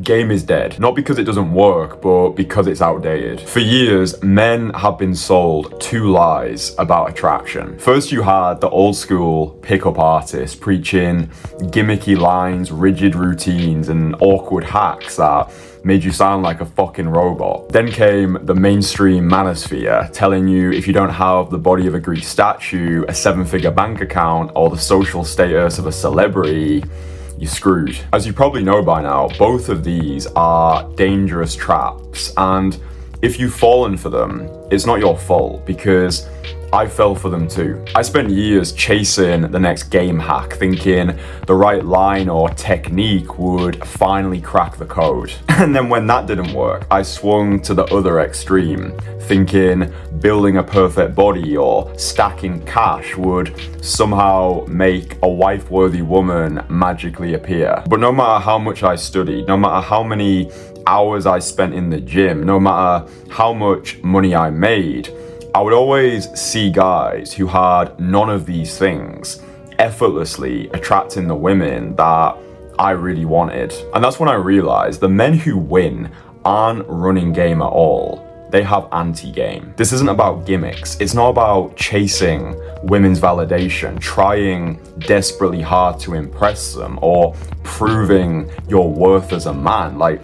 game is dead. Not because it doesn't work, but because it's outdated. For years, men have been sold two lies about attraction. First, you had the old school pickup artists preaching gimmicky lines, rigid routines, and awkward hacks that made you sound like a fucking robot. Then came the mainstream manosphere telling you if you don't have the body of a Greek statue, a 7-figure bank account, or the social status of a celebrity, you're screwed. As you probably know by now, both of these are dangerous traps, and if you've fallen for them, it's not your fault, because I fell for them too. I spent years chasing the next game hack, thinking the right line or technique would finally crack the code. And then when that didn't work, I swung to the other extreme, thinking building a perfect body or stacking cash would somehow make a wife-worthy woman magically appear. But no matter how much I studied, no matter how many hours I spent in the gym, no matter how much money I made, I would always see guys who had none of these things effortlessly attracting the women that I really wanted. And that's when I realized the men who win aren't running game at all. They have anti-game. This isn't about gimmicks. It's not about chasing women's validation, trying desperately hard to impress them, or proving your worth as a man. Like,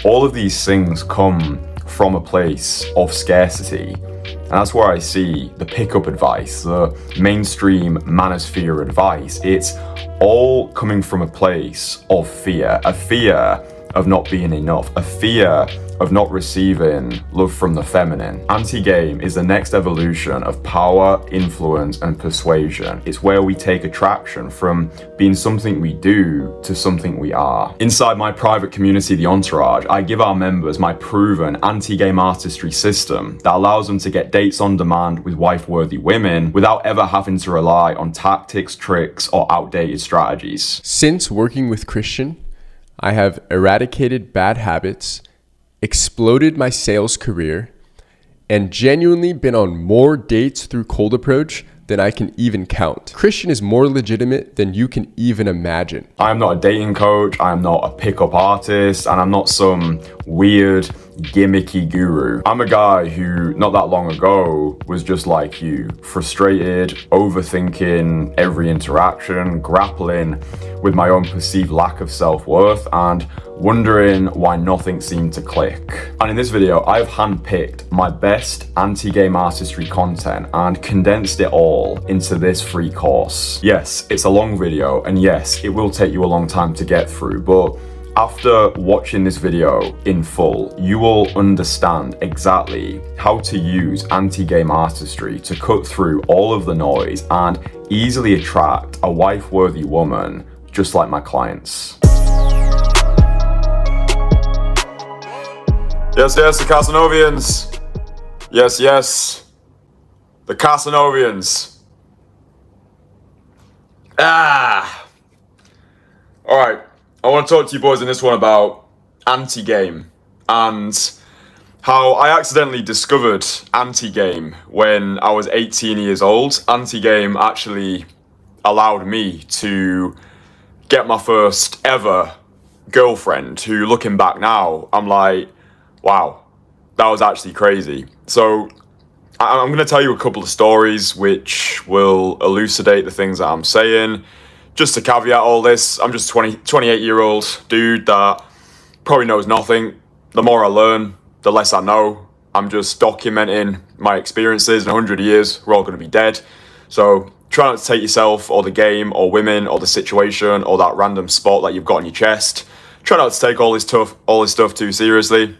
all of these things come from a place of scarcity. And that's where I see the pickup advice, the mainstream manosphere advice. It's all coming from a place of fear, a fear of not being enough, a fear of not receiving love from the feminine. Anti-game is the next evolution of power, influence, and persuasion. It's where we take attraction from being something we do to something we are. Inside my private community, The Entourage, I give our members my proven anti-game artistry system that allows them to get dates on demand with wife-worthy women without ever having to rely on tactics, tricks, or outdated strategies. Since working with Kristian, I have eradicated bad habits, exploded my sales career, and genuinely been on more dates through cold approach than I can even count. Kristian is more legitimate than you can even imagine. I am not a dating coach, I am not a pickup artist, and I'm not some weird gimmicky guru. I'm a guy who, not that long ago, was just like you, frustrated, overthinking every interaction, grappling with my own perceived lack of self-worth, and wondering why nothing seemed to click. And in this video, I've handpicked my best anti-game artistry content and condensed it all into this free course. Yes, it's a long video, and yes, it will take you a long time to get through, but after watching this video in full, you will understand exactly how to use anti-game artistry to cut through all of the noise and easily attract a wife-worthy woman just like my clients. Yes, the Kasanovians. Yes, the Kasanovians. All right. I want to talk to you boys in this one about anti-game and how I accidentally discovered anti-game when I was 18 years old. Anti-game actually allowed me to get my first ever girlfriend who, looking back now, I'm like, wow, that was actually crazy. So I'm going to tell you a couple of stories which will elucidate the things that I'm saying. Just to caveat all this, I'm just a 28-year-old dude that probably knows nothing. The more I learn, the less I know. I'm just documenting my experiences. In 100 years, we're all going to be dead. So try not to take yourself or the game or women or the situation or that random spot that you've got on your chest. Try not to take all this stuff too seriously.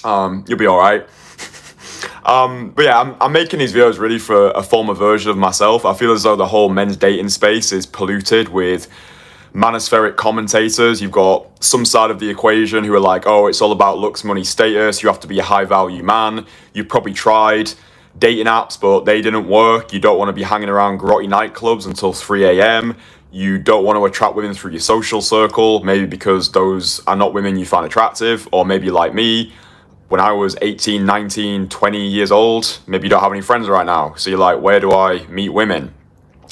You'll be all right. But yeah, I'm making these videos really for a former version of myself. I feel as though the whole men's dating space is polluted with manospheric commentators. You've got some side of the equation who are like, oh, it's all about looks, money, status. You have to be a high value man. You've probably tried dating apps, but they didn't work. You don't want to be hanging around grotty nightclubs until 3 a.m. You don't want to attract women through your social circle, maybe because those are not women you find attractive, or maybe like me, when I was 18, 19, 20 years old, maybe you don't have any friends right now. So you're like, where do I meet women?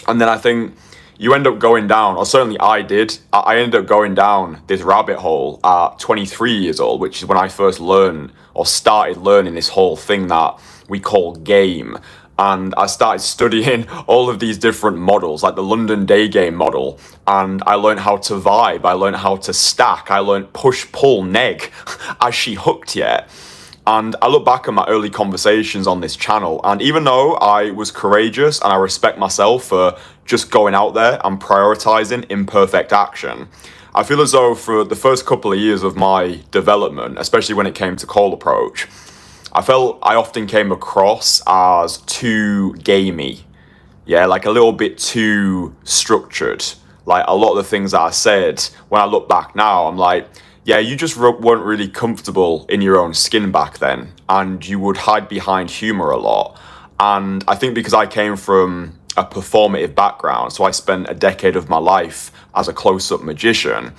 And then I think you end up going down, or certainly I did, I ended up going down this rabbit hole at 23 years old, which is when I first learned or started learning this whole thing that we call game. And I started studying all of these different models, like the London day game model. And I learned how to vibe, I learned how to stack, I learned push, pull, neg, as she hooked yet. And I look back at my early conversations on this channel, and even though I was courageous and I respect myself for just going out there and prioritizing imperfect action, I feel as though for the first couple of years of my development, especially when it came to cold approach, I felt I often came across as too gamey. Yeah, like a little bit too structured. Like a lot of the things that I said, when I look back now, I'm like, yeah, you just weren't really comfortable in your own skin back then, and you would hide behind humor a lot. And I think because I came from a performative background, so I spent a decade of my life as a close-up magician,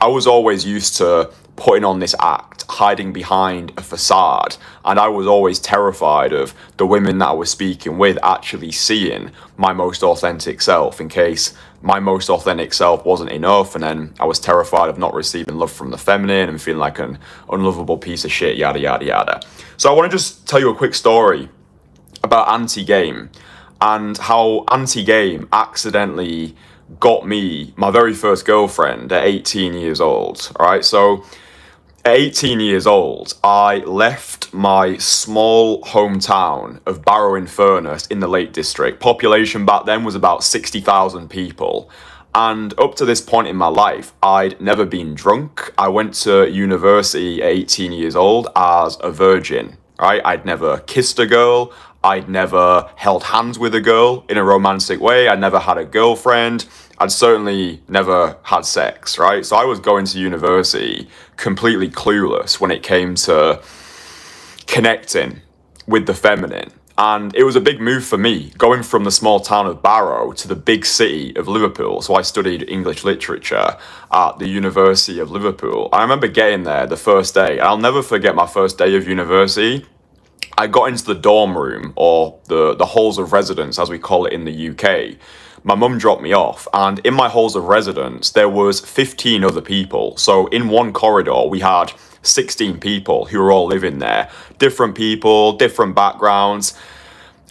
I was always used to putting on this act, hiding behind a facade, and I was always terrified of the women that I was speaking with actually seeing my most authentic self, in case my most authentic self wasn't enough, and then I was terrified of not receiving love from the feminine and feeling like an unlovable piece of shit, yada yada yada. So I want to just tell you a quick story about anti-game and how anti-game accidentally got me my very first girlfriend at 18 years old. All right, so at 18 years old, I left my small hometown of Barrow-in-Furness in the Lake District. Population back then was about 60,000 people. And up to this point in my life, I'd never been drunk. I went to university at 18 years old as a virgin, right? I'd never kissed a girl. I'd never held hands with a girl in a romantic way. I'd never had a girlfriend. I'd certainly never had sex, right? So I was going to university completely clueless when it came to connecting with the feminine. And it was a big move for me, going from the small town of Barrow to the big city of Liverpool. So I studied English literature at the University of Liverpool. I remember getting there the first day, and I'll never forget my first day of university. I got into the dorm room, or the halls of residence, as we call it in the UK. My mum dropped me off, and in my halls of residence, there was 15 other people. So in one corridor, we had 16 people who were all living there. Different people, different backgrounds.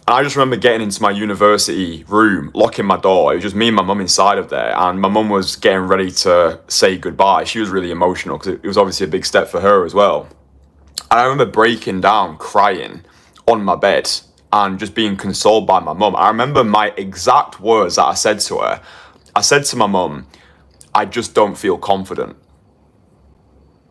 And I just remember getting into my university room, locking my door. It was just me and my mum inside of there, and my mum was getting ready to say goodbye. She was really emotional because it was obviously a big step for her as well. And I remember breaking down, crying on my bed and just being consoled by my mum. I remember my exact words that I said to her. I said to my mum, I just don't feel confident.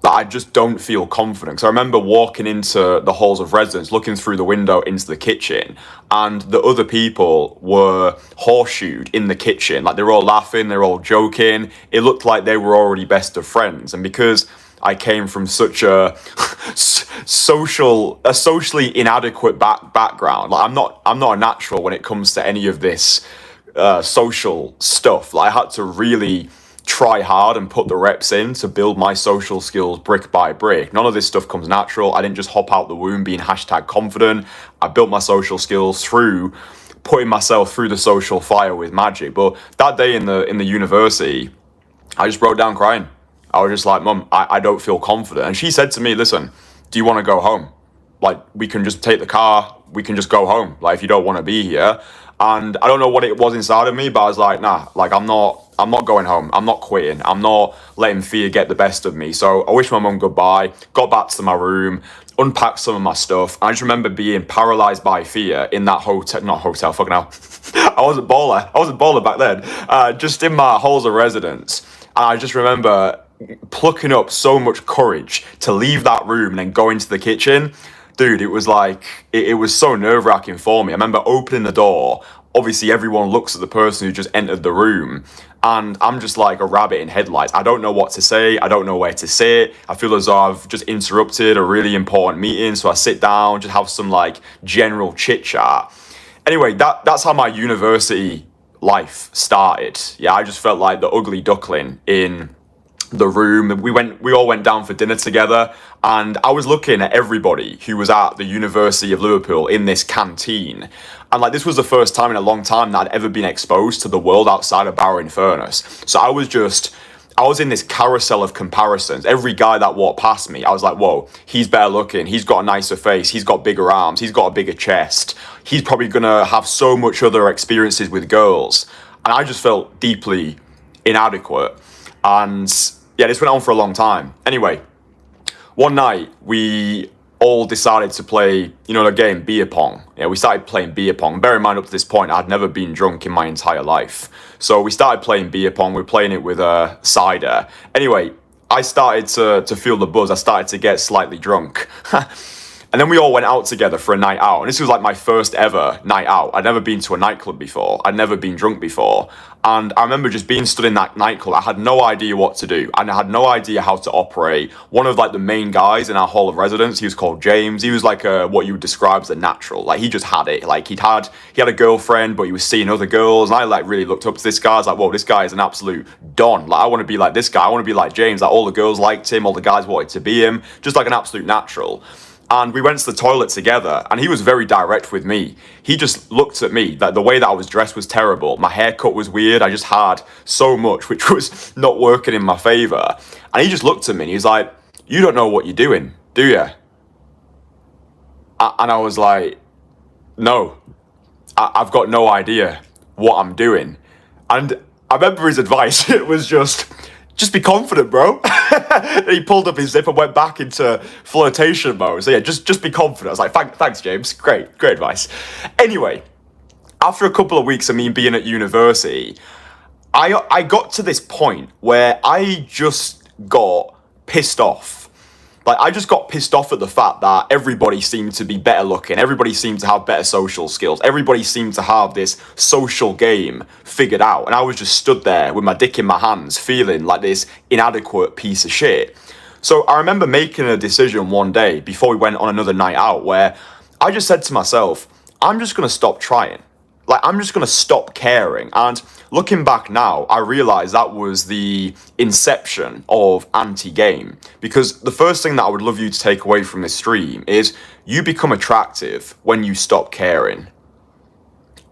That I just don't feel confident. So I remember walking into the halls of residence, looking through the window into the kitchen, and the other people were horseshoed in the kitchen. Like they were all laughing, they were all joking. It looked like they were already best of friends. And because I came from such a socially inadequate background. Like I'm not a natural when it comes to any of this social stuff. Like I had to really try hard and put the reps in to build my social skills brick by brick. None of this stuff comes natural. I didn't just hop out the womb being #confident. I built my social skills through putting myself through the social fire with magic. But that day in the university, I just broke down crying. I was just like, Mum, I don't feel confident. And she said to me, listen, do you want to go home? Like, we can just take the car, we can just go home, like, if you don't want to be here. And I don't know what it was inside of me, but I was like, nah, like, I'm not going home. I'm not quitting. I'm not letting fear get the best of me. So I wished my mum goodbye, got back to my room, unpacked some of my stuff. I just remember being paralyzed by fear in that hotel, fucking hell. I was a baller back then. Just in my halls of residence. And I just remember plucking up so much courage to leave that room and then go into the kitchen. Dude, it was like, it was so nerve-wracking for me. I remember opening the door. Obviously, everyone looks at the person who just entered the room, and I'm just like a rabbit in headlights. I don't know what to say. I don't know where to sit. I feel as though I've just interrupted a really important meeting, so I sit down, just have some like general chit-chat. Anyway, that's how my university life started. Yeah, I just felt like the ugly duckling in the room. We all went down for dinner together, and I was looking at everybody who was at the University of Liverpool in this canteen. And like, this was the first time in a long time that I'd ever been exposed to the world outside of Barrow-in-Furness. So I was in this carousel of comparisons. Every guy that walked past me, I was like, whoa, he's better looking, he's got a nicer face, he's got bigger arms, he's got a bigger chest, he's probably gonna have so much other experiences with girls. And I just felt deeply inadequate. And yeah, this went on for a long time. Anyway, one night we all decided to play, the game beer pong. Yeah, we started playing beer pong. Bear in mind, up to this point, I'd never been drunk in my entire life. So we started playing beer pong. We were playing it with cider. Anyway, I started to feel the buzz. I started to get slightly drunk. And then we all went out together for a night out. And this was like my first ever night out. I'd never been to a nightclub before. I'd never been drunk before. And I remember just being stood in that nightclub. I had no idea what to do. And I had no idea how to operate. One of like the main guys in our hall of residence, he was called James. He was like what you would describe as a natural. Like, he just had it. Like, he had a girlfriend, but he was seeing other girls. And I like really looked up to this guy. I was like, whoa, this guy is an absolute don. Like, I want to be like this guy. I want to be like James. Like, all the girls liked him. All the guys wanted to be him. Just like an absolute natural. And we went to the toilet together, and he was very direct with me. He just looked at me, like the way that I was dressed was terrible. My haircut was weird. I just had so much, which was not working in my favor. And he just looked at me and he was like, you don't know what you're doing, do you? And I was like, no, I've got no idea what I'm doing. And I remember his advice. It was just be confident, bro. And he pulled up his zip and went back into flirtation mode. So yeah, just be confident. I was like, thanks, James. Great advice. Anyway, after a couple of weeks of me being at university, I got to this point where I just got pissed off. Like, I just got pissed off at the fact that everybody seemed to be better looking. Everybody seemed to have better social skills. Everybody seemed to have this social game figured out. And I was just stood there with my dick in my hands, feeling like this inadequate piece of shit. So I remember making a decision one day before we went on another night out where I just said to myself, I'm just going to stop trying. Like, I'm just going to stop caring. And looking back now, I realize that was the inception of anti-game. Because the first thing that I would love you to take away from this stream is you become attractive when you stop caring.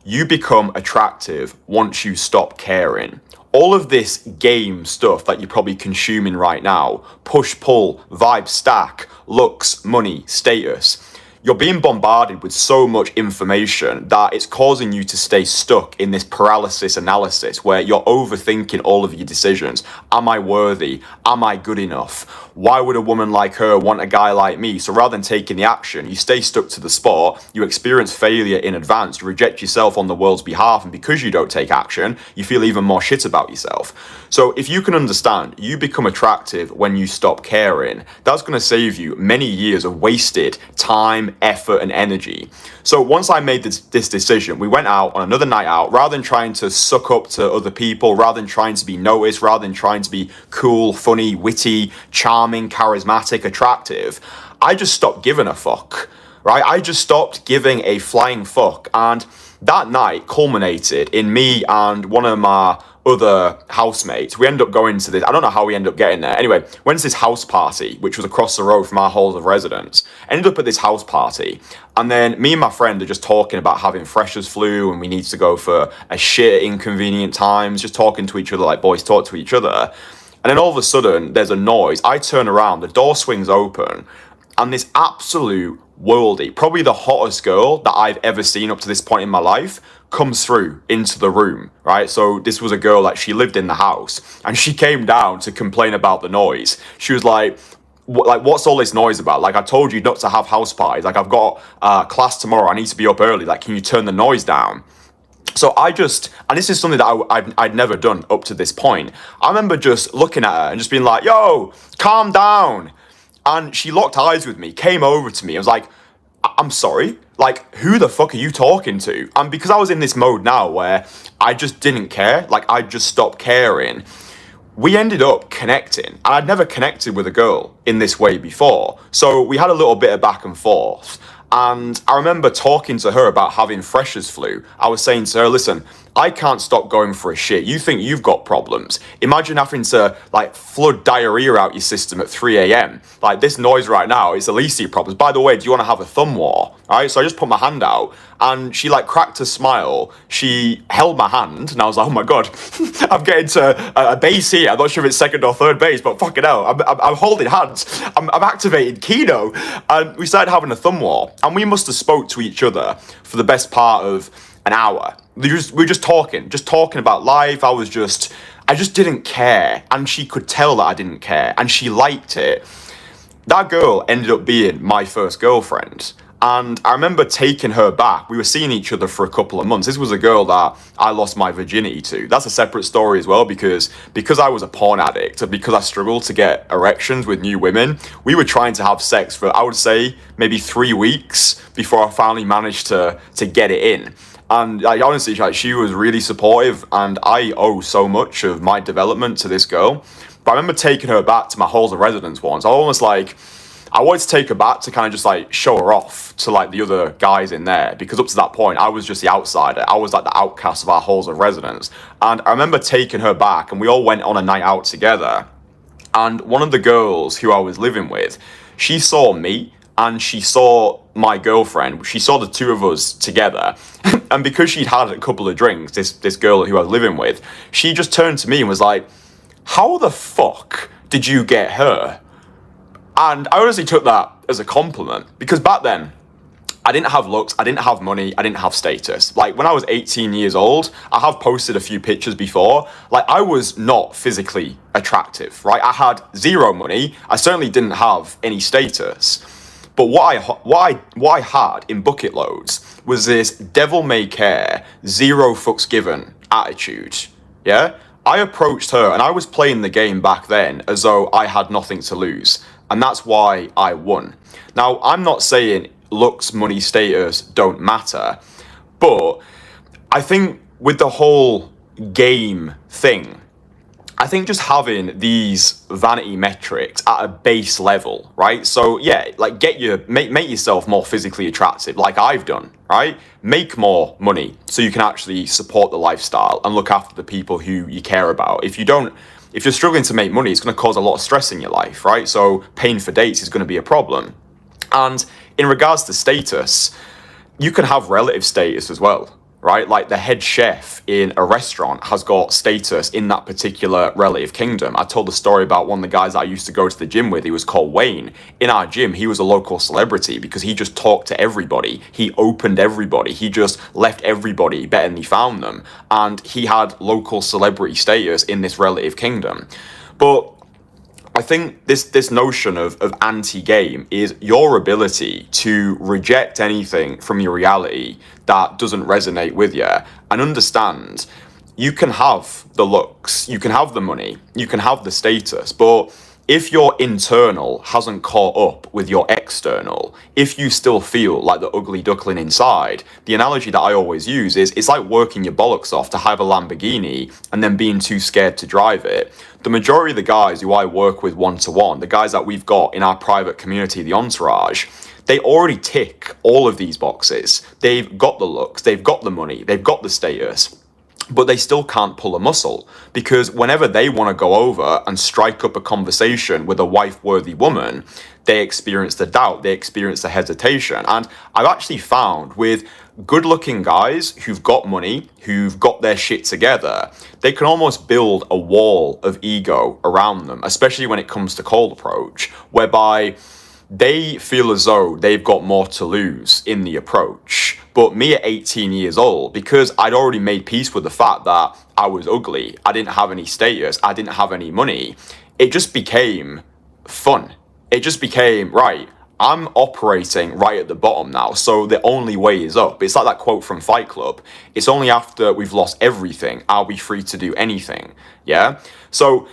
You become attractive once you stop caring. All of this game stuff that you're probably consuming right now, push-pull, vibe stack, looks, money, status, you're being bombarded with so much information that it's causing you to stay stuck in this paralysis analysis where you're overthinking all of your decisions. Am I worthy? Am I good enough? Why would a woman like her want a guy like me? So rather than taking the action, you stay stuck to the spot, you experience failure in advance, you reject yourself on the world's behalf, and because you don't take action, you feel even more shit about yourself. So if you can understand, you become attractive when you stop caring. That's going to save you many years of wasted time, effort, and energy. So once I made this decision, we went out on another night out. Rather than trying to suck up to other people, rather than trying to be noticed, rather than trying to be cool, funny, witty, charming, charismatic, attractive, I just stopped giving a fuck, right? I just stopped giving a flying fuck. And that night culminated in me and one of my other housemates. We ended up going to this, I don't know how we ended up getting there. Anyway, went to this house party, which was across the road from our halls of residence. Ended up at this house party, and then me and my friend are just talking about having freshers flu and we need to go for a shit at inconvenient times, just talking to each other like boys talk to each other. And then all of a sudden, there's a noise. I turn around, the door swings open, and this absolute worldie, probably the hottest girl that I've ever seen up to this point in my life, comes through into the room, right? So this was a girl that she lived in the house, and she came down to complain about the noise. She was like, what's all this noise about? Like, I told you not to have house parties. Like, I've got class tomorrow. I need to be up early. Like, can you turn the noise down? So and this is something that I'd never done up to this point. I remember just looking at her and just being like, yo, calm down. And she locked eyes with me, came over to me. I was like, I'm sorry, like, who the fuck are you talking to? And because I was in this mode now where I just didn't care, like, I just stopped caring, we ended up connecting. And I'd never connected with a girl in this way before. So we had a little bit of back and forth. And I remember talking to her about having freshers flu. I was saying to her, listen, I can't stop going for a shit. You think you've got problems. Imagine having to like flood diarrhea out your system at 3 a.m. Like this noise right now is the least of your problems. By the way, do you want to have a thumb war? All right, so I just put my hand out and she like cracked a smile. She held my hand and I was like, oh my God, I'm getting to a base here. I'm not sure if it's second or third base, but fucking hell, I'm holding hands. I'm activating Keno. And we started having a thumb war and we must have spoke to each other for the best part of an hour. We were just talking about life. I just didn't care. And she could tell that I didn't care. And she liked it. That girl ended up being my first girlfriend. And I remember taking her back. We were seeing each other for a couple of months. This was a girl that I lost my virginity to. That's a separate story as well, because I was a porn addict and because I struggled to get erections with new women, we were trying to have sex for, I would say, maybe 3 weeks before I finally managed to get it in. And like, honestly, like, she was really supportive and I owe so much of my development to this girl. But I remember taking her back to my halls of residence once. I wanted to take her back to kind of just like show her off to like the other guys in there, because up to that point I was just the outsider. I was like the outcast of our halls of residence. And I remember taking her back and we all went on a night out together. And one of the girls who I was living with, she saw me and she saw my girlfriend. She saw the two of us together. And because she'd had a couple of drinks, this girl who I was living with, she just turned to me and was like, how the fuck did you get her? And I honestly took that as a compliment, because back then I didn't have looks, I didn't have money, I didn't have status. Like when I was 18 years old, I have posted a few pictures before, like I was not physically attractive, right? I had zero money, I certainly didn't have any status. But what I had in bucket loads was this devil may care, zero fucks given attitude, yeah? I approached her and I was playing the game back then as though I had nothing to lose. And that's why I won. Now, I'm not saying looks, money, status don't matter, but I think with the whole game thing, I think just having these vanity metrics at a base level, right? So yeah, like make yourself more physically attractive, like I've done, right? Make more money so you can actually support the lifestyle and look after the people who you care about. If you're struggling to make money, it's going to cause a lot of stress in your life, right? So paying for dates is going to be a problem. And in regards to status, you can have relative status as well, right? Like the head chef in a restaurant has got status in that particular relative kingdom. I told the story about one of the guys that I used to go to the gym with. He was called Wayne. In our gym, he was a local celebrity because he just talked to everybody. He opened everybody. He just left everybody better than he found them. And he had local celebrity status in this relative kingdom. But I think this notion of anti-game is your ability to reject anything from your reality that doesn't resonate with you and understand you can have the looks, you can have the money, you can have the status, but if your internal hasn't caught up with your external, if you still feel like the ugly duckling inside, the analogy that I always use is it's like working your bollocks off to have a Lamborghini and then being too scared to drive it. The majority of the guys who I work with one-to-one, the guys that we've got in our private community, the entourage, they already tick all of these boxes. They've got the looks, they've got the money, they've got the status, but they still can't pull a muscle, because whenever they want to go over and strike up a conversation with a wife-worthy woman, they experience the doubt, they experience the hesitation. And I've actually found with good-looking guys who've got money, who've got their shit together, they can almost build a wall of ego around them, especially when it comes to cold approach, whereby they feel as though they've got more to lose in the approach. But me at 18 years old, because I'd already made peace with the fact that I was ugly, I didn't have any status, I didn't have any money, it just became fun. It just became, right, I'm operating right at the bottom now, so the only way is up. It's like that quote from Fight Club. It's only after we've lost everything are we free to do anything, yeah? So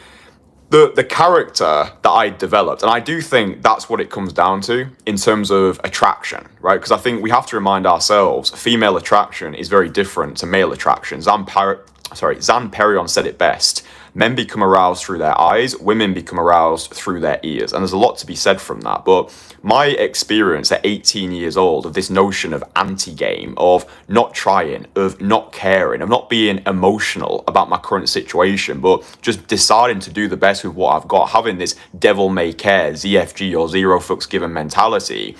the character that I developed, and I do think that's what it comes down to in terms of attraction, right? Because I think we have to remind ourselves female attraction is very different to male attraction. Zan Perrion said it best. Men become aroused through their eyes, women become aroused through their ears. And there's a lot to be said from that. But my experience at 18 years old of this notion of anti-game, of not trying, of not caring, of not being emotional about my current situation, but just deciding to do the best with what I've got, having this devil may care, ZFG or zero fucks given mentality.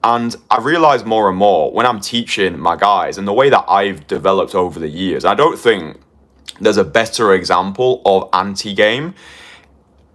And I realize more and more when I'm teaching my guys and the way that I've developed over the years, I don't think there's a better example of anti-game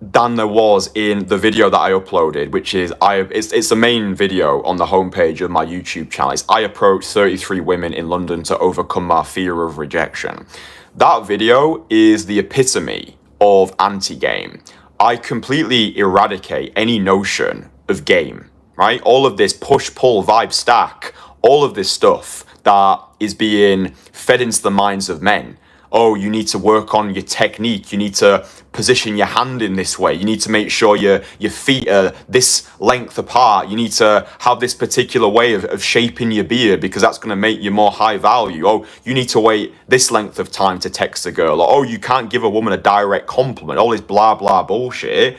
than there was in the video that I uploaded, which is it's the main video on the homepage of my YouTube channel. It's I approached 33 women in London to overcome my fear of rejection. That video is the epitome of anti-game. I completely eradicate any notion of game, right? All of this push-pull vibe stack, all of this stuff that is being fed into the minds of men. Oh, you need to work on your technique. You need to position your hand in this way. You need to make sure your feet are this length apart. You need to have this particular way of shaping your beard because that's going to make you more high value. Oh, you need to wait this length of time to text a girl. Or, oh, you can't give a woman a direct compliment. All this blah, blah bullshit.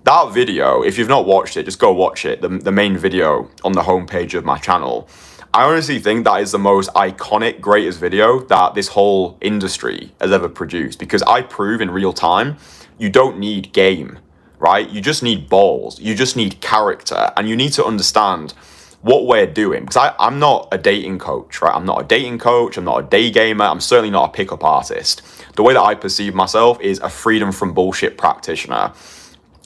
That video, if you've not watched it, just go watch it. The main video on the homepage of my channel. I honestly think that is the most iconic, greatest video that this whole industry has ever produced, because I prove in real time, you don't need game, right? You just need balls. You just need character, and you need to understand what we're doing. Because I'm not a dating coach, right? I'm not a dating coach. I'm not a day gamer. I'm certainly not a pickup artist. The way that I perceive myself is a freedom from bullshit practitioner.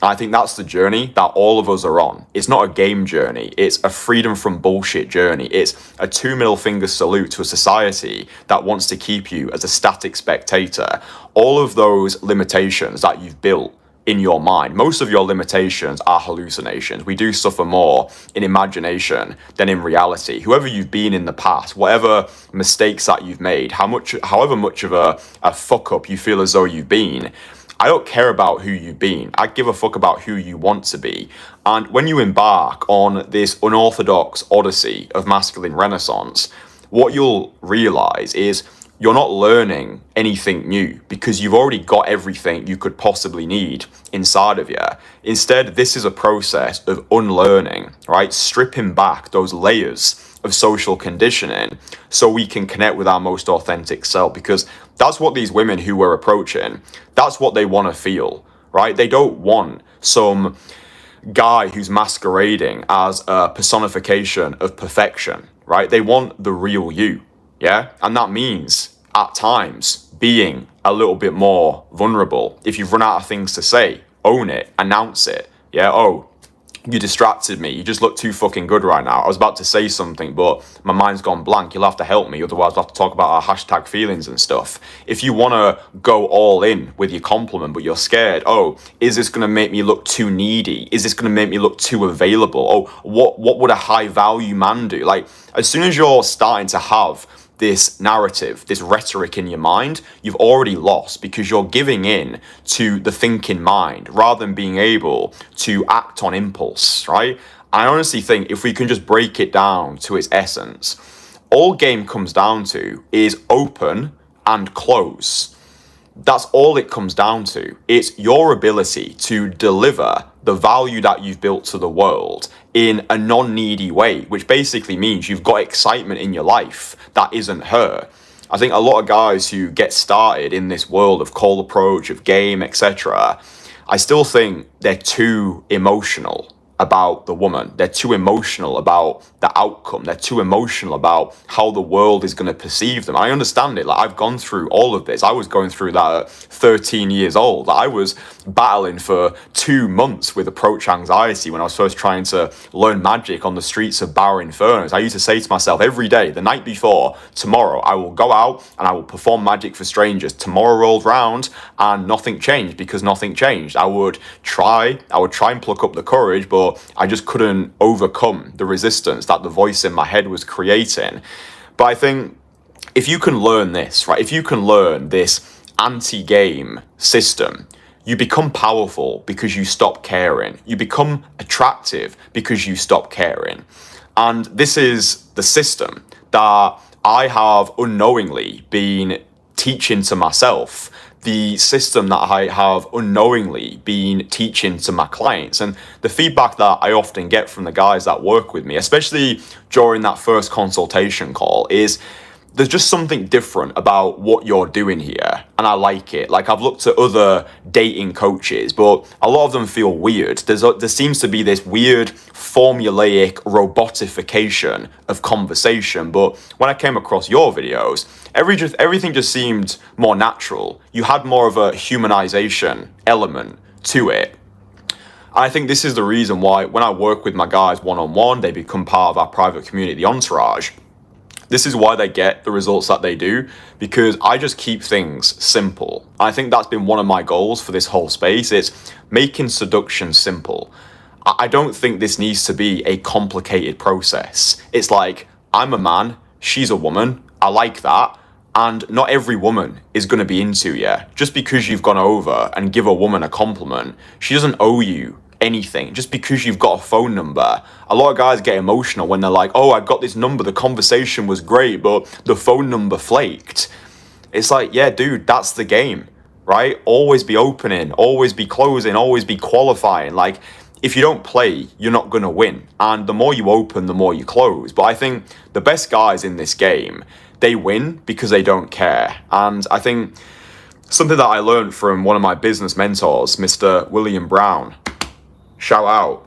I think that's the journey that all of us are on. It's not a game journey. It's a freedom from bullshit journey. It's a 2 middle finger salute to a society that wants to keep you as a static spectator. All of those limitations that you've built in your mind, most of your limitations are hallucinations. We do suffer more in imagination than in reality. Whoever you've been in the past, whatever mistakes that you've made, however much of a fuck up you feel as though you've been, I don't care about who you've been. I give a fuck about who you want to be. And when you embark on this unorthodox odyssey of masculine renaissance, what you'll realize is you're not learning anything new because you've already got everything you could possibly need inside of you. Instead, this is a process of unlearning, right? Stripping back those layers of social conditioning so we can connect with our most authentic self, because that's what these women who we're approaching, that's what they want to feel, right? They don't want some guy who's masquerading as a personification of perfection, right? They want the real you, yeah? And that means at times being a little bit more vulnerable. If you've run out of things to say, own it, announce it, yeah? Oh, you distracted me. You just look too fucking good right now. I was about to say something, but my mind's gone blank. You'll have to help me. Otherwise, I'll have to talk about our hashtag feelings and stuff. If you want to go all in with your compliment, but you're scared, oh, is this going to make me look too needy? Is this going to make me look too available? Oh, what would a high value man do? Like, as soon as you're starting to have this narrative, this rhetoric in your mind, you've already lost, because you're giving in to the thinking mind rather than being able to act on impulse, right? I honestly think if we can just break it down to its essence, all game comes down to is open and close. That's all it comes down to. It's your ability to deliver the value that you've built to the world in a non-needy way, which basically means you've got excitement in your life that isn't her. I think a lot of guys who get started in this world of cold approach, of game, etc., I still think they're too emotional about the woman. They're too emotional about the outcome. They're too emotional about how the world is going to perceive them. I understand it. Like, I've gone through all of this. I was going through that at 13 years old. I was battling for 2 months with approach anxiety when I was first trying to learn magic on the streets of Bower Furnace. I used to say to myself every day, the night before, tomorrow I will go out and I will perform magic for strangers. Tomorrow rolled round and nothing changed, because nothing changed. I would try and pluck up the courage, but I just couldn't overcome the resistance that the voice in my head was creating. But I think if you can learn this, right, if you can learn this anti-game system, you become powerful because you stop caring. You become attractive because you stop caring. And this is the system that I have unknowingly been teaching to myself the system that I have unknowingly been teaching to my clients. And the feedback that I often get from the guys that work with me, especially during that first consultation call, is there's just something different about what you're doing here, and I like it. Like, I've looked at other dating coaches, but a lot of them feel weird. There seems to be this weird formulaic robotification of conversation, but when I came across your videos, everything just seemed more natural. You had more of a humanization element to it. I think this is the reason why when I work with my guys one-on-one, they become part of our private community, the Entourage. This is why they get the results that they do, because I just keep things simple. I think that's been one of my goals for this whole space. It's making seduction simple. I don't think this needs to be a complicated process. It's like, I'm a man, she's a woman, I like that, and not every woman is going to be into you. Just because you've gone over and give a woman a compliment, she doesn't owe you anything. Just because you've got a phone number, a lot of guys get emotional when they're like, oh, I got this number, the conversation was great, but the phone number flaked. It's like, yeah, dude, that's the game, right? Always be opening, always be closing, always be qualifying. Like, if you don't play, you're not going to win. And the more you open, the more you close. But I think the best guys in this game, they win because they don't care. And I think something that I learned from one of my business mentors, Mr. William Brown, shout out.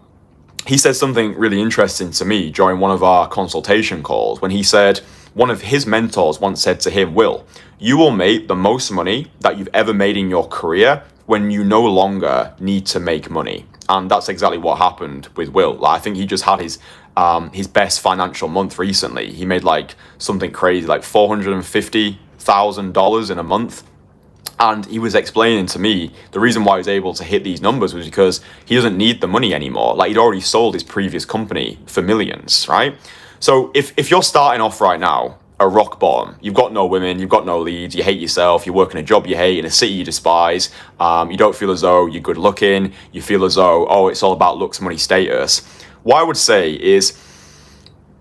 He said something really interesting to me during one of our consultation calls when he said one of his mentors once said to him, Will, you will make the most money that you've ever made in your career when you no longer need to make money. And that's exactly what happened with Will. I think he just had his best financial month recently. He made like something crazy, like $450,000 in a month. And he was explaining to me the reason why he was able to hit these numbers was because he doesn't need the money anymore. Like, he'd already sold his previous company for millions, right? So if you're starting off right now at rock bottom, you've got no women, you've got no leads, you hate yourself, you're working a job you hate in a city you despise, you don't feel as though you're good looking, you feel as though, oh, it's all about looks, money, status. What I would say is,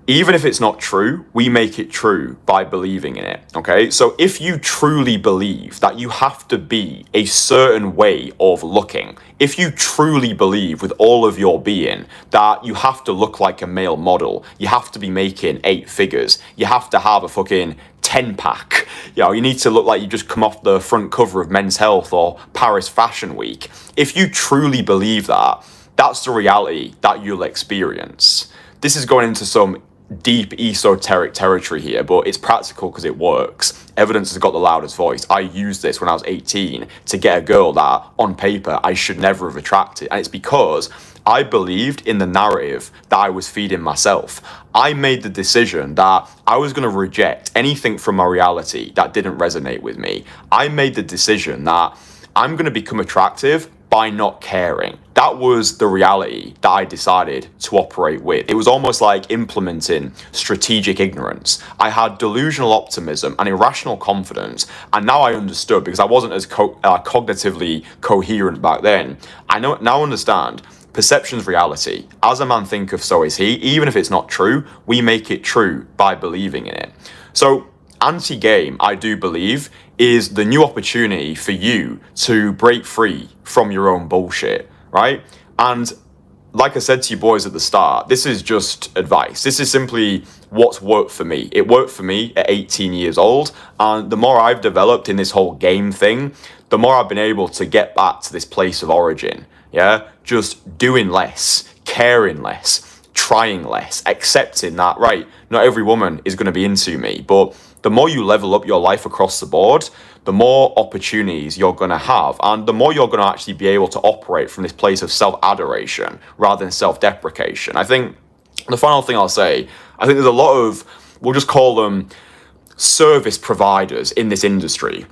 even if it's not true, we make it true by believing in it, okay? So if you truly believe that you have to be a certain way of looking, if you truly believe with all of your being that you have to look like a male model, you have to be making 8 figures, you have to have a fucking 10-pack, you need to look like you just come off the front cover of Men's Health or Paris Fashion Week. If you truly believe that, that's the reality that you'll experience. This is going into some deep esoteric territory here, but it's practical because it works. Evidence has got the loudest voice. I used this when I was 18 to get a girl that on paper I should never have attracted, and it's because I believed in the narrative that I was feeding myself. I made the decision that I was going to reject anything from my reality that didn't resonate with me. I made the decision that I'm going to become attractive by not caring. That was the reality that I decided to operate with. It was almost like implementing strategic ignorance. I had delusional optimism and irrational confidence, and now I understood, because I wasn't as cognitively coherent back then. I now understand perception's reality. As a man thinketh, so is he. Even if it's not true, we make it true by believing in it. So anti-game, I do believe, is the new opportunity for you to break free from your own bullshit, right? And like I said to you boys at the start, this is just advice. This is simply what's worked for me. It worked for me at 18 years old, and the more I've developed in this whole game thing, the more I've been able to get back to this place of origin, yeah? Just doing less, caring less, trying less, accepting that, right, not every woman is going to be into me, but the more you level up your life across the board, the more opportunities you're going to have, and the more you're going to actually be able to operate from this place of self-adoration rather than self-deprecation. I think the final thing I'll say, I think there's a lot of, we'll just call them service providers in this industry,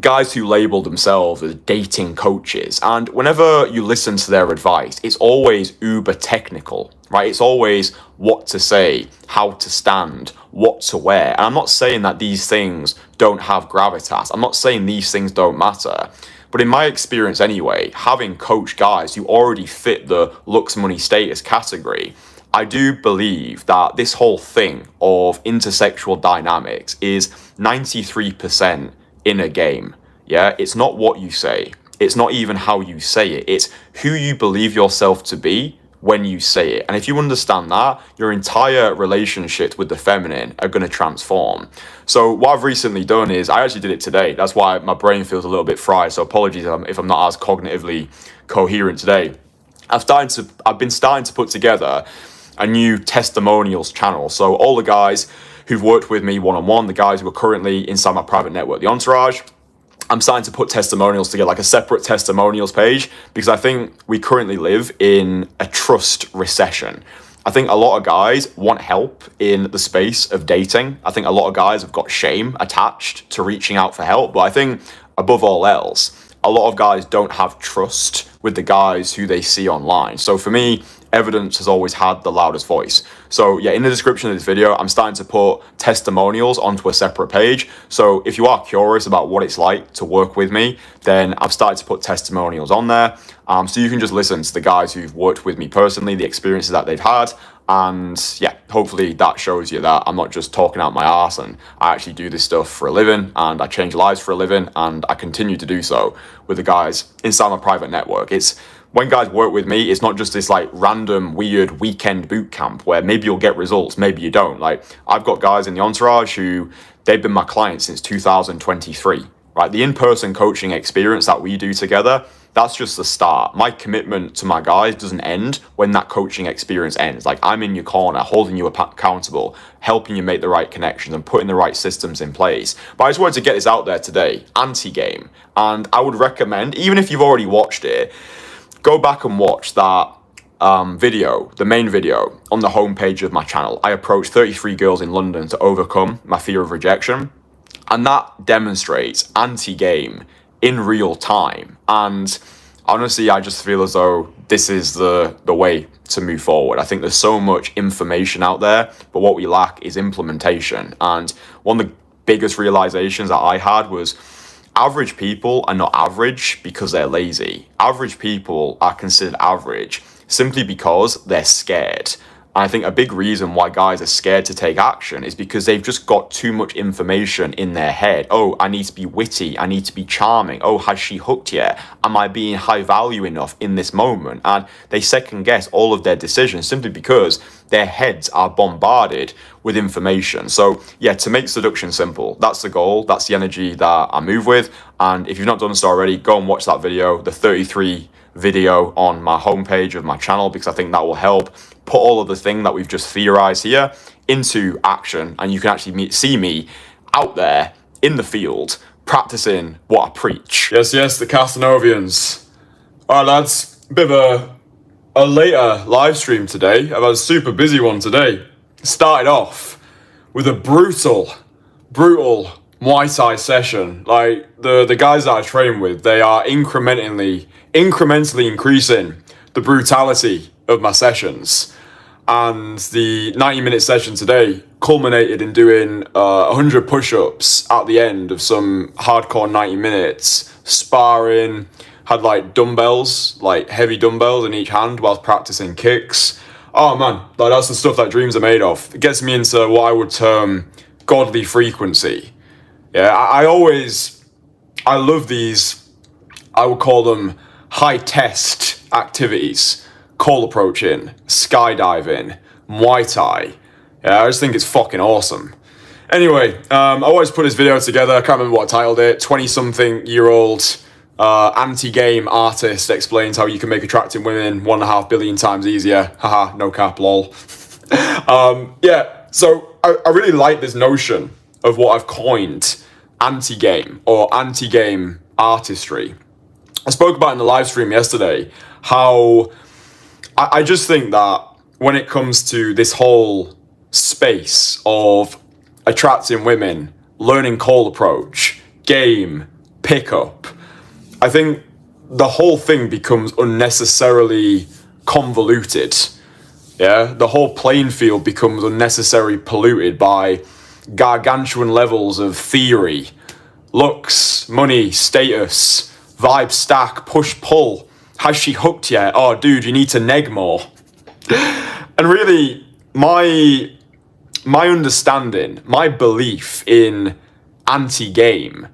guys who label themselves as dating coaches, and whenever you listen to their advice, it's always uber technical, right? It's always what to say, how to stand, what to wear. And I'm not saying that these things don't have gravitas. I'm not saying these things don't matter. But in my experience anyway, having coached guys who already fit the looks, money, status category, I do believe that this whole thing of intersexual dynamics is 93% in a game. Yeah, it's not what you say. It's not even how you say it. It's who you believe yourself to be when you say it. And if you understand that, your entire relationships with the feminine are going to transform. So what I've recently done is, I actually did it today. That's why my brain feels a little bit fried. So apologies if I'm not as cognitively coherent today. I've been starting to put together a new testimonials channel. So all the guys who've worked with me one-on-one, the guys who are currently inside my private network, the Entourage, I'm starting to put testimonials together, like a separate testimonials page, because I think we currently live in a trust recession. I think a lot of guys want help in the space of dating. I think a lot of guys have got shame attached to reaching out for help. But I think above all else, a lot of guys don't have trust with the guys who they see online. So for me, evidence has always had the loudest voice. So yeah, in the description of this video, I'm starting to put testimonials onto a separate page. So if you are curious about what it's like to work with me, then I've started to put testimonials on there. So you can just listen to the guys who've worked with me personally, the experiences that they've had. And yeah, hopefully that shows you that I'm not just talking out my arse, and I actually do this stuff for a living, and I change lives for a living, and I continue to do so with the guys inside my private network. It's when guys work with me, it's not just this like random weird weekend boot camp where maybe you'll get results, maybe you don't. Like, I've got guys in the Entourage who they've been my clients since 2023, right? The in-person coaching experience that we do together, that's just the start. My commitment to my guys doesn't end when that coaching experience ends. Like, I'm in your corner, holding you accountable, helping you make the right connections and putting the right systems in place. But I just wanted to get this out there today, anti-game. And I would recommend, even if you've already watched it, go back and watch that video, the main video on the homepage of my channel. I approached 33 girls in London to overcome my fear of rejection. And that demonstrates anti-game in real time. And honestly, I just feel as though this is the way to move forward. I think there's so much information out there, but what we lack is implementation. And one of the biggest realizations that I had was average people are not average because they're lazy. Average people are considered average simply because they're scared. And I think a big reason why guys are scared to take action is because they've just got too much information in their head. Oh, I need to be witty. I need to be charming. Oh, has she hooked yet? Am I being high value enough in this moment? And they second guess all of their decisions simply because their heads are bombarded with information. So yeah, to make seduction simple, that's the goal. That's the energy that I move with. And if you've not done so already, go and watch that video, the 33 video on my homepage of my channel, because I think that will help put all of the thing that we've just theorized here into action, and you can actually see me out there in the field practicing what I preach. Yes, the Kasanovians. All right, lads, a bit of a later live stream today. I've had a super busy one today. Started off with a brutal Muay Thai session. Like, the guys that I train with, they are incrementally increasing the brutality of my sessions. And the 90-minute session today culminated in doing 100 push-ups at the end of some hardcore 90 minutes, sparring, had like dumbbells, like heavy dumbbells in each hand whilst practicing kicks. Oh man, like that's the stuff that dreams are made of. It gets me into what I would term godly frequency. Yeah, I love these, I would call them high test activities. Call approaching, skydiving, Muay Thai. Yeah, I just think it's fucking awesome. Anyway, I always put this video together. I can't remember what I titled it. 20-something-year-old anti-game artist explains how you can make attracting women 1.5 billion times easier. Haha, no cap, lol. Yeah, so I really like this notion of what I've coined anti-game or anti-game artistry. I spoke about in the live stream yesterday how I just think that when it comes to this whole space of attracting women, learning call approach, game, pickup, I think the whole thing becomes unnecessarily convoluted. Yeah, the whole playing field becomes unnecessarily polluted by gargantuan levels of theory, looks, money, status, vibe stack, push-pull. Has she hooked yet? Oh, dude, you need to neg more. And really, my understanding, my belief in anti-game,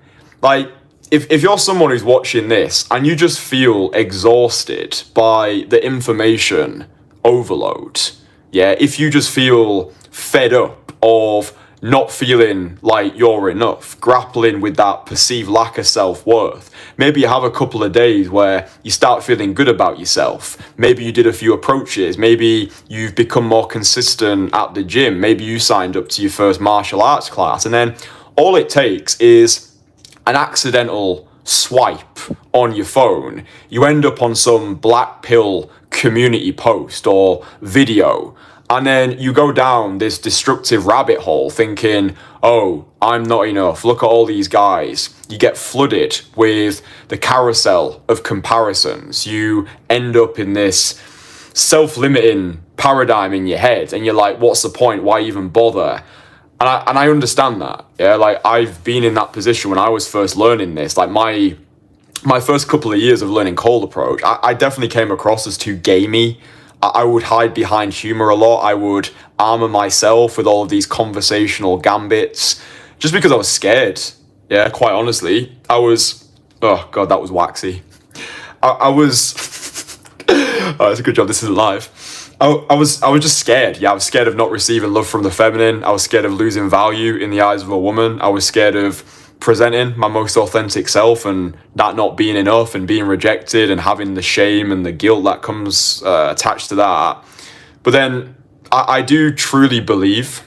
Like, if you're someone who's watching this and you just feel exhausted by the information overload, yeah, if you just feel fed up of not feeling like you're enough, grappling with that perceived lack of self-worth, maybe you have a couple of days where you start feeling good about yourself. Maybe you did a few approaches. Maybe you've become more consistent at the gym. Maybe you signed up to your first martial arts class. And then all it takes is an accidental swipe on your phone. You end up on some black pill community post or video, and then you go down this destructive rabbit hole thinking, oh, I'm not enough. Look at all these guys. You get flooded with the carousel of comparisons. You end up in this self-limiting paradigm in your head, and you're like, what's the point? Why even bother? And I understand that. Yeah, like I've been in that position when I was first learning this. Like my first couple of years of learning cold approach, I definitely came across as too gamey. I would hide behind humor a lot. I would armor myself with all of these conversational gambits just because I was scared. Yeah, quite honestly. I was, oh God, that was waxy. I was, oh, it's a good job this isn't live. I was just scared. Yeah, I was scared of not receiving love from the feminine. I was scared of losing value in the eyes of a woman. I was scared of presenting my most authentic self and that not being enough and being rejected and having the shame and the guilt that comes attached to that. But then I do truly believe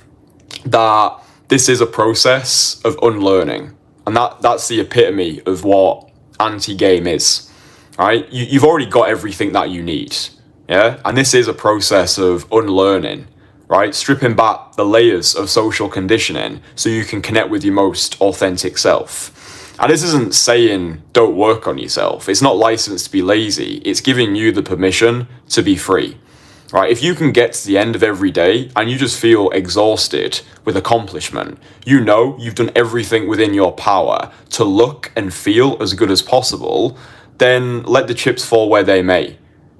that this is a process of unlearning, and that's the epitome of what anti-game is, right? You've already got everything that you need, yeah? And this is a process of unlearning, right? Stripping back the layers of social conditioning so you can connect with your most authentic self. And this isn't saying don't work on yourself. It's not licensed to be lazy. It's giving you the permission to be free, right? If you can get to the end of every day and you just feel exhausted with accomplishment, you know you've done everything within your power to look and feel as good as possible, then let the chips fall where they may,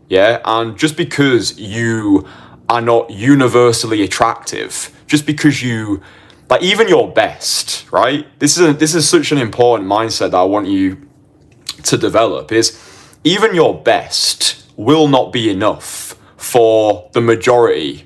yeah? And just because you are not universally attractive, just because you, like even your best, right? This is such an important mindset that I want you to develop, is even your best will not be enough for the majority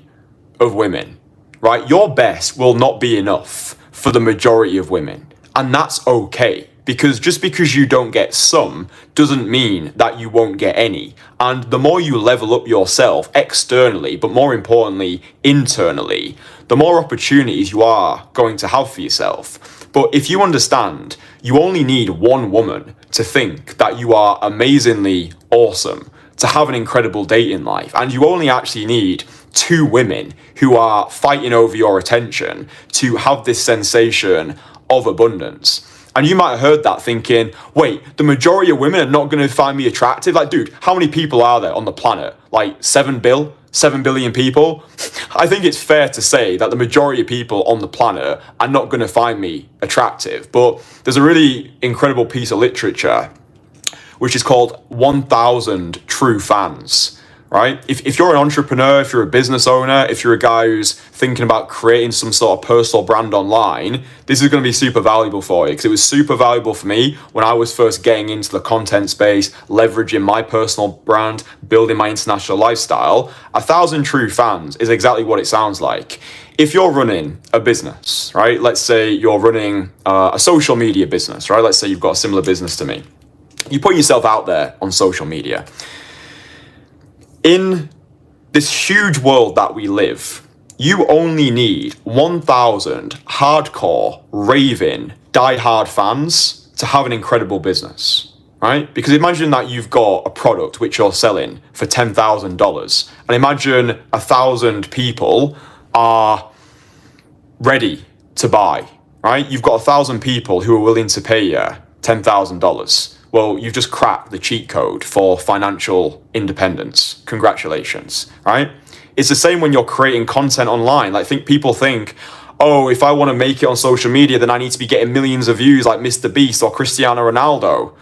of women, right? Your best will not be enough for the majority of women, and that's okay. Because just because you don't get some doesn't mean that you won't get any. And the more you level up yourself externally, but more importantly, internally, the more opportunities you are going to have for yourself. But if you understand, you only need one woman to think that you are amazingly awesome, to have an incredible dating life, and you only actually need two women who are fighting over your attention to have this sensation of abundance. And you might have heard that thinking, wait, the majority of women are not going to find me attractive? Like, dude, how many people are there on the planet? Like 7 billion people? I think it's fair to say that the majority of people on the planet are not going to find me attractive. But there's a really incredible piece of literature which is called 1000 True Fans. Right? If you're an entrepreneur, if you're a business owner, if you're a guy who's thinking about creating some sort of personal brand online, this is going to be super valuable for you, because it was super valuable for me when I was first getting into the content space, leveraging my personal brand, building my international lifestyle. 1000 True Fans is exactly what it sounds like. If you're running a business, right? Let's say you're running a social media business, right? Let's say you've got a similar business to me. You put yourself out there on social media. In this huge world that we live, you only need 1000 hardcore, raving, die-hard fans to have an incredible business, right? Because imagine that you've got a product which you're selling for $10,000, and imagine 1,000 people are ready to buy, right? You've got 1,000 people who are willing to pay you $10,000. Well, you've just cracked the cheat code for financial independence. Congratulations, right? It's the same when you're creating content online. Like, people think, oh, if I want to make it on social media, then I need to be getting millions of views like Mr. Beast or Cristiano Ronaldo.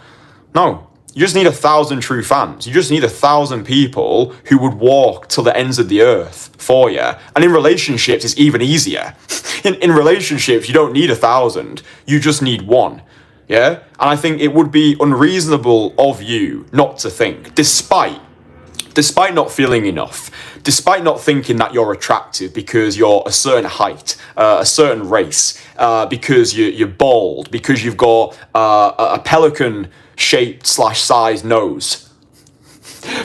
No, you just need 1,000 true fans. You just need 1,000 people who would walk till the ends of the earth for you. And in relationships, it's even easier. In relationships, you don't need 1,000. You just need one. Yeah? And I think it would be unreasonable of you not to think, despite not feeling enough, despite not thinking that you're attractive because you're a certain height, a certain race, because you're bald, because you've got a pelican-shaped / size nose,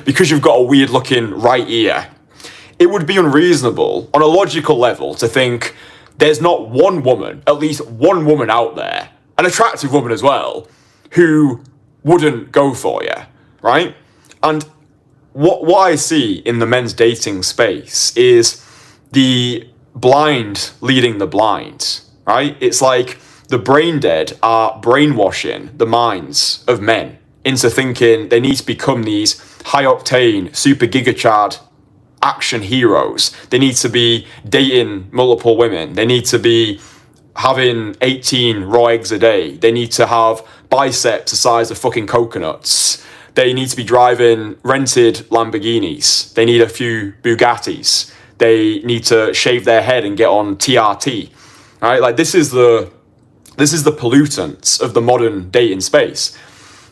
because you've got a weird-looking right ear, it would be unreasonable on a logical level to think there's not one woman, at least one woman out there, an attractive woman as well, who wouldn't go for you, right? And what I see in the men's dating space is the blind leading the blind, right? It's like the brain dead are brainwashing the minds of men into thinking they need to become these high-octane, super giga-chad action heroes. They need to be dating multiple women. They need to be having 18 raw eggs a day. They need to have biceps the size of fucking coconuts. They need to be driving rented Lamborghinis. They need a few Bugattis. They need to shave their head and get on TRT. Right? Like this is the pollutants of the modern dating space.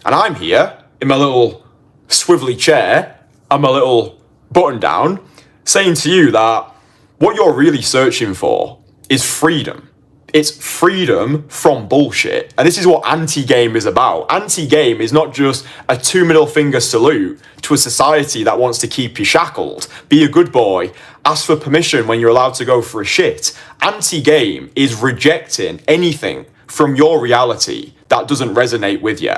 And I'm here in my little swivelly chair and my little button down, saying to you that what you're really searching for is freedom. It's freedom from bullshit. And this is what anti-game is about. Anti-game is not just a 2 middle finger salute to a society that wants to keep you shackled. Be a good boy. Ask for permission when you're allowed to go for a shit. Anti-game is rejecting anything from your reality that doesn't resonate with you.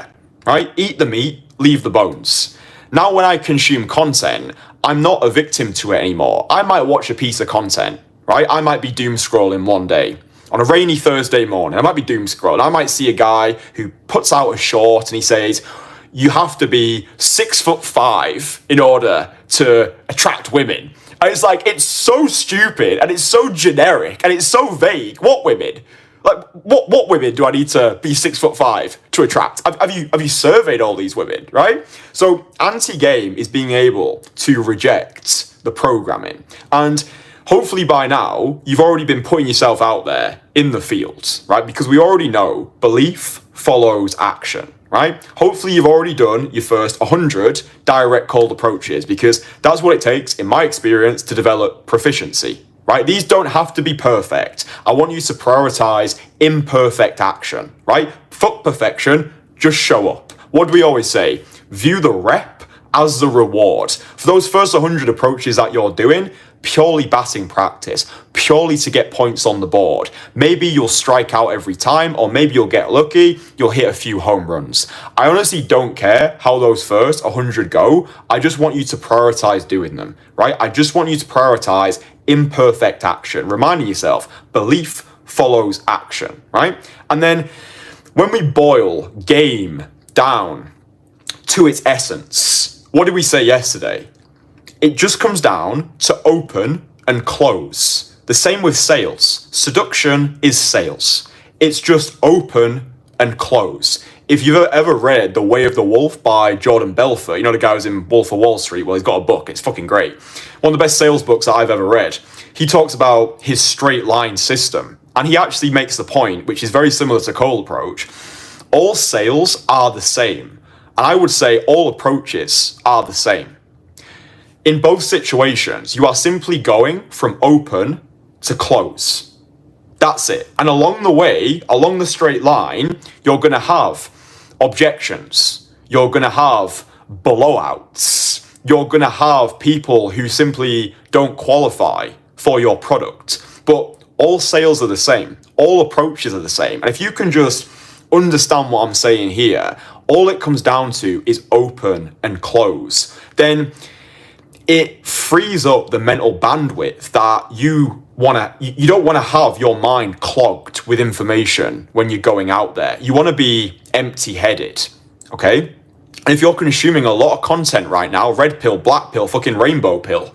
Right? Eat the meat, leave the bones. Now when I consume content, I'm not a victim to it anymore. I might watch a piece of content, right? I might be doom scrolling one day. On a rainy Thursday morning, I might be doom scrolling. I might see a guy who puts out a short and he says, you have to be 6'5" in order to attract women. And it's like, it's so stupid and it's so generic and it's so vague. What women? Like, what women do I need to be 6'5" to attract? Have you surveyed all these women, right? So anti-game is being able to reject the programming. And hopefully by now, you've already been putting yourself out there in the fields, right? Because we already know belief follows action, right? Hopefully you've already done your first 100 direct cold approaches because that's what it takes, in my experience, to develop proficiency, right? These don't have to be perfect. I want you to prioritize imperfect action, right? Fuck perfection, just show up. What do we always say? View the rep as the reward. For those first 100 approaches that you're doing, purely batting practice, purely to get points on the board. Maybe you'll strike out every time, or maybe you'll get lucky, you'll hit a few home runs. I honestly don't care how those first 100 go. I just want you to prioritize doing them, right? I just want you to prioritize imperfect action, reminding yourself, belief follows action, right? And then when we boil game down to its essence, what did we say yesterday? It just comes down to open and close. The same with sales. Seduction is sales. It's just open and close. If you've ever read The Way of the Wolf by Jordan Belfort, you know the guy who's in Wolf of Wall Street, well, he's got a book. It's fucking great. One of the best sales books that I've ever read. He talks about his straight line system. And he actually makes the point, which is very similar to cold approach. All sales are the same. And I would say all approaches are the same. In both situations, you are simply going from open to close. That's it. And along the way, along the straight line, you're going to have objections. You're going to have blowouts. You're going to have people who simply don't qualify for your product. But all sales are the same. All approaches are the same. And if you can just understand what I'm saying here, all it comes down to is open and close. Then it frees up the mental bandwidth that you don't want to have your mind clogged with information when you're going out there. You want to be empty-headed, okay? And if you're consuming a lot of content right now, red pill, black pill, fucking rainbow pill,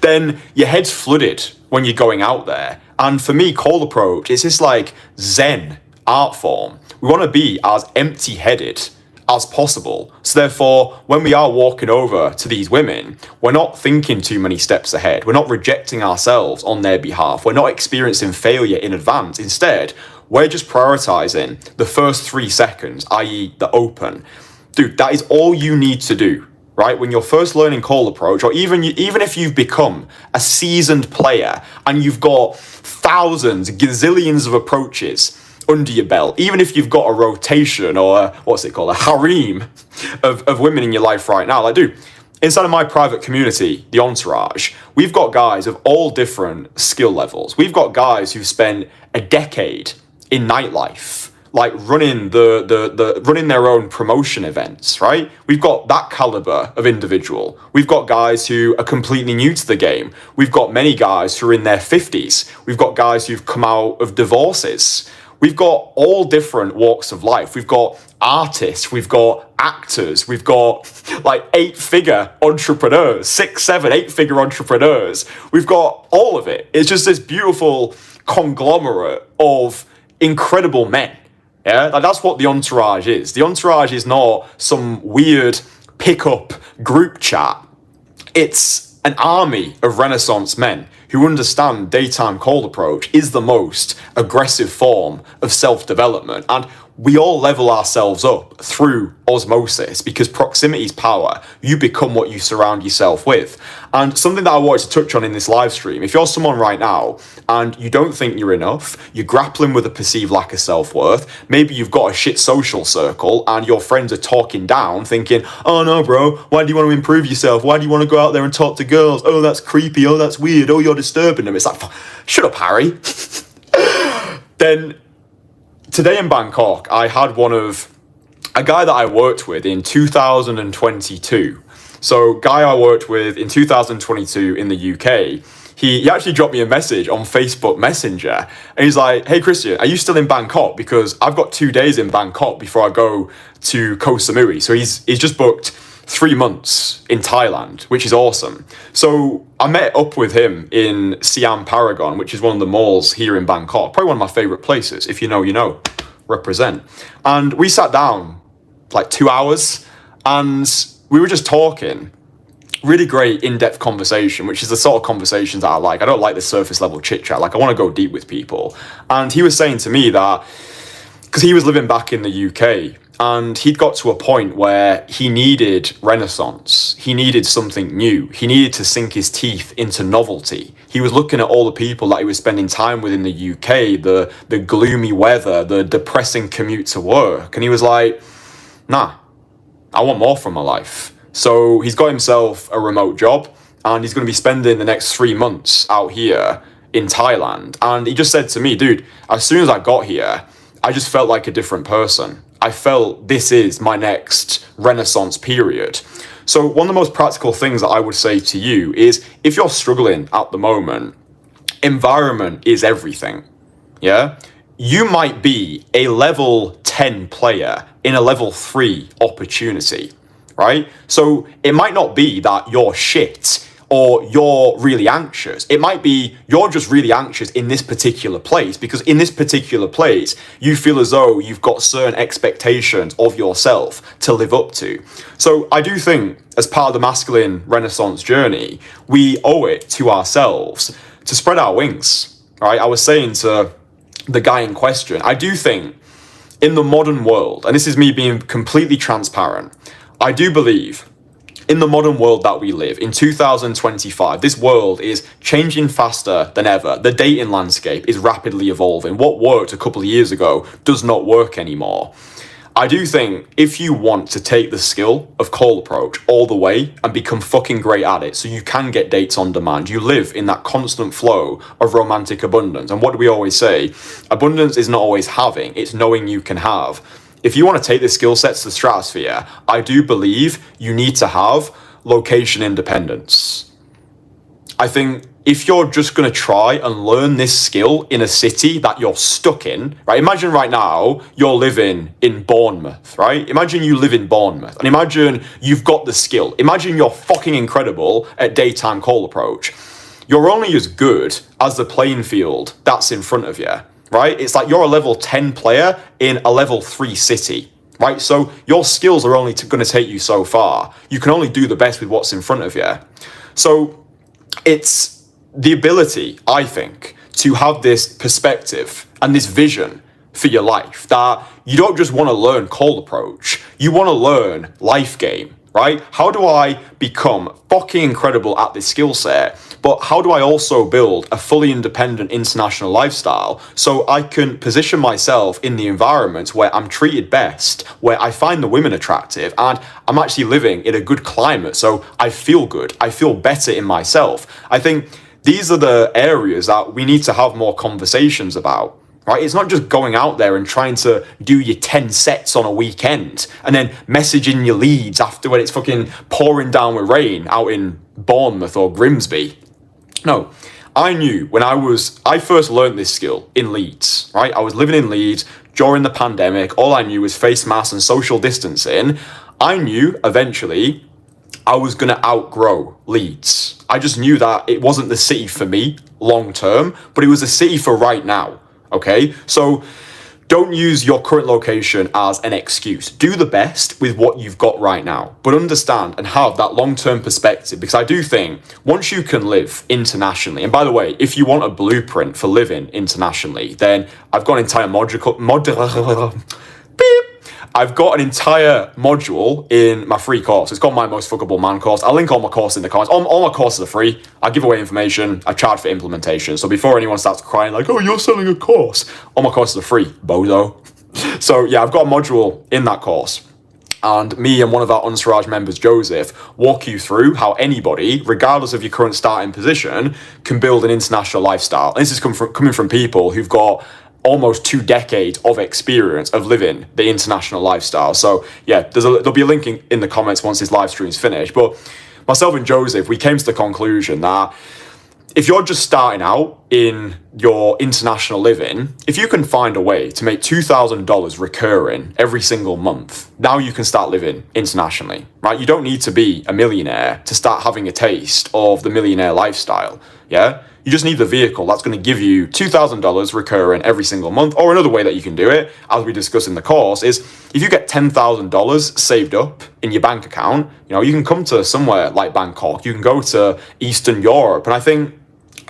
then your head's flooded when you're going out there. And for me, cold approach, it's this like Zen art form. We want to be as empty-headed as possible. So therefore, when we are walking over to these women, we're not thinking too many steps ahead. We're not rejecting ourselves on their behalf. We're not experiencing failure in advance. Instead, we're just prioritizing the first 3 seconds, i.e. the open. Dude, that is all you need to do, right? When you're first learning cold approach, or even if you've become a seasoned player and you've got thousands, gazillions of approaches under your belt, even if you've got a rotation or a harem of women in your life right now, like, dude, inside of my private community, the Entourage, we've got guys of all different skill levels. We've got guys who've spent a decade in nightlife, like running running their own promotion events, right? We've got that caliber of individual. We've got guys who are completely new to the game. We've got many guys who are in their 50s. We've got guys who've come out of divorces. We've got all different walks of life. We've got artists, we've got actors, we've got like 8-figure entrepreneurs, 6, 7, 8-figure entrepreneurs. We've got all of it. It's just this beautiful conglomerate of incredible men. Yeah, like that's what the Entourage is. The Entourage is not some weird pickup group chat. It's an army of Renaissance men who understand daytime cold approach is the most aggressive form of self-development. And we all level ourselves up through osmosis, because proximity is power. You become what you surround yourself with. And something that I wanted to touch on in this live stream, if you're someone right now and you don't think you're enough, you're grappling with a perceived lack of self-worth, maybe you've got a shit social circle and your friends are talking down thinking, oh no bro, why do you want to improve yourself? Why do you want to go out there and talk to girls? Oh, that's creepy. Oh, that's weird. Oh, you're disturbing them. It's like, shut up, Harry. Then today in Bangkok, I had a guy that I worked with in 2022. So guy I worked with in 2022 in the UK, he actually dropped me a message on Facebook Messenger. And he's like, hey Kristian, are you still in Bangkok? Because I've got 2 days in Bangkok before I go to Koh Samui. So he's just booked 3 months in Thailand, which is awesome. So I met up with him in Siam Paragon, which is one of the malls here in Bangkok. Probably one of my favorite places. If you know, you know. Represent. And we sat down like 2 hours and we were just talking. Really great in-depth conversation, which is the sort of conversations that I like. I don't like the surface level chit chat. Like, I want to go deep with people. And he was saying to me that because he was living back in the UK and he'd got to a point where he needed renaissance. He needed something new. He needed to sink his teeth into novelty. He was looking at all the people that he was spending time with in the UK, the gloomy weather, the depressing commute to work. And he was like, nah, I want more from my life. So he's got himself a remote job and he's going to be spending the next 3 months out here in Thailand. And he just said to me, dude, as soon as I got here, I just felt like a different person. I felt this is my next renaissance period. So one of the most practical things that I would say to you is, if you're struggling at the moment, environment is everything. Yeah? You might be a level 10 player in a level 3 opportunity, right? So it might not be that you're shit or you're really anxious. It might be you're just really anxious in this particular place, because in this particular place, you feel as though you've got certain expectations of yourself to live up to. So I do think, as part of the masculine renaissance journey, we owe it to ourselves to spread our wings, right? I was saying to the guy in question, I do think in the modern world, and this is me being completely transparent, I do believe in the modern world that we live, in 2025, this world is changing faster than ever. The dating landscape is rapidly evolving. What worked a couple of years ago does not work anymore. I do think if you want to take the skill of cold approach all the way and become fucking great at it so you can get dates on demand, you live in that constant flow of romantic abundance. And what do we always say? Abundance is not always having, it's knowing you can have. If you want to take this skill set to the stratosphere, I do believe you need to have location independence. I think if you're just going to try and learn this skill in a city that you're stuck in, right? Imagine right now you're living in Bournemouth, right? Imagine you live in Bournemouth and imagine you've got the skill. Imagine you're fucking incredible at daytime cold approach. You're only as good as the playing field that's in front of you. Right? It's like you're a level 10 player in a level 3 city. right? So your skills are only going to take you so far. You can only do the best with what's in front of you. So it's the ability, I think, to have this perspective and this vision for your life, that you don't just want to learn cold approach, you want to learn life game, right? How do I become fucking incredible at this skill set, but how do I also build a fully independent international lifestyle so I can position myself in the environment where I'm treated best, where I find the women attractive, and I'm actually living in a good climate, so I feel good, I feel better in myself. I think these are the areas that we need to have more conversations about. Right? It's not just going out there and trying to do your 10 sets on a weekend and then messaging your leads after when it's fucking pouring down with rain out in Bournemouth or Grimsby. No, I knew when I first learned this skill in Leeds, right? I was living in Leeds during the pandemic. All I knew was face masks and social distancing. I knew eventually I was going to outgrow Leeds. I just knew that it wasn't the city for me long term, but it was a city for right now. Okay, so don't use your current location as an excuse. Do the best with what you've got right now, but understand and have that long-term perspective, because I do think once you can live internationally, and by the way, if you want a blueprint for living internationally, then I've got an entire I've got an entire module in my free course. It's called My Most Fuckable Man course. I'll link all my courses in the comments. All my courses are free. I give away information. I charge for implementation. So before anyone starts crying like, oh, you're selling a course, all my courses are free, bozo. So yeah, I've got a module in that course. And me and one of our Entourage members, Joseph, walk you through how anybody, regardless of your current starting position, can build an international lifestyle. And this is coming from people who've got almost 2 decades of experience of living the international lifestyle. So yeah, there'll be a link in the comments once this live stream's finished. But myself and Joseph, we came to the conclusion that if you're just starting out in your international living, if you can find a way to make $2,000 recurring every single month, now you can start living internationally, right? You don't need to be a millionaire to start having a taste of the millionaire lifestyle, yeah? You just need the vehicle that's going to give you $2,000 recurring every single month. Or another way that you can do it, as we discuss in the course, is if you get $10,000 saved up in your bank account, you know, you can come to somewhere like Bangkok, you can go to Eastern Europe. And I think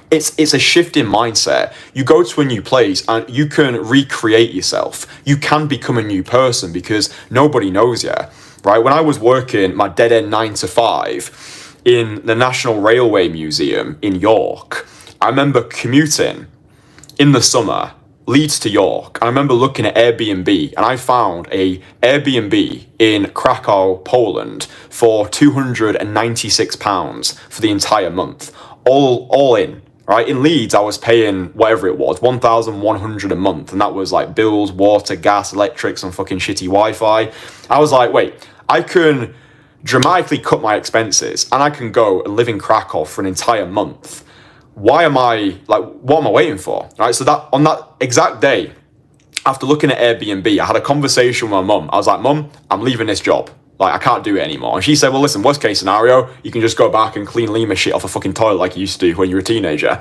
it's a shift in mindset. You go to a new place and you can recreate yourself. You can become a new person because nobody knows you, right? When I was working my dead-end 9 to 5 in the National Railway Museum in York, I remember commuting in the summer, Leeds to York. I remember looking at Airbnb and I found a Airbnb in Krakow, Poland for £296 for the entire month, all in. Right, in Leeds, I was paying whatever it was, 1,100 a month, and that was like bills, water, gas, electric, some fucking shitty Wi-Fi. I was like, wait, I can dramatically cut my expenses and I can go and live in Krakow for an entire month. What am I waiting for? Right, so that on that exact day, after looking at Airbnb, I had a conversation with my mum. I was like, Mum, I'm leaving this job. Like, I can't do it anymore. And she said, well, listen, worst case scenario, you can just go back and clean Lima shit off a fucking toilet like you used to do when you were a teenager.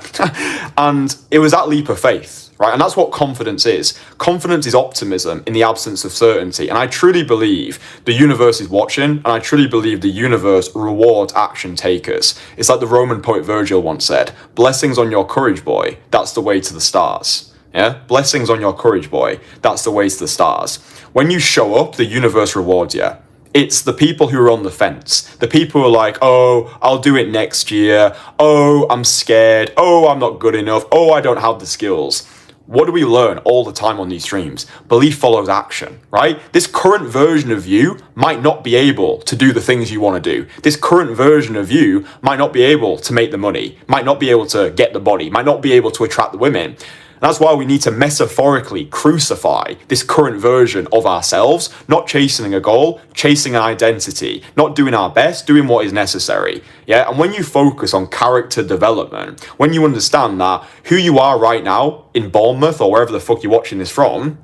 And it was that leap of faith, right? And that's what confidence is. Confidence is optimism in the absence of certainty. And I truly believe the universe is watching, and I truly believe the universe rewards action takers. It's like the Roman poet Virgil once said, blessings on your courage, boy. That's the way to the stars. Yeah? Blessings on your courage, boy. That's the way to the stars. When you show up, the universe rewards you. It's the people who are on the fence. The people who are like, oh, I'll do it next year. Oh, I'm scared. Oh, I'm not good enough. Oh, I don't have the skills. What do we learn all the time on these streams? Belief follows action, right? This current version of you might not be able to do the things you want to do. This current version of you might not be able to make the money, might not be able to get the body, might not be able to attract the women. That's why we need to metaphorically crucify this current version of ourselves, not chasing a goal, chasing an identity, not doing our best, doing what is necessary. Yeah, and when you focus on character development, when you understand that who you are right now in Bournemouth or wherever the fuck you're watching this from,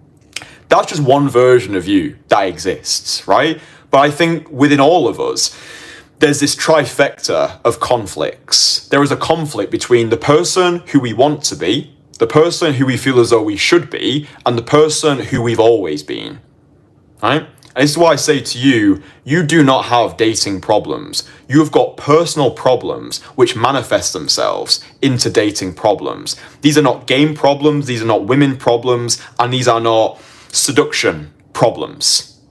that's just one version of you that exists, right? But I think within all of us, there's this trifecta of conflicts. There is a conflict between the person who we want to be, the person who we feel as though we should be, and the person who we've always been, right? And this is why I say to you, you do not have dating problems. You've got personal problems which manifest themselves into dating problems. These are not game problems, these are not women problems, and these are not seduction problems.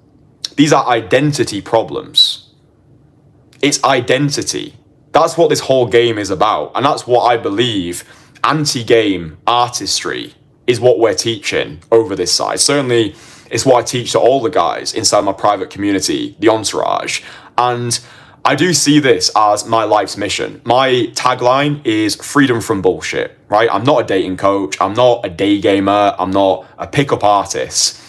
These are identity problems. It's identity. That's what this whole game is about. And that's what I believe anti-game artistry is what we're teaching over this side. Certainly, it's what I teach to all the guys inside my private community, the Entourage. And I do see this as my life's mission. My tagline is freedom from bullshit, right? I'm not a dating coach. I'm not a day gamer. I'm not a pickup artist.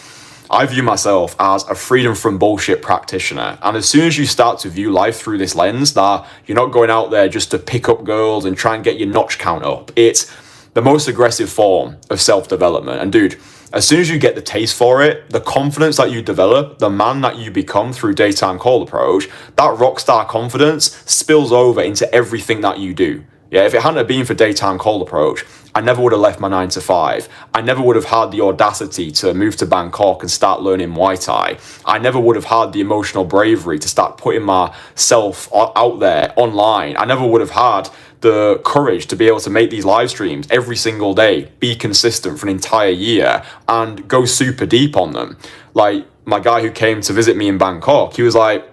I view myself as a freedom from bullshit practitioner. And as soon as you start to view life through this lens, that you're not going out there just to pick up girls and try and get your notch count up, it's the most aggressive form of self-development. And dude, as soon as you get the taste for it, the confidence that you develop, the man that you become through daytime cold approach, that rock star confidence spills over into everything that you do. Yeah, if it hadn't been for daytime cold approach, I never would have left my 9 to 5. I never would have had the audacity to move to Bangkok and start learning Muay Thai. I never would have had the emotional bravery to start putting myself out there online. I never would have had the courage to be able to make these live streams every single day, be consistent for an entire year, and go super deep on them. Like my guy who came to visit me in Bangkok, he was like,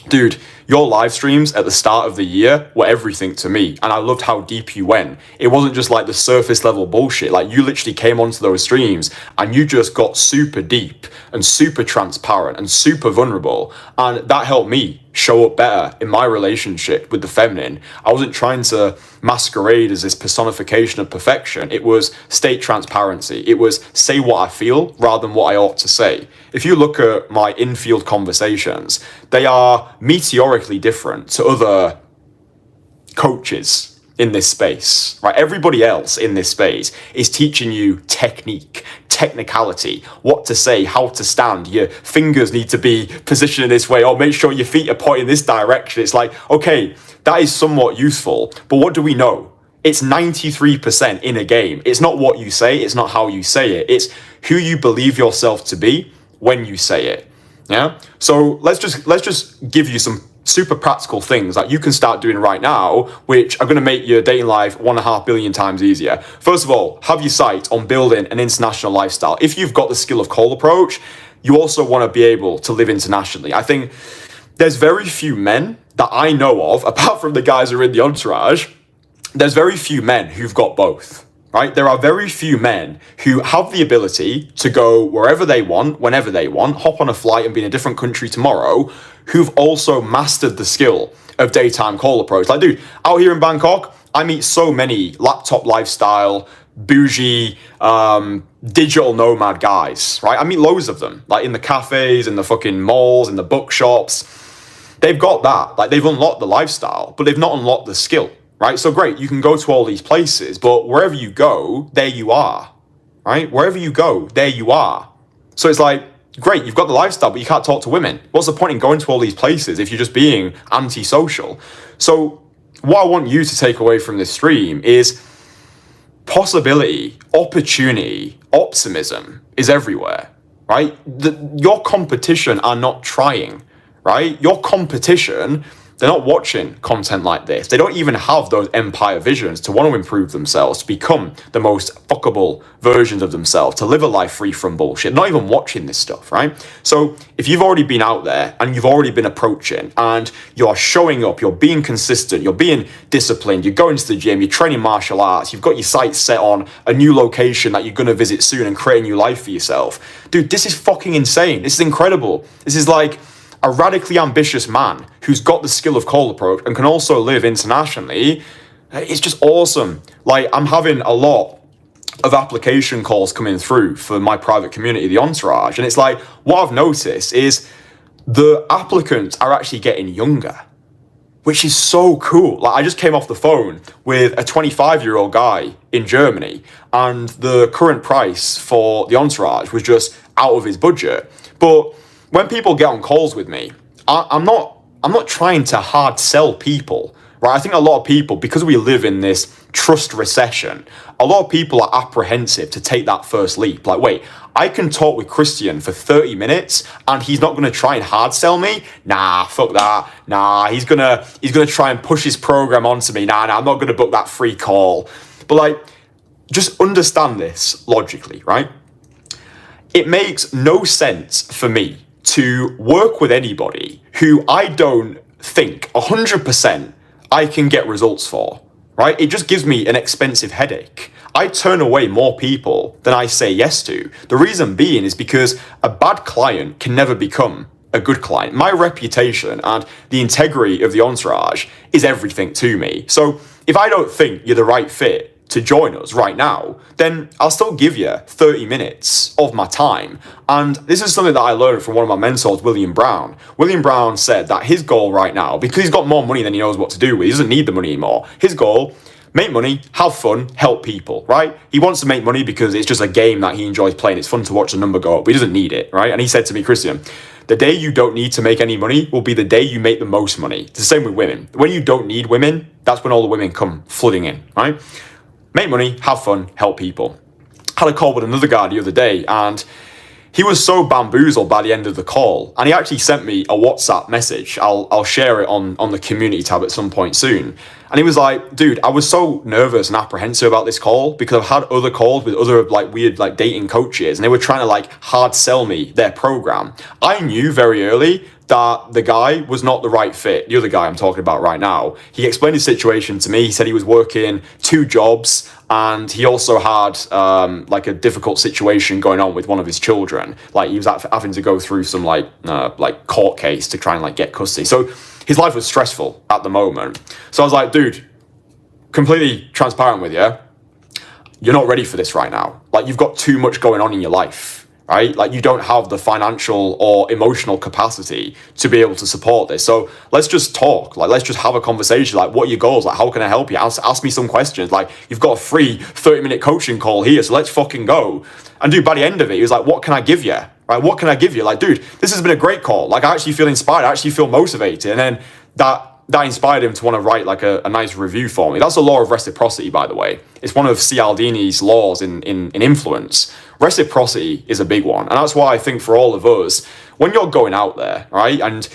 dude, your live streams at the start of the year were everything to me, and I loved how deep you went. It wasn't just like the surface level bullshit. Like, you literally came onto those streams and you just got super deep and super transparent and super vulnerable, and that helped me show up better in my relationship with the feminine. I wasn't trying to masquerade as this personification of perfection. It was state transparency. It was say what I feel rather than what I ought to say. If you look at my infield conversations, they are meteorically different to other coaches in this space, right? Everybody else in this space is teaching you technique, technicality, what to say, how to stand. Your fingers need to be positioned in this way, or make sure your feet are pointing this direction. It's like, okay, that is somewhat useful, but what do we know? It's 93% in a game. It's not what you say, it's not how you say it, it's who you believe yourself to be when you say it. Yeah. So let's just give you some super practical things that you can start doing right now, which are going to make your dating life 1.5 billion times easier. First of all, have your sight on building an international lifestyle. If you've got the skill of cold approach, you also want to be able to live internationally. I think there's very few men that I know of, apart from the guys who are in the Entourage, there's very few men who've got both. Right? There are very few men who have the ability to go wherever they want, whenever they want, hop on a flight and be in a different country tomorrow, who've also mastered the skill of daytime call approach. Like, dude, out here in Bangkok, I meet so many laptop lifestyle, bougie, digital nomad guys, right? I meet loads of them, like in the cafes, in the fucking malls, in the bookshops. They've got that, like they've unlocked the lifestyle, but they've not unlocked the skill. Right? So great, you can go to all these places, but wherever you go, there you are, right? Wherever you go, there you are. So it's like, great, you've got the lifestyle, but you can't talk to women. What's the point in going to all these places if you're just being antisocial? So what I want you to take away from this stream is possibility, opportunity, optimism is everywhere, right? Your competition are not trying, right? Your competition, they're not watching content like this. They don't even have those empire visions to want to improve themselves, to become the most fuckable versions of themselves, to live a life free from bullshit. Not even watching this stuff, right? So if you've already been out there and you've already been approaching and you're showing up, you're being consistent, you're being disciplined, you're going to the gym, you're training martial arts, you've got your sights set on a new location that you're going to visit soon and create a new life for yourself. Dude, this is fucking insane. This is incredible. This is like a radically ambitious man who's got the skill of cold approach and can also live internationally. It's just awesome. Like, I'm having a lot of application calls coming through for my private community, the Entourage. And it's like, what I've noticed is the applicants are actually getting younger, which is so cool. Like, I just came off the phone with a 25-year-old guy in Germany, and the current price for the Entourage was just out of his budget. But when people get on calls with me, I'm not trying to hard sell people, right? I think a lot of people, because we live in this trust recession, a lot of people are apprehensive to take that first leap. Like, wait, I can talk with Kristian for 30 minutes and he's not going to try and hard sell me? Nah, fuck that. Nah, he's gonna try and push his program onto me. Nah, I'm not going to book that free call. But like, just understand this logically, right? It makes no sense for me to work with anybody who I don't think 100% I can get results for, right? It just gives me an expensive headache. I turn away more people than I say yes to. The reason being is because a bad client can never become a good client. My reputation and the integrity of the entourage is everything to me. So if I don't think you're the right fit to join us right now, then I'll still give you 30 minutes of my time. And this is something that I learned from one of my mentors, William Brown. William Brown said that his goal right now, because he's got more money than he knows what to do with, he doesn't need the money anymore. His goal, make money, have fun, help people, right? He wants to make money because it's just a game that he enjoys playing. It's fun to watch the number go up, but he doesn't need it, right? And he said to me, Kristian, the day you don't need to make any money will be the day you make the most money. It's the same with women. When you don't need women, that's when all the women come flooding in, right? Make money, have fun, help people. Had a call with another guy the other day, and he was so bamboozled by the end of the call, and he actually sent me a WhatsApp message. I'll share it on the community tab at some point soon. And he was like, dude, I was so nervous and apprehensive about this call because I've had other calls with other like weird like dating coaches, and they were trying to like hard sell me their program. I knew very early that the guy was not the right fit. The other guy I'm talking about right now, he explained his situation to me. He said he was working 2 jobs, and he also had like a difficult situation going on with one of his children. Like he was having to go through some like court case to try and like get custody. So his life was stressful at the moment. So I was like, dude, completely transparent with you, you're not ready for this right now. Like you've got too much going on in your life, right? Like you don't have the financial or emotional capacity to be able to support this. So let's just talk. Like let's just have a conversation. Like what are your goals? Like how can I help you? Ask me some questions. Like you've got a free 30-minute coaching call here, so let's fucking go. And dude, by the end of it, he was like, what can I give you? Right? What can I give you? Like, dude, this has been a great call. Like I actually feel inspired. I actually feel motivated. And then that inspired him to want to write like a nice review for me. That's the law of reciprocity, by the way. It's one of Cialdini's laws in influence. Reciprocity is a big one. And that's why I think for all of us, when you're going out there, right? And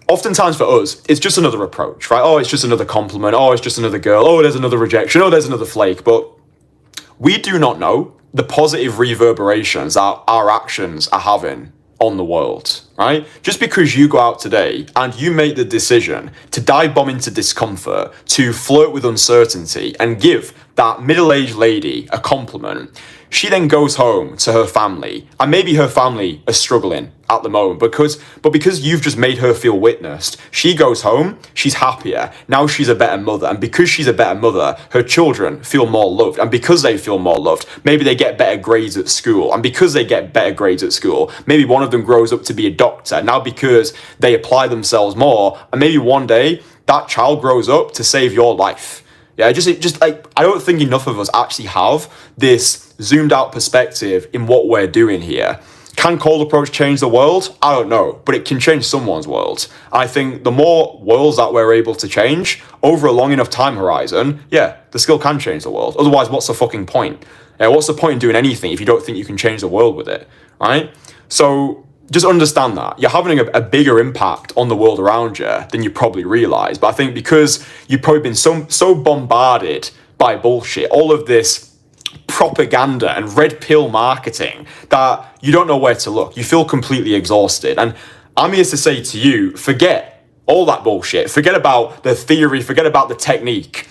oftentimes for us, it's just another approach, right? Oh, it's just another compliment. Oh, it's just another girl. Oh, there's another rejection. Oh, there's another flake. But we do not know the positive reverberations that our actions are having on the world, right? Just because you go out today and you make the decision to dive bomb into discomfort, to flirt with uncertainty and give that middle-aged lady a compliment, she then goes home to her family, and maybe her family are struggling at the moment because you've just made her feel witnessed. She goes home, she's happier. Now she's a better mother, and because she's a better mother, her children feel more loved, and because they feel more loved, maybe they get better grades at school, and because they get better grades at school, maybe one of them grows up to be a doctor. Now because they apply themselves more, and maybe one day that child grows up to save your life. Yeah, just like, I don't think enough of us actually have this zoomed out perspective in what we're doing here. Can cold approach change the world? I don't know, but it can change someone's world. I think the more worlds that we're able to change over a long enough time horizon, yeah, the skill can change the world. Otherwise, what's the fucking point? Yeah, what's the point in doing anything if you don't think you can change the world with it, right? So just understand that you're having a bigger impact on the world around you than you probably realize. But I think because you've probably been so bombarded by bullshit, all of this propaganda and red pill marketing, that you don't know where to look. You feel completely exhausted. And I'm here to say to you, forget all that bullshit. Forget about the theory. Forget about the technique.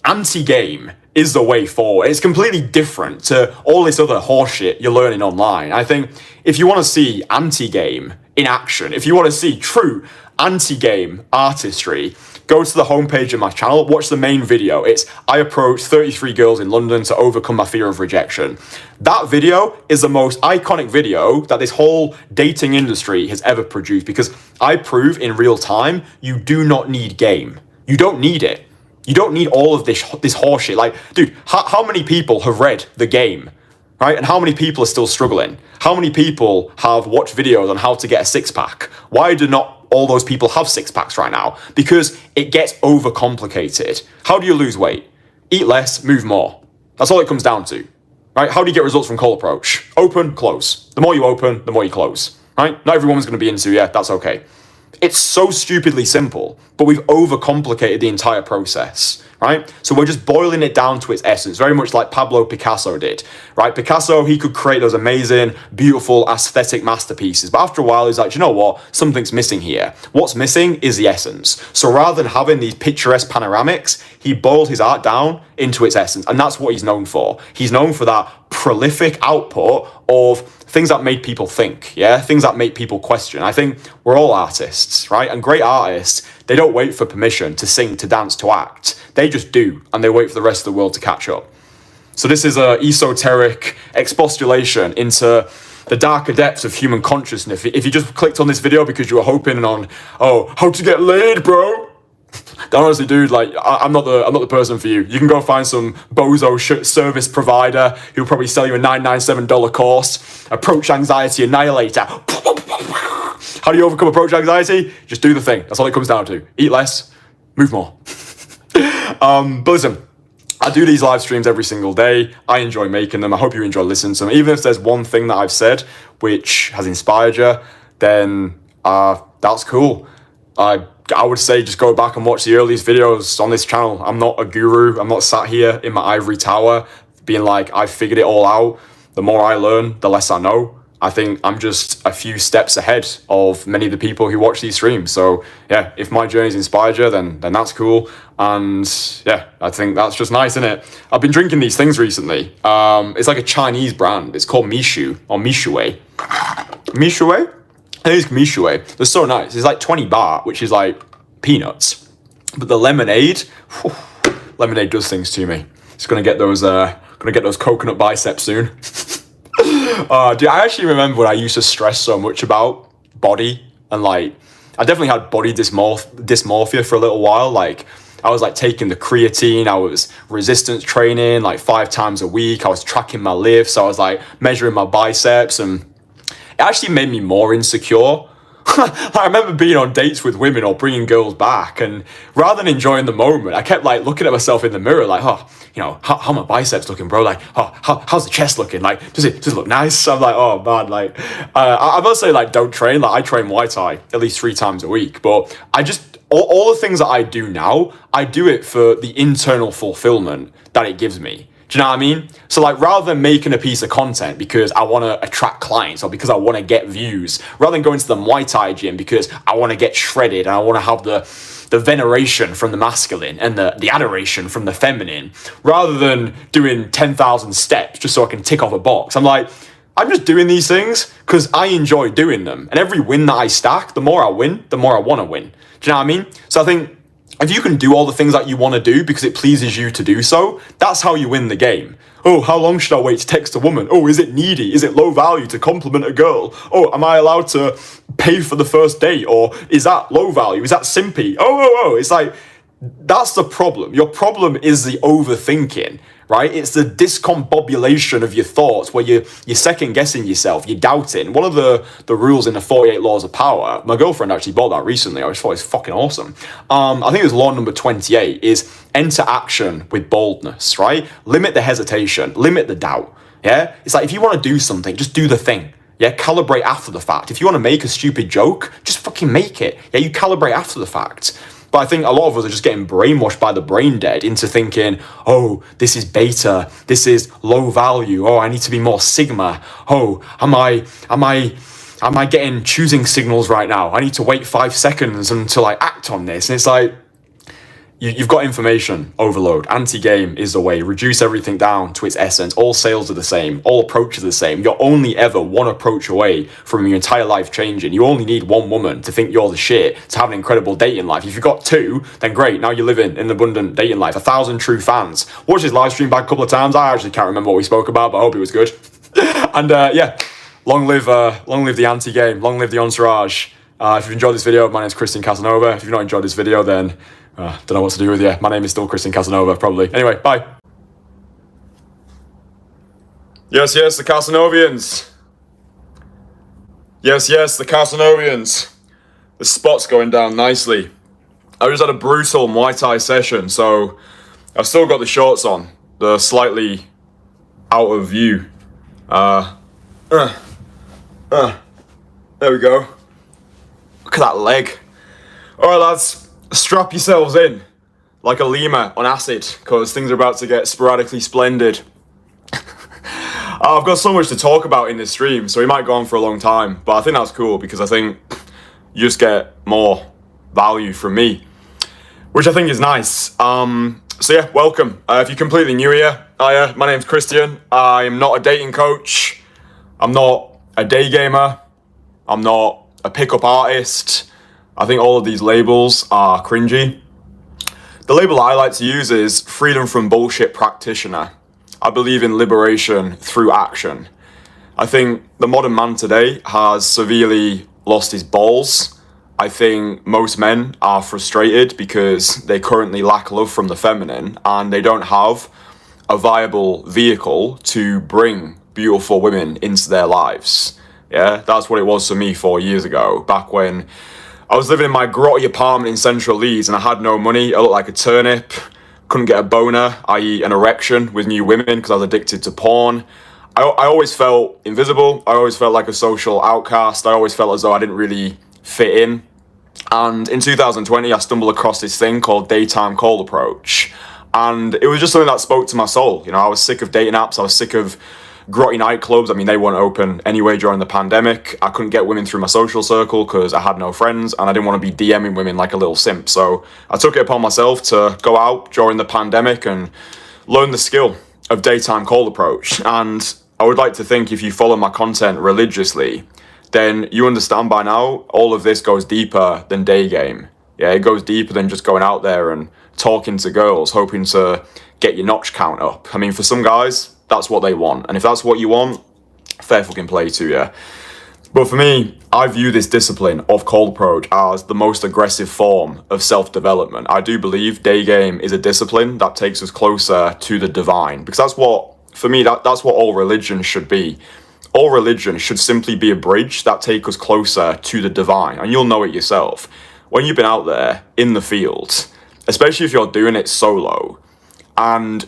Anti-game is the way forward. It's completely different to all this other horseshit you're learning online. I think if you want to see anti-game in action, if you want to see true anti-game artistry, go to the homepage of my channel, watch the main video. It's I approached 33 girls in London to overcome my fear of rejection. That video is the most iconic video that this whole dating industry has ever produced, because I prove in real time you do not need game. You don't need it. You don't need all of this horseshit. Like, dude, how many people have read The Game, right? And how many people are still struggling? How many people have watched videos on how to get a six-pack? Why do not not all those people have six packs right now, because it gets overcomplicated. How do you lose weight? Eat less, move more. That's all it comes down to, right? How do you get results from cold approach? Open, close. The more you open, the more you close, right? Not every woman's going to be into you, that's okay. It's so stupidly simple, but we've overcomplicated the entire process, right? So we're just boiling it down to its essence, very much like Pablo Picasso did, right? Picasso, he could create those amazing, beautiful, aesthetic masterpieces, but after a while, he's like, you know what? Something's missing here. What's missing is the essence. So rather than having these picturesque panoramics, he boiled his art down into its essence, and that's what he's known for. He's known for that prolific output of things that make people think, yeah? Things that make people question. I think we're all artists, right? And great artists, they don't wait for permission to sing, to dance, to act. They just do, and they wait for the rest of the world to catch up. So this is an esoteric expostulation into the darker depths of human consciousness. If you just clicked on this video because you were hoping on, oh, how to get laid, bro? Then honestly, dude, like, I'm not the person for you. You can go find some bozo service provider who'll probably sell you a $997 course. Approach anxiety annihilator. How do you overcome approach anxiety? Just do the thing. That's all it comes down to. Eat less, move more. But listen, I do these live streams every single day. I enjoy making them. I hope you enjoy listening to them. Even if there's one thing that I've said which has inspired you, then that's cool. I would say just go back and watch the earliest videos on this channel. I'm not a guru. I'm not sat here in my ivory tower being like, I figured it all out. The more I learn, the less I know. I think I'm just a few steps ahead of many of the people who watch these streams. So yeah, if my journey's inspired you, then that's cool. And yeah, I think that's just nice, isn't it? I've been drinking these things recently. It's like a Chinese brand. It's called Mishu or Mishue. Mishue? I think it's Mishue. They're so nice. It's like 20 baht, which is like peanuts. But the lemonade, lemonade does things to me. It's gonna get those coconut biceps soon. Dude, I actually remember when I used to stress so much about body, and like, I definitely had body dysmorphia for a little while. Like, I was like taking the creatine, I was resistance training like 5 times a week, I was tracking my lifts, I was like measuring my biceps, and it actually made me more insecure. I remember being on dates with women or bringing girls back, and rather than enjoying the moment, I kept like looking at myself in the mirror like, oh, you know, how my biceps looking, bro? Like, oh, how's the chest looking? Like, does it look nice? I'm like, oh man, like, I must say, like, don't train. Like, I train Muay Thai at least 3 times a week, but I just, all the things that I do now, I do it for the internal fulfillment that it gives me. Do you know what I mean? So like, rather than making a piece of content because I want to attract clients or because I want to get views, rather than going to the Muay Thai gym because I want to get shredded and I want to have the veneration from the masculine and the adoration from the feminine, rather than doing 10,000 steps just so I can tick off a box, I'm just doing these things because I enjoy doing them. And every win that I stack, the more I win, the more I want to win. Do you know what I mean? So I think if you can do all the things that you want to do because it pleases you to do so, that's how you win the game. Oh, how long should I wait to text a woman? Oh, is it needy? Is it low value to compliment a girl? Oh, am I allowed to pay for the first date? Or is that low value? Is that simpy? Oh. It's like, that's the problem. Your problem is the overthinking, right? It's the discombobulation of your thoughts where you're second guessing yourself, you're doubting. One of the rules in the 48 laws of power, my girlfriend actually bought that recently. I just thought it's fucking awesome. I think it was law number 28 is enter action with boldness, right? Limit the hesitation, limit the doubt. Yeah. It's like, if you want to do something, just do the thing. Yeah, calibrate after the fact. If you want to make a stupid joke, just fucking make it. Yeah, you calibrate after the fact. But I think a lot of us are just getting brainwashed by the brain dead into thinking, oh, this is beta, this is low value, oh, I need to be more sigma, oh, am I getting choosing signals right now? I need to wait 5 seconds until I act on this. And it's like, you've got information overload. Anti-game is the way. Reduce everything down to its essence. All sales are the same. All approaches are the same. You're only ever one approach away from your entire life changing. You only need one woman to think you're the shit to have an incredible dating life. If you've got 2, then great. Now you're living an abundant dating life. 1,000 true fans. Watched his live stream back a couple of times. I actually can't remember what we spoke about, but I hope it was good. And yeah, long live the anti-game. Long live the entourage. If you've enjoyed this video, my name is Kristian Kasanova. If you've not enjoyed this video, then don't know what to do with you. My name is still Kristian Kasanova, probably. Anyway, bye. Yes, the Kasanovians. Yes, the Kasanovians. The spot's going down nicely. I just had a brutal Muay Thai session, so I've still got the shorts on. They're slightly out of view. There we go. Look at that leg. Alright lads, strap yourselves in like a lemur on acid, because things are about to get sporadically splendid. I've got so much to talk about in this stream, so we might go on for a long time, but I think that's cool because I think you just get more value from me, which I think is nice. So yeah, welcome. If you're completely new here, my name's Kristian. I'm not a dating coach. I'm not a day gamer. I'm not a pickup artist. I think all of these labels are cringy. The label I like to use is freedom from bullshit practitioner. I believe in liberation through action. I think the modern man today has severely lost his balls. I think most men are frustrated because they currently lack love from the feminine and they don't have a viable vehicle to bring beautiful women into their lives. Yeah, that's what it was for me 4 years ago, back when I was living in my grotty apartment in central Leeds and I had no money. I looked like a turnip, couldn't get a boner, i.e. an erection, with new women because I was addicted to porn. I always felt invisible. I always felt like a social outcast. I always felt as though I didn't really fit in. And in 2020, I stumbled across this thing called daytime call approach. And it was just something that spoke to my soul. You know, I was sick of dating apps. I was sick of grotty nightclubs. I mean, they weren't open anyway during the pandemic. I couldn't get women through my social circle because I had no friends and I didn't want to be DMing women like a little simp. So I took it upon myself to go out during the pandemic and learn the skill of daytime call approach. And I would like to think if you follow my content religiously, then you understand by now all of this goes deeper than day game. Yeah, it goes deeper than just going out there and talking to girls, hoping to get your notch count up. I mean, for some guys, that's what they want. And if that's what you want, fair fucking play to you. But for me, I view this discipline of cold approach as the most aggressive form of self-development. I do believe day game is a discipline that takes us closer to the divine. Because that's what, for me, that's what all religion should be. All religion should simply be a bridge that takes us closer to the divine. And you'll know it yourself. When you've been out there in the field, especially if you're doing it solo, and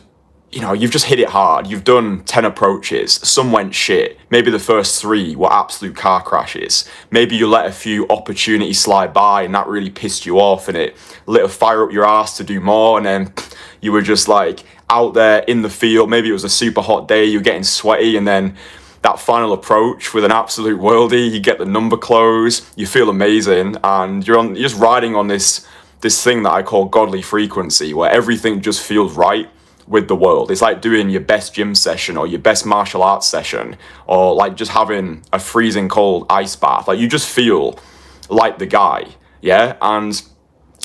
you know, you've just hit it hard. You've done 10 approaches. Some went shit. Maybe the first 3 were absolute car crashes. Maybe you let a few opportunities slide by and that really pissed you off and it lit a fire up your ass to do more. And then you were just like out there in the field. Maybe it was a super hot day. You're getting sweaty. And then that final approach with an absolute worldie, you get the number close. You feel amazing. And you're just riding on this thing that I call godly frequency, where everything just feels right with the world. It's like doing your best gym session or your best martial arts session, or like just having a freezing cold ice bath. Like you just feel like the guy, yeah? And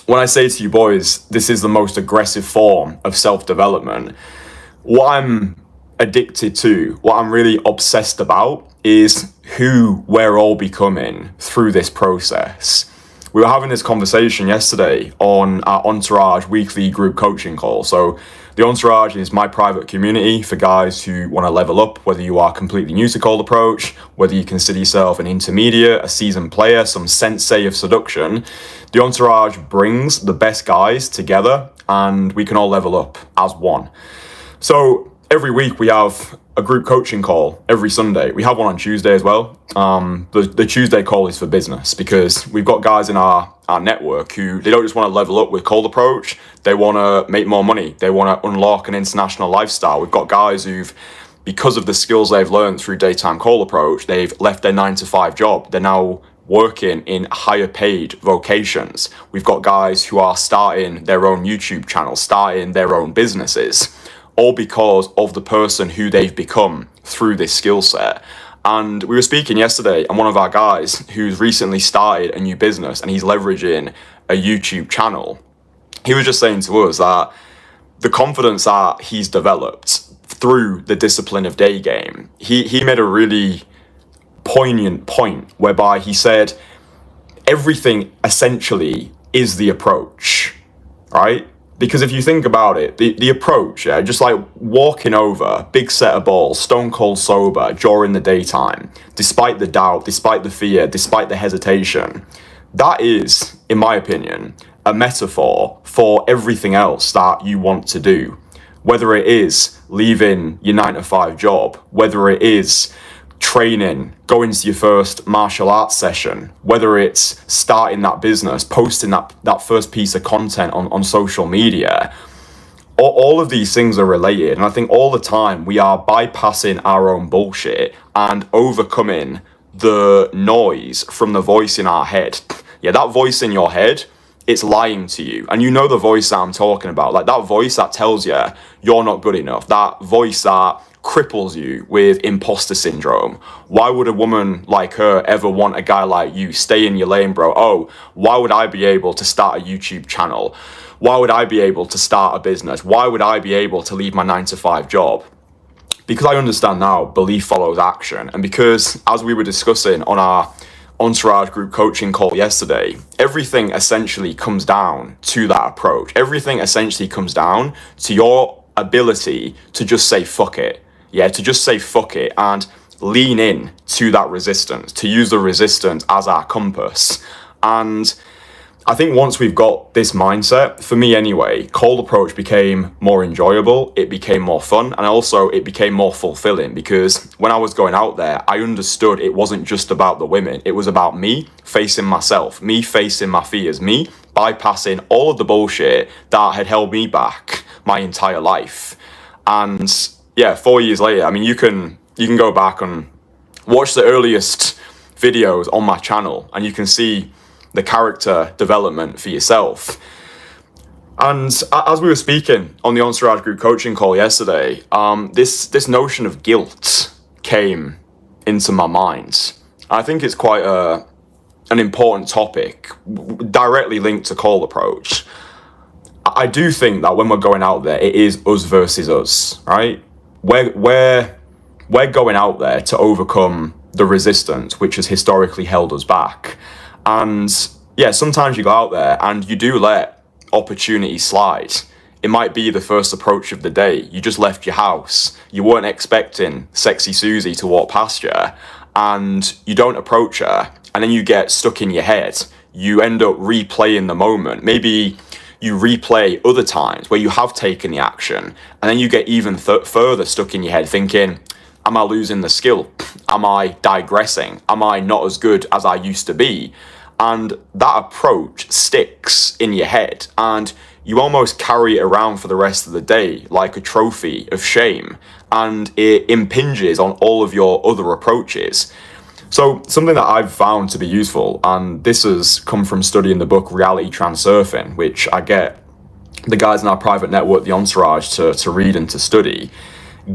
when I say to you boys, this is the most aggressive form of self-development, what I'm addicted to, what I'm really obsessed about is who we're all becoming through this process. We were having this conversation yesterday on our Entourage weekly group coaching call. So the Entourage is my private community for guys who want to level up, whether you are completely new to cold approach, whether you consider yourself an intermediate, a seasoned player, some sensei of seduction. The Entourage brings the best guys together and we can all level up as one. So every week we have a group coaching call every Sunday. We have one on Tuesday as well. The Tuesday call is for business because we've got guys in our network who, they don't just want to level up with cold approach. They want to make more money. They want to unlock an international lifestyle. We've got guys who've, because of the skills they've learned through daytime cold approach, they've left their 9-to-5 job. They're now working in higher paid vocations. We've got guys who are starting their own YouTube channels, starting their own businesses, all because of the person who they've become through this skill set. And we were speaking yesterday, and one of our guys who's recently started a new business and he's leveraging a YouTube channel, he was just saying to us that the confidence that he's developed through the discipline of day game, he made a really poignant point whereby he said everything essentially is the approach, right? Because if you think about it, the approach, yeah, just like walking over, big set of balls, stone cold sober during the daytime, despite the doubt, despite the fear, despite the hesitation, that is, in my opinion, a metaphor for everything else that you want to do. Whether it is leaving your 9-to-5 job, whether it is training, going to your first martial arts session, whether it's starting that business, posting that first piece of content on social media, all of these things are related. And I think all the time we are bypassing our own bullshit and overcoming the noise from the voice in our head. Yeah, that voice in your head, it's lying to you. And you know the voice that I'm talking about, like that voice that tells you you're not good enough, that voice that cripples you with imposter syndrome. Why would a woman like her ever want a guy like you? Stay in your lane, bro. Oh, why would I be able to start a YouTube channel? Why would I be able to start a business? Why would I be able to leave my 9-to-5 job? Because I understand now, belief follows action. And because, as we were discussing on our Entourage group coaching call yesterday, everything essentially comes down to that approach. Everything essentially comes down to your ability to just say fuck it. Yeah, to just say fuck it and lean in to that resistance, to use the resistance as our compass. And I think once we've got this mindset, for me anyway, cold approach became more enjoyable, it became more fun, and also it became more fulfilling, because when I was going out there, I understood it wasn't just about the women, it was about me facing myself, me facing my fears, me bypassing all of the bullshit that had held me back my entire life. And yeah, 4 years later, I mean, you can go back and watch the earliest videos on my channel and you can see the character development for yourself. And as we were speaking on the Entourage group coaching call yesterday, this notion of guilt came into my mind. I think it's quite an important topic, directly linked to cold approach. I do think that when we're going out there, it is us versus us, right? We're going out there to overcome the resistance which has historically held us back. And yeah, sometimes you go out there and you do let opportunities slide. It might be the first approach of the day. You just left your house. You weren't expecting sexy Susie to walk past you, and you don't approach her, and then you get stuck in your head. You end up replaying the moment. Maybe you replay other times where you have taken the action, and then you get even further stuck in your head thinking, am I losing the skill? Am I digressing? Am I not as good as I used to be? And that approach sticks in your head, and you almost carry it around for the rest of the day like a trophy of shame, and it impinges on all of your other approaches. So something that I've found to be useful, and this has come from studying the book Reality Transurfing, which I get the guys in our private network, the Entourage, to read and to study.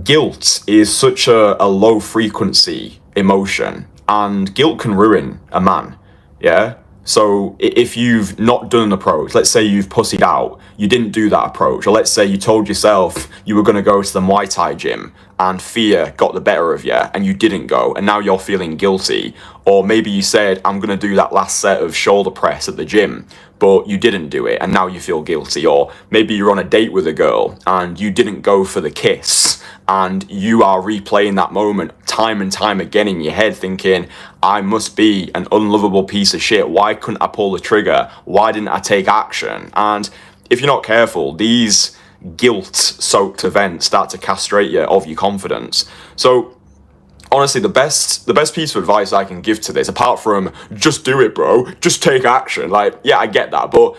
Guilt is such a low frequency emotion, and guilt can ruin a man. Yeah. So if you've not done an approach, let's say you've pussied out, you didn't do that approach, or let's say you told yourself you were going to go to the Muay Thai gym and fear got the better of you and you didn't go, and now you're feeling guilty. Or maybe you said, I'm going to do that last set of shoulder press at the gym, but you didn't do it and now you feel guilty. Or maybe you're on a date with a girl and you didn't go for the kiss, and you are replaying that moment time and time again in your head thinking, I must be an unlovable piece of shit. Why couldn't I pull the trigger? Why didn't I take action? And if you're not careful, these guilt-soaked events start to castrate you of your confidence. So honestly, the best piece of advice I can give to this, apart from just do it, bro, just take action. Like, yeah, I get that, but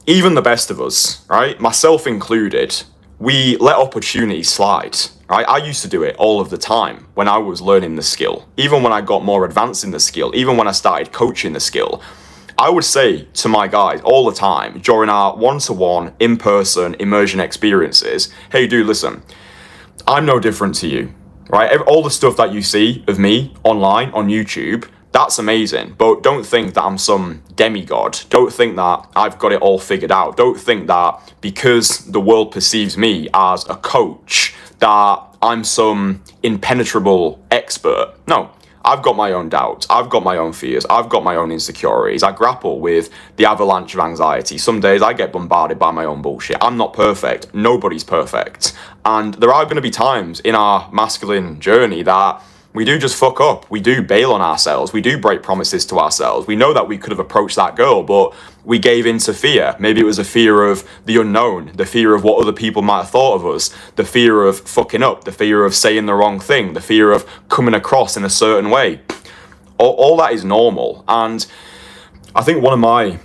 even the best of us, right, myself included, we let opportunities slide, right? I used to do it all of the time when I was learning the skill, even when I got more advanced in the skill, even when I started coaching the skill. I would say to my guys all the time during our one-to-one, in-person immersion experiences, hey dude, listen, I'm no different to you, right? All the stuff that you see of me online on YouTube, that's amazing, but don't think that I'm some demigod. Don't think that I've got it all figured out. Don't think that because the world perceives me as a coach that I'm some impenetrable expert. No, I've got my own doubts. I've got my own fears. I've got my own insecurities. I grapple with the avalanche of anxiety. Some days I get bombarded by my own bullshit. I'm not perfect. Nobody's perfect. And there are going to be times in our masculine journey that We do just fuck up. We do bail on ourselves. We do break promises to ourselves. We know that we could have approached that girl, but we gave in to fear. Maybe it was a fear of the unknown, the fear of what other people might have thought of us, the fear of fucking up, the fear of saying the wrong thing, the fear of coming across in a certain way. All that is normal. And I think one of my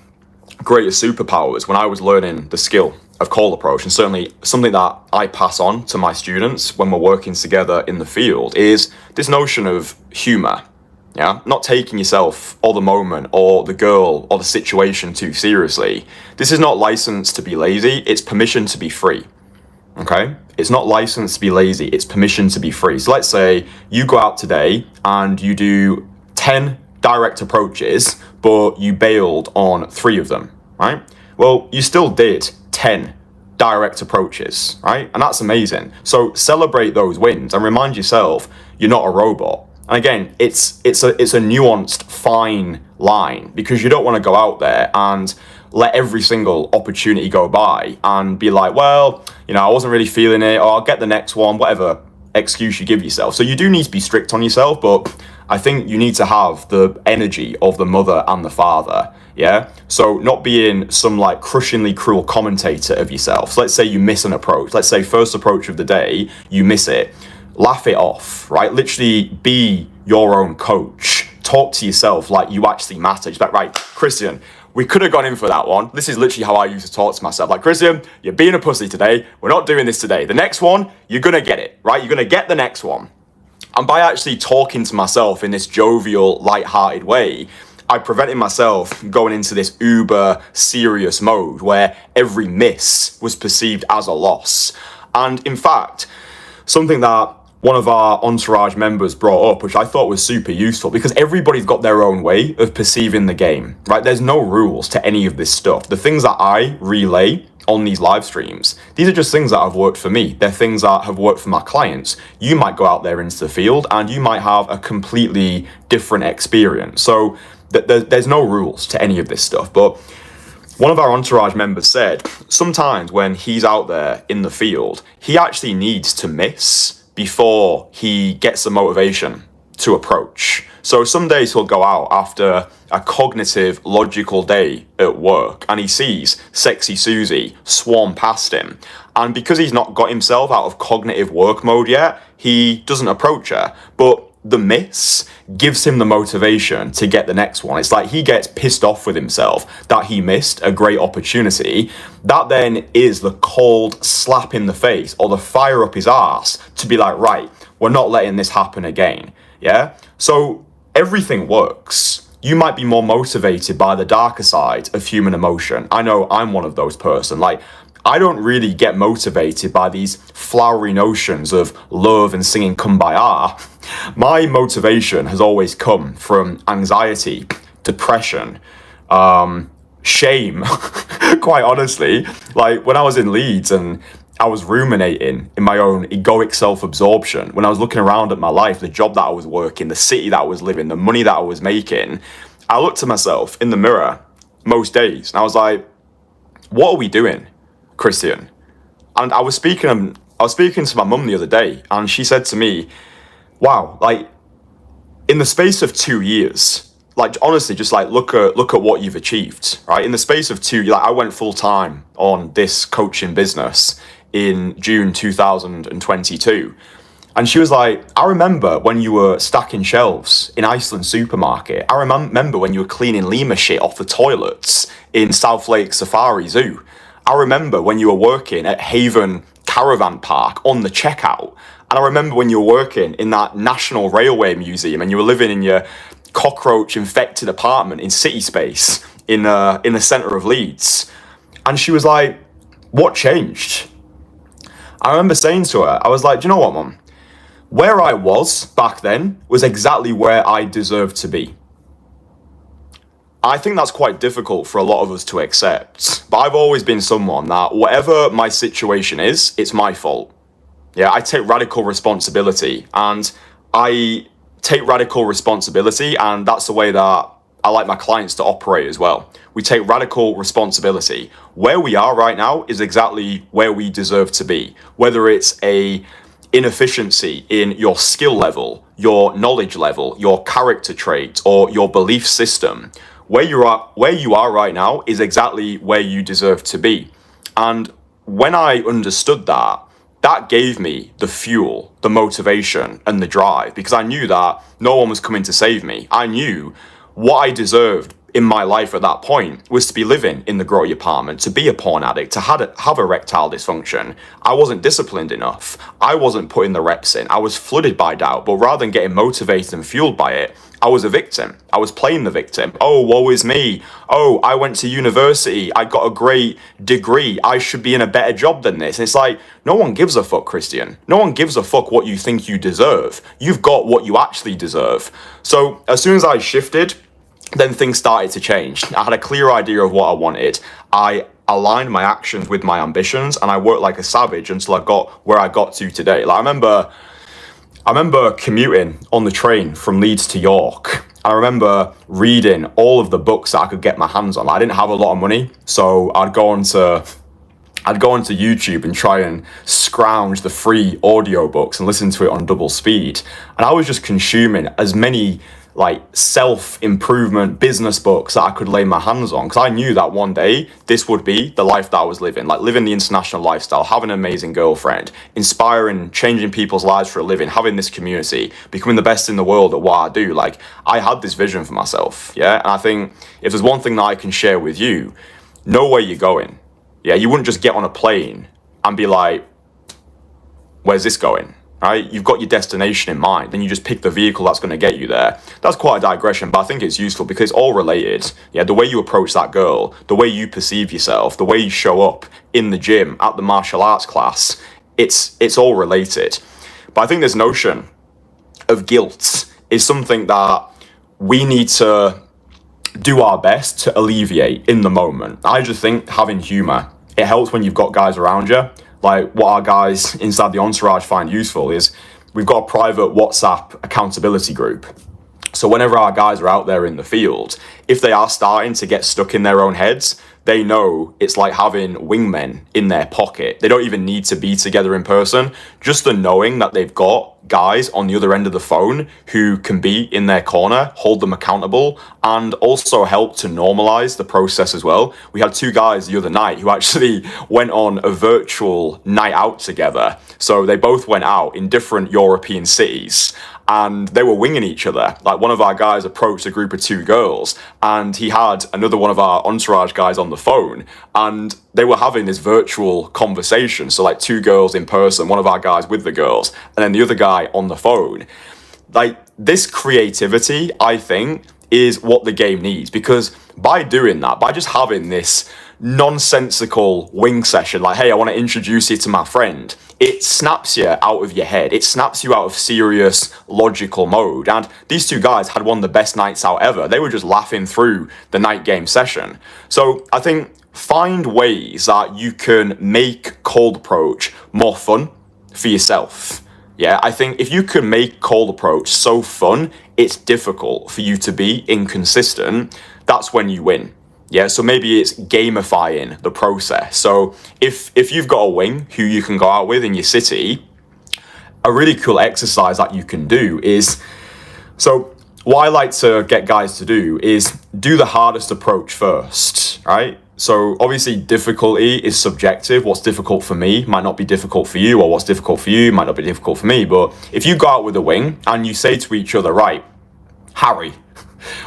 greatest superpowers when I was learning the skill of cold approach, and certainly something that I pass on to my students when we're working together in the field, is this notion of humor. Yeah, not taking yourself or the moment or the girl or the situation too seriously. This is not license to be lazy, it's permission to be free. Okay? It's not license to be lazy, it's permission to be free. So let's say you go out today and you do 10 direct approaches, but you bailed on 3 of them, right? Well, you still did 10 direct approaches, right? And that's amazing. So celebrate those wins and remind yourself you're not a robot. And again, it's a nuanced, fine line, because you don't want to go out there and let every single opportunity go by and be like, well, you know, I wasn't really feeling it, or I'll get the next one, whatever excuse you give yourself. So you do need to be strict on yourself, but I think you need to have the energy of the mother and the father. Yeah. So not being some like crushingly cruel commentator of yourself. So let's say you miss an approach. Let's say first approach of the day, you miss it. Laugh it off, right? Literally be your own coach. Talk to yourself like you actually matter. Just like, right, Kristian, we could have gone in for that one. This is literally how I used to talk to myself. Like, Kristian, you're being a pussy today. We're not doing this today. The next one, you're going to get it, right? You're going to get the next one. And by actually talking to myself in this jovial, light-hearted way, I prevented myself going into this uber serious mode where every miss was perceived as a loss. And in fact, something that one of our entourage members brought up, which I thought was super useful, because everybody's got their own way of perceiving the game, right? There's no rules to any of this stuff. The things that I relay on these live streams, these are just things that have worked for me. They're things that have worked for my clients. You might go out there into the field and you might have a completely different experience. So there's no rules to any of this stuff. But one of our entourage members said sometimes when he's out there in the field, he actually needs to miss before he gets the motivation to approach. So some days he'll go out after a cognitive, logical day at work and he sees sexy Susie swarm past him. And because he's not got himself out of cognitive work mode yet, he doesn't approach her. But the miss gives him the motivation to get the next one. It's like he gets pissed off with himself that he missed a great opportunity. That then is the cold slap in the face or the fire up his arse to be like, right, we're not letting this happen again. Yeah. So everything works. You might be more motivated by the darker side of human emotion. I know I'm one of those person. Like, I don't really get motivated by these flowery notions of love and singing Kumbaya. My motivation has always come from anxiety, depression, shame, quite honestly. Like when I was in Leeds and I was ruminating in my own egoic self-absorption, when I was looking around at my life, the job that I was working, the city that I was living, the money that I was making, I looked at myself in the mirror most days and I was like, what are we doing, Kristian? And I was speaking to my mum the other day and she said to me, wow, like in the space of 2 years, like honestly, just like look at what you've achieved, right? In the space of 2 years, like I went full time on this coaching business in June 2022. And she was like, I remember when you were stacking shelves in Iceland supermarket. I remember when you were cleaning lemur shit off the toilets in South Lake Safari Zoo. I remember when you were working at Haven Caravan Park on the checkout. And I remember when you were working in that National Railway Museum and you were living in your cockroach-infected apartment in City Space in the centre of Leeds. And she was like, what changed? I remember saying to her, I was like, do you know what, Mum? Where I was back then was exactly where I deserved to be. I think that's quite difficult for a lot of us to accept. But I've always been someone that whatever my situation is, it's my fault. Yeah, I take radical responsibility and and that's the way that I like my clients to operate as well. We take radical responsibility. Where we are right now is exactly where we deserve to be. Whether it's a inefficiency in your skill level, your knowledge level, your character trait, or your belief system, where you are right now is exactly where you deserve to be. And when I understood that, that gave me the fuel, the motivation, and the drive, because I knew that no one was coming to save me. I knew what I deserved in my life at that point was to be living in the grotty apartment, to be a porn addict, to have erectile dysfunction. I wasn't disciplined enough. I wasn't putting the reps in. I was flooded by doubt, but rather than getting motivated and fueled by it, I was a victim. I was playing the victim. Oh, woe is me. Oh, I went to university. I got a great degree. I should be in a better job than this. And it's like, no one gives a fuck, Kristian. No one gives a fuck what you think you deserve. You've got what you actually deserve. So as soon as I shifted, then things started to change. I had a clear idea of what I wanted. I aligned my actions with my ambitions, and I worked like a savage until I got where I got to today. Like I remember commuting on the train from Leeds to York. I remember reading all of the books that I could get my hands on. Like, I didn't have a lot of money, so I'd go onto YouTube and try and scrounge the free audiobooks and listen to it on double speed. And I was just consuming as many like self-improvement business books that I could lay my hands on, because I knew that one day this would be the life that I was living, like living the international lifestyle, having an amazing girlfriend, inspiring, changing people's lives for a living, having this community, becoming the best in the world at what I do. Like, I had this vision for myself, yeah? And I think if there's one thing that I can share with you, know where you're going. Yeah, you wouldn't just get on a plane and be like, where's this going? Right? You've got your destination in mind, then you just pick the vehicle that's going to get you there. That's quite a digression, but I think it's useful because it's all related. Yeah, the way you approach that girl, the way you perceive yourself, the way you show up in the gym, at the martial arts class, it's all related. But I think this notion of guilt is something that we need to do our best to alleviate in the moment. I just think having humor, it helps when you've got guys around you. Like, what our guys inside the entourage find useful is we've got a private WhatsApp accountability group. So whenever our guys are out there in the field, if they are starting to get stuck in their own heads, they know it's like having wingmen in their pocket. They don't even need to be together in person. Just the knowing that they've got guys on the other end of the phone who can be in their corner, hold them accountable, and also help to normalize the process as well. We had two guys the other night who actually went on a virtual night out together. So they both went out in different European cities, and they were winging each other. Like, one of our guys approached a group of two girls, and he had another one of our entourage guys on the phone, and they were having this virtual conversation. So like two girls in person, one of our guys with the girls, and then the other guy on the phone. Like, this creativity, I think, is what the game needs, because by doing that, by just having this nonsensical wing session, like, hey, I want to introduce you to my friend, it snaps you out of your head. It snaps you out of serious logical mode. And these two guys had one of the best nights out ever. They were just laughing through the night game session. So I think find ways that you can make cold approach more fun for yourself. Yeah, I think if you can make cold approach so fun, it's difficult for you to be inconsistent. That's when you win. Yeah, so maybe it's gamifying the process. So if you've got a wing who you can go out with in your city, a really cool exercise that you can do is, so what I like to get guys to do is do the hardest approach first, right? So obviously difficulty is subjective. What's difficult for me might not be difficult for you, or what's difficult for you might not be difficult for me. But if you go out with a wing and you say to each other, right, Harry,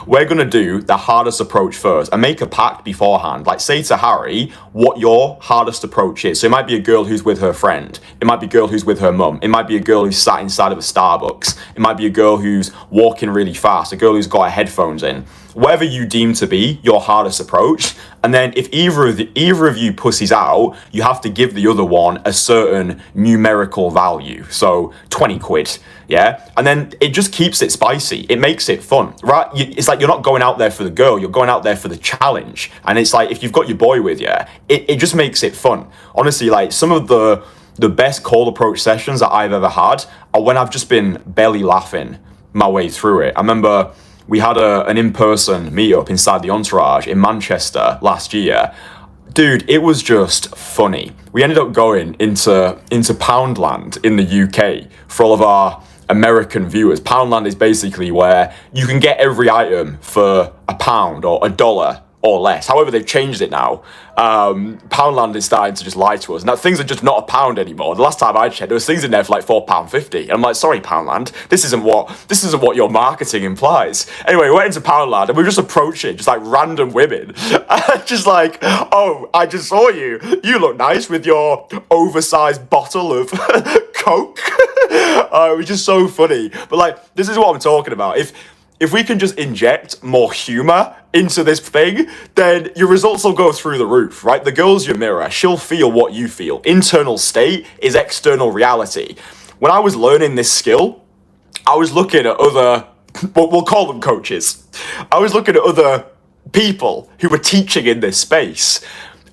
we're going to do the hardest approach first, and make a pact beforehand. Like, say to Harry what your hardest approach is. So it might be a girl who's with her friend. It might be a girl who's with her mum. It might be a girl who's sat inside of a Starbucks. It might be a girl who's walking really fast, a girl who's got her headphones in. Whatever you deem to be your hardest approach. And then if either of you pussies out, you have to give the other one a certain numerical value. So 20 quid. Yeah. And then it just keeps it spicy. It makes it fun, right? It's like you're not going out there for the girl, you're going out there for the challenge. And it's like, if you've got your boy with you, it just makes it fun. Honestly, like, some of the best cold approach sessions that I've ever had are when I've just been belly laughing my way through it. I remember we had an in-person meetup inside the entourage in Manchester last year. Dude, it was just funny. We ended up going into Poundland in the UK for all of our American viewers. Poundland is basically where you can get every item for £1 or $1 or less. However, they've changed it now. Poundland is starting to just lie to us. Now, things are just not £1 anymore. The last time I checked, there was things in there for like £4.50. And I'm like, sorry, Poundland, this isn't what your marketing implies. Anyway, we went into Poundland and we were just approaching just like random women. Just like, oh, I just saw you. You look nice with your oversized bottle of Coke. It was just so funny. But like, this is what I'm talking about. If we can just inject more humor into this thing, then your results will go through the roof, right? The girl's your mirror. She'll feel what you feel. Internal state is external reality. When I was learning this skill, I was looking at other, we'll call them coaches. I was looking at other people who were teaching in this space.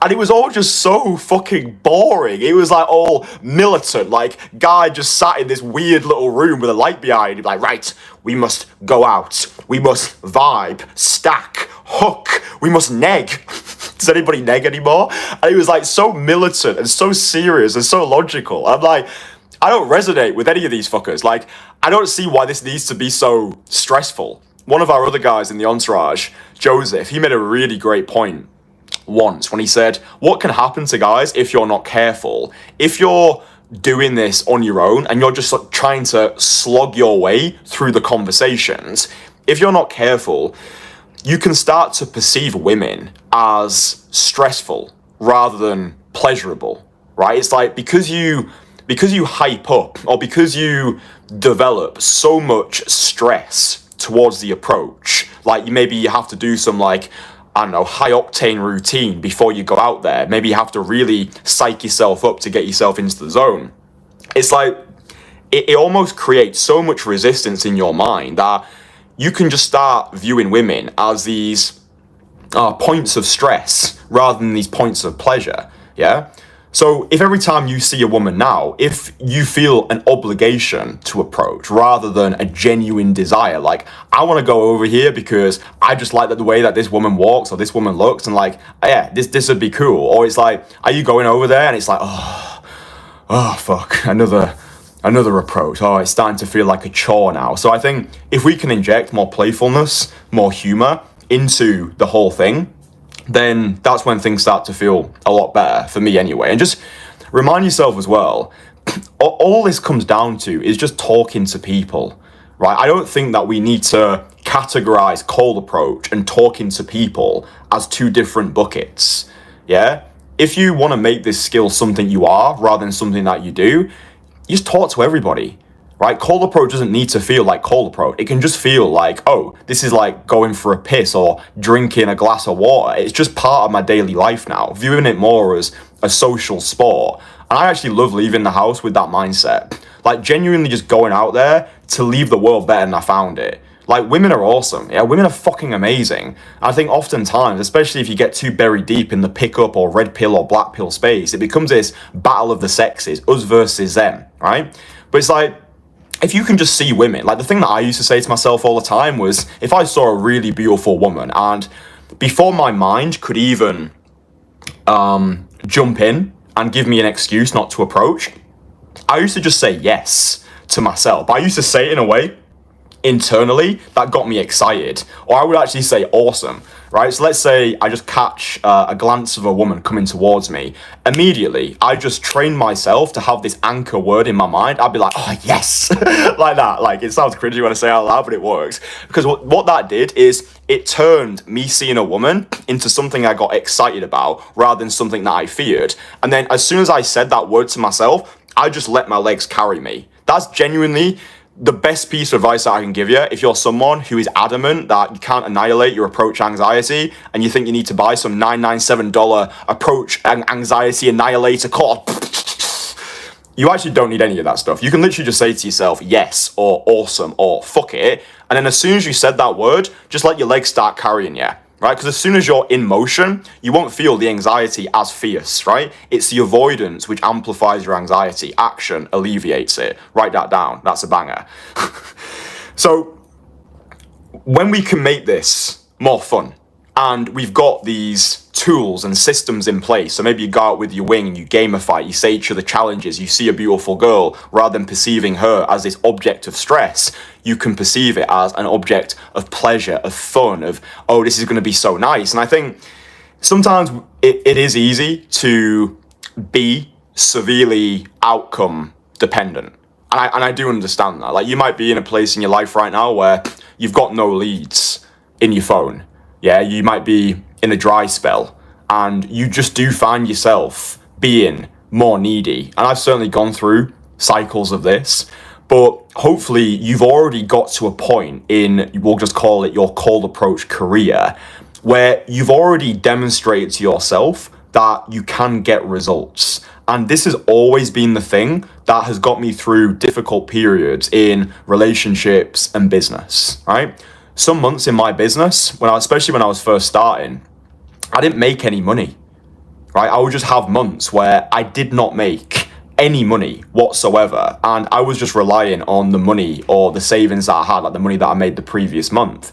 And it was all just so fucking boring. It was like all militant, like guy just sat in this weird little room with a light behind him, like, right, we must go out, we must vibe, stack, hook, we must neg. Does anybody neg anymore? And it was like so militant and so serious and so logical. I'm like, I don't resonate with any of these fuckers. Like, I don't see why this needs to be so stressful. One of our other guys in the entourage, Joseph, he made a really great point once when he said, what can happen to guys if you're not careful? If you're doing this on your own and you're just like trying to slog your way through the conversations, if you're not careful, you can start to perceive women as stressful rather than pleasurable, right? It's like because you hype up or because you develop so much stress towards the approach, like maybe you have to do some like, I don't know, high octane routine before you go out there. Maybe you have to really psych yourself up to get yourself into the zone. It's like, it almost creates so much resistance in your mind that you can just start viewing women as these points of stress rather than these points of pleasure, yeah? So if every time you see a woman now, if you feel an obligation to approach rather than a genuine desire, like, I want to go over here because I just like the way that this woman walks or this woman looks, and like, yeah, this would be cool. Or it's like, are you going over there? And it's like, oh fuck, another approach. Oh, it's starting to feel like a chore now. So I think if we can inject more playfulness, more humor into the whole thing, then that's when things start to feel a lot better, for me anyway. And just remind yourself as well, all this comes down to is just talking to people, right? I don't think that we need to categorize cold approach and talking to people as two different buckets, yeah? If you want to make this skill something you are rather than something that you do, you just talk to everybody. Right? Cold approach doesn't need to feel like cold approach. It can just feel like, oh, this is like going for a piss or drinking a glass of water. It's just part of my daily life now, viewing it more as a social sport. And I actually love leaving the house with that mindset. Like genuinely just going out there to leave the world better than I found it. Like women are awesome. Yeah, women are fucking amazing. And I think oftentimes, especially if you get too buried deep in the pickup or red pill or black pill space, it becomes this battle of the sexes, us versus them, right? But it's like, if you can just see women, like the thing that I used to say to myself all the time was, if I saw a really beautiful woman and before my mind could even jump in and give me an excuse not to approach, I used to just say yes to myself. But I used to say it in a way internally that got me excited, or I would actually say awesome, right? So let's say I just catch a glance of a woman coming towards me. Immediately, I just train myself to have this anchor word in my mind. I'd be like, oh yes, like that. Like it sounds cringy when I say it out loud, but it works. Because what that did is it turned me seeing a woman into something I got excited about rather than something that I feared. And then as soon as I said that word to myself, I just let my legs carry me. That's genuinely the best piece of advice that I can give you if you're someone who is adamant that you can't annihilate your approach anxiety and you think you need to buy some $997 approach anxiety annihilator cord. You actually don't need any of that stuff. You can literally just say to yourself, yes, or awesome, or fuck it. And then as soon as you said that word, just let your legs start carrying you. Right? Because as soon as you're in motion, you won't feel the anxiety as fierce, right? It's the avoidance which amplifies your anxiety. Action alleviates it. Write that down. That's a banger. So when we can make this more fun, and we've got these tools and systems in place. So maybe you go out with your wing and you gamify, you say each other challenges, you see a beautiful girl, rather than perceiving her as this object of stress, you can perceive it as an object of pleasure, of fun, of, oh, this is going to be so nice. And I think sometimes it is easy to be severely outcome dependent. And I do understand that. Like, you might be in a place in your life right now where you've got no leads in your phone. Yeah, you might be in a dry spell and you just do find yourself being more needy. And I've certainly gone through cycles of this, but hopefully you've already got to a point in, we'll just call it your cold approach career, where you've already demonstrated to yourself that you can get results. And this has always been the thing that has got me through difficult periods in relationships and business, right? Some months in my business, especially when I was first starting, I didn't make any money, right? I would just have months where I did not make any money whatsoever. And I was just relying on the money or the savings that I had, like the money that I made the previous month.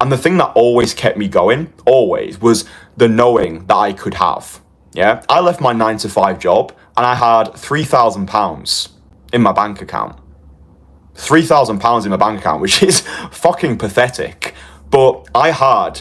And the thing that always kept me going, always, was the knowing that I could have. Yeah, I left my 9-to-5 job and I had £3,000 in my bank account. £3,000 in my bank account, which is fucking pathetic. But I had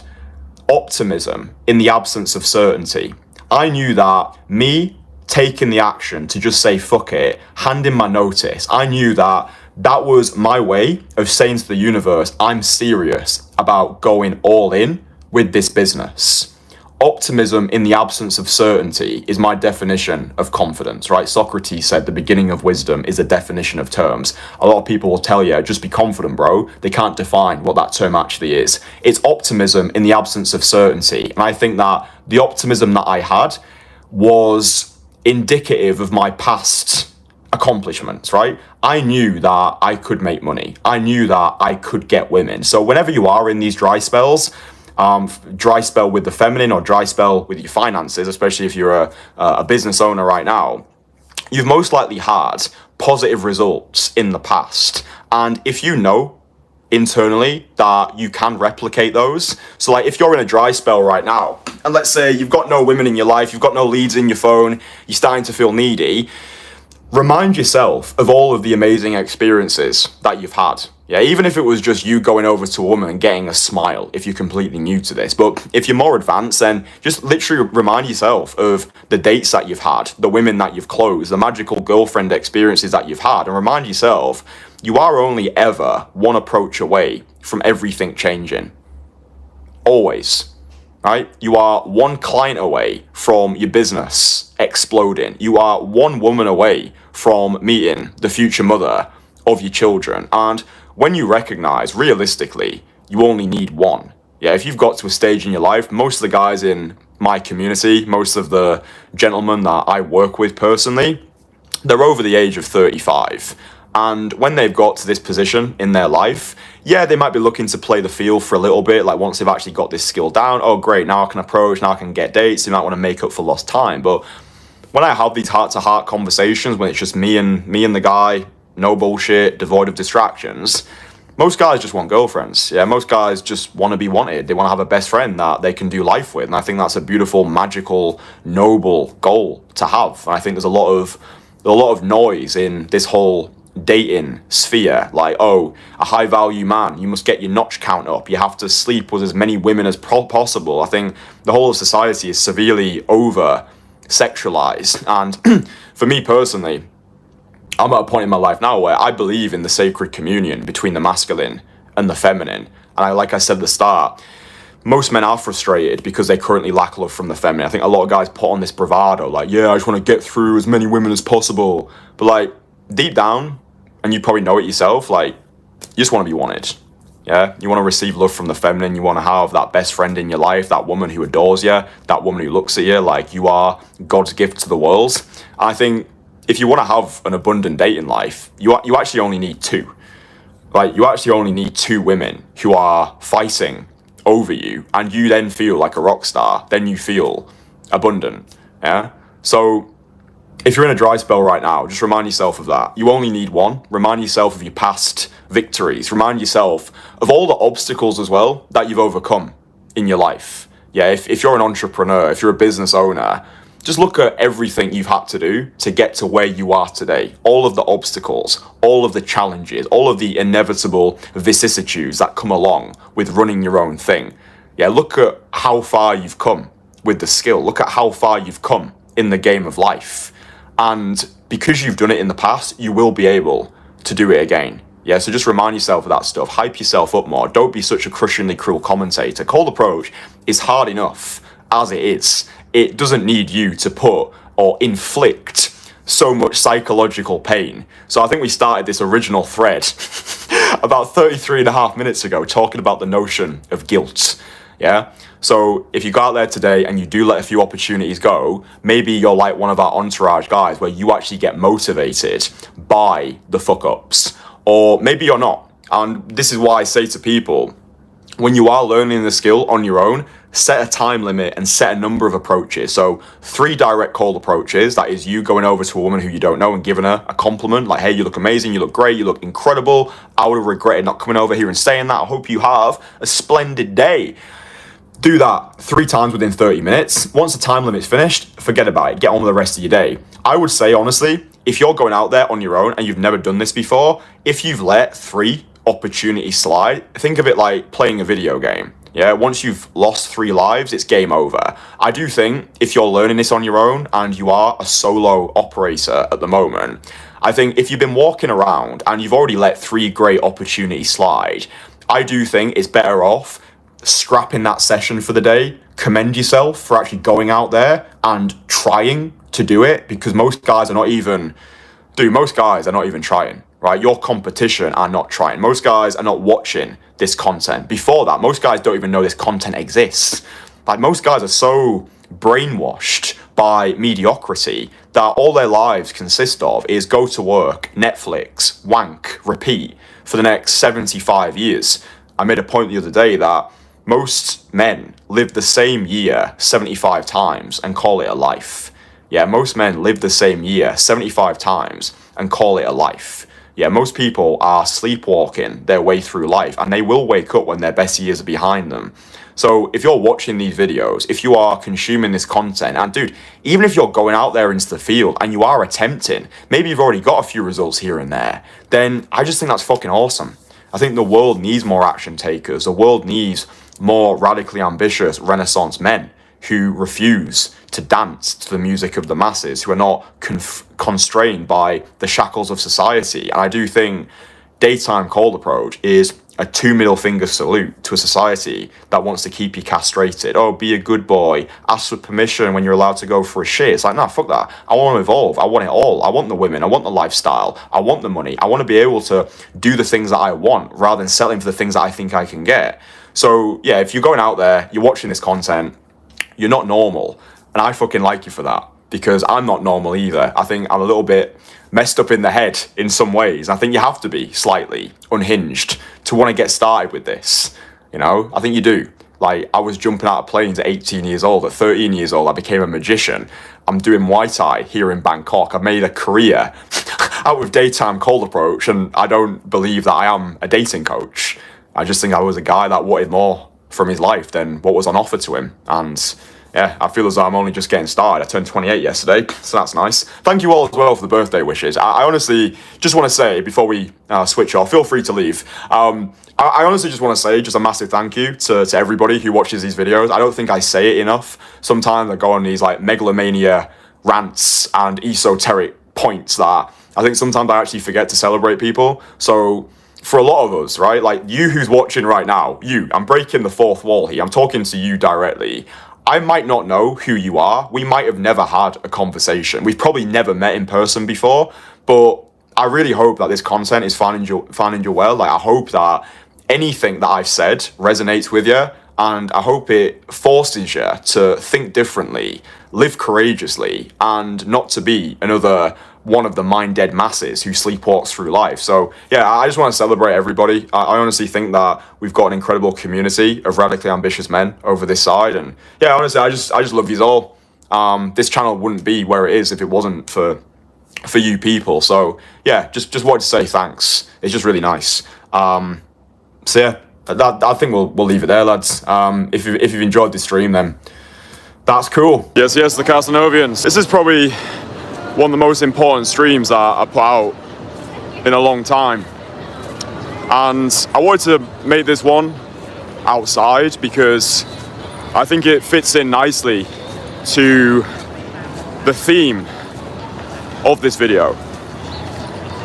optimism in the absence of certainty. I knew that me taking the action to just say fuck it, hand in my notice, I knew that that was my way of saying to the universe, I'm serious about going all in with this business. Optimism in the absence of certainty is my definition of confidence, right? Socrates said the beginning of wisdom is a definition of terms. A lot of people will tell you, just be confident, bro. They can't define what that term actually is. It's optimism in the absence of certainty. And I think that the optimism that I had was indicative of my past accomplishments, right? I knew that I could make money. I knew that I could get women. So whenever you are in these dry spells, dry spell with the feminine or dry spell with your finances, especially if you're a business owner right now, you've most likely had positive results in the past. And if you know internally that you can replicate those, so like if you're in a dry spell right now, and let's say you've got no women in your life, you've got no leads in your phone, you're starting to feel needy, remind yourself of all of the amazing experiences that you've had. Yeah, even if it was just you going over to a woman and getting a smile, if you're completely new to this. But if you're more advanced, then just literally remind yourself of the dates that you've had, the women that you've closed, the magical girlfriend experiences that you've had, and remind yourself you are only ever one approach away from everything changing. Always. Right? You are one client away from your business exploding. You are one woman away from meeting the future mother of your children. And when you recognize, realistically, you only need one. Yeah, if you've got to a stage in your life, most of the guys in my community, most of the gentlemen that I work with personally, they're over the age of 35. And when they've got to this position in their life, yeah, they might be looking to play the field for a little bit. Like once they've actually got this skill down, oh great, now I can approach, now I can get dates. They might want to make up for lost time. But when I have these heart-to-heart conversations, when it's just me and the guy, no bullshit, devoid of distractions, most guys just want girlfriends. Yeah, most guys just want to be wanted. They want to have a best friend that they can do life with. And I think that's a beautiful, magical, noble goal to have. And I think there's a lot of noise in this whole dating sphere, like, oh, a high value man, you must get your notch count up, you have to sleep with as many women as possible. I think the whole of society is severely over sexualized, and for me personally, I'm at a point in my life now where I believe in the sacred communion between the masculine and the feminine. And like I said at the start, most men are frustrated because they currently lack love from the feminine. I think a lot of guys put on this bravado, like, yeah, I just want to get through as many women as possible, but like deep down, and you probably know it yourself, like, you just want to be wanted. Yeah, you want to receive love from the feminine. You want to have that best friend in your life, that woman who adores you, that woman who looks at you like you are God's gift to the world. And I think if you want to have an abundant dating life, you actually only need two. Like, you actually only need two women who are fighting over you, and you then feel like a rock star. Then you feel abundant. Yeah. So if you're in a dry spell right now, just remind yourself of that. You only need one. Remind yourself of your past victories. Remind yourself of all the obstacles as well that you've overcome in your life. Yeah, if you're an entrepreneur, if you're a business owner, just look at everything you've had to do to get to where you are today. All of the obstacles, all of the challenges, all of the inevitable vicissitudes that come along with running your own thing. Yeah, look at how far you've come with the skill. Look at how far you've come in the game of life. And because you've done it in the past, you will be able to do it again. Yeah, so just remind yourself of that stuff. Hype yourself up more. Don't be such a crushingly cruel commentator. Cold approach is hard enough as it is. It doesn't need you to put or inflict so much psychological pain. So I think we started this original thread about 33 and a half minutes ago talking about the notion of guilt. Yeah. So if you go out there today and you do let a few opportunities go, maybe you're like one of our entourage guys where you actually get motivated by the fuck ups. Or maybe you're not. And this is why I say to people, when you are learning the skill on your own, set a time limit and set a number of approaches. So 3 direct cold approaches, that is you going over to a woman who you don't know and giving her a compliment, like, hey, you look amazing, you look great, you look incredible. I would have regretted not coming over here and saying that. I hope you have a splendid day. Do that 3 times within 30 minutes. Once the time limit's finished, forget about it. Get on with the rest of your day. I would say, honestly, if you're going out there on your own and you've never done this before, if you've let 3 opportunities slide, think of it like playing a video game. Yeah, once you've lost 3 lives, it's game over. I do think if you're learning this on your own and you are a solo operator at the moment, I think if you've been walking around and you've already let 3 great opportunities slide, I do think it's better off scrapping that session for the day. Commend yourself for actually going out there and trying to do it, because most guys are not even trying, right? Your competition are not trying. Most guys are not watching this content. Before that, most guys don't even know this content exists. Like, most guys are so brainwashed by mediocrity that all their lives consist of is go to work, Netflix, wank, repeat for the next 75 years. I made a point the other day that most men live the same year 75 times and call it a life. Yeah, most men live the same year 75 times and call it a life. Yeah, most people are sleepwalking their way through life, and they will wake up when their best years are behind them. So if you're watching these videos, if you are consuming this content, and dude, even if you're going out there into the field and you are attempting, maybe you've already got a few results here and there, then I just think that's fucking awesome. I think the world needs more action takers. The world needs more radically ambitious Renaissance men who refuse to dance to the music of the masses, who are not constrained by the shackles of society. And I do think daytime cold approach is a 2 middle finger salute to a society that wants to keep you castrated. Oh, be a good boy, ask for permission when you're allowed to go for a shit. It's like, nah, fuck that. I want to evolve. I want it all. I want the women. I want the lifestyle. I want the money. I want to be able to do the things that I want rather than settling for the things that I think I can get. So yeah, if you're going out there, you're watching this content, you're not normal. And I fucking like you for that, because I'm not normal either. I think I'm a little bit messed up in the head in some ways. I think you have to be slightly unhinged to want to get started with this. You know, I think you do. Like, I was jumping out of planes at 18 years old. At 13 years old, I became a magician. I'm doing Muay Thai here in Bangkok. I've made a career out of daytime cold approach, and I don't believe that I am a dating coach. I just think I was a guy that wanted more from his life than what was on offer to him. And yeah, I feel as though I'm only just getting started. I turned 28 yesterday, so that's nice. Thank you all as well for the birthday wishes. I honestly just want to say, before we switch off, feel free to leave. I honestly just want to say just a massive thank you to everybody who watches these videos. I don't think I say it enough. Sometimes I go on these like megalomania rants and esoteric points that I think sometimes I actually forget to celebrate people. So for a lot of us, right, like you who's watching right now, I'm breaking the fourth wall here. I'm talking to you directly. I might not know who you are. We might have never had a conversation. We've probably never met in person before, but I really hope that this content is finding you well. Like, I hope that anything that I've said resonates with you, and I hope it forces you to think differently, live courageously, and not to be another one of the mind-dead masses who sleepwalks through life. So yeah, I just want to celebrate everybody. I honestly think that we've got an incredible community of radically ambitious men over this side, and yeah, honestly, I just love you all. This channel wouldn't be where it is if it wasn't for you people. So yeah, just wanted to say thanks. It's just really nice. So yeah, I think we'll leave it there, lads. If you've enjoyed this stream, then that's cool. Yes, the Kasanovians. This is probably one of the most important streams that I put out in a long time. And I wanted to make this one outside because I think it fits in nicely to the theme of this video.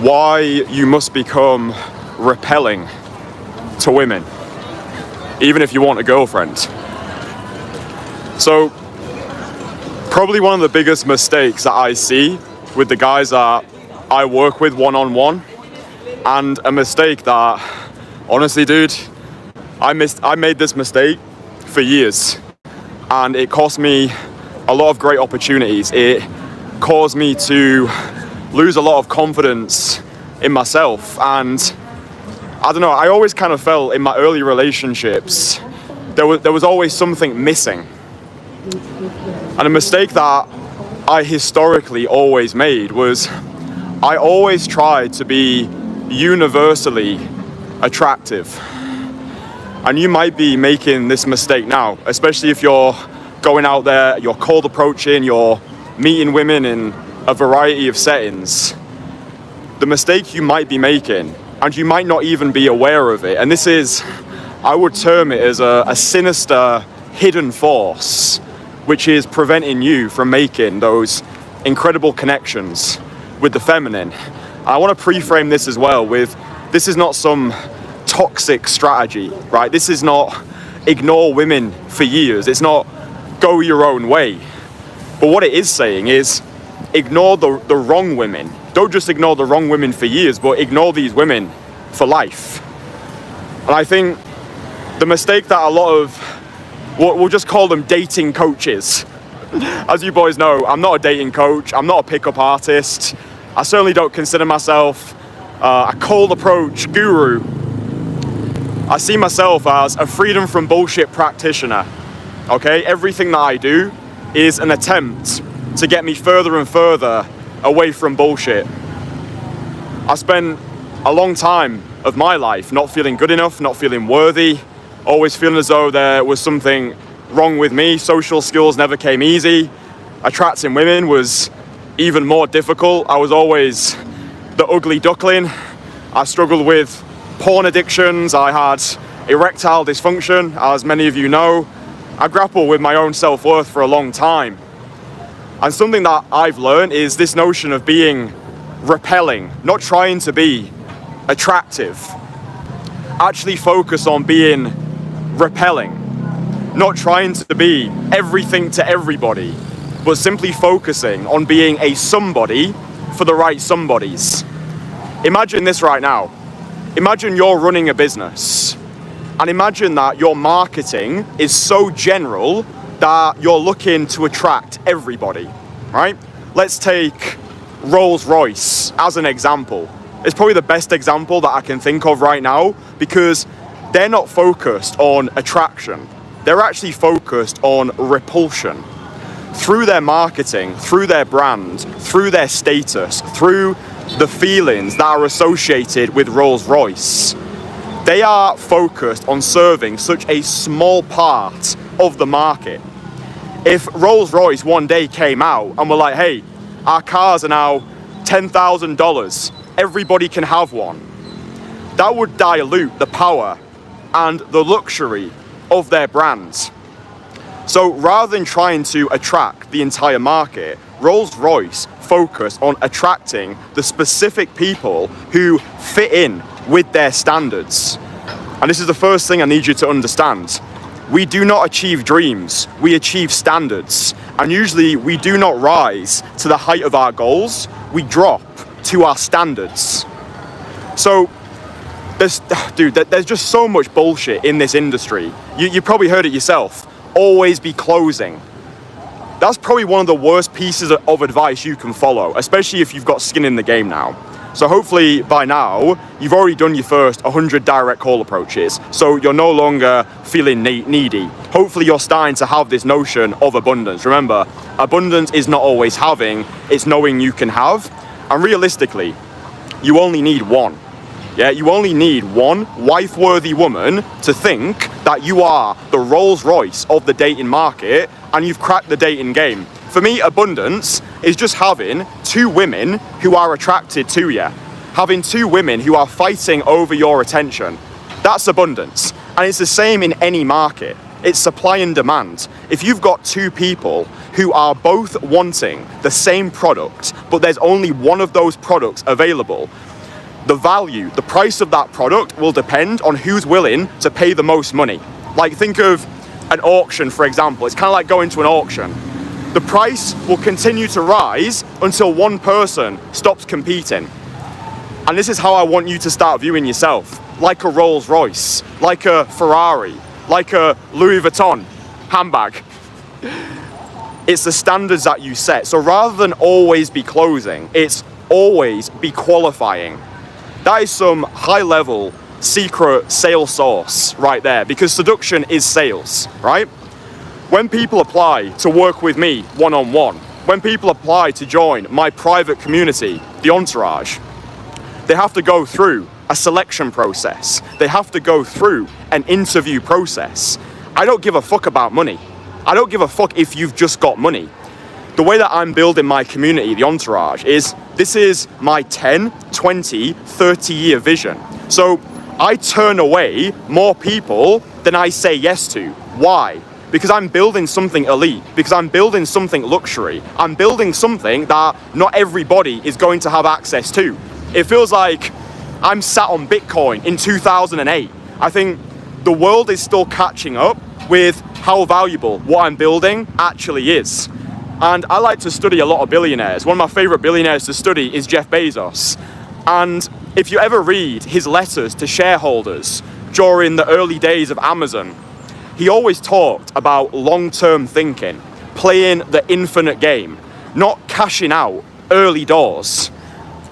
Why you must become repelling to women, even if you want a girlfriend. So, probably one of the biggest mistakes that I see with the guys that I work with one-on-one, and a mistake that, honestly, dude, I made this mistake for years, and it cost me a lot of great opportunities. It caused me to lose a lot of confidence in myself, and I don't know, I always kind of felt in my early relationships there was always something missing. And a mistake that I historically always made was I always tried to be universally attractive. And you might be making this mistake now, especially if you're going out there, you're cold approaching, you're meeting women in a variety of settings. The mistake you might be making, and you might not even be aware of it, and this is, I would term it as a sinister hidden force, which is preventing you from making those incredible connections with the feminine. I want to pre-frame this as well with, this is not some toxic strategy, right? This is not ignore women for years. It's not go your own way. But what it is saying is ignore the wrong women. Don't just ignore the wrong women for years, but ignore these women for life. And I think the mistake that a lot of, we'll just call them dating coaches. As you boys know, I'm not a dating coach. I'm not a pickup artist. I certainly don't consider myself a cold approach guru. I see myself as a freedom from bullshit practitioner. Okay, everything that I do is an attempt to get me further and further away from bullshit. I spent a long time of my life not feeling good enough, not feeling worthy, always feeling as though there was something wrong with me. Social skills never came easy. Attracting women was even more difficult. I was always the ugly duckling. I struggled with porn addictions. I had erectile dysfunction, as many of you know. I grappled with my own self-worth for a long time. And something that I've learned is this notion of being repelling, not trying to be attractive. Actually focus on being repelling, not trying to be everything to everybody, but simply focusing on being a somebody for the right somebodies. Imagine this right now. Imagine you're running a business, and imagine that your marketing is so general that you're looking to attract everybody, right? Let's take Rolls-Royce as an example. It's probably the best example that I can think of right now, because they're not focused on attraction. They're actually focused on repulsion. Through their marketing, through their brand, through their status, through the feelings that are associated with Rolls-Royce, they are focused on serving such a small part of the market. If Rolls-Royce one day came out and were like, hey, our cars are now $10,000, everybody can have one, that would dilute the power and the luxury of their brands. So rather than trying to attract the entire market, Rolls-Royce focus on attracting the specific people who fit in with their standards. And this is the first thing I need you to understand. We do not achieve dreams, we achieve standards. And usually we do not rise to the height of our goals, we drop to our standards. So, there's just so much bullshit in this industry. You probably heard it yourself. Always be closing. That's probably one of the worst pieces of advice you can follow, especially if you've got skin in the game now. So hopefully by now, you've already done your first 100 direct call approaches, so you're no longer feeling needy. Hopefully you're starting to have this notion of abundance. Remember, abundance is not always having, it's knowing you can have. And realistically, you only need one. Yeah, you only need one wife-worthy woman to think that you are the Rolls Royce of the dating market and you've cracked the dating game. For me, abundance is just having two women who are attracted to you. Having two women who are fighting over your attention. That's abundance. And it's the same in any market. It's supply and demand. If you've got two people who are both wanting the same product, but there's only one of those products available, the value, the price of that product will depend on who's willing to pay the most money. Like, think of an auction, for example. It's kind of like going to an auction. The price will continue to rise until one person stops competing. And this is how I want you to start viewing yourself. Like a Rolls Royce, like a Ferrari, like a Louis Vuitton handbag. It's the standards that you set. So rather than always be closing, it's always be qualifying. That is some high-level secret sales sauce right there, because seduction is sales, right? When people apply to work with me one-on-one, when people apply to join my private community, the Entourage, they have to go through a selection process. They have to go through an interview process. I don't give a fuck about money. I don't give a fuck if you've just got money. The way that I'm building my community, the Entourage, is this is my 10, 20, 30-year vision. So I turn away more people than I say yes to. Why? Because I'm building something elite, because I'm building something luxury. I'm building something that not everybody is going to have access to. It feels like I'm sat on Bitcoin in 2008. I think the world is still catching up with how valuable what I'm building actually is. And I like to study a lot of billionaires. One of my favorite billionaires to study is Jeff Bezos. And if you ever read his letters to shareholders during the early days of Amazon, he always talked about long-term thinking, playing the infinite game, not cashing out early doors.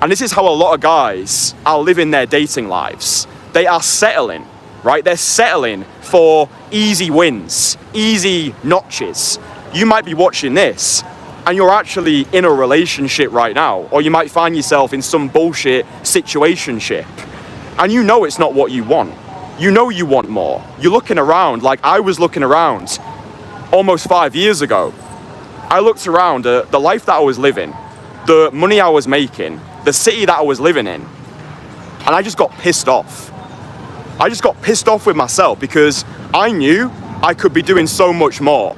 And this is how a lot of guys are living their dating lives. They are settling, right? They're settling for easy wins, easy notches. You might be watching this and you're actually in a relationship right now, or you might find yourself in some bullshit situationship, and you know it's not what you want. You know you want more. You're looking around like I was looking around almost 5 years ago. I looked around at the life that I was living, the money I was making, the city that I was living in, and I just got pissed off. I just got pissed off with myself because I knew I could be doing so much more.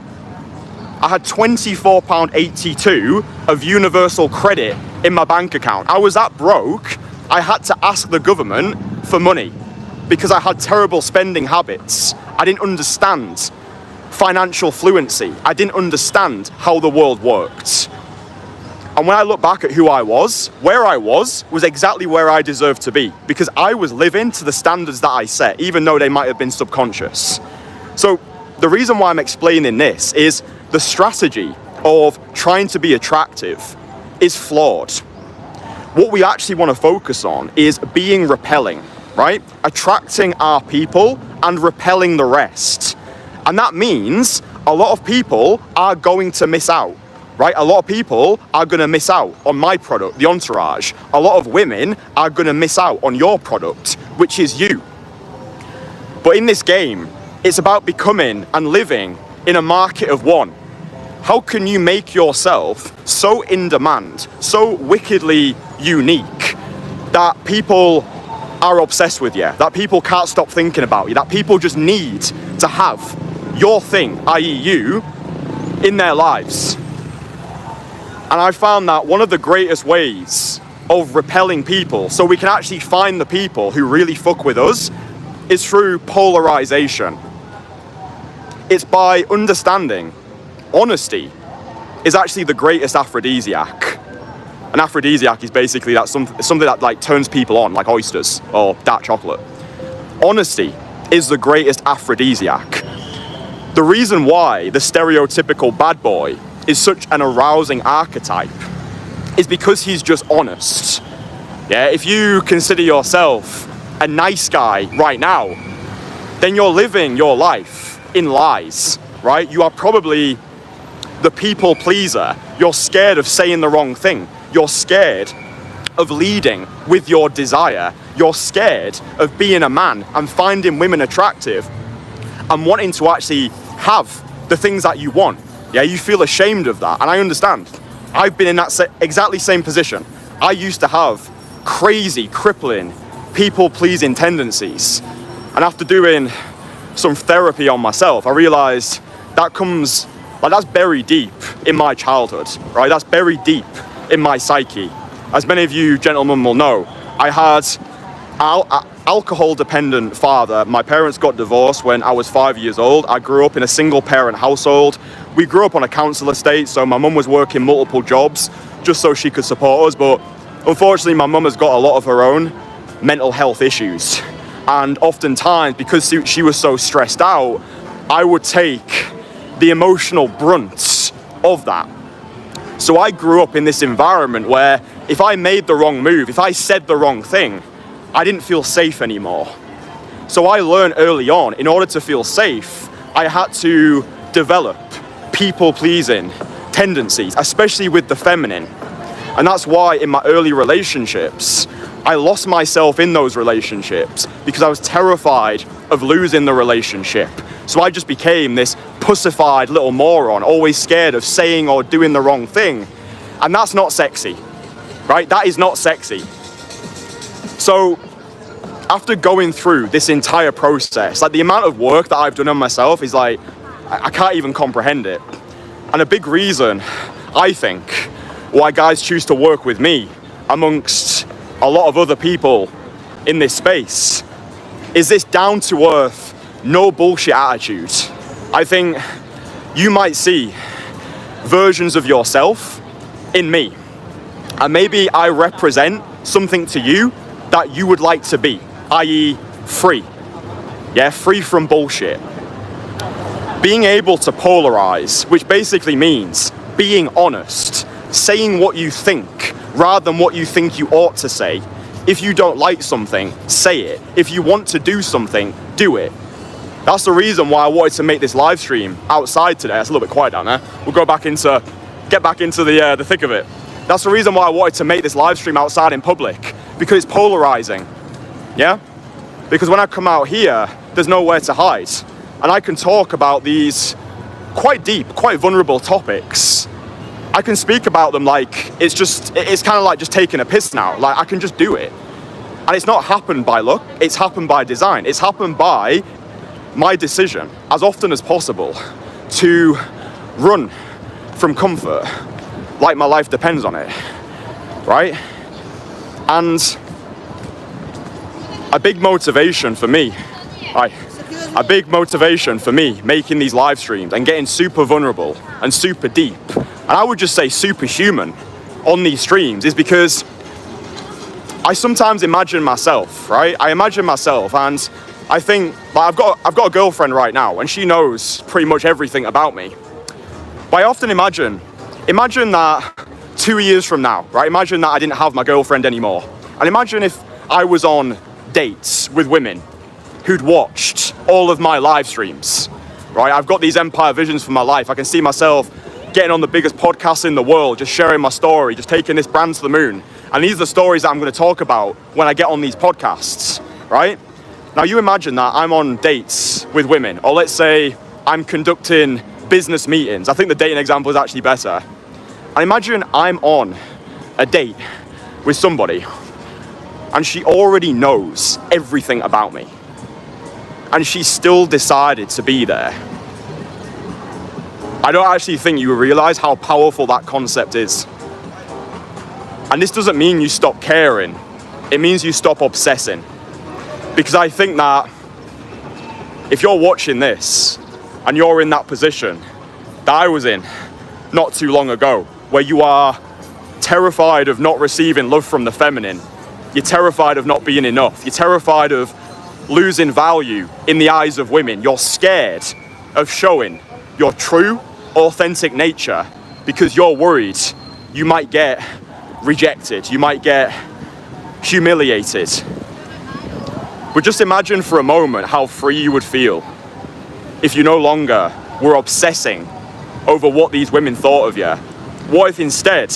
I had £24.82 of universal credit in my bank account. I was that broke, I had to ask the government for money because I had terrible spending habits. I didn't understand financial fluency. I didn't understand how the world worked. And when I look back at who I was, where I was exactly where I deserved to be, because I was living to the standards that I set, even though they might have been subconscious. So the reason why I'm explaining this is the strategy of trying to be attractive is flawed. What we actually want to focus on is being repelling, right? Attracting our people and repelling the rest. And that means a lot of people are going to miss out, right? A lot of people are going to miss out on my product, the Entourage. A lot of women are going to miss out on your product, which is you. But in this game, it's about becoming and living in a market of one. How can you make yourself so in demand, so wickedly unique, that people are obsessed with you, that people can't stop thinking about you, that people just need to have your thing, i.e. you, in their lives? And I found that one of the greatest ways of repelling people, so we can actually find the people who really fuck with us, is through polarization. It's by understanding honesty is actually the greatest aphrodisiac. An aphrodisiac is basically that something that like turns people on, like oysters or dark chocolate. Honesty is the greatest aphrodisiac. The reason why the stereotypical bad boy is such an arousing archetype is because he's just honest. Yeah, if you consider yourself a nice guy right now, then you're living your life in lies, right? You are probably the people pleaser. You're scared of saying the wrong thing. You're scared of leading with your desire. you're scared of being a man and finding women attractive and wanting to actually have the things that you want. Yeah, you feel ashamed of that, and I understand. I've been in that exactly same position. I used to have crazy, crippling, people-pleasing tendencies, and after doing some therapy on myself, I realized that's buried deep in my childhood, right? That's buried deep in my psyche. As many of you gentlemen will know, I had alcohol-dependent father. My parents got divorced when I was 5 years old. I grew up in a single-parent household. We grew up on a council estate, so my mum was working multiple jobs just so she could support us, but unfortunately my mum has got a lot of her own mental health issues. And oftentimes, because she was so stressed out, I would take the emotional brunt of that. So I grew up in this environment where if I made the wrong move, if I said the wrong thing, I didn't feel safe anymore. So I learned early on, in order to feel safe, I had to develop people-pleasing tendencies, especially with the feminine. And that's why in my early relationships, I lost myself in those relationships because I was terrified of losing the relationship. So I just became this pussified little moron, always scared of saying or doing the wrong thing. And that's not sexy, right? That is not sexy. So after going through this entire process, like the amount of work that I've done on myself is like, I can't even comprehend it. And a big reason, I think, why guys choose to work with me amongst a lot of other people in this space is this down-to-earth, no bullshit attitude. I think you might see versions of yourself in me, and maybe I represent something to you that you would like to be, i.e. free. Yeah, free from bullshit. Being able to polarize, which basically means being honest, saying what you think rather than what you think you ought to say. If you don't like something, say it. If you want to do something, do it. That's the reason why I wanted to make this live stream outside today. It's a little bit quiet down there. We'll get back into the thick of it. That's the reason why I wanted to make this live stream outside in public, because it's polarizing. Yeah? Because when I come out here, there's nowhere to hide. And I can talk about these quite deep, quite vulnerable topics. I can speak about them like it's kind of like just taking a piss now. Like I can just do it. And it's not happened by luck, it's happened by design. It's happened by my decision, as often as possible, to run from comfort like my life depends on it, right? And a big motivation for me making these live streams and getting super vulnerable and super deep, and I would just say superhuman on these streams, is because I sometimes imagine myself, right? I imagine myself, and I think, like, I've got a girlfriend right now, and she knows pretty much everything about me. But I often imagine that 2 years from now, right? Imagine that I didn't have my girlfriend anymore. And imagine if I was on dates with women who'd watched all of my live streams, right? I've got these empire visions for my life. I can see myself getting on the biggest podcast in the world, just sharing my story, just taking this brand to the moon. And these are the stories that I'm going to talk about when I get on these podcasts, right? Now you imagine that I'm on dates with women, or let's say I'm conducting business meetings. I think the dating example is actually better. And imagine I'm on a date with somebody and she already knows everything about me, and she still decided to be there. I don't actually think you realize how powerful that concept is. And this doesn't mean you stop caring. It means you stop obsessing. Because I think that if you're watching this and you're in that position that I was in not too long ago, where you are terrified of not receiving love from the feminine, you're terrified of not being enough, you're terrified of losing value in the eyes of women, you're scared of showing your true, authentic nature because you're worried you might get rejected, you might get humiliated. But just imagine for a moment how free you would feel if you no longer were obsessing over what these women thought of you. What if instead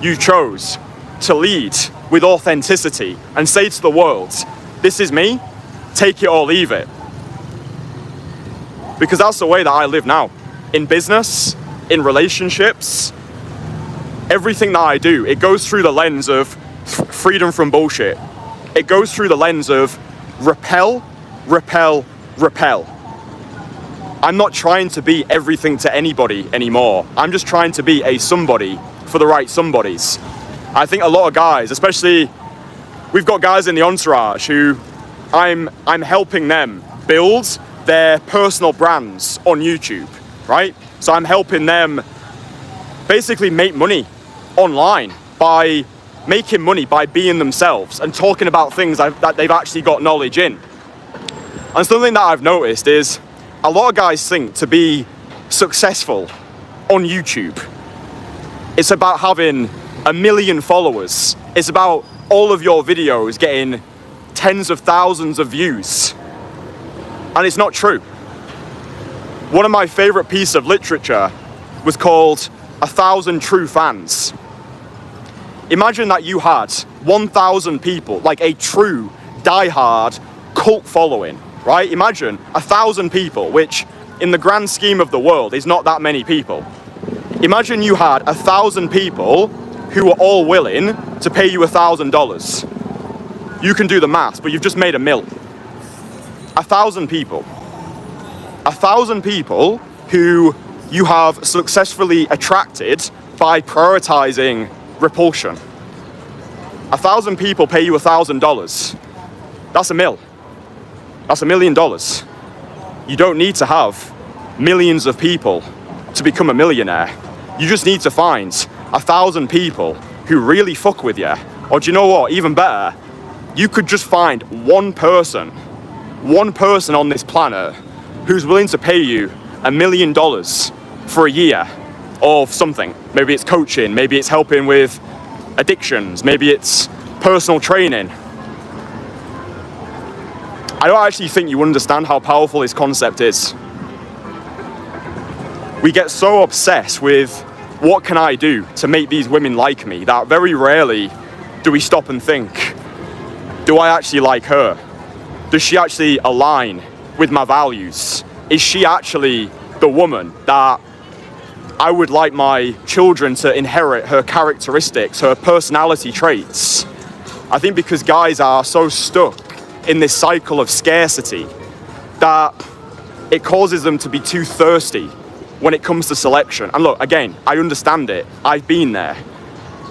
you chose to lead with authenticity and say to the world, this is me, take it or leave it. Because that's the way that I live now. In business, in relationships, everything that I do, it goes through the lens of freedom from bullshit. It goes through the lens of repel, repel, repel. I'm not trying to be everything to anybody anymore. I'm just trying to be a somebody for the right somebodies. I think a lot of guys, especially, we've got guys in the entourage who I'm helping them build their personal brands on YouTube, right? So I'm helping them basically make money online by making money by being themselves and talking about things that they've actually got knowledge in. And something that I've noticed is a lot of guys think to be successful on YouTube, it's about having 1 million followers. It's about all of your videos getting tens of thousands of views. And it's not true. One of my favorite pieces of literature was called 1,000 True Fans. Imagine that you had 1,000 people, like a true, die-hard cult following, right? Imagine 1,000 people, which in the grand scheme of the world is not that many people. Imagine you had 1,000 people who were all willing to pay you $1,000. You can do the maths, but you've just made $1 million. 1,000 people. 1,000 people who you have successfully attracted by prioritizing repulsion. 1,000 people pay you $1,000. That's $1 million. That's $1 million. You don't need to have millions of people to become a millionaire. You just need to find 1,000 people who really fuck with you. Or do you know what? Even better, you could just find one person on this planet who's willing to pay you $1 million for a year of something. Maybe it's coaching, maybe it's helping with addictions, maybe it's personal training. I don't actually think you understand how powerful this concept is. We get so obsessed with what can I do to make these women like me that very rarely do we stop and think, do I actually like her? Does she actually align with my values? Is she actually the woman that I would like my children to inherit her characteristics, her personality traits? I think because guys are so stuck in this cycle of scarcity that it causes them to be too thirsty when it comes to selection. And look, again, I understand it. I've been there.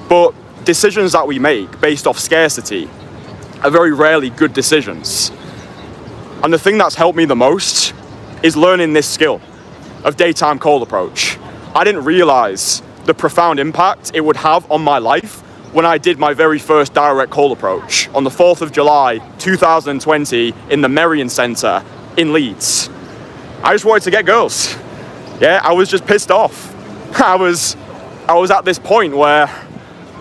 But decisions that we make based off scarcity are very rarely good decisions. And the thing that's helped me the most is learning this skill of daytime cold approach. I didn't realize the profound impact it would have on my life when I did my very first direct cold approach on the 4th of July, 2020 in the Merrion Centre in Leeds. I just wanted to get girls. Yeah, I was just pissed off. I was at this point where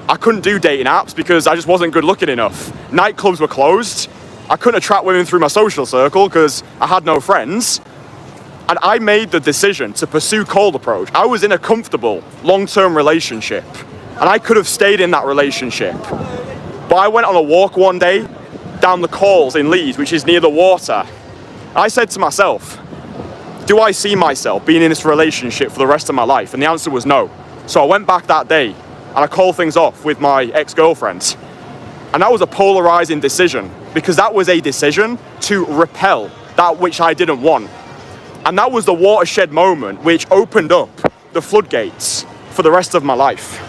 I couldn't do dating apps because I just wasn't good looking enough. Nightclubs were closed. I couldn't attract women through my social circle because I had no friends. And I made the decision to pursue cold approach. I was in a comfortable, long-term relationship. And I could have stayed in that relationship. But I went on a walk one day down the Calls in Leeds, which is near the water. I said to myself, do I see myself being in this relationship for the rest of my life? And the answer was no. So I went back that day and I called things off with my ex-girlfriend. And that was a polarizing decision because that was a decision to repel that which I didn't want. And that was the watershed moment which opened up the floodgates for the rest of my life.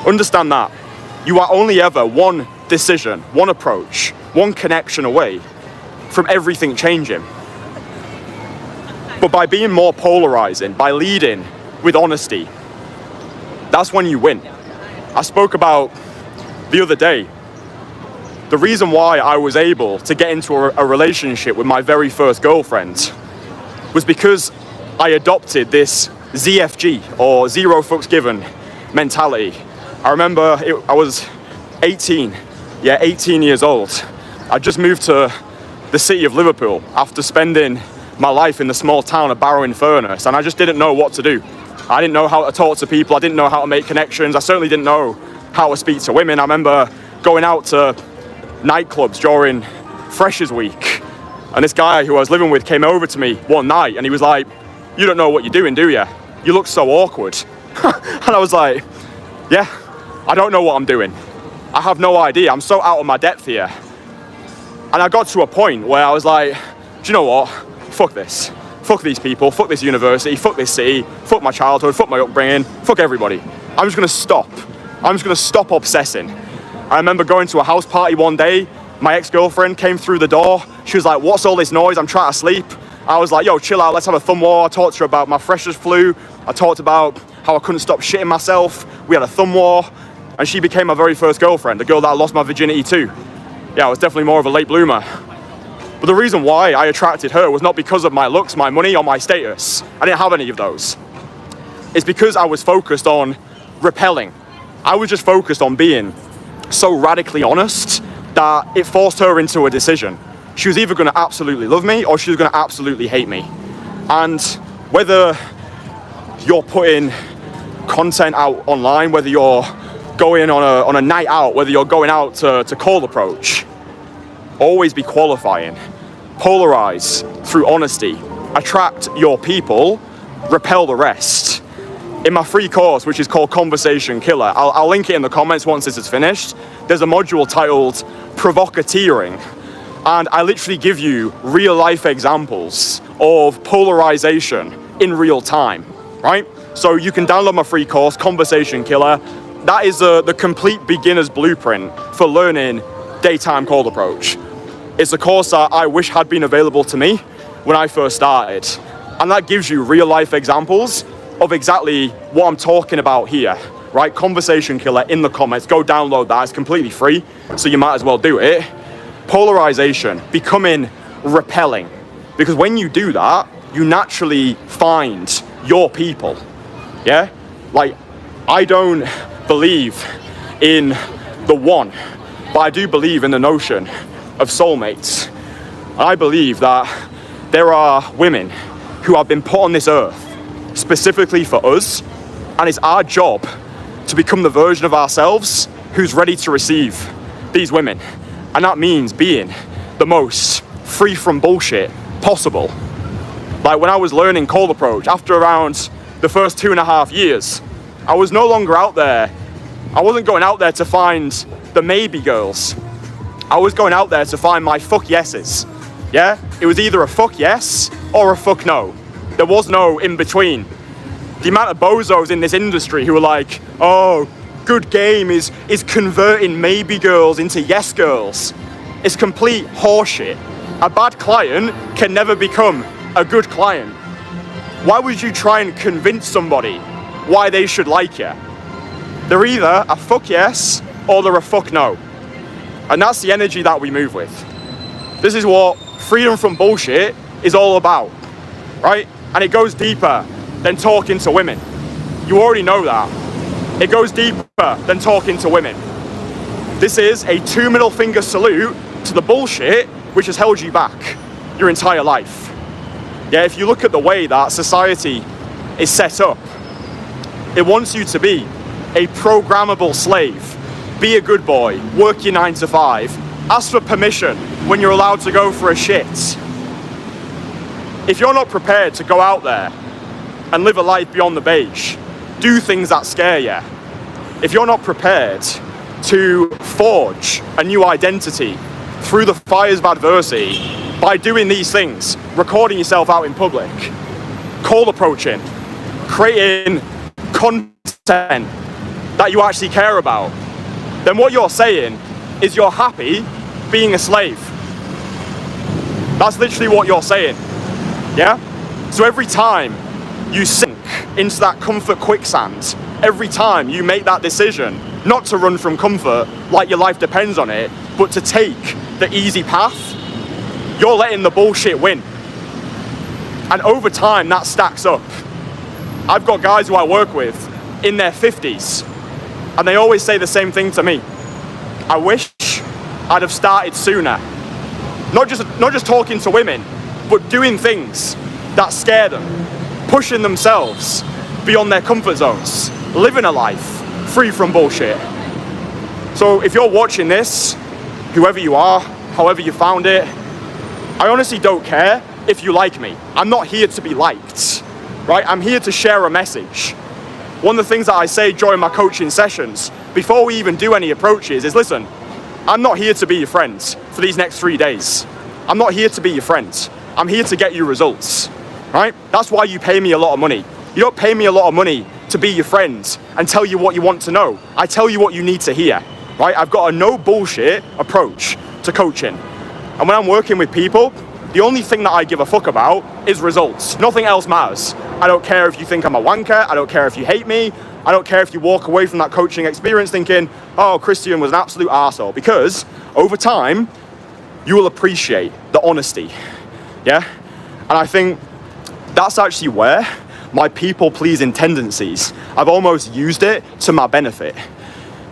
Understand that. You are only ever one decision, one approach, one connection away from everything changing. But by being more polarizing, by leading with honesty, that's when you win. I spoke about the other day, the reason why I was able to get into a relationship with my very first girlfriend was because I adopted this ZFG, or zero fucks given mentality. I remember I was 18 years old. I just moved to the city of Liverpool after spending my life in the small town of Barrow-in-Furness, and I just didn't know what to do. I didn't know how to talk to people, I didn't know how to make connections, I certainly didn't know how to speak to women. I remember going out to nightclubs during Freshers Week, and this guy who I was living with came over to me one night and he was like, "You don't know what you're doing, do you? You look so awkward." And I was like, "Yeah, I don't know what I'm doing. I have no idea. I'm so out of my depth here." And I got to a point where I was like, "Do you know what? Fuck this. Fuck these people, fuck this university, fuck this city, fuck my childhood, fuck my upbringing, fuck everybody. I'm just gonna stop. I'm just gonna stop obsessing." I remember going to a house party one day. My ex-girlfriend came through the door. She was like, "What's all this noise? I'm trying to sleep." I was like, "Yo, chill out, let's have a thumb war." I talked to her about my freshers flu. I talked about how I couldn't stop shitting myself. We had a thumb war. And she became my very first girlfriend, the girl that I lost my virginity to. Yeah, I was definitely more of a late bloomer. But the reason why I attracted her was not because of my looks, my money, or my status. I didn't have any of those. It's because I was focused on repelling. I was just focused on being so radically honest that it forced her into a decision. She was either gonna absolutely love me or she was gonna absolutely hate me. And whether you're putting content out online, whether you're going on a night out, whether you're going out to cold approach, always be qualifying. Polarize through honesty. Attract your people, repel the rest. In my free course, which is called Conversation Killer, I'll link it in the comments once this is finished. There's a module titled Provocateering, and I literally give you real life examples of polarization in real time, right? So you can download my free course, Conversation Killer. That is the complete beginner's blueprint for learning daytime cold approach. It's a course that I wish had been available to me when I first started. And that gives you real life examples of exactly what I'm talking about here, right? Conversation Killer in the comments, go download that, it's completely free, so you might as well do it. Polarization, becoming repelling. Because when you do that, you naturally find your people, yeah? Like, I don't believe in the one, but I do believe in the notion of soulmates. I believe that there are women who have been put on this earth specifically for us, and it's our job to become the version of ourselves who's ready to receive these women. And that means being the most free from bullshit possible. Like when I was learning cold approach, after around the first 2.5 years, I was no longer out there. I wasn't going out there to find the maybe girls. I was going out there to find my fuck yeses. Yeah? It was either a fuck yes or a fuck no. There was no in between. The amount of bozos in this industry who are like, "Oh, good game is converting maybe girls into yes girls." It's complete horseshit. A bad client can never become a good client. Why would you try and convince somebody why they should like you? They're either a fuck yes or they're a fuck no. And that's the energy that we move with. This is what freedom from bullshit is all about, right? And it goes deeper than talking to women. You already know that. It goes deeper than talking to women. This is a 2 middle finger salute to the bullshit which has held you back your entire life. Yeah, if you look at the way that society is set up, it wants you to be a programmable slave. Be a good boy, work your 9 to 5, ask for permission when you're allowed to go for a shit. If you're not prepared to go out there and live a life beyond the beige, do things that scare you, if you're not prepared to forge a new identity through the fires of adversity by doing these things, recording yourself out in public, cold approaching, creating content that you actually care about, then what you're saying is you're happy being a slave. That's literally what you're saying, yeah? So every time you sink into that comfort quicksand, every time you make that decision not to run from comfort like your life depends on it, but to take the easy path, you're letting the bullshit win. And over time, that stacks up. I've got guys who I work with in their 50s, and they always say the same thing to me. I wish I'd have started sooner. Not just talking to women, but doing things that scare them, pushing themselves beyond their comfort zones, living a life free from bullshit. So if you're watching this, whoever you are, however you found it, I honestly don't care if you like me. I'm not here to be liked, right? I'm here to share a message. One of the things that I say during my coaching sessions, before we even do any approaches, is listen, I'm not here to be your friend for these next 3 days. I'm not here to be your friend. I'm here to get you results, right? That's why you pay me a lot of money. You don't pay me a lot of money to be your friend and tell you what you want to know. I tell you what you need to hear, right? I've got a no bullshit approach to coaching. And when I'm working with people, the only thing that I give a fuck about is results. Nothing else matters. I don't care if you think I'm a wanker. I don't care if you hate me. I don't care if you walk away from that coaching experience thinking, oh, Kristian was an absolute arsehole. Because over time, you will appreciate the honesty. Yeah? And I think that's actually where my people-pleasing tendencies, I've almost used it to my benefit.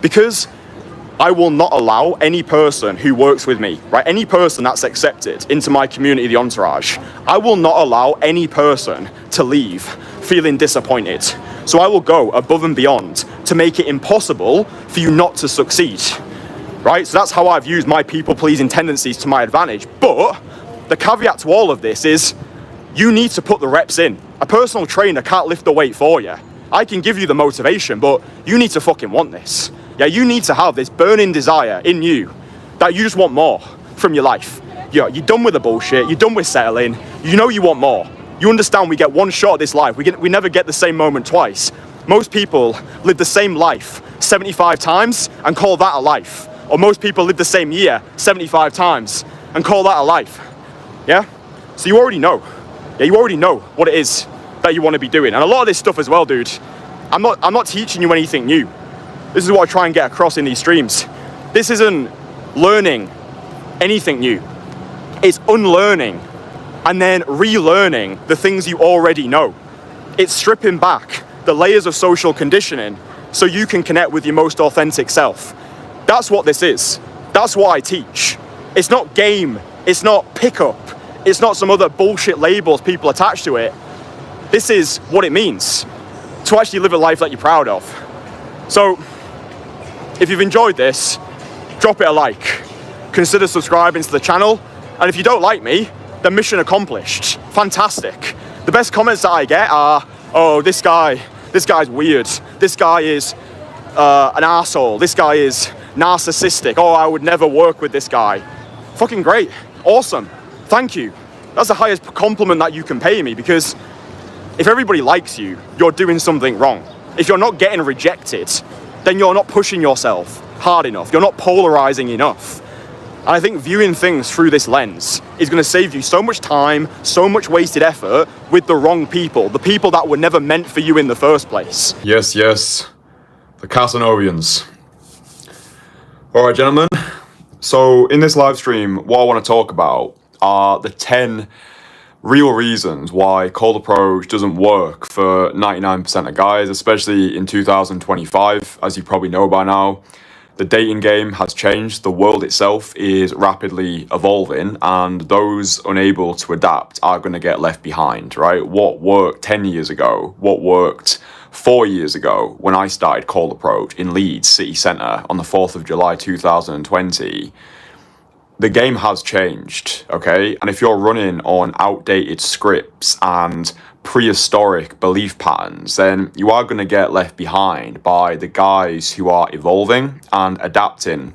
Because I will not allow any person who works with me, right? Any person that's accepted into my community, the entourage, I will not allow any person to leave feeling disappointed. So I will go above and beyond to make it impossible for you not to succeed, right? So that's how I've used my people-pleasing tendencies to my advantage. But the caveat to all of this is you need to put the reps in. A personal trainer can't lift the weight for you. I can give you the motivation, but you need to fucking want this. Yeah, you need to have this burning desire in you that you just want more from your life. You're done with the bullshit. You're done with settling. You know you want more. You understand we get one shot at this life. We never get the same moment twice. Most people live the same life 75 times and call that a life. Or most people live the same year 75 times and call that a life. Yeah? So you already know. Yeah, you already know what it is that you want to be doing. And a lot of this stuff as well, dude, I'm not teaching you anything new. This is what I try and get across in these streams. This isn't learning anything new. It's unlearning and then relearning the things you already know. It's stripping back the layers of social conditioning so you can connect with your most authentic self. That's what this is. That's what I teach. It's not game. It's not pickup. It's not some other bullshit labels people attach to it. This is what it means to actually live a life that you're proud of. So, if you've enjoyed this, drop it a like. Consider subscribing to the channel. And if you don't like me, then mission accomplished. Fantastic. The best comments that I get are, oh, this guy's weird. This guy is an arsehole. This guy is narcissistic. Oh, I would never work with this guy. Fucking great. Awesome. Thank you. That's the highest compliment that you can pay me, because if everybody likes you, you're doing something wrong. If you're not getting rejected, then you're not pushing yourself hard enough. You're not polarizing enough. And I think viewing things through this lens is going to save you so much time, so much wasted effort with the wrong people, the people that were never meant for you in the first place. Yes, the Kasanovians. All right, gentlemen. So in this live stream, what I want to talk about are the 10 real reasons why cold approach doesn't work for 99% of guys, especially in 2025. As you probably know by now, the dating game has changed. The world itself is rapidly evolving, and those unable to adapt are going to get left behind, right? What worked 10 years ago, what worked 4 years ago when I started cold approach in Leeds city centre on the 4th of July 2020, the game has changed, okay? And if you're running on outdated scripts and prehistoric belief patterns, then you are going to get left behind by the guys who are evolving and adapting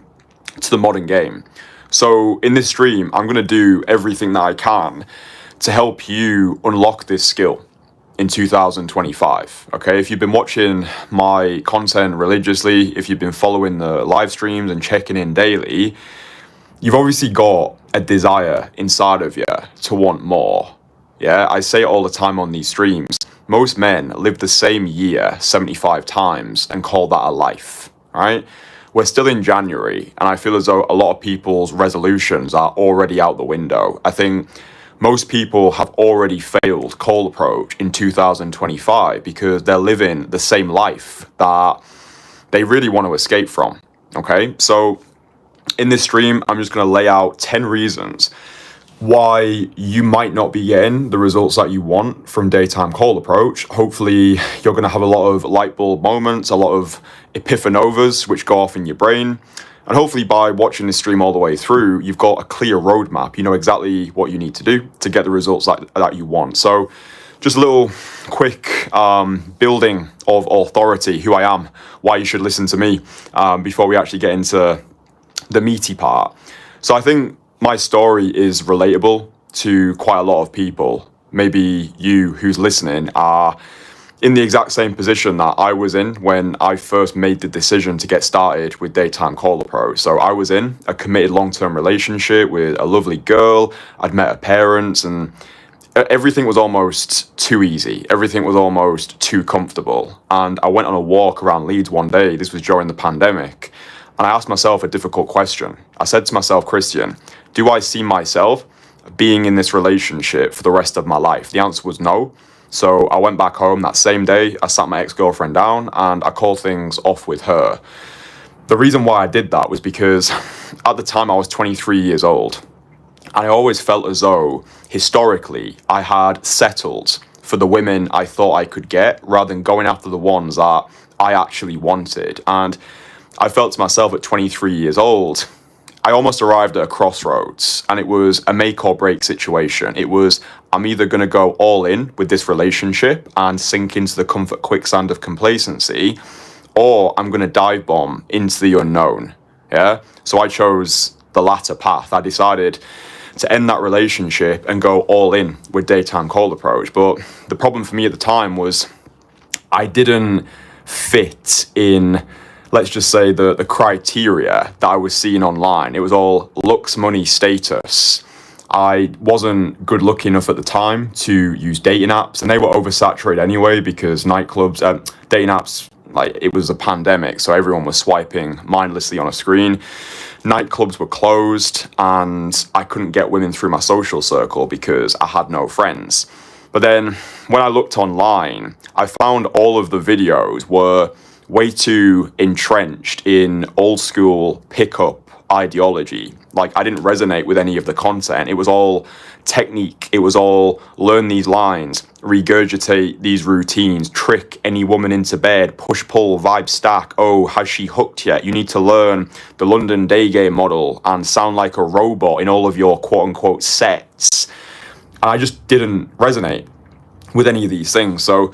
to the modern game. So in this stream, I'm going to do everything that I can to help you unlock this skill in 2025, okay? If you've been watching my content religiously, if you've been following the live streams and checking in daily, you've obviously got a desire inside of you to want more. Yeah, I say it all the time on these streams. Most men live the same year 75 times and call that a life, right? We're still in January, and I feel as though a lot of people's resolutions are already out the window. I think most people have already failed cold approach in 2025 because they're living the same life that they really want to escape from, okay? So in this stream, I'm just going to lay out 10 reasons why you might not be getting the results that you want from daytime cold approach. Hopefully you're going to have a lot of light bulb moments, a lot of epiphanovas which go off in your brain. And hopefully by watching this stream all the way through, you've got a clear roadmap. You know exactly what you need to do to get the results that you want. So just a little quick building of authority, who I am, why you should listen to me, before we actually get into the meaty part. So I think my story is relatable to quite a lot of people. Maybe you who's listening are in the exact same position that I was in when I first made the decision to get started with Daytime Caller Pro. So I was in a committed long-term relationship with a lovely girl. I'd met her parents, and everything was almost too easy. Everything was almost too comfortable. And I went on a walk around Leeds one day. This was during the pandemic. And I asked myself a difficult question. I said to myself, Kristian, do I see myself being in this relationship for the rest of my life? The answer was no. So I went back home that same day. I sat my ex-girlfriend down and I called things off with her. The reason why I did that was because at the time I was 23 years old. And I always felt as though, historically, I had settled for the women I thought I could get rather than going after the ones that I actually wanted. And I felt to myself at 23 years old, I almost arrived at a crossroads, and it was a make or break situation. It was, I'm either going to go all in with this relationship and sink into the comfort quicksand of complacency, or I'm going to dive bomb into the unknown. Yeah. So I chose the latter path. I decided to end that relationship and go all in with Daytime Cold Approach. But the problem for me at the time was I didn't fit in, let's just say, the criteria that I was seeing online. It was all looks, money, status. I wasn't good looking enough at the time to use dating apps, and they were oversaturated anyway because nightclubs, dating apps, like, it was a pandemic, so everyone was swiping mindlessly on a screen. Nightclubs were closed, and I couldn't get women through my social circle because I had no friends. But then when I looked online, I found all of the videos were way too entrenched in old school pickup ideology. Like, I didn't resonate with any of the content. It was all technique. It was all learn these lines, regurgitate these routines, trick any woman into bed, push pull, vibe stack. Oh, has she hooked yet? You need to learn the London day game model and sound like a robot in all of your quote unquote sets. And I just didn't resonate with any of these things. So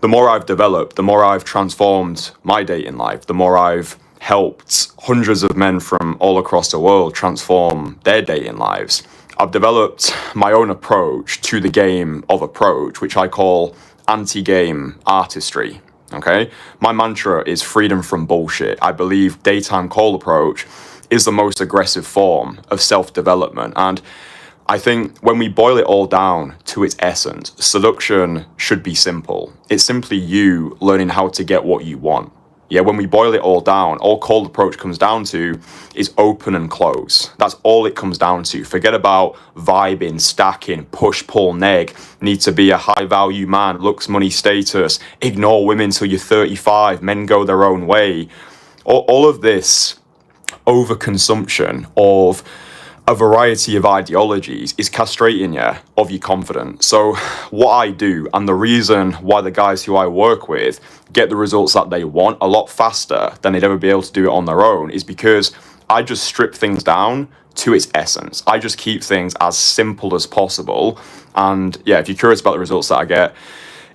the more I've developed, the more I've transformed my dating life, the more I've helped hundreds of men from all across the world transform their dating lives. I've developed my own approach to the game of approach, which I call anti-game artistry. Okay? My mantra is freedom from bullshit. I believe daytime call approach is the most aggressive form of self-development. And I think when we boil it all down to its essence, seduction should be simple. It's simply you learning how to get what you want. Yeah, when we boil it all down, all cold approach comes down to is open and close. That's all it comes down to. Forget about vibing, stacking, push, pull, neg. Need to be a high value man, looks, money, status. Ignore women till you're 35. Men go their own way. All of this overconsumption of a variety of ideologies is castrating you of your confidence. So what I do, and the reason why the guys who I work with get the results that they want a lot faster than they'd ever be able to do it on their own, is because I just strip things down to its essence. I just keep things as simple as possible. And yeah, if you're curious about the results that I get,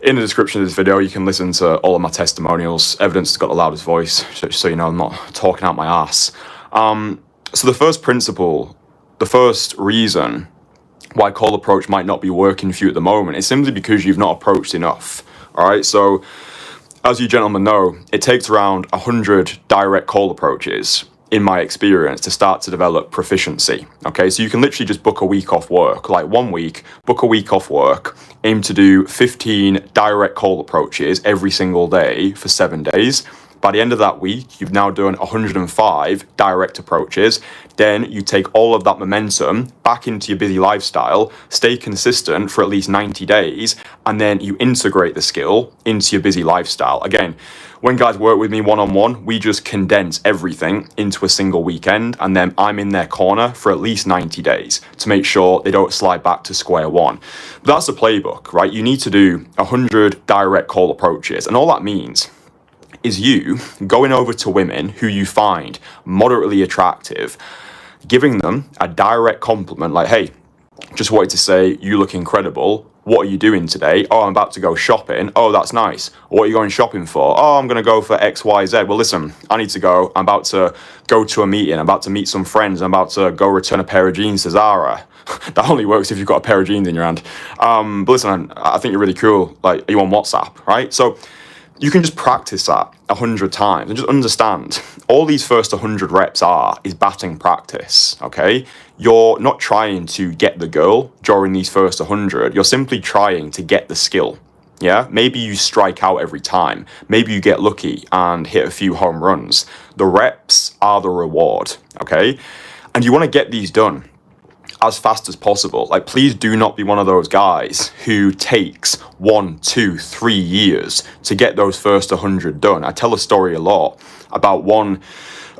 in the description of this video, you can listen to all of my testimonials. Evidence has got the loudest voice, so you know I'm not talking out my ass. So the first principle, the first reason why call approach might not be working for you at the moment is simply because you've not approached enough. All right. So as you gentlemen know, it takes around 100 direct call approaches, in my experience, to start to develop proficiency. Okay. So you can literally just book a week off work, like 1 week, book a week off work, aim to do 15 direct call approaches every single day for 7 days. By the end of that week, you've now done 105 direct approaches. Then you take all of that momentum back into your busy lifestyle, stay consistent for at least 90 days, and then you integrate the skill into your busy lifestyle. Again, when guys work with me one-on-one, we just condense everything into a single weekend, and then I'm in their corner for at least 90 days to make sure they don't slide back to square one. But that's the playbook, right? You need to do 100 direct cold approaches, and all that means is you going over to women who you find moderately attractive, giving them a direct compliment like, hey, just wanted to say you look incredible. What are you doing today? Oh, I'm about to go shopping. Oh, that's nice. What are you going shopping for? Oh, I'm going to go for X, Y, Z. Well, listen, I need to go. I'm about to go to a meeting. I'm about to meet some friends. I'm about to go return a pair of jeans to Zara. That only works if you've got a pair of jeans in your hand. But listen, I think you're really cool. Like, are you on WhatsApp, right? So you can just practice that 100 times and just understand all these first 100 reps is batting practice, okay? You're not trying to get the girl during these first 100. You're simply trying to get the skill, yeah? Maybe you strike out every time. Maybe you get lucky and hit a few home runs. The reps are the reward, okay? And you want to get these done as fast as possible. Like, please do not be one of those guys who takes 1, 2, 3 years to get those first 100 done. I tell a story a lot about one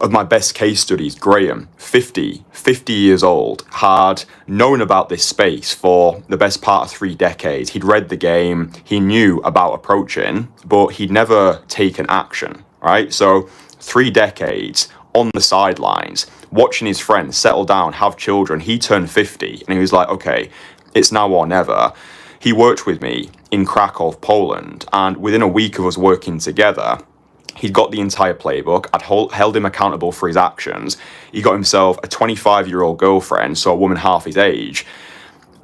of my best case studies, Graham, 50 years old, had known about this space for the best part of 3 decades. He'd read the game, he knew about approaching, but he'd never taken action, right? So 3 decades on the sidelines, watching his friends settle down, have children. He turned 50 and he was like, okay, it's now or never. He worked with me in Krakow, Poland, and within a week of us working together, he'd got the entire playbook. I'd held him accountable for his actions. He got himself a 25-year-old girlfriend, so a woman half his age.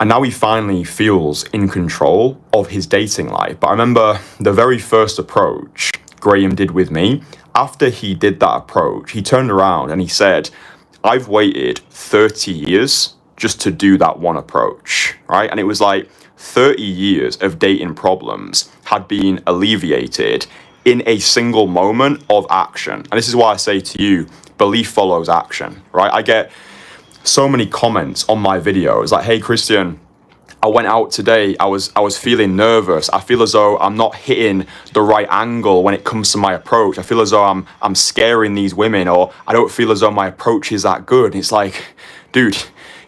And now he finally feels in control of his dating life. But I remember the very first approach Graham did with me. After he did that approach, he turned around and he said, I've waited 30 years just to do that one approach, right? And it was like 30 years of dating problems had been alleviated in a single moment of action. And this is why I say to you, belief follows action, right? I get so many comments on my videos like, hey, Kristian, I went out today, I was feeling nervous. I feel as though I'm not hitting the right angle when it comes to my approach. I feel as though I'm scaring these women, or I don't feel as though my approach is that good. And it's like, dude,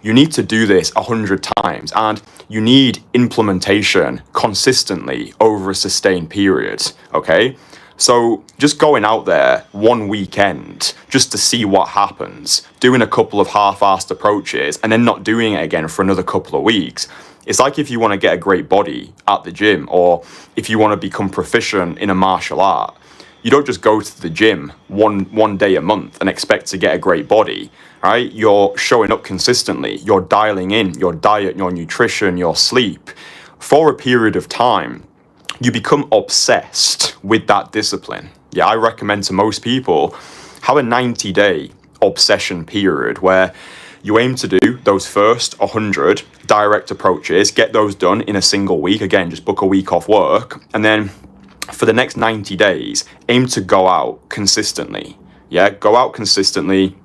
you need to do this 100 times, and you need implementation consistently over a sustained period, okay? So just going out there one weekend just to see what happens, doing a couple of half-assed approaches and then not doing it again for another couple of weeks. It's like if you want to get a great body at the gym, or if you want to become proficient in a martial art, you don't just go to the gym one day a month and expect to get a great body, right? You're showing up consistently. You're dialing in your diet, your nutrition, your sleep for a period of time. You become obsessed with that discipline. Yeah, I recommend to most people have a 90-day obsession period where you aim to do those first 100 direct approaches, get those done in a single week. Again, just book a week off work. And then for the next 90 days, aim to go out consistently. Yeah, go out consistently,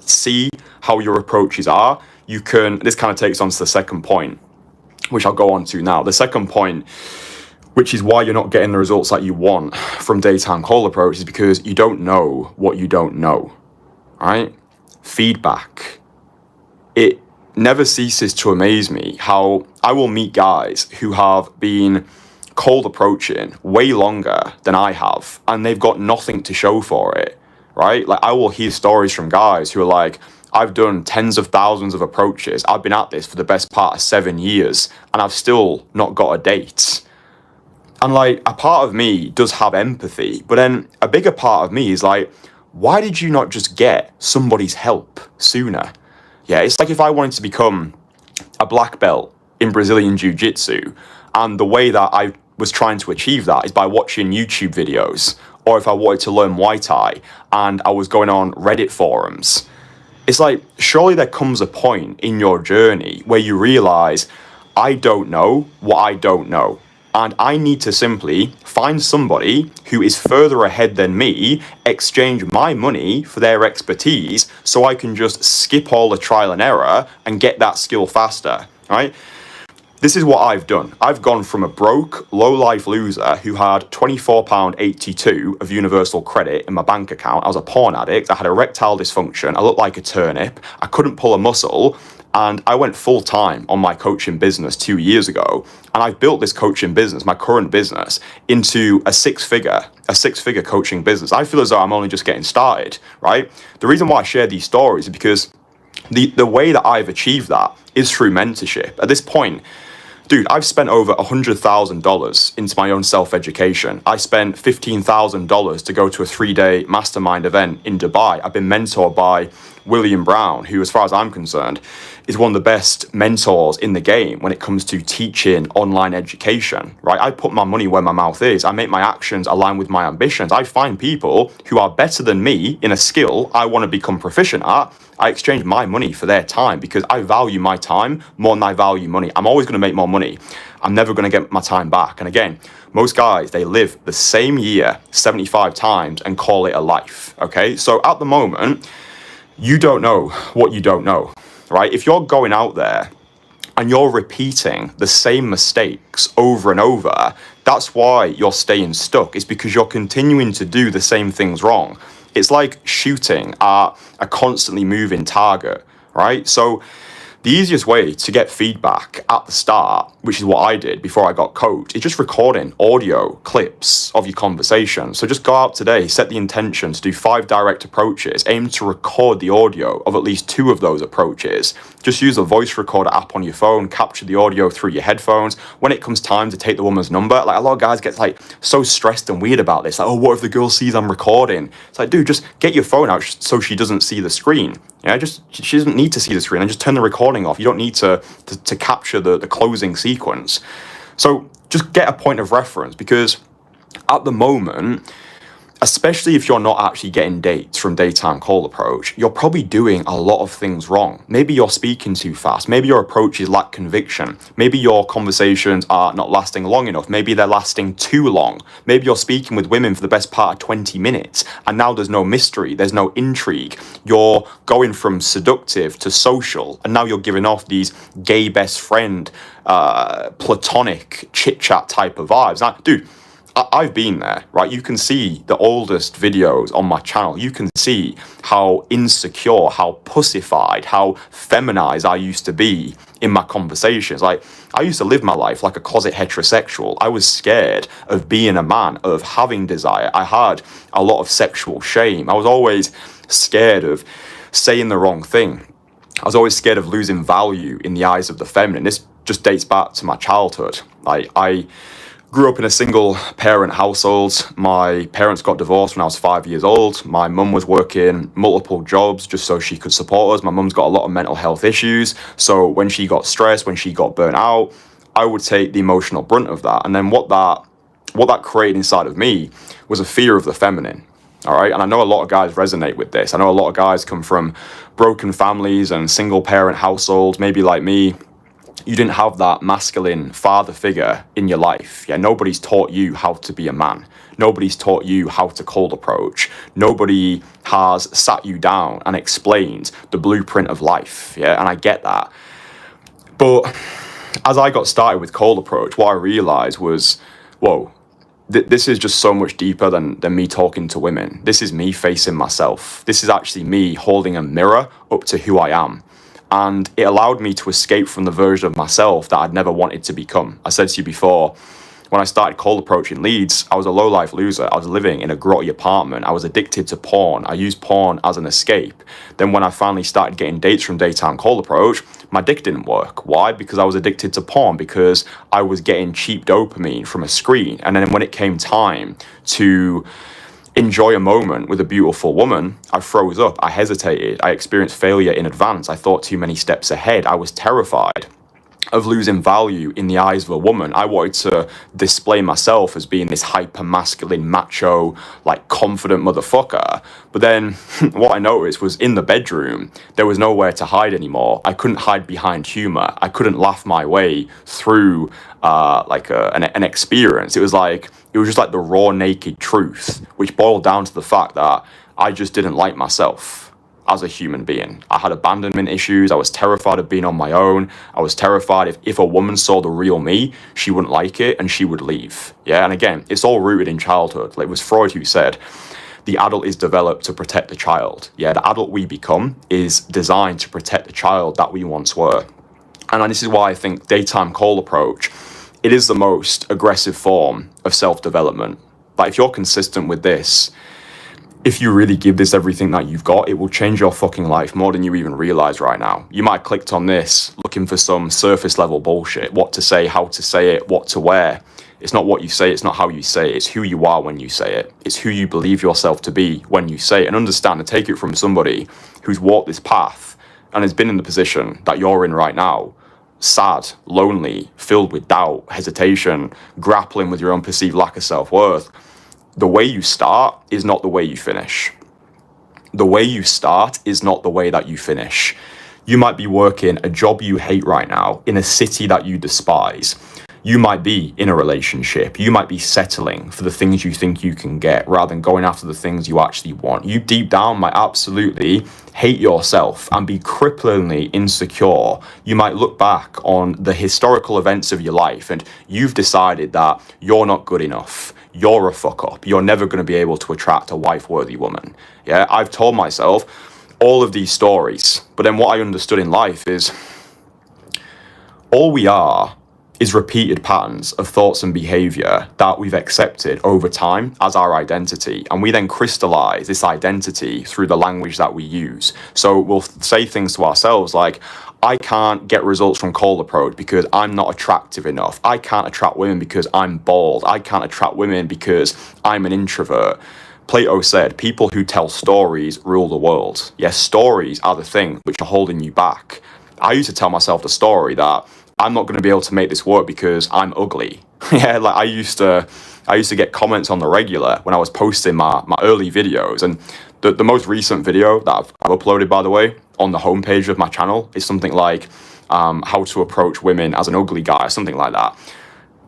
see how your approaches are. This kind of takes on to the second point, which I'll go on to now. The second point, which is why you're not getting the results that you want from daytime call approach, is because you don't know what you don't know, right? Feedback. It never ceases to amaze me how I will meet guys who have been cold approaching way longer than I have, and they've got nothing to show for it, right? Like, I will hear stories from guys who are like, I've done tens of thousands of approaches. I've been at this for the best part of 7 years, and I've still not got a date. And like, a part of me does have empathy, but then a bigger part of me is like, why did you not just get somebody's help sooner? Yeah, it's like if I wanted to become a black belt in Brazilian Jiu-Jitsu, and the way that I was trying to achieve that is by watching YouTube videos, or if I wanted to learn Muay Thai and I was going on Reddit forums. It's like, surely there comes a point in your journey where you realize, I don't know what I don't know. And I need to simply find somebody who is further ahead than me, exchange my money for their expertise, so I can just skip all the trial and error and get that skill faster, right? This is what I've done. I've gone from a broke, low-life loser who had £24.82 of universal credit in my bank account. I was a porn addict. I had erectile dysfunction. I looked like a turnip. I couldn't pull a muscle. And I went full-time on my coaching business 2 years ago. And I've built this coaching business, my current business, into a six-figure coaching business. I feel as though I'm only just getting started, right? The reason why I share these stories is because the way that I've achieved that is through mentorship. At this point, dude, I've spent over $100,000 into my own self-education. I spent $15,000 to go to a 3-day mastermind event in Dubai. I've been mentored by William Brown, who, as far as I'm concerned, is one of the best mentors in the game when it comes to teaching online education, right? I put my money where my mouth is. I make my actions align with my ambitions. I find people who are better than me in a skill I want to become proficient at. I exchange my money for their time because I value my time more than I value money. I'm always going to make more money. I'm never going to get my time back. And again, most guys, they live the same year 75 times and call it a life, okay? So at the moment, you don't know what you don't know, right? If you're going out there and you're repeating the same mistakes over and over, that's why you're staying stuck. It's because you're continuing to do the same things wrong. It's like shooting at a constantly moving target, right? So the easiest way to get feedback at the start, which is what I did before I got coached, is just recording audio clips of your conversation. So just go out today, set the intention to do 5 direct approaches, aim to record the audio of at least 2 of those approaches. Just use a voice recorder app on your phone, capture the audio through your headphones. When it comes time to take the woman's number, like a lot of guys get like so stressed and weird about this. Like, oh, what if the girl sees I'm recording? It's like, dude, just get your phone out so she doesn't see the screen. Yeah, she doesn't need to see the screen, and just turn the recording off. You don't need to capture the closing sequence. So just get a point of reference, because at the moment, especially if you're not actually getting dates from daytime call approach, you're probably doing a lot of things wrong. Maybe you're speaking too fast. Maybe your approaches lack conviction. Maybe your conversations are not lasting long enough. Maybe they're lasting too long. Maybe you're speaking with women for the best part of 20 minutes and now there's no mystery, there's no intrigue. You're going from seductive to social, and now you're giving off these gay best friend, platonic chit-chat type of vibes. Now, dude, I've been there, right? You can see the oldest videos on my channel. You can see how insecure, how pussified, how feminized I used to be in my conversations. Like, I used to live my life like a closet heterosexual. I was scared of being a man, of having desire. I had a lot of sexual shame. I was always scared of saying the wrong thing. I was always scared of losing value in the eyes of the feminine. This just dates back to my childhood. I grew up in a single parent household. My parents got divorced when I was 5 years old. My mum was working multiple jobs just so she could support us. My mum's got a lot of mental health issues. So when she got stressed, when she got burnt out, I would take the emotional brunt of that. And then what that created inside of me was a fear of the feminine. All right. And I know a lot of guys resonate with this. I know a lot of guys come from broken families and single parent households, maybe like me. You didn't have that masculine father figure in your life. Yeah, nobody's taught you how to be a man. Nobody's taught you how to cold approach. Nobody has sat you down and explained the blueprint of life. Yeah, and I get that. But as I got started with cold approach, what I realized was, whoa, this is just so much deeper than me talking to women. This is me facing myself. This is actually me holding a mirror up to who I am. And it allowed me to escape from the version of myself that I'd never wanted to become. I said to you before, when I started cold approaching leads, I was a low-life loser. I was living in a grotty apartment. I was addicted to porn. I used porn as an escape. Then when I finally started getting dates from daytime cold approach, my dick didn't work. Why? Because I was addicted to porn, because I was getting cheap dopamine from a screen. And then when it came time to enjoy a moment with a beautiful woman, I froze up. I hesitated. I experienced failure in advance. I thought too many steps ahead. I was terrified. of losing value in the eyes of a woman. I wanted to display myself as being this hyper masculine, macho, like confident motherfucker. But then what I noticed was in the bedroom, there was nowhere to hide anymore. I couldn't hide behind humor. I couldn't laugh my way through an experience. It was just like the raw, naked truth, which boiled down to the fact that I just didn't like myself as a human being. I had abandonment issues. I was terrified of being on my own. I was terrified if a woman saw the real me, she wouldn't like it and she would leave. Yeah, and again, it's all rooted in childhood. Like it was Freud who said, the adult is developed to protect the child. Yeah, the adult we become is designed to protect the child that we once were. And this is why I think daytime call approach, it is the most aggressive form of self-development. But if you're consistent with this, if you really give this everything that you've got, it will change your fucking life more than you even realize right now. You might have clicked on this looking for some surface level bullshit, what to say, how to say it, what to wear. It's not what you say, it's not how you say it, it's who you are when you say it. It's who you believe yourself to be when you say it. And understand and take it from somebody who's walked this path and has been in the position that you're in right now. Sad, lonely, filled with doubt, hesitation, grappling with your own perceived lack of self-worth. The way you start is not the way you finish. The way you start is not the way that you finish. You might be working a job you hate right now in a city that you despise. You might be in a relationship. You might be settling for the things you think you can get rather than going after the things you actually want. You deep down might absolutely hate yourself and be cripplingly insecure. You might look back on the historical events of your life and you've decided that you're not good enough. You're a fuck up. You're never going to be able to attract a wife-worthy woman. Yeah, I've told myself all of these stories, but then what I understood in life is all we are is repeated patterns of thoughts and behavior that we've accepted over time as our identity. And we then crystallize this identity through the language that we use. So we'll say things to ourselves like, I can't get results from cold approach because I'm not attractive enough. I can't attract women because I'm bald. I can't attract women because I'm an introvert. Plato said, people who tell stories rule the world. Yes, stories are the thing which are holding you back. I used to tell myself the story that I'm not going to be able to make this work because I'm ugly. Yeah, like I used to get comments on the regular when I was posting my early videos. And the most recent video that I've uploaded, by the way, on the homepage of my channel is something like how to approach women as an ugly guy, or something like that.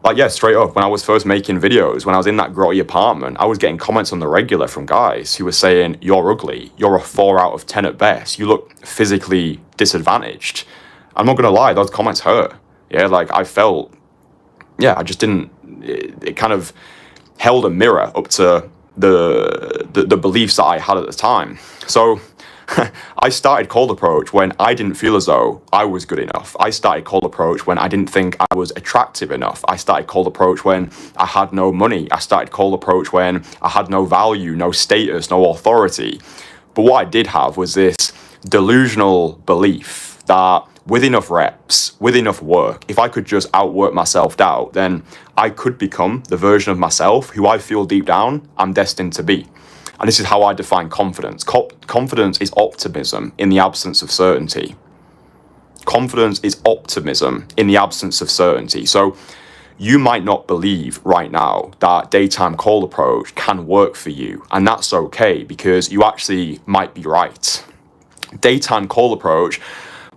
Like, yeah, straight up, when I was first making videos, when I was in that grotty apartment, I was getting comments on the regular from guys who were saying, you're ugly, you're a 4 out of 10 at best, you look physically disadvantaged. I'm not gonna lie, those comments hurt. Yeah, like I felt, yeah, I just didn't, it kind of held a mirror up to the beliefs that I had at the time. So I started cold approach when I didn't feel as though I was good enough. I started cold approach when I didn't think I was attractive enough. I started cold approach when I had no money. I started cold approach when I had no value, no status, no authority. But what I did have was this delusional belief that with enough reps, with enough work, if I could just outwork my self-doubt, then I could become the version of myself who I feel deep down I'm destined to be. And this is how I define confidence. Confidence is optimism in the absence of certainty. Confidence is optimism in the absence of certainty. So you might not believe right now that daytime cold approach can work for you. And that's okay, because you actually might be right. Daytime cold approach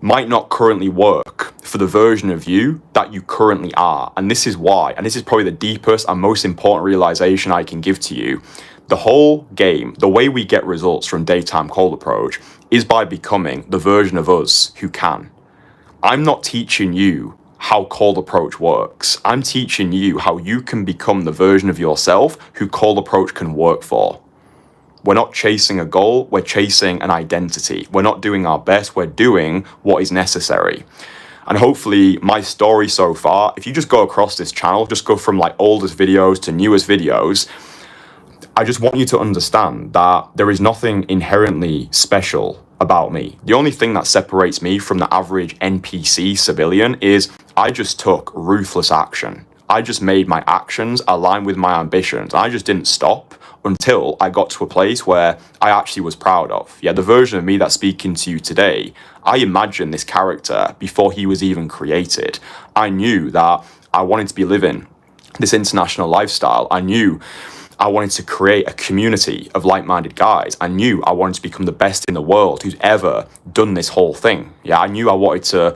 might not currently work for the version of you that you currently are. And this is why, and this is probably the deepest and most important realization I can give to you. The whole game, the way we get results from daytime cold approach is by becoming the version of us who can. I'm not teaching you how cold approach works. I'm teaching you how you can become the version of yourself who cold approach can work for. We're not chasing a goal, we're chasing an identity. We're not doing our best, we're doing what is necessary. And hopefully my story so far, if you just go across this channel, just go from like oldest videos to newest videos, I just want you to understand that there is nothing inherently special about me. The only thing that separates me from the average NPC civilian is I just took ruthless action. I just made my actions align with my ambitions. I just didn't stop until I got to a place where I actually was proud of. Yeah, the version of me that's speaking to you today, I imagined this character before he was even created. I knew that I wanted to be living this international lifestyle. I knew I wanted to create a community of like-minded guys. I knew I wanted to become the best in the world who's ever done this whole thing. Yeah, I knew I wanted to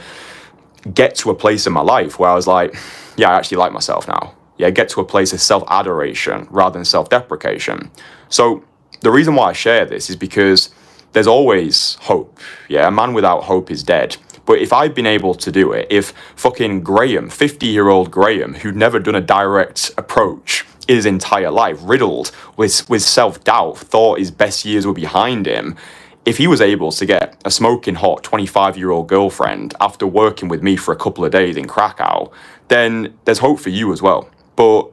get to a place in my life where I was like, yeah, I actually like myself now. Yeah, get to a place of self-adoration rather than self-deprecation. So the reason why I share this is because there's always hope. Yeah, a man without hope is dead. But if I've been able to do it, if fucking Graham, 50-year-old Graham, who'd never done a direct approach in his entire life, riddled with self-doubt, thought his best years were behind him, if he was able to get a smoking hot 25-year-old girlfriend after working with me for a couple of days in Krakow, then there's hope for you as well. But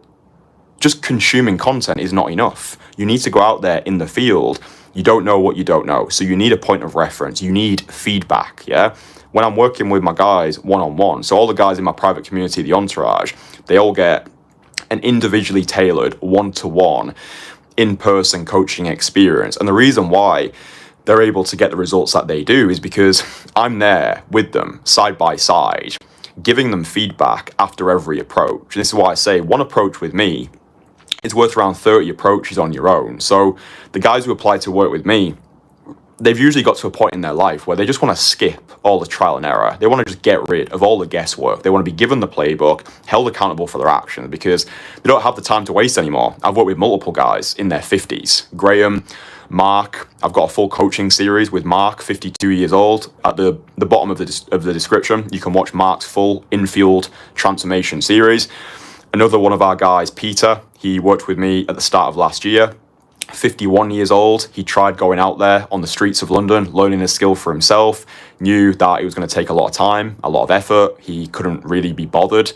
just consuming content is not enough. You need to go out there in the field. You don't know what you don't know. So you need a point of reference. You need feedback, yeah? When I'm working with my guys one-on-one, so all the guys in my private community, the entourage, they all get an individually tailored one-to-one in-person coaching experience. And the reason why they're able to get the results that they do is because I'm there with them side by side, giving them feedback after every approach. And this is why I say one approach with me is worth around 30 approaches on your own. So the guys who apply to work with me, they've usually got to a point in their life where they just want to skip all the trial and error. They want to just get rid of all the guesswork. They want to be given the playbook, held accountable for their actions, because they don't have the time to waste anymore. I've worked with multiple guys in their 50s. Graham, Mark, I've got a full coaching series with Mark, 52 years old. At the bottom of the description, you can watch Mark's full infield transformation series. Another one of our guys, Peter, he worked with me at the start of last year. 51 years old, he tried going out there on the streets of London, learning a skill for himself, knew that it was going to take a lot of time, a lot of effort. He couldn't really be bothered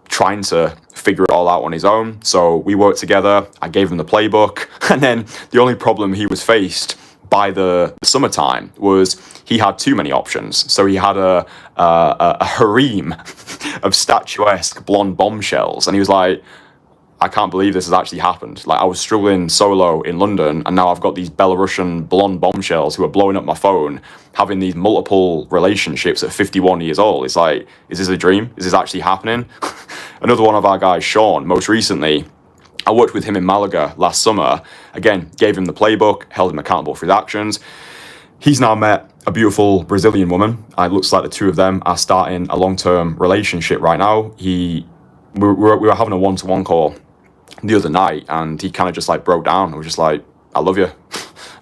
trying to figure it all out on his own. So we worked together, I gave him the playbook, and then the only problem he was faced by the summertime was he had too many options. So he had a harem of statuesque blonde bombshells, and he was like, I can't believe this has actually happened. Like, I was struggling solo in London, and now I've got these Belarusian blonde bombshells who are blowing up my phone, having these multiple relationships at 51 years old. It's like, is this a dream? Is this actually happening? Another one of our guys, Sean, most recently, I worked with him in Malaga last summer. Again, gave him the playbook, held him accountable for his actions. He's now met a beautiful Brazilian woman. It looks like the two of them are starting a long-term relationship right now. We were having a one-to-one call the other night, and he kind of just like broke down and was just like, I love you.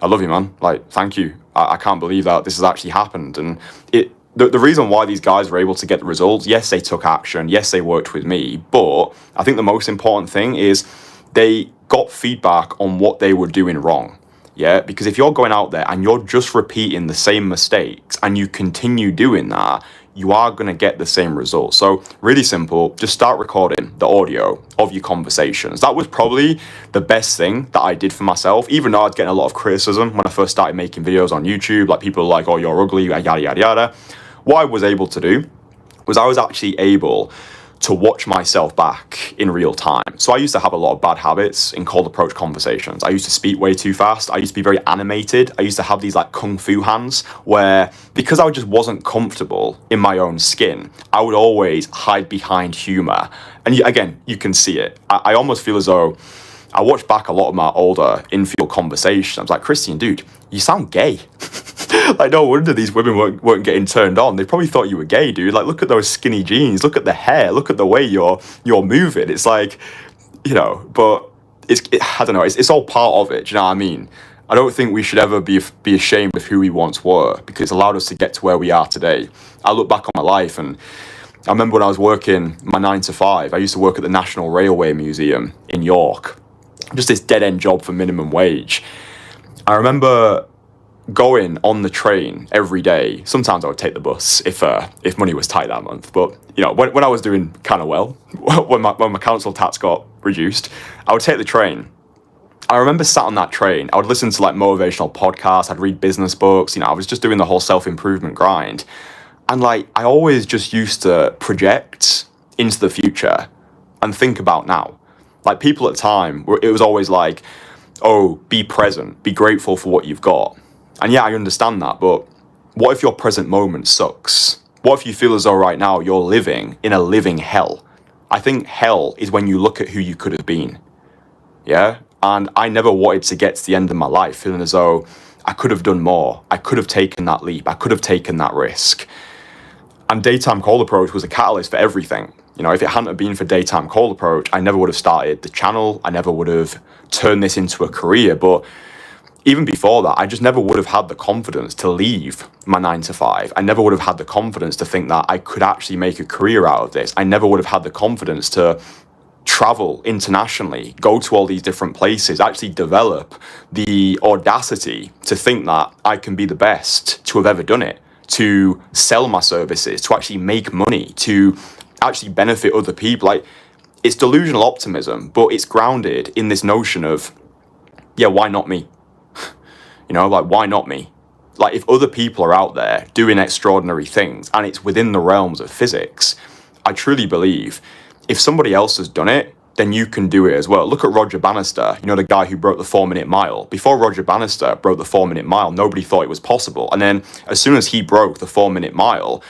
I love you, man. Like, thank you. I can't believe that this has actually happened. And the reason why these guys were able to get the results, yes, they took action. Yes, they worked with me. But I think the most important thing is they got feedback on what they were doing wrong. Yeah, because if you're going out there and you're just repeating the same mistakes and you continue doing that, you are going to get the same results. So really simple, just start recording the audio of your conversations. That was probably the best thing that I did for myself, even though I was getting a lot of criticism when I first started making videos on YouTube. Like, people were like, oh, you're ugly, yada, yada, yada. What I was able to do was I was actually able to watch myself back in real time. So I used to have a lot of bad habits in cold approach conversations. I used to speak way too fast. I used to be very animated. I used to have these like kung fu hands where, because I just wasn't comfortable in my own skin, I would always hide behind humor. And again, you can see it. I almost feel as though I watched back a lot of my older infield conversations. I was like, Kristian, dude, you sound gay. Like, no wonder these women weren't getting turned on. They probably thought you were gay, dude. Like, look at those skinny jeans. Look at the hair. Look at the way you're moving. It's like, you know, but I don't know. It's all part of it. Do you know what I mean? I don't think we should ever be ashamed of who we once were, because it's allowed us to get to where we are today. I look back on my life, and I remember when I was working my 9 to 5, I used to work at the National Railway Museum in York. Just this dead-end job for minimum wage. I remember going on the train every day. Sometimes I would take the bus if money was tight that month. But you know, when I was doing kind of well, when my council tax got reduced, I would take the train. I remember sat on that train. I would listen to like motivational podcasts. I'd read business books. You know, I was just doing the whole self-improvement grind. And like, I always just used to project into the future and think about now. Like, people at the time, it was always like, oh, be present, be grateful for what you've got. And yeah, I understand that, but what if your present moment sucks? What if you feel as though right now you're living in a living hell? I think hell is when you look at who you could have been. Yeah? And I never wanted to get to the end of my life feeling as though I could have done more. I could have taken that leap. I could have taken that risk. And Daytime Cold Approach was a catalyst for everything. You know, if it hadn't have been for Daytime Cold Approach, I never would have started the channel. I never would have turned this into a career. But even before that, I just never would have had the confidence to leave my 9 to 5. I never would have had the confidence to think that I could actually make a career out of this. I never would have had the confidence to travel internationally, go to all these different places, actually develop the audacity to think that I can be the best to have ever done it, to sell my services, to actually make money, to actually benefit other people. Like, it's delusional optimism, but it's grounded in this notion of, yeah, why not me? You know, like, why not me? Like, if other people are out there doing extraordinary things and it's within the realms of physics, I truly believe if somebody else has done it, then you can do it as well. Look at Roger Bannister, you know, the guy who broke the 4-minute mile. Before Roger Bannister broke the 4-minute mile, nobody thought it was possible. And then as soon as he broke the 4-minute mile,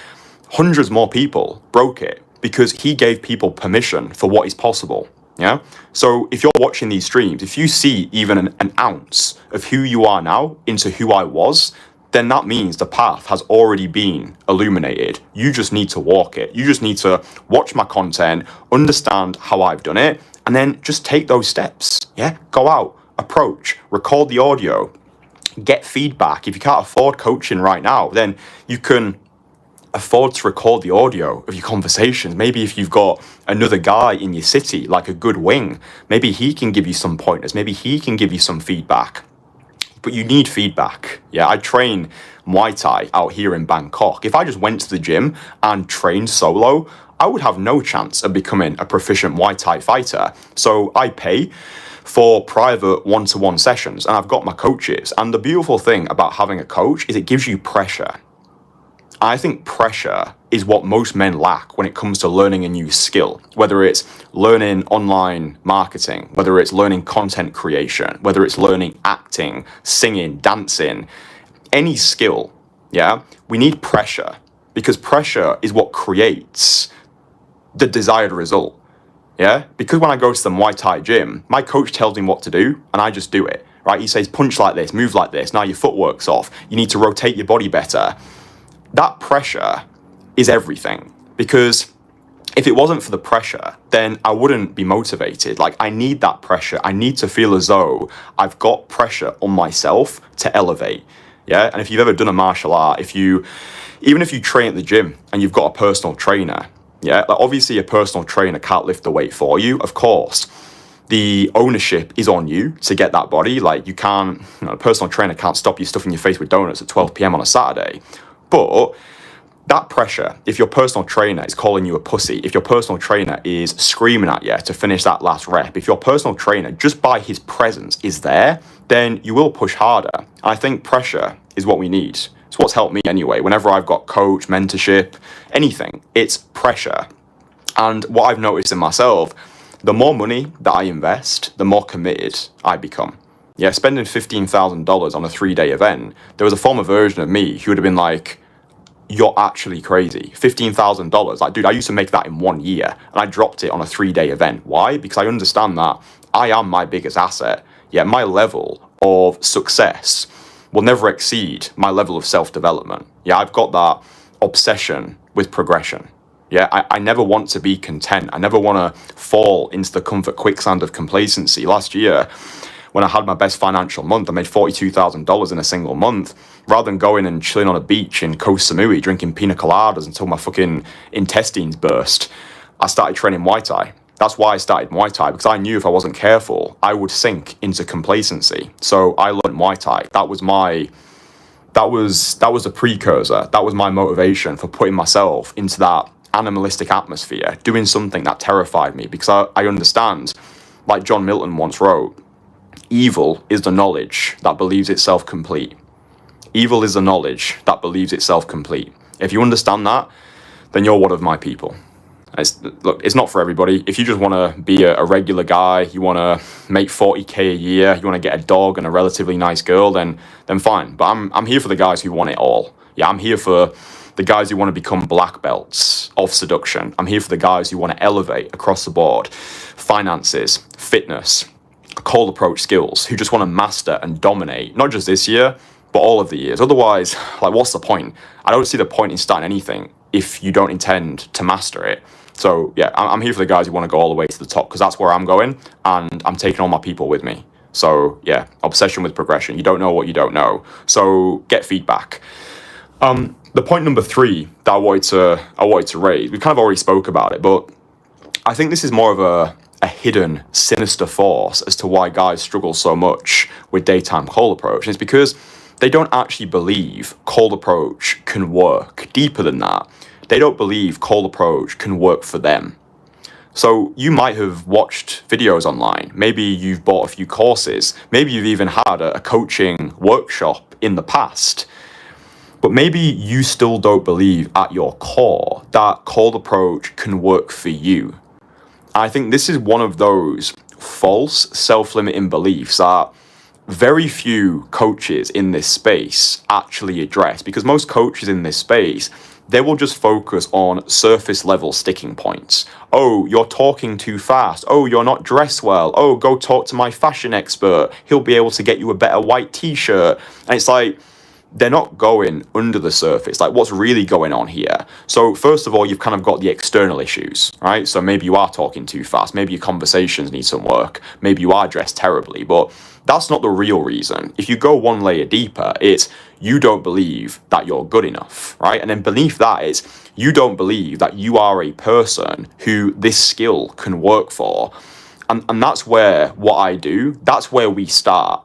hundreds more people broke it because he gave people permission for what is possible. Yeah. So if you're watching these streams, if you see even an ounce of who you are now into who I was, then that means the path has already been illuminated. You just need to walk it. You just need to watch my content, understand how I've done it, and then just take those steps. Yeah. Go out, approach, record the audio, get feedback. If you can't afford coaching right now, then you can afford to record the audio of your conversations. Maybe if you've got another guy in your city, like a good wing, maybe he can give you some pointers, maybe he can give you some feedback. But you need feedback. Yeah, I train Muay Thai out here in Bangkok. If I just went to the gym and trained solo, I would have no chance of becoming a proficient Muay Thai fighter. So I pay for private one-to-one sessions and I've got my coaches. And the beautiful thing about having a coach is it gives you pressure. I think pressure is what most men lack when it comes to learning a new skill, whether it's learning online marketing, whether it's learning content creation, whether it's learning acting, singing, dancing, any skill. Yeah, we need pressure because pressure is what creates the desired result. Yeah, because when I go to the Muay Thai gym, my coach tells me what to do and I just do it. Right? He says, punch like this, move like this. Now your footwork's off. You need to rotate your body better. That pressure is everything, because if it wasn't for the pressure, then I wouldn't be motivated. Like, I need that pressure. I need to feel as though I've got pressure on myself to elevate. Yeah. And if you've ever done a martial art, even if you train at the gym and you've got a personal trainer, yeah, like obviously a personal trainer can't lift the weight for you. Of course, the ownership is on you to get that body. Like, a personal trainer can't stop you stuffing your face with donuts at 12 p.m. on a Saturday. But that pressure, if your personal trainer is calling you a pussy, if your personal trainer is screaming at you to finish that last rep, if your personal trainer, just by his presence, is there, then you will push harder. And I think pressure is what we need. It's what's helped me anyway. Whenever I've got coach, mentorship, anything, it's pressure. And what I've noticed in myself, the more money that I invest, the more committed I become. Yeah, spending $15,000 on a 3-day event, there was a former version of me who would have been like, you're actually crazy. $15,000. Like, dude, I used to make that in 1 year and I dropped it on a 3-day event. Why? Because I understand that I am my biggest asset. Yeah, my level of success will never exceed my level of self-development. Yeah, I've got that obsession with progression. Yeah, I never want to be content. I never want to fall into the comfort quicksand of complacency. Last year, when I had my best financial month, I made $42,000 in a single month. Rather than going and chilling on a beach in Koh Samui, drinking pina coladas until my fucking intestines burst, I started training Muay Thai. That's why I started Muay Thai, because I knew if I wasn't careful, I would sink into complacency. So I learned Muay Thai. That was a precursor. That was my motivation for putting myself into that animalistic atmosphere, doing something that terrified me, because I understand, like John Milton once wrote, evil is the knowledge that believes itself complete. Evil is the knowledge that believes itself complete. If you understand that, then you're one of my people. It's not for everybody. If you just want to be a regular guy, you want to make 40k a year, you want to get a dog and a relatively nice girl, then fine. But I'm here for the guys who want it all. Yeah, I'm here for the guys who want to become black belts of seduction. I'm here for the guys who want to elevate across the board, finances, fitness, cold approach skills, who just want to master and dominate, not just this year, but all of the years. Otherwise, like, what's the point? I don't see the point in starting anything if you don't intend to master it. So yeah, I'm here for the guys who want to go all the way to the top, because that's where I'm going, and I'm taking all my people with me. So yeah, obsession with progression. You don't know what you don't know. So get feedback. The point number 3 that I wanted to raise, we kind of already spoke about it, but I think this is more of a hidden, sinister force as to why guys struggle so much with daytime cold approach. And it's because they don't actually believe cold approach can work. Deeper than that, they don't believe cold approach can work for them. So you might have watched videos online. Maybe you've bought a few courses. Maybe you've even had a coaching workshop in the past. But maybe you still don't believe at your core that cold approach can work for you. I think this is one of those false self-limiting beliefs that very few coaches in this space actually address, because most coaches in this space, they will just focus on surface level sticking points. Oh, you're talking too fast. Oh, you're not dressed well. Oh, go talk to my fashion expert. He'll be able to get you a better white t-shirt. And it's like, they're not going under the surface, like what's really going on here. So first of all, you've kind of got the external issues, right? So maybe you are talking too fast, maybe your conversations need some work, maybe you are dressed terribly, but that's not the real reason. If you go one layer deeper, it's you don't believe that you're good enough, right? And then beneath that is you don't believe that you are a person who this skill can work for. And that's where what I do, that's where we start,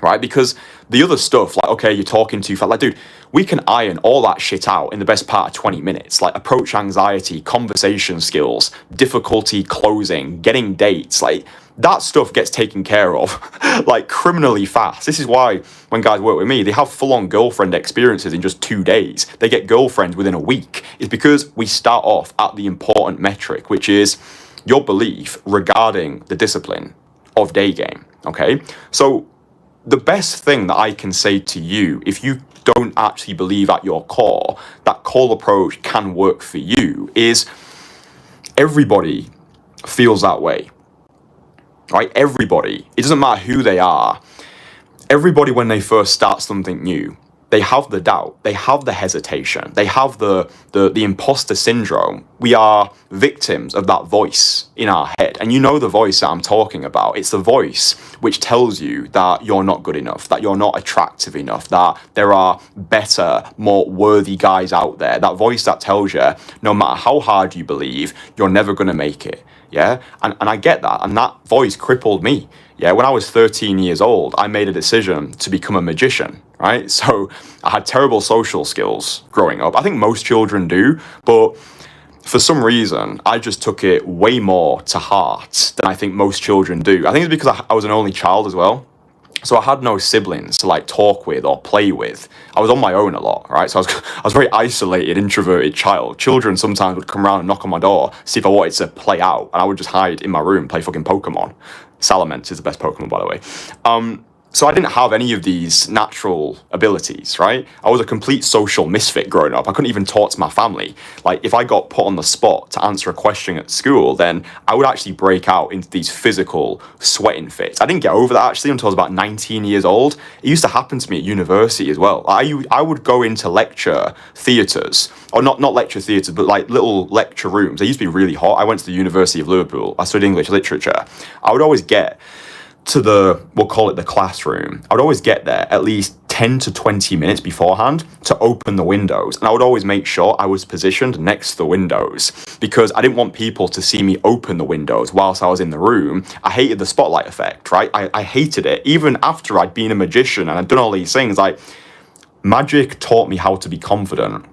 right? Because the other stuff, like, okay, you're talking too fast. Like, dude, we can iron all that shit out in the best part of 20 minutes. Like approach anxiety, conversation skills, difficulty closing, getting dates. Like that stuff gets taken care of like criminally fast. This is why when guys work with me, they have full-on girlfriend experiences in just 2 days. They get girlfriends within a week. It's because we start off at the important metric, which is your belief regarding the discipline of day game, okay? So the best thing that I can say to you, if you don't actually believe at your core that cold approach can work for you, is everybody feels that way, right? Everybody. It doesn't matter who they are. Everybody, when they first start something new, they have the doubt, they have the hesitation, they have the imposter syndrome. We are victims of that voice in our head. And you know the voice that I'm talking about. It's the voice which tells you that you're not good enough, that you're not attractive enough, that there are better, more worthy guys out there. That voice that tells you no matter how hard you believe, you're never going to make it. Yeah. And I get that. And that voice crippled me. Yeah, when I was 13 years old, I made a decision to become a magician, right? So I had terrible social skills growing up. I think most children do, but for some reason, I just took it way more to heart than I think most children do. I think it's because I was an only child as well. So I had no siblings to like talk with or play with. I was on my own a lot, right? So I was a very isolated, introverted child. Children sometimes would come around and knock on my door, see if I wanted to play out, and I would just hide in my room, play fucking Pokemon. Salamence is the best Pokemon, by the way. So I didn't have any of these natural abilities, right? I was a complete social misfit growing up. I couldn't even talk to my family. Like if I got put on the spot to answer a question at school, then I would actually break out into these physical sweating fits. I didn't get over that actually until I was about 19 years old. It used to happen to me at university as well. I would go into lecture theatres, or not lecture theatres, but like little lecture rooms. They used to be really hot. I went to the University of Liverpool. I studied English literature. I would always get to we'll call it the classroom. I would always get there at least 10 to 20 minutes beforehand to open the windows. And I would always make sure I was positioned next to the windows because I didn't want people to see me open the windows whilst I was in the room. I hated the spotlight effect, right? I hated it. Even after I'd been a magician and I'd done all these things, like magic taught me how to be confident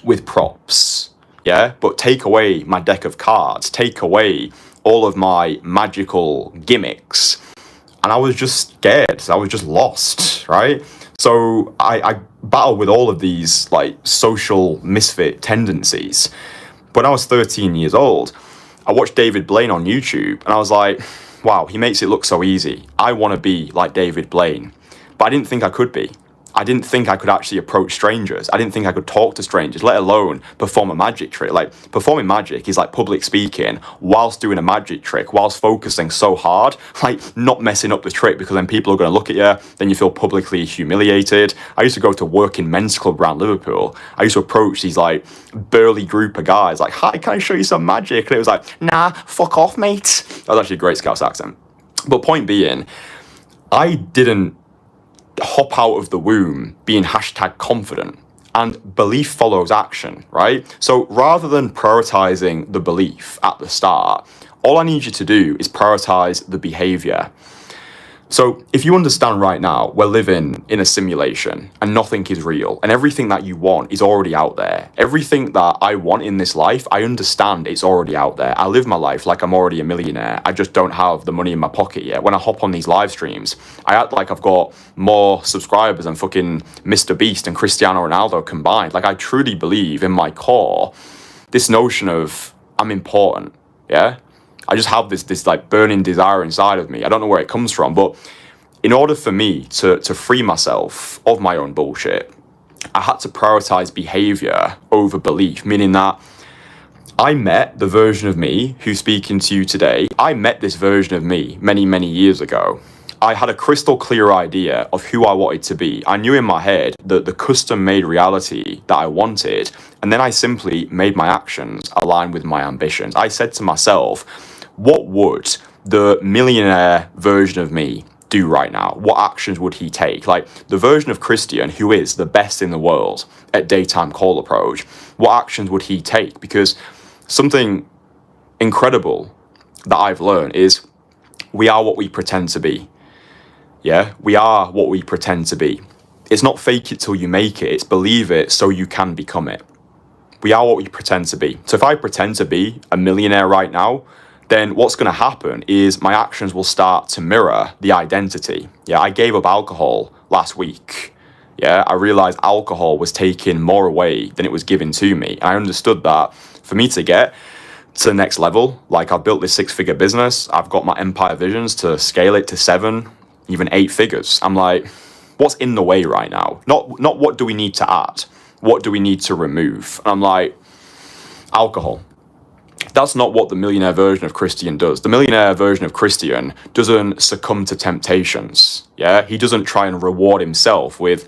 with props, yeah? But take away my deck of cards, take away all of my magical gimmicks, and I was just scared. I was just lost, right? So I battled with all of these like social misfit tendencies. But when I was 13 years old, I watched David Blaine on YouTube and I was like, wow, he makes it look so easy. I want to be like David Blaine. But I didn't think I could be. I didn't think I could actually approach strangers. I didn't think I could talk to strangers, let alone perform a magic trick. Like, performing magic is like public speaking whilst doing a magic trick, whilst focusing so hard, like not messing up the trick, because then people are going to look at you, then you feel publicly humiliated. I used to go to work in men's club around Liverpool. I used to approach these like burly group of guys, like, hi, can I show you some magic? And it was like, nah, fuck off, mate. That was actually a great Scouse accent. But point being, I didn't hop out of the womb being hashtag confident, and belief follows action, right? So rather than prioritizing the belief at the start, all I need you to do is prioritize the behavior. So if you understand right now, we're living in a simulation and nothing is real, and everything that you want is already out there. Everything that I want in this life, I understand it's already out there. I live my life like I'm already a millionaire. I just don't have the money in my pocket yet. When I hop on these live streams, I act like I've got more subscribers than fucking Mr. Beast and Cristiano Ronaldo combined. Like, I truly believe in my core this notion of I'm important, yeah? I just have this like burning desire inside of me. I don't know where it comes from, but in order for me to free myself of my own bullshit, I had to prioritize behavior over belief, meaning that I met the version of me who's speaking to you today. I met this version of me many, many years ago. I had a crystal clear idea of who I wanted to be. I knew in my head that the custom-made reality that I wanted, and then I simply made my actions align with my ambitions. I said to myself, what would the millionaire version of me do right now? What actions would he take? Like, the version of Kristian, who is the best in the world at daytime call approach, what actions would he take? Because something incredible that I've learned is we are what we pretend to be. Yeah, we are what we pretend to be. It's not fake it till you make it, it's believe it so you can become it. We are what we pretend to be. So if I pretend to be a millionaire right now, then what's going to happen is my actions will start to mirror the identity. Yeah, I gave up alcohol last week. Yeah, I realized alcohol was taking more away than it was giving to me. And I understood that for me to get to the next level, like, I've built this 6-figure business, I've got my empire visions to scale it to 7, even 8 figures. I'm like, what's in the way right now? Not what do we need to add? What do we need to remove? And I'm like, alcohol. That's not what the millionaire version of Kristian does. The millionaire version of Kristian doesn't succumb to temptations. Yeah, he doesn't try and reward himself with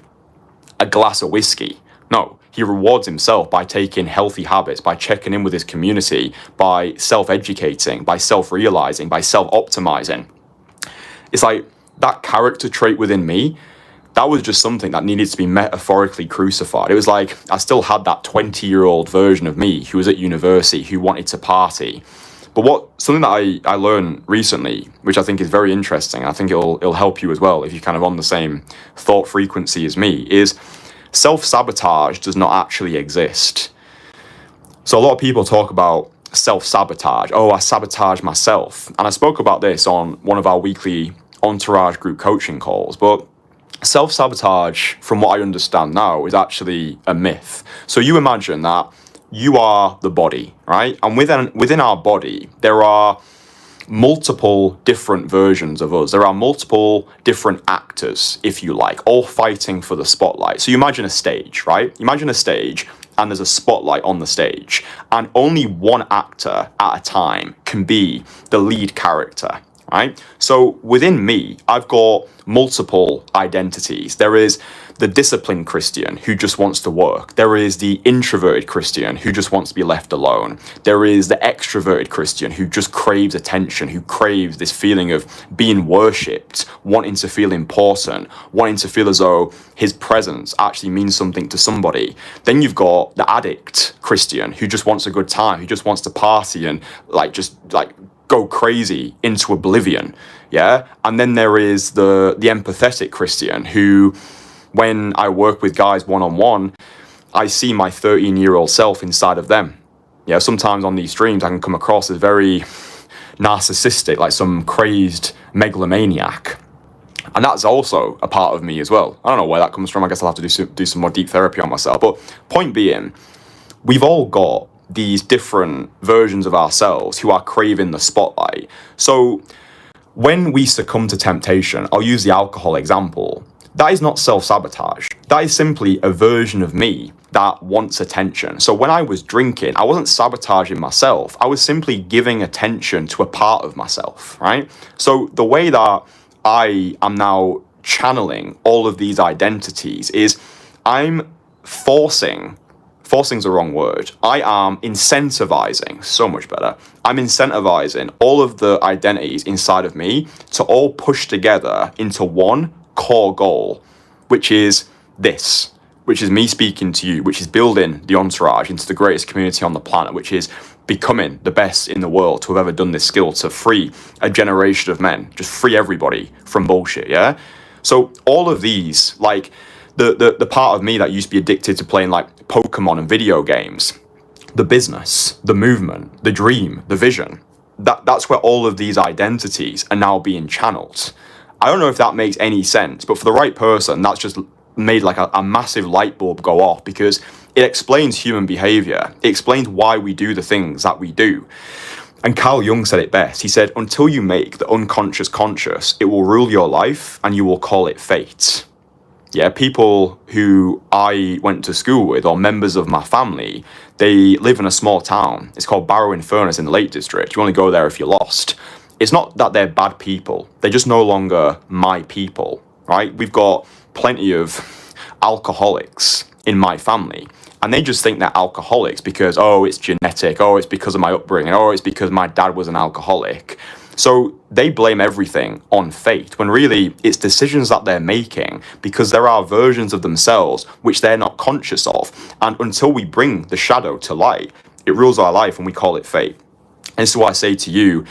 a glass of whiskey. No, he rewards himself by taking healthy habits, by checking in with his community, by self-educating, by self-realizing, by self-optimizing. It's like that character trait within me, that was just something that needed to be metaphorically crucified. It was like I still had that 20-year-old version of me who was at university, who wanted to party. But something that I learned recently, which I think is very interesting, I think it'll help you as well if you're kind of on the same thought frequency as me, is self-sabotage does not actually exist. So a lot of people talk about self-sabotage. Oh, I sabotage myself. And I spoke about this on one of our weekly Entourage group coaching calls, but self-sabotage, from what I understand now, is actually a myth. So you imagine that you are the body, right? And within our body, there are multiple different versions of us. There are multiple different actors, if you like, all fighting for the spotlight. So you imagine a stage, right? Imagine a stage, and there's a spotlight on the stage, and only one actor at a time can be the lead character. Right? So within me, I've got multiple identities. There is the disciplined Kristian who just wants to work. There is the introverted Kristian who just wants to be left alone. There is the extroverted Kristian who just craves attention, who craves this feeling of being worshipped, wanting to feel important, wanting to feel as though his presence actually means something to somebody. Then you've got the addict Kristian who just wants a good time, who just wants to party and just go crazy into oblivion, yeah? And then there is the empathetic Kristian who, when I work with guys one-on-one, I see my 13-year-old self inside of them. Yeah, sometimes on these streams I can come across as very narcissistic, like some crazed megalomaniac. And that's also a part of me as well. I don't know where that comes from. I guess I'll have to do some more deep therapy on myself. But point being, we've all got these different versions of ourselves who are craving the spotlight. So when we succumb to temptation, I'll use the alcohol example. That is not self-sabotage. That is simply a version of me that wants attention. So when I was drinking, I wasn't sabotaging myself. I was simply giving attention to a part of myself, right? So the way that I am now channeling all of these identities is I'm forcing's the wrong word. I am incentivizing, so much better. I'm incentivizing all of the identities inside of me to all push together into one core goal, which is this, which is me speaking to you, which is building the entourage into the greatest community on the planet, which is becoming the best in the world to have ever done this skill, to free a generation of men, just free everybody from bullshit, yeah? So all of these, like the part of me that used to be addicted to playing like Pokemon and video games, the business, the movement, the dream, the vision, that's where all of these identities are now being channeled. I don't know if that makes any sense, but for the right person, that's just made like a massive light bulb go off, because it explains human behavior. It explains why we do the things that we do. And Carl Jung said it best. He said, until you make the unconscious conscious, it will rule your life and you will call it fate. Yeah, people who I went to school with, or members of my family, they live in a small town. It's called Barrow-in-Furness in the Lake District. You only go there if you're lost. It's not that they're bad people. They're just no longer my people, right? We've got plenty of alcoholics in my family, and they just think they're alcoholics because, oh, it's genetic, oh, it's because of my upbringing, oh, it's because my dad was an alcoholic. So they blame everything on fate, when really it's decisions that they're making because there are versions of themselves which they're not conscious of. And until we bring the shadow to light, it rules our life and we call it fate. And this is why I say to you,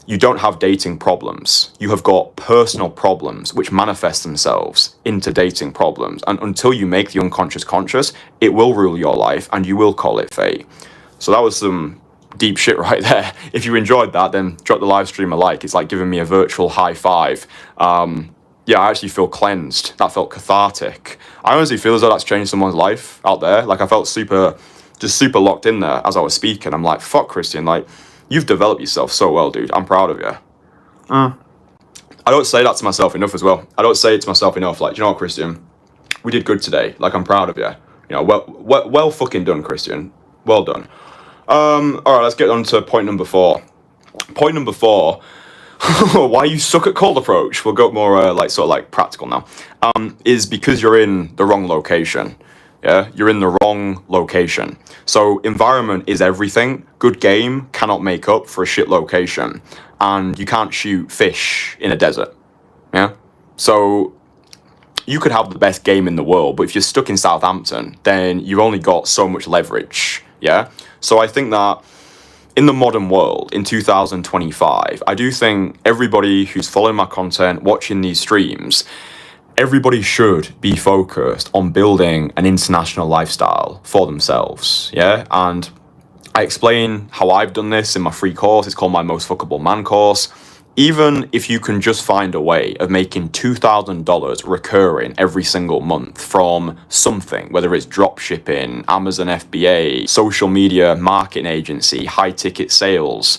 you don't have dating problems. You have got personal problems which manifest themselves into dating problems. And until you make the unconscious conscious, it will rule your life and you will call it fate. So that was some deep shit right there. If you enjoyed that, then drop the live stream a like. It's like giving me a virtual high five. Yeah, I actually feel cleansed. That felt cathartic. I honestly feel as though that's changed someone's life out there. Like I felt super locked in there as I was speaking. I'm like, fuck, Kristian, like, you've developed yourself so well, dude. I'm proud of you. I don't say that to myself enough as well. I don't say it to myself enough. Like, you know what, Kristian? We did good today. Like, I'm proud of you. You know, well fucking done, Kristian. Well done. All right, let's get on to point number 4. Point number 4. Why you suck at cold approach? We'll go more sort of practical now. Is because you're in the wrong location. Yeah, you're in the wrong location. So environment is everything. Good game cannot make up for a shit location. And you can't shoot fish in a desert. Yeah? So you could have the best game in the world, but if you're stuck in Southampton, then you've only got so much leverage. Yeah? So I think that in the modern world, in 2025, I do think everybody who's following my content, watching these streams, everybody should be focused on building an international lifestyle for themselves, yeah? And I explain how I've done this in my free course. It's called my Most Fuckable Man course. Even if you can just find a way of making $2,000 recurring every single month from something, whether it's drop shipping, Amazon FBA, social media marketing agency, high ticket sales,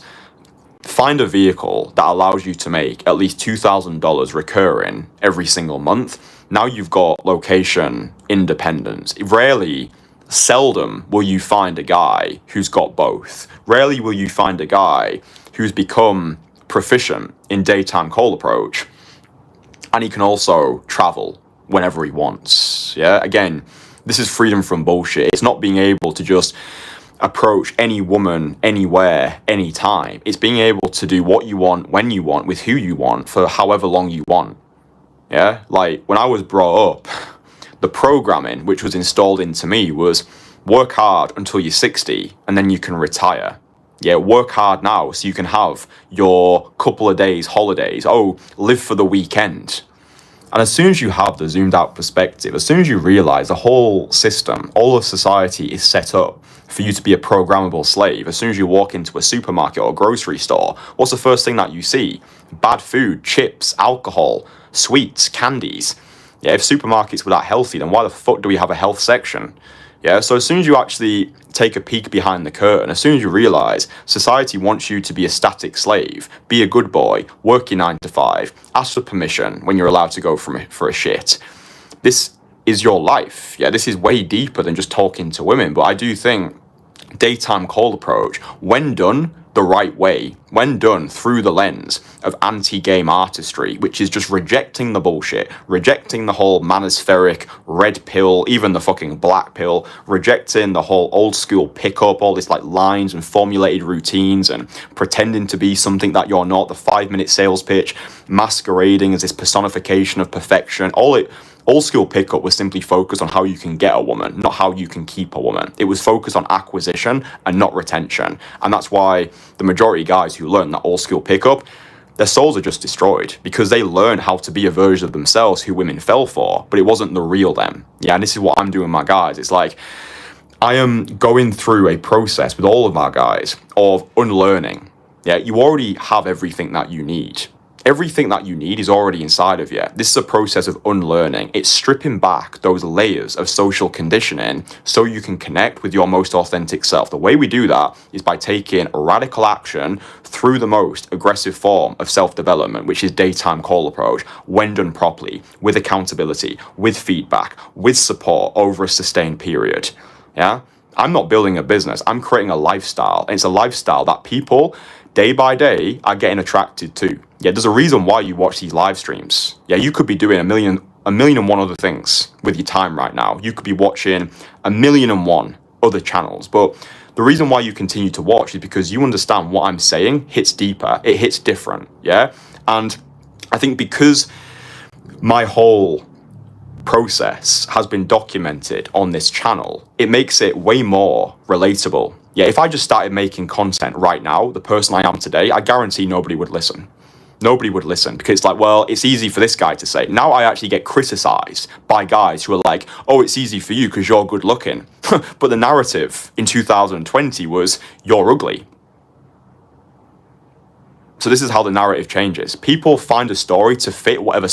find a vehicle that allows you to make at least $2,000 recurring every single month. Now you've got location independence. Seldom will you find a guy who's got both. Rarely will you find a guy who's become proficient in daytime cold approach and he can also travel whenever he wants. Yeah, again, this is freedom from bullshit. It's not being able to just approach any woman, anywhere, anytime. It's being able to do what you want, when you want, with who you want, for however long you want. Yeah, like when I was brought up, the programming which was installed into me was work hard until you're 60 and then you can retire. Yeah, work hard now so you can have your couple of days holidays. Oh, live for the weekend. And as soon as you have the zoomed out perspective, as soon as you realize the whole system, all of society is set up for you to be a programmable slave, as soon as you walk into a supermarket or a grocery store, what's the first thing that you see? Bad food, chips, alcohol, sweets, candies. Yeah, if supermarkets were that healthy, then why the fuck do we have a health section? Yeah, so as soon as you actually take a peek behind the curtain, as soon as you realize society wants you to be a static slave, be a good boy, work your 9 to 5, ask for permission when you're allowed to go for a shit. This is your life. Yeah, this is way deeper than just talking to women. But I do think daytime call approach, when done the right way, when done through the lens of anti-game artistry, which is just rejecting the bullshit, rejecting the whole manospheric red pill, even the fucking black pill, rejecting the whole old school pickup, all this like lines and formulated routines and pretending to be something that you're not, the 5-minute sales pitch, masquerading as this personification of perfection. Old school pickup was simply focused on how you can get a woman, not how you can keep a woman. It was focused on acquisition and not retention. And that's why the majority of guys who learn that old school pickup, their souls are just destroyed because they learn how to be a version of themselves who women fell for, but it wasn't the real them. Yeah, and this is what I'm doing with my guys. It's like, I am going through a process with all of my guys of unlearning. Yeah, you already have everything that you need. Everything that you need is already inside of you. This is a process of unlearning. It's stripping back those layers of social conditioning so you can connect with your most authentic self. The way we do that is by taking radical action through the most aggressive form of self-development, which is daytime call approach, when done properly, with accountability, with feedback, with support over a sustained period. Yeah? I'm not building a business. I'm creating a lifestyle. And it's a lifestyle that people, day by day, are getting attracted to. Yeah, there's a reason why you watch these live streams. Yeah, you could be doing a million and one other things with your time right now. You could be watching 1,000,001 other channels. But the reason why you continue to watch is because you understand what I'm saying hits deeper. It hits different. Yeah. And I think because my whole process has been documented on this channel, it makes it way more relatable. Yeah, if I just started making content right now, the person I am today, I guarantee nobody would listen. Nobody would listen because it's like, well, it's easy for this guy to say. Now I actually get criticized by guys who are like, oh, it's easy for you because you're good looking. But the narrative in 2020 was, you're ugly. So this is how the narrative changes. People find a story to fit whatever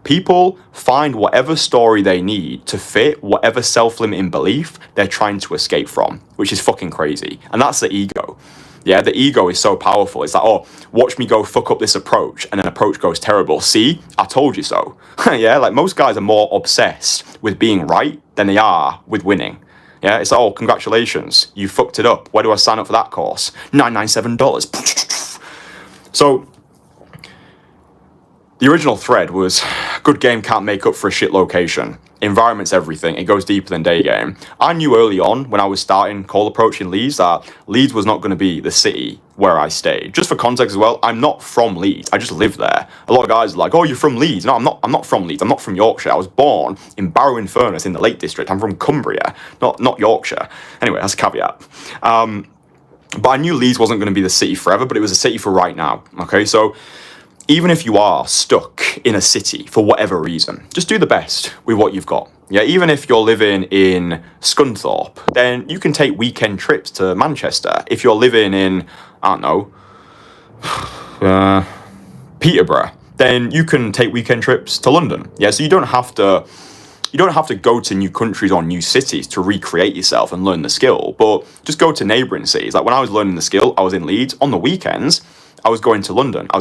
People find whatever story they need to fit whatever self-limiting belief they're trying to escape from, which is fucking crazy. And that's the ego. Yeah, the ego is so powerful. It's like, oh, watch me go fuck up this approach, and an approach goes terrible. See, I told you so. Yeah, like most guys are more obsessed with being right than they are with winning. Yeah, it's like, oh, congratulations, you fucked it up. Where do I sign up for that course? $997. So the original thread was, good game can't make up for a shit location. Environment's everything. It goes deeper than day game. I knew early on when I was starting call approach in Leeds that Leeds was not going to be the city where I stayed. Just for context as well, I'm not from Leeds. I just live there. A lot of guys are like, oh, you're from Leeds. No, I'm not from Leeds. I'm not from Yorkshire. I was born in Barrow-in-Furness in the Lake District. I'm from Cumbria, not Yorkshire. Anyway, that's a caveat. But I knew Leeds wasn't going to be the city forever, but it was a city for right now. Okay, so even if you are stuck in a city for whatever reason, just do the best with what you've got. Yeah, even if you're living in Scunthorpe, then you can take weekend trips to Manchester. If you're living in, I don't know, Peterborough, then you can take weekend trips to London. Yeah, so you don't have to go to new countries or new cities to recreate yourself and learn the skill, but just go to neighbouring cities. Like when I was learning the skill, I was in Leeds. On the weekends, I was going to London. I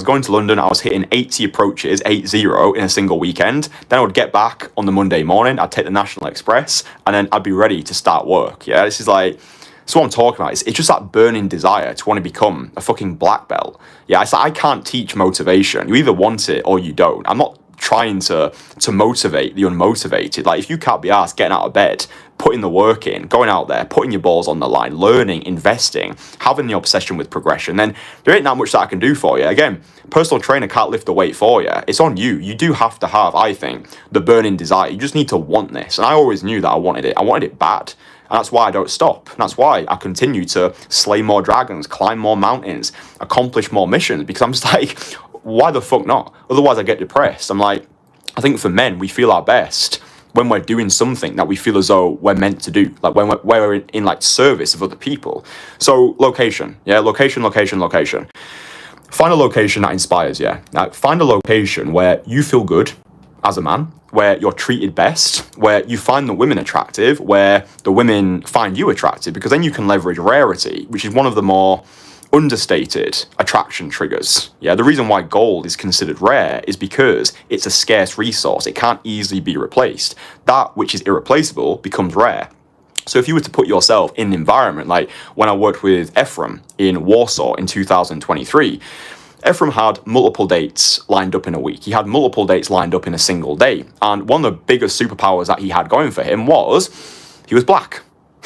was hitting 80 approaches, 80 in a single weekend. Then I would get back on the Monday morning, I'd take the National Express, and then I'd be ready to start work. Yeah, this is like, that's what I'm talking about. It's just that burning desire to want to become a fucking black belt. Yeah, it's like, I can't teach motivation. You either want it or you don't. I'm not trying to motivate the unmotivated. Like, if you can't be asked getting out of bed, putting the work in, going out there, putting your balls on the line, learning, investing, having the obsession with progression, then there ain't that much that I can do for you. Again, personal trainer can't lift the weight for you. It's on you. You do have to have, I think, the burning desire. You just need to want this. And I always knew that I wanted it. I wanted it bad. And that's why I don't stop. And that's why I continue to slay more dragons, climb more mountains, accomplish more missions, because I'm just like, why the fuck not? Otherwise I get depressed. I'm like, I think for men, we feel our best when we're doing something that we feel as though we're meant to do, like when we're in like service of other people. So location, yeah, location. Find a location that inspires you. Now, find a location where you feel good, as a man, where you're treated best, where you find the women attractive, where the women find you attractive, because then you can leverage rarity, which is one of the more understated attraction triggers. Yeah, the reason why gold is considered rare is because it's a scarce resource. It can't easily be replaced. That which is irreplaceable becomes rare. So if you were to put yourself in an environment like when I worked with Efrem in Warsaw in 2023, Efrem had multiple dates lined up in a week. He had multiple dates lined up in a single day. And one of the biggest superpowers that he had going for him was he was black.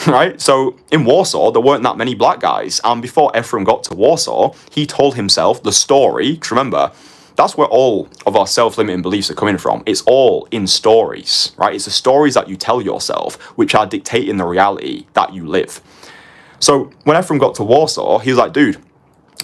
Right? So in Warsaw, there weren't that many black guys. And before Efrem got to Warsaw, he told himself the story. Because remember, that's where all of our self-limiting beliefs are coming from. It's all in stories, right? It's the stories that you tell yourself, which are dictating the reality that you live. So when Efrem got to Warsaw, he was like, dude,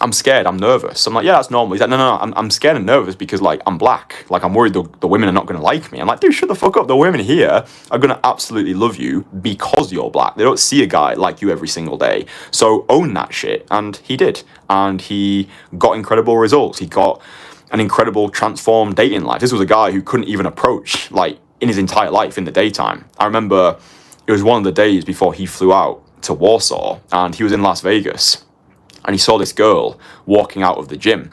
I'm scared, I'm nervous. I'm like, yeah, that's normal. He's like, no, I'm scared and nervous because, like, I'm black. Like, I'm worried the women are not going to like me. I'm like, dude, shut the fuck up. The women here are going to absolutely love you because you're black. They don't see a guy like you every single day. So own that shit. And he did. And he got incredible results. He got an incredible transformed dating life. This was a guy who couldn't even approach, like, in his entire life in the daytime. I remember it was one of the days before he flew out to Warsaw, and he was in Las Vegas. And he saw this girl walking out of the gym,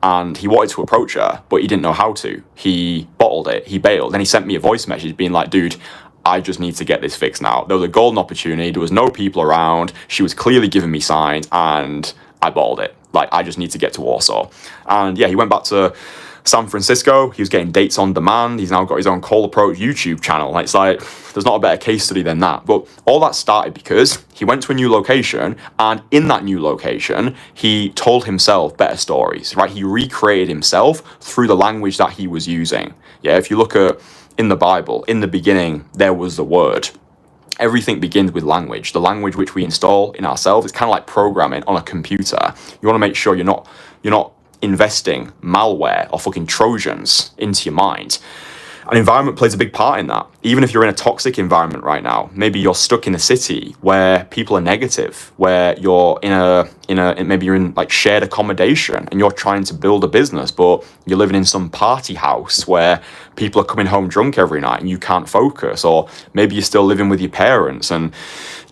and he wanted to approach her, but he didn't know how to. He bottled it, he bailed. Then he sent me a voice message being like, dude, I just need to get this fixed now. There was a golden opportunity, there was no people around, she was clearly giving me signs, and I bottled it. Like, I just need to get to Warsaw. And yeah, he went back to San Francisco. He was getting dates on demand. He's now got his own Cold Approach YouTube channel. It's like, there's not a better case study than that. But all that started because he went to a new location, and in that new location, he told himself better stories, right? He recreated himself through the language that he was using. Yeah, if you look at in the Bible, in the beginning, there was the word. Everything begins with language. The language which we install in ourselves is kind of like programming on a computer. You want to make sure you're not investing malware or fucking Trojans into your mind. An environment plays a big part in that. Even if you're in a toxic environment right now, maybe you're stuck in a city where people are negative, where you're maybe you're in like shared accommodation and you're trying to build a business, but you're living in some party house where people are coming home drunk every night and you can't focus. Or maybe you're still living with your parents and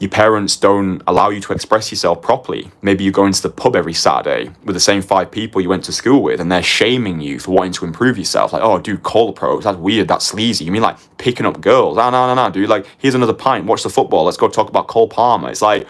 your parents don't allow you to express yourself properly. Maybe you go into the pub every Saturday with the same 5 people you went to school with, and they're shaming you for wanting to improve yourself. Like, oh, dude, Cold Approach, that's weird, that's sleazy. You mean like picking up girls? Oh, no, dude. Like, here's another pint, watch the football, let's go talk about Cole Palmer. It's like,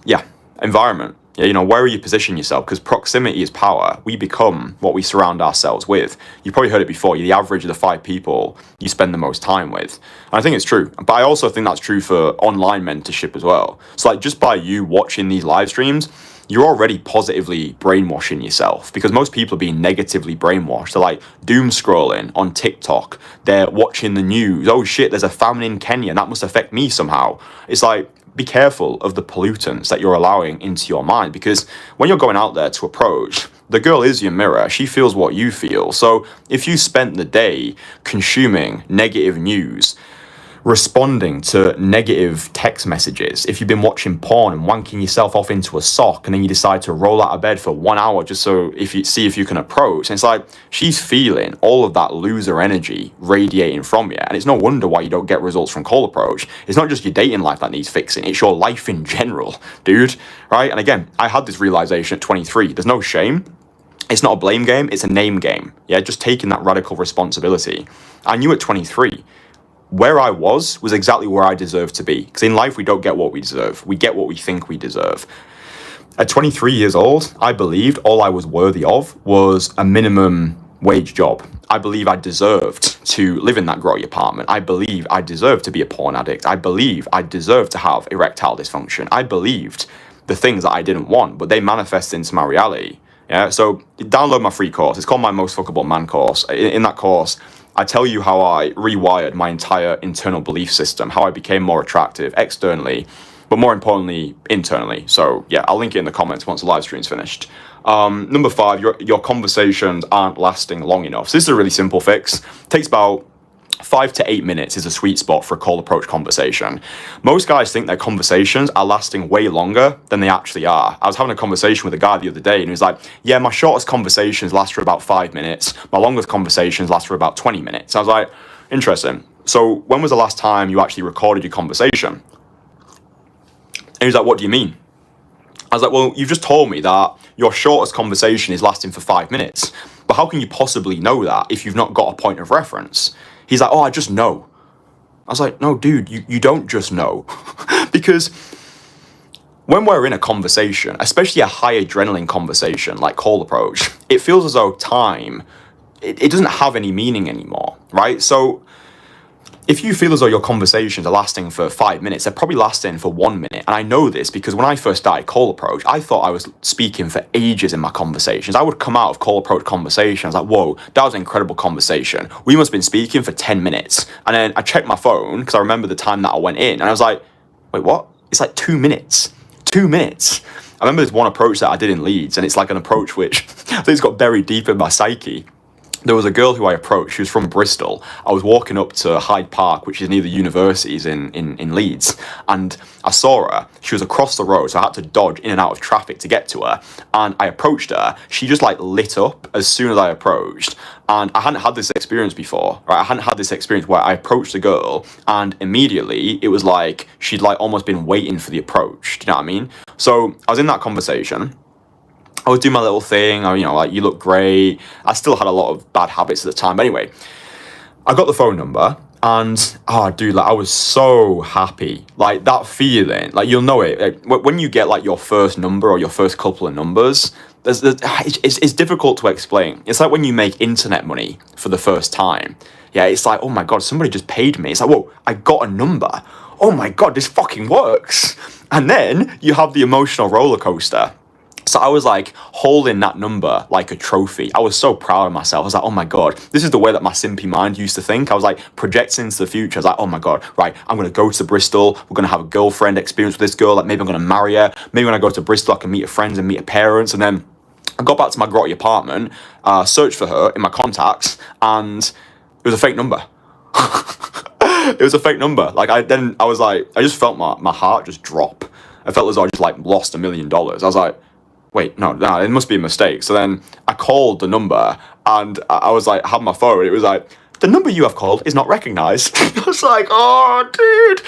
yeah, environment. Yeah, you know, where are you positioning yourself? Because proximity is power. We become what we surround ourselves with. You've probably heard it before. You're the average of the 5 people you spend the most time with. And I think it's true. But I also think that's true for online mentorship as well. So like, just by you watching these live streams, you're already positively brainwashing yourself, because most people are being negatively brainwashed. They're like doom scrolling on TikTok. They're watching the news. Oh shit, there's a famine in Kenya. That must affect me somehow. It's like, be careful of the pollutants that you're allowing into your mind, because when you're going out there to approach, the girl is your mirror. She feels what you feel. So if you spent the day consuming negative news, responding to negative text messages, if you've been watching porn and wanking yourself off into a sock, and then you decide to roll out of bed for 1 hour just so if you can approach, and it's like she's feeling all of that loser energy radiating from you, and it's no wonder why you don't get results from Cold Approach. It's not just your dating life that needs fixing, it's your life in general, dude, right? And again, I had this realization at 23. There's no shame. It's not a blame game, it's a name game. Yeah, just taking that radical responsibility. I knew at 23 where I was exactly where I deserve to be. Because in life, we don't get what we deserve. We get what we think we deserve. At 23 years old, I believed all I was worthy of was a minimum wage job. I believe I deserved to live in that grotty apartment. I believe I deserved to be a porn addict. I believe I deserved to have erectile dysfunction. I believed the things that I didn't want, but they manifested into my reality. Yeah, so download my free course. It's called my Most Fuckable Man course. In that course, I tell you how I rewired my entire internal belief system, how I became more attractive externally, but more importantly, internally. So yeah, I'll link it in the comments once the live stream's finished. Number 5, your conversations aren't lasting long enough. So this is a really simple fix. It takes about 5 to 8 minutes is a sweet spot for a cold approach conversation. Most guys think their conversations are lasting way longer than they actually are. I was having a conversation with a guy the other day and he was like, yeah, my shortest conversations last for about 5 minutes. My longest conversations last for about 20 minutes. I was like, interesting. So when was the last time you actually recorded your conversation? And he was like, what do you mean? I was like, well, you've just told me that your shortest conversation is lasting for 5 minutes. But how can you possibly know that if you've not got a point of reference? He's like, oh, I just know. I was like, no, dude, you don't just know. Because when we're in a conversation, especially a high adrenaline conversation like cold approach, it feels as though time, it doesn't have any meaning anymore, right? So if you feel as though your conversations are lasting for 5 minutes, they're probably lasting for 1 minute. And I know this because when I first started cold approach, I thought I was speaking for ages in my conversations. I would come out of cold approach conversation, I was like, whoa, that was an incredible conversation. We must have been speaking for 10 minutes. And then I checked my phone because I remember the time that I went in and I was like, wait, what? It's like 2 minutes. 2 minutes. I remember there's one approach that I did in Leeds and it's like an approach which I think it's got buried deep in my psyche. There was a girl who I approached, she was from Bristol. I was walking up to Hyde Park, which is near the universities in Leeds, and I saw her. She was across the road, so I had to dodge in and out of traffic to get to her. And I approached her. She just like lit up as soon as I approached. And I hadn't had this experience before, right? I hadn't had this experience where I approached a girl and immediately it was like she'd like almost been waiting for the approach. Do you know what I mean? So I was in that conversation. I would do my little thing, or, you know, like, you look great. I still had a lot of bad habits at the time. But anyway, I got the phone number and, oh, dude, like, I was so happy. Like, that feeling, like, you'll know it. Like, when you get, like, your first number or your first couple of numbers, it's difficult to explain. It's like when you make internet money for the first time. Yeah, it's like, oh, my God, somebody just paid me. It's like, whoa, I got a number. Oh, my God, this fucking works. And then you have the emotional roller coaster. So I was like holding that number like a trophy. I was so proud of myself. I was like, oh my God, this is the way that my simpy mind used to think. I was like projecting into the future. I was like, oh my God, right, I'm going to go to Bristol. We're going to have a girlfriend experience with this girl. Like maybe I'm going to marry her. Maybe when I go to Bristol, I can meet her friends and meet her parents. And then I got back to my grotty apartment, searched for her in my contacts, and it was a fake number. It was a fake number. Like I just felt my heart just drop. I felt as though I just like lost $1 million. I was like, wait, no, it must be a mistake. So then I called the number and I was like, had my phone. It was like, the number you have called is not recognized. I was like, oh, dude.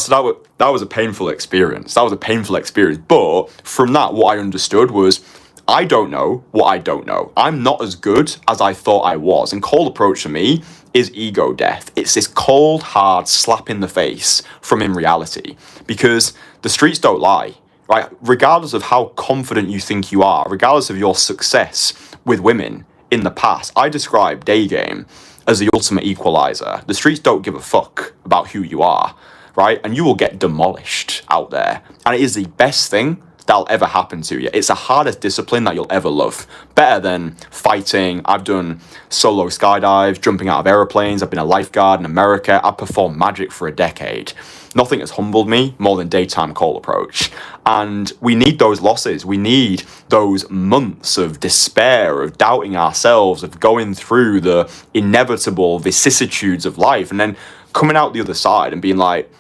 So that was a painful experience. But from that, what I understood was, I don't know what I don't know. I'm not as good as I thought I was. And cold approach to me is ego death. It's this cold, hard slap in the face from in reality. Because the streets don't lie. Right, regardless of how confident you think you are, regardless of your success with women in the past, I describe day game as the ultimate equalizer. The streets don't give a fuck about who you are, right? And you will get demolished out there. And it is the best thing that'll ever happen to you. It's the hardest discipline that you'll ever love. Better than fighting. I've done solo skydive, jumping out of airplanes. I've been a lifeguard in America. I've performed magic for a decade. Nothing has humbled me more than daytime cold approach. And we need those losses. We need those months of despair, of doubting ourselves, of going through the inevitable vicissitudes of life, and then coming out the other side and being like,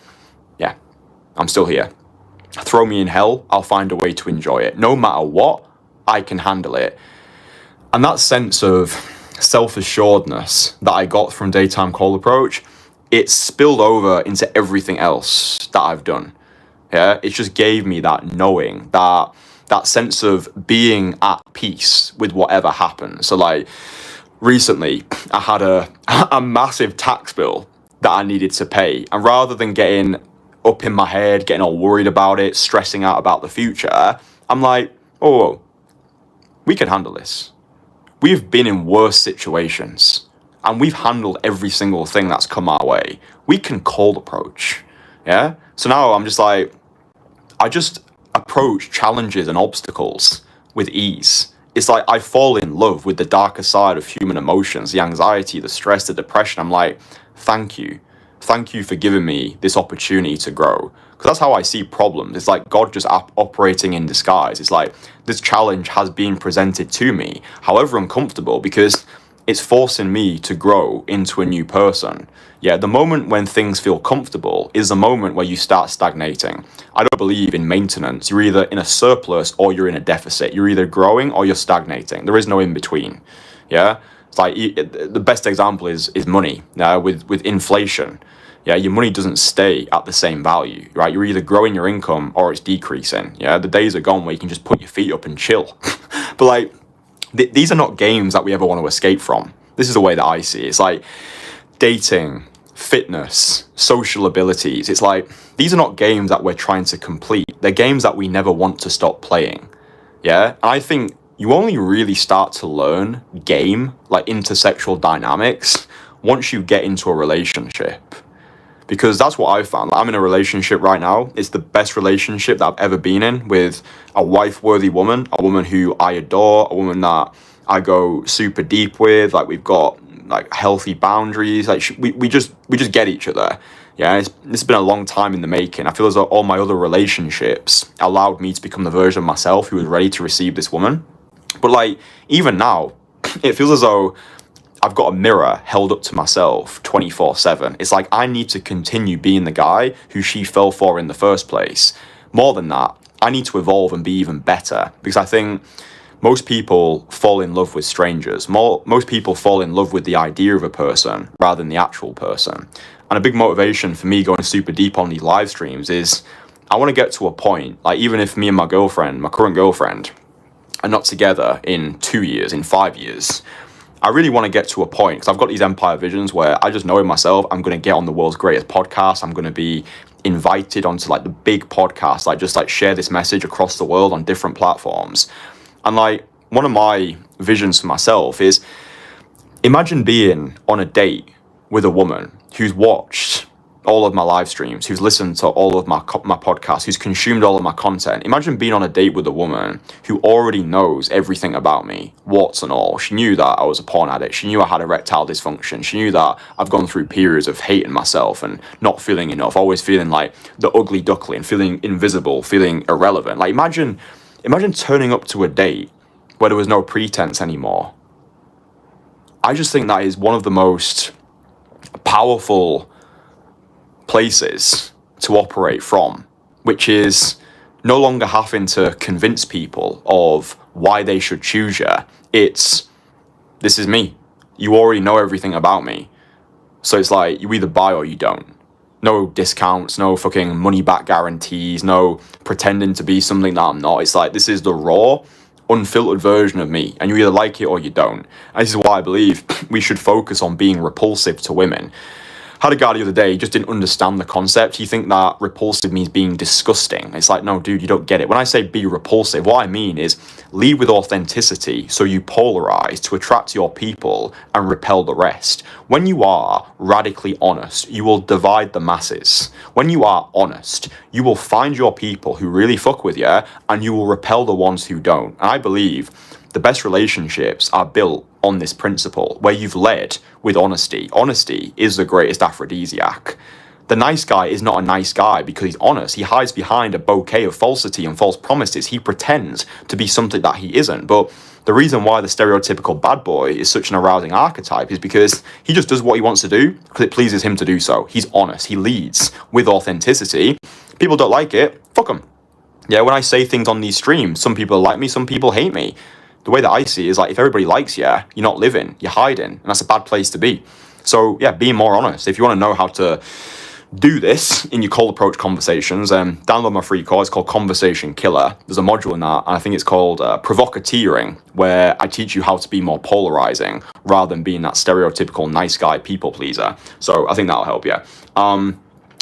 yeah, I'm still here. Throw me in hell, I'll find a way to enjoy it. No matter what, I can handle it. And that sense of self-assuredness that I got from daytime cold approach, it's spilled over into everything else that I've done. Yeah, it just gave me that knowing, that sense of being at peace with whatever happens. So like recently I had a massive tax bill that I needed to pay, and rather than getting up in my head, getting all worried about it, stressing out about the future, I'm like, oh, we can handle this. We've been in worse situations and we've handled every single thing that's come our way. We can cold approach. Yeah. So now I'm just like, I just approach challenges and obstacles with ease. It's like I fall in love with the darker side of human emotions, the anxiety, the stress, the depression. I'm like, thank you. Thank you for giving me this opportunity to grow. Because that's how I see problems. It's like God just operating in disguise. It's like this challenge has been presented to me, however uncomfortable, because it's forcing me to grow into a new person. Yeah, the moment when things feel comfortable is the moment where you start stagnating. I don't believe in maintenance. You're either in a surplus or you're in a deficit. You're either growing or you're stagnating. There is no in between. Yeah, it's like the best example is money. With inflation. Yeah, your money doesn't stay at the same value, right? You're either growing your income or it's decreasing. Yeah, the days are gone where you can just put your feet up and chill. But like, these are not games that we ever want to escape from. This is the way that I see it. It's like dating, fitness, social abilities. It's like, these are not games that we're trying to complete. They're games that we never want to stop playing. Yeah, and I think you only really start to learn game, like intersexual dynamics, once you get into a relationship. Because that's what I've found. I'm in a relationship right now. It's the best relationship that I've ever been in, with a wife-worthy woman, a woman who I adore, a woman that I go super deep with. Like, we've got like healthy boundaries. Like, we just get each other. Yeah, it's been a long time in the making. I feel as though all my other relationships allowed me to become the version of myself who was ready to receive this woman. But like, even now, it feels as though I've got a mirror held up to myself 24/7. It's like, I need to continue being the guy who she fell for in the first place. More than that, I need to evolve and be even better, because I think most people fall in love with strangers. Most people fall in love with the idea of a person rather than the actual person. And a big motivation for me going super deep on these live streams is I want to get to a point, like, even if me and my girlfriend, my current girlfriend, are not together in 2 years, in 5 years, I really want to get to a point, because I've got these empire visions where I just know in myself, I'm going to get on the world's greatest podcast. I'm going to be invited onto like the big podcasts, like just like share this message across the world on different platforms. And like, one of my visions for myself is, imagine being on a date with a woman who's watched all of my live streams, who's listened to all of my podcasts, who's consumed all of my content. Imagine being on a date with a woman who already knows everything about me, warts and all. She knew that I was a porn addict. She knew I had erectile dysfunction. She knew that I've gone through periods of hating myself and not feeling enough, always feeling like the ugly duckling, feeling invisible, feeling irrelevant. Like, imagine turning up to a date where there was no pretense anymore. I just think that is one of the most powerful places to operate from, which is no longer having to convince people of why they should choose you. It's, this is me. You already know everything about me. So it's like, you either buy or you don't. No discounts, no fucking money back guarantees, no pretending to be something that I'm not. It's like, this is the raw, unfiltered version of me, and you either like it or you don't. And this is why I believe we should focus on being repulsive to women. Had a guy the other day, he just didn't understand the concept. He think that repulsive means being disgusting. It's like, no, dude, you don't get it. When I say be repulsive, what I mean is lead with authenticity, so you polarize to attract your people and repel the rest. When you are radically honest, you will divide the masses. When you are honest, you will find your people who really fuck with you, and you will repel the ones who don't. And I believe the best relationships are built on this principle, where you've led with honesty. Honesty is the greatest aphrodisiac. The nice guy is not a nice guy because he's honest. He hides behind a bouquet of falsity and false promises. He pretends to be something that he isn't. But the reason why the stereotypical bad boy is such an arousing archetype is because he just does what he wants to do because it pleases him to do so. He's honest. He leads with authenticity. People don't like it. Fuck them. Yeah, when I say things on these streams, some people like me, some people hate me. The way that I see it is like, if everybody likes you, you're not living, you're hiding, and that's a bad place to be. So yeah, being more honest. If you want to know how to do this in your cold approach conversations, download my free course called Conversation Killer. There's a module in that, and I think it's called Provocateering, where I teach you how to be more polarizing rather than being that stereotypical nice guy people pleaser. So I think that'll help you.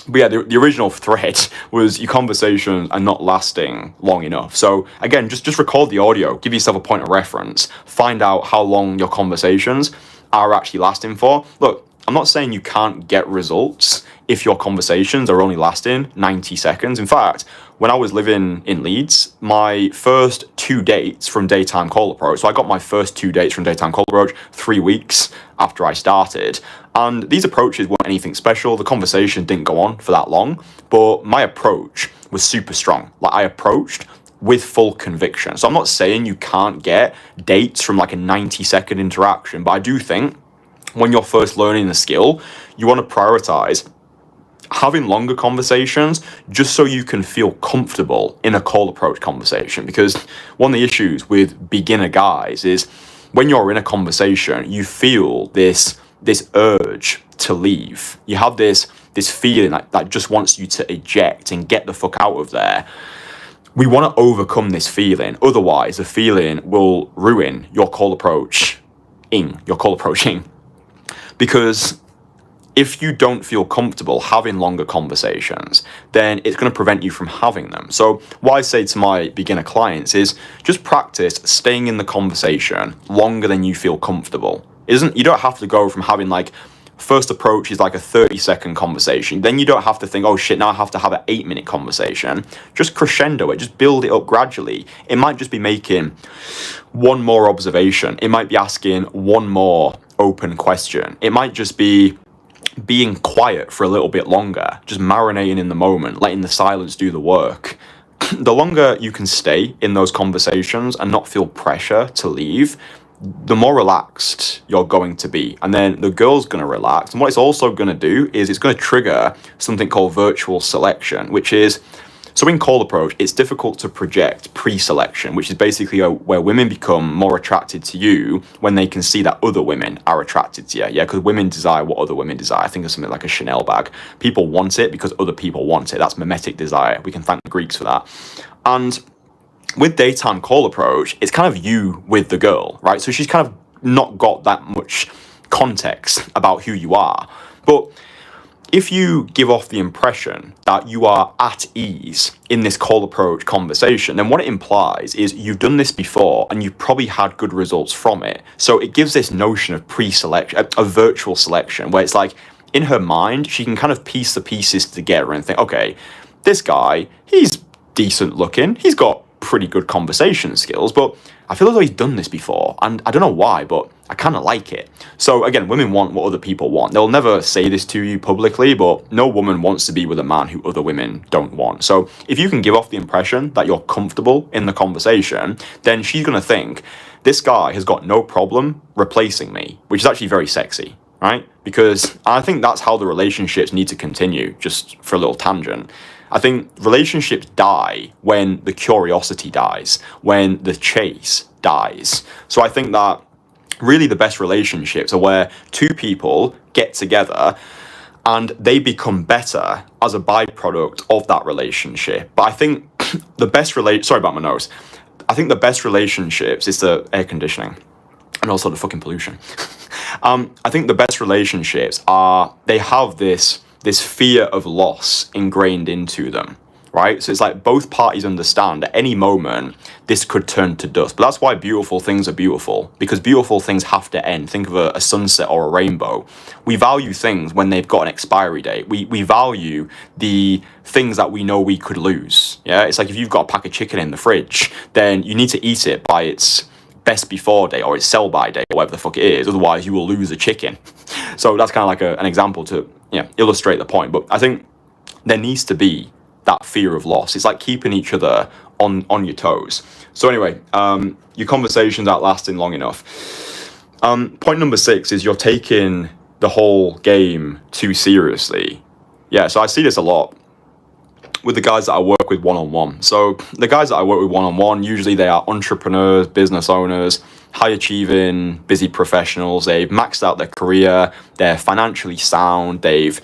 But yeah, the original thread was your conversations are not lasting long enough. So again, just record the audio, give yourself a point of reference, find out how long your conversations are actually lasting for. Look, I'm not saying you can't get results if your conversations are only lasting 90 seconds. In fact, when I was living in Leeds, my first 2 dates from Daytime Call Approach, so I got my first 2 dates from Daytime Call Approach 3 weeks after I started. And these approaches weren't anything special. The conversation didn't go on for that long, but my approach was super strong. Like, I approached with full conviction. So I'm not saying you can't get dates from like a 90-second interaction, but I do think when you're first learning the skill, you want to prioritize having longer conversations just so you can feel comfortable in a cold approach conversation. Because one of the issues with beginner guys is when you're in a conversation, you feel this urge to leave. You have this feeling that just wants you to eject and get the fuck out of there. We want to overcome this feeling. Otherwise, the feeling will ruin your cold approaching. Because if you don't feel comfortable having longer conversations, then it's going to prevent you from having them. So what I say to my beginner clients is just practice staying in the conversation longer than you feel comfortable. You don't have to go from having like first approach is like a 30-second conversation. Then you don't have to think, oh shit, now I have to have an 8-minute conversation. Just crescendo it, just build it up gradually. It might just be making one more observation. It might be asking one more open question. It might just be being quiet for a little bit longer, just marinating in the moment, letting the silence do the work. The longer you can stay in those conversations and not feel pressure to leave, the more relaxed you're going to be. And then the girl's going to relax. And what it's also going to do is it's going to trigger something called virtual selection, which is, so in cold approach, it's difficult to project pre-selection, which is basically where women become more attracted to you when they can see that other women are attracted to you. Yeah, because women desire what other women desire. I think of something like a Chanel bag. People want it because other people want it. That's mimetic desire. We can thank the Greeks for that. And with daytime cold approach, it's kind of you with the girl, right? So she's kind of not got that much context about who you are. But if you give off the impression that you are at ease in this cold approach conversation, then what it implies is you've done this before and you've probably had good results from it. So it gives this notion of pre-selection, of virtual selection, where it's like in her mind, she can kind of piece the pieces together and think, okay, this guy, he's decent looking, he's got pretty good conversation skills, but I feel as though he's done this before, and I don't know why, but I kind of like it. So again, women want what other people want. They'll never say this to you publicly, but no woman wants to be with a man who other women don't want. So if you can give off the impression that you're comfortable in the conversation, then she's going to think, this guy has got no problem replacing me, which is actually very sexy, right? Because I think that's how the relationships need to continue, just for a little tangent. I think relationships die when the curiosity dies, when the chase dies. So I think that really the best relationships are where two people get together and they become better as a byproduct of that relationship. But I think the best sorry about my nose. I think the best relationships is the air conditioning and also the fucking pollution. I think the best relationships they have this fear of loss ingrained into them, right? So it's like both parties understand at any moment this could turn to dust. But that's why beautiful things are beautiful, because beautiful things have to end. Think of a sunset or a rainbow. We value things when they've got an expiry date. We value the things that we know we could lose. Yeah, it's like if you've got a pack of chicken in the fridge, then you need to eat it by its best before date or its sell by date or whatever the fuck it is. Otherwise, you will lose the chicken. So that's kind of like an example to illustrate the point. But I think there needs to be that fear of loss. It's like keeping each other on your toes. So anyway, your conversations aren't lasting long enough. Point number 6 is you're taking the whole game too seriously. Yeah, so I see this a lot with the guys that I work with one-on-one. So the guys that I work with one-on-one, usually they are entrepreneurs, business owners, high-achieving, busy professionals. They've maxed out their career, they're financially sound, they've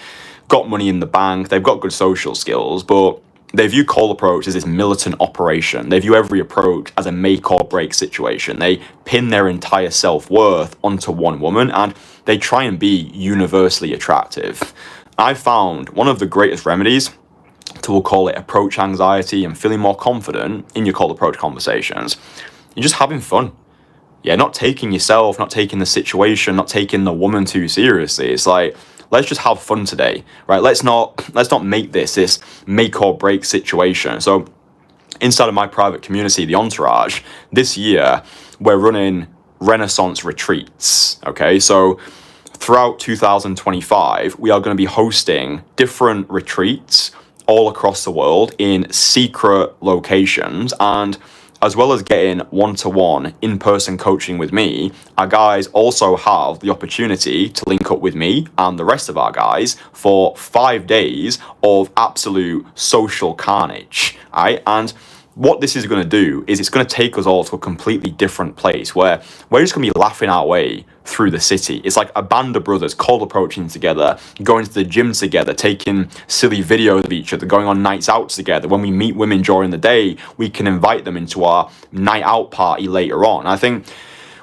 got money in the bank, they've got good social skills, but they view cold approach as this militant operation. They view every approach as a make or break situation. They pin their entire self-worth onto one woman, and they try and be universally attractive. I found one of the greatest remedies to, we'll call it, approach anxiety and feeling more confident in your cold approach conversations. You're just having fun. Yeah, not taking yourself, not taking the situation, not taking the woman too seriously. It's like, let's just have fun today, right? Let's not make this make or break situation. So inside of my private community, the Entourage, this year we're running Renaissance retreats. Okay, so throughout 2025, we are going to be hosting different retreats all across the world in secret locations, and as well as getting one-to-one in-person coaching with me, our guys also have the opportunity to link up with me and the rest of our guys for 5 days of absolute social carnage, right? And what this is going to do is it's going to take us all to a completely different place where we're just going to be laughing our way through the city. It's like a band of brothers cold approaching together, going to the gym together, taking silly videos of each other, going on nights out together. When we meet women during the day, we can invite them into our night out party later on. I think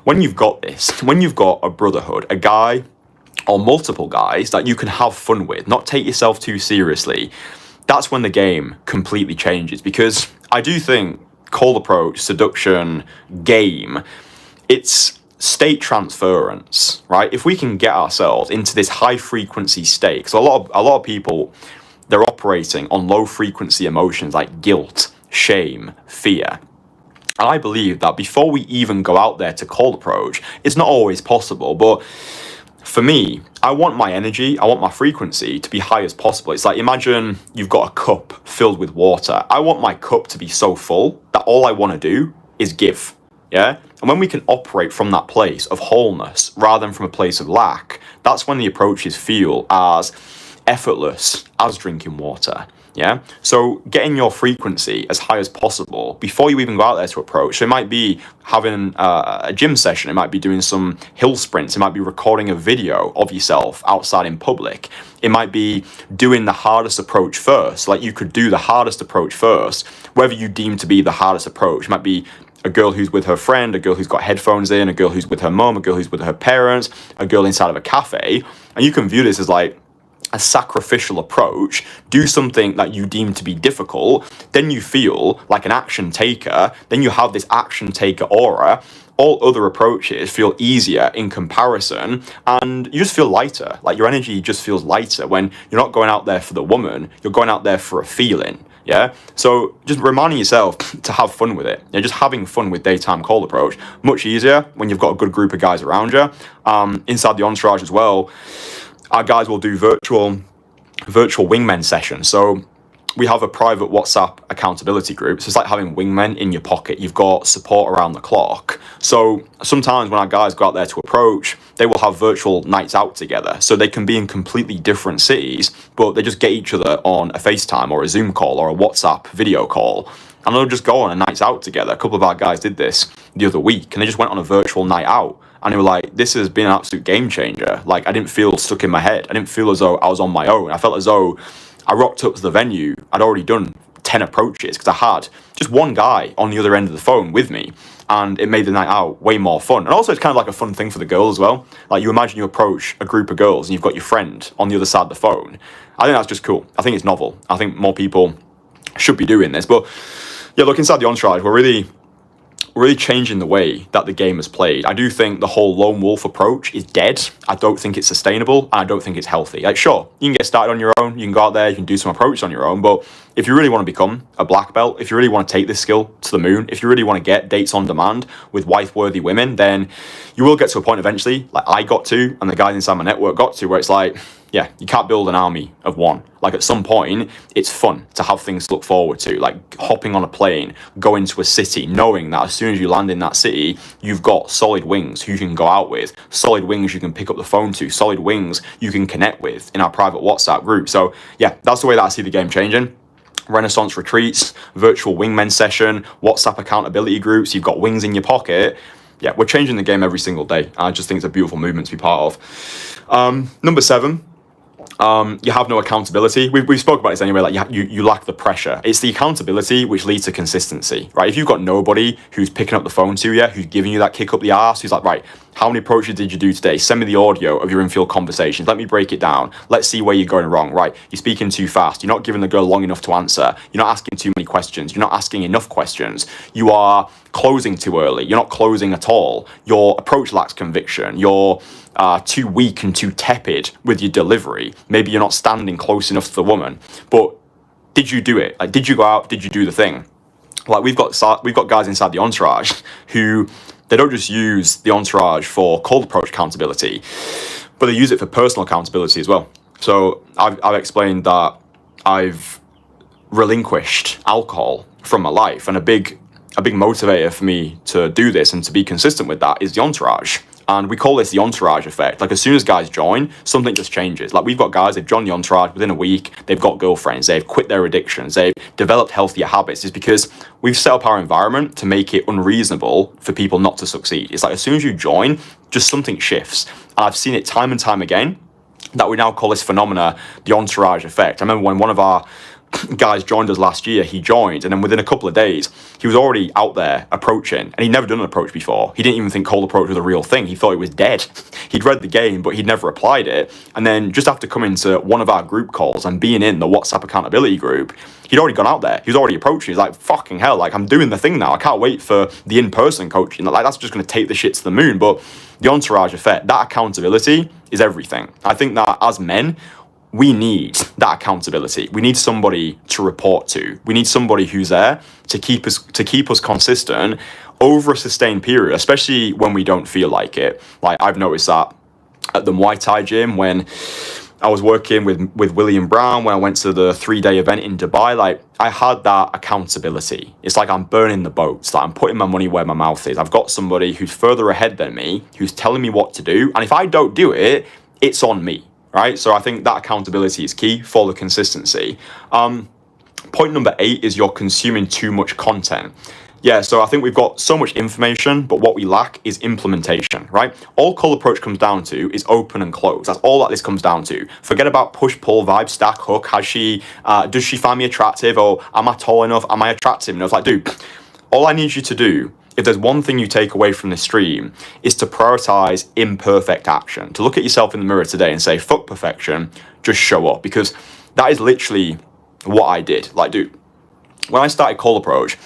when you've got this, when you've got a brotherhood, a guy or multiple guys that you can have fun with, not take yourself too seriously, that's when the game completely changes. Because I do think cold approach, seduction, game, it's state transference, right? If we can get ourselves into this high frequency state, so a lot of people, they're operating on low frequency emotions like guilt, shame, fear. And I believe that before we even go out there to cold approach, it's not always possible, but for me, I want my energy, I want my frequency to be high as possible. It's like, imagine you've got a cup filled with water. I want my cup to be so full that all I want to do is give, yeah? And when we can operate from that place of wholeness rather than from a place of lack, that's when the approaches feel as effortless as drinking water. Yeah. So getting your frequency as high as possible before you even go out there to approach. So it might be having a gym session. It might be doing some hill sprints. It might be recording a video of yourself outside in public. It might be doing the hardest approach first. Like you could do the hardest approach first, whether you deem to be the hardest approach. It might be a girl who's with her friend, a girl who's got headphones in, a girl who's with her mum, a girl who's with her parents, a girl inside of a cafe. And you can view this as like a sacrificial approach. Do something that you deem to be difficult, then you feel like an action taker, then you have this action taker aura. All other approaches feel easier in comparison, and you just feel lighter. Like your energy just feels lighter when you're not going out there for the woman, you're going out there for a feeling. Yeah, so just reminding yourself to have fun with it. Just having fun with daytime cold approach, much easier when you've got a good group of guys around you. Inside the entourage as well, our guys will do virtual wingmen sessions. So we have a private WhatsApp accountability group. So it's like having wingmen in your pocket. You've got support around the clock. So sometimes when our guys go out there to approach, they will have virtual nights out together. So they can be in completely different cities, but they just get each other on a FaceTime or a Zoom call or a WhatsApp video call. And they'll just go on a nights out together. A couple of our guys did this the other week, and they just went on a virtual night out. And they were like, this has been an absolute game changer. Like, I didn't feel stuck in my head. I didn't feel as though I was on my own. I felt as though I rocked up to the venue. I'd already done 10 approaches because I had just one guy on the other end of the phone with me. And it made the night out way more fun. And also, it's kind of like a fun thing for the girls as well. Like, you imagine you approach a group of girls and you've got your friend on the other side of the phone. I think that's just cool. I think it's novel. I think more people should be doing this. But yeah, look, inside the entourage, we're really changing the way that the game is played. I do think the whole lone wolf approach is dead. I don't think it's sustainable, and I don't think it's healthy. Like, sure, you can get started on your own, you can go out there, you can do some approaches on your own, but if you really want to become a black belt, if you really want to take this skill to the moon, if you really want to get dates on demand with wife-worthy women, then you will get to a point eventually, like I got to, and the guys inside my network got to, where it's like, yeah, you can't build an army of one. Like, at some point, it's fun to have things to look forward to, like hopping on a plane, going to a city, knowing that as soon as you land in that city, you've got solid wings who you can go out with, solid wings you can pick up the phone to, solid wings you can connect with in our private WhatsApp group. So yeah, that's the way that I see the game changing. Renaissance retreats, virtual wingmen session, WhatsApp accountability groups, you've got wings in your pocket. Yeah, we're changing the game every single day. I just think it's a beautiful movement to be part of. Number 7. You have no accountability. We spoke about this anyway. Like, you lack the pressure. It's the accountability which leads to consistency, right? If you've got nobody who's picking up the phone to you, who's giving you that kick up the arse, who's like, right, how many approaches did you do today? Send me the audio of your infield conversations. Let me break it down. Let's see where you're going wrong. Right, you're speaking too fast. You're not giving the girl long enough to answer. You're not asking too many questions. You're not asking enough questions. You are closing too early. You're not closing at all. Your approach lacks conviction. You're too weak and too tepid with your delivery. Maybe you're not standing close enough to the woman. But did you do it? Like, did you go out? Did you do the thing? Like, we've got guys inside the entourage who, they don't just use the entourage for cold approach accountability, but they use it for personal accountability as well. So I've explained that I've relinquished alcohol from my life, and a big motivator for me to do this and to be consistent with that is the entourage. And we call this the entourage effect. Like, as soon as guys join, something just changes. Like, we've got guys, they've joined the entourage within a week, they've got girlfriends, they've quit their addictions, they've developed healthier habits. It's because we've set up our environment to make it unreasonable for people not to succeed. It's like, as soon as you join, just something shifts. And I've seen it time and time again, that we now call this phenomena the entourage effect. I remember when one of our guys joined us last year, he joined, and then within a couple of days he was already out there approaching, and he'd never done an approach before. He didn't even think cold approach was a real thing. He thought it was dead. He'd read the game, but he'd never applied it. And then just after coming to one of our group calls and being in the WhatsApp accountability group, he'd already gone out there. He was already approaching. He's like, fucking hell, like, I'm doing the thing now. I can't wait for the in-person coaching. Like, that's just going to take the shit to the moon. But the entourage effect, that accountability is everything. I think that as men, we need that accountability. We need somebody to report to. We need somebody who's there to keep us consistent over a sustained period, especially when we don't feel like it. Like, I've noticed that at the Muay Thai gym when I was working with William Brown, when I went to the 3-day event in Dubai, like, I had that accountability. It's like I'm burning the boats, like I'm putting my money where my mouth is. I've got somebody who's further ahead than me, who's telling me what to do, and if I don't do it, it's on me. Right? So I think that accountability is key for the consistency. Point number 8 is you're consuming too much content. Yeah, so I think we've got so much information, but what we lack is implementation, right? All cold approach comes down to is open and close. That's all that this comes down to. Forget about push, pull, vibe, stack, hook. Does she find me attractive? Or am I tall enough? Am I attractive enough? Like, dude, all I need you to do, if there's one thing you take away from this stream, is to prioritize imperfect action. To look at yourself in the mirror today and say, fuck perfection, just show up. Because that is literally what I did. Like, dude, when I started cold approach,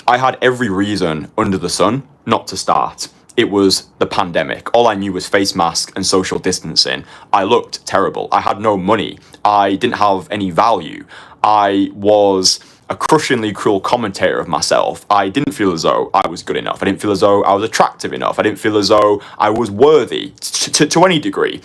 I had every reason under the sun not to start. It was the pandemic. All I knew was face mask and social distancing. I looked terrible. I had no money. I didn't have any value. I was a crushingly cruel commentator of myself. I didn't feel as though I was good enough. I didn't feel as though I was attractive enough. I didn't feel as though I was worthy to any degree.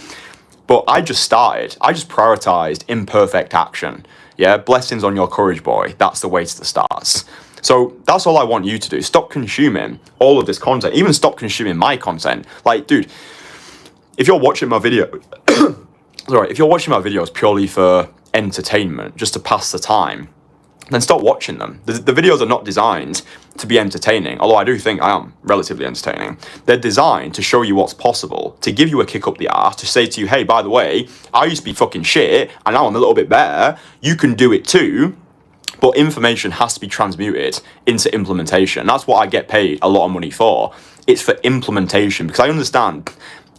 But I just started. I just prioritized imperfect action. Yeah, blessings on your courage, boy. That's the way to the stars. So that's all I want you to do. Stop consuming all of this content. Even stop consuming my content. Like, dude, if you're watching my video, if you're watching my videos purely for entertainment, just to pass the time, then stop watching them. The videos are not designed to be entertaining, although I do think I am relatively entertaining. They're designed to show you what's possible, to give you a kick up the arse, to say to you, hey, by the way, I used to be fucking shit, and now I'm a little bit better. You can do it too. But information has to be transmuted into implementation. That's what I get paid a lot of money for. It's for implementation, because I understand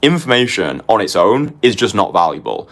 information on its own is just not valuable.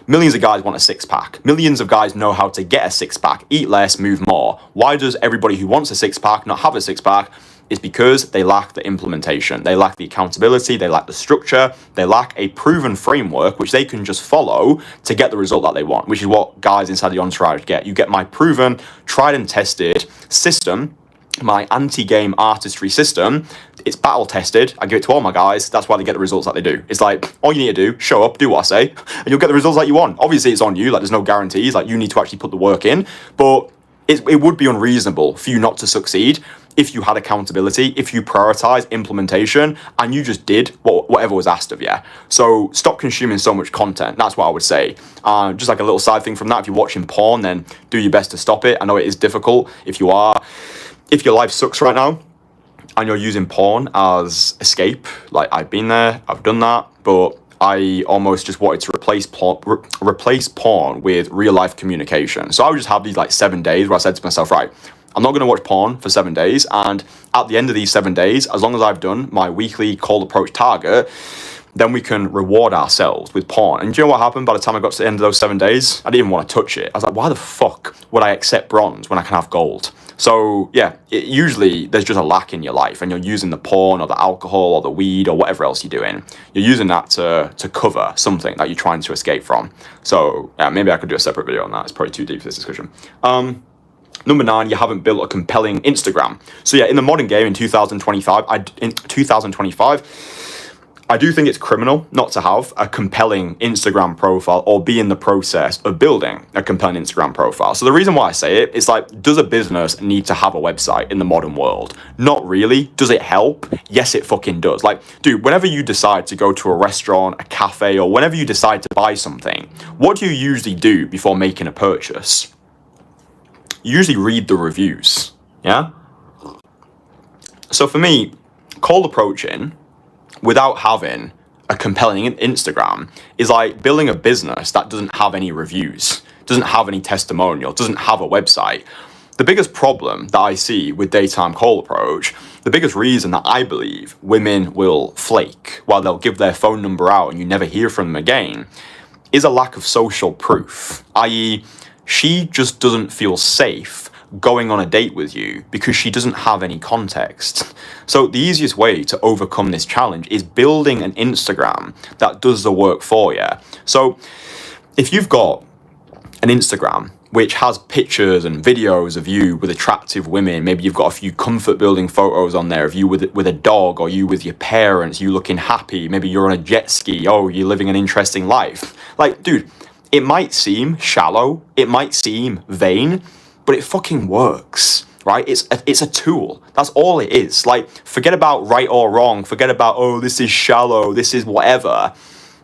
Millions of guys want a six-pack. Millions of guys know how to get a six-pack. Eat less, move more. Why does everybody who wants a six-pack not have a six-pack? It's because they lack the implementation. They lack the accountability. They lack the structure. They lack a proven framework which they can just follow to get the result that they want, which is what guys inside the entourage get. You get my proven, tried and tested system, my anti-game artistry system. It's battle tested. I give it to all my guys. That's why they get the results that they do. It's like, all you need to do, show up, do what I say, and you'll get the results that you want. Obviously, it's on you. Like, there's no guarantees. Like, you need to actually put the work in. But it would be unreasonable for you not to succeed if you had accountability, if you prioritize implementation, and you just did whatever was asked of you. So stop consuming so much content. That's what I would say. Just like a little side thing from that, if you're watching porn, then do your best to stop it. I know it is difficult. If your life sucks right now and you're using porn as escape, like, I've been there, I've done that, but I almost just wanted to replace porn with real life communication. So I would just have these like 7 days where I said to myself, right, I'm not going to watch porn for 7 days. And at the end of these 7 days, as long as I've done my weekly cold approach target, then we can reward ourselves with porn. And do you know what happened by the time I got to the end of those 7 days? I didn't even want to touch it. I was like, why the fuck would I accept bronze when I can have gold? So yeah, usually there's just a lack in your life and you're using the porn or the alcohol or the weed or whatever else you're doing. You're using that to cover something that you're trying to escape from. So yeah, maybe I could do a separate video on that. It's probably too deep for this discussion. Number 9, you haven't built a compelling Instagram. So yeah, in the modern game in 2025, I do think it's criminal not to have a compelling Instagram profile or be in the process of building a compelling Instagram profile. So the reason why I say it is like, does a business need to have a website in the modern world? Not really. Does it help? Yes, it fucking does. Like, dude, whenever you decide to go to a restaurant, a cafe, or whenever you decide to buy something, what do you usually do before making a purchase? You usually read the reviews, yeah? So for me, cold approaching without having a compelling Instagram is like building a business that doesn't have any reviews, doesn't have any testimonial, doesn't have a website. The biggest problem that I see with daytime cold approach, the biggest reason that I believe women will flake while they'll give their phone number out and you never hear from them again, is a lack of social proof, i.e., she just doesn't feel safe going on a date with you because she doesn't have any context. So the easiest way to overcome this challenge is building an Instagram that does the work for you. So if you've got an Instagram which has pictures and videos of you with attractive women, maybe you've got a few comfort building photos on there of you with a dog, or you with your parents, you looking happy, maybe you're on a jet ski, oh, you're living an interesting life. Like, dude, it might seem shallow, it might seem vain, but it fucking works, right? It's a tool. That's all it is. Like, forget about right or wrong. Forget about, oh, this is shallow, this is whatever.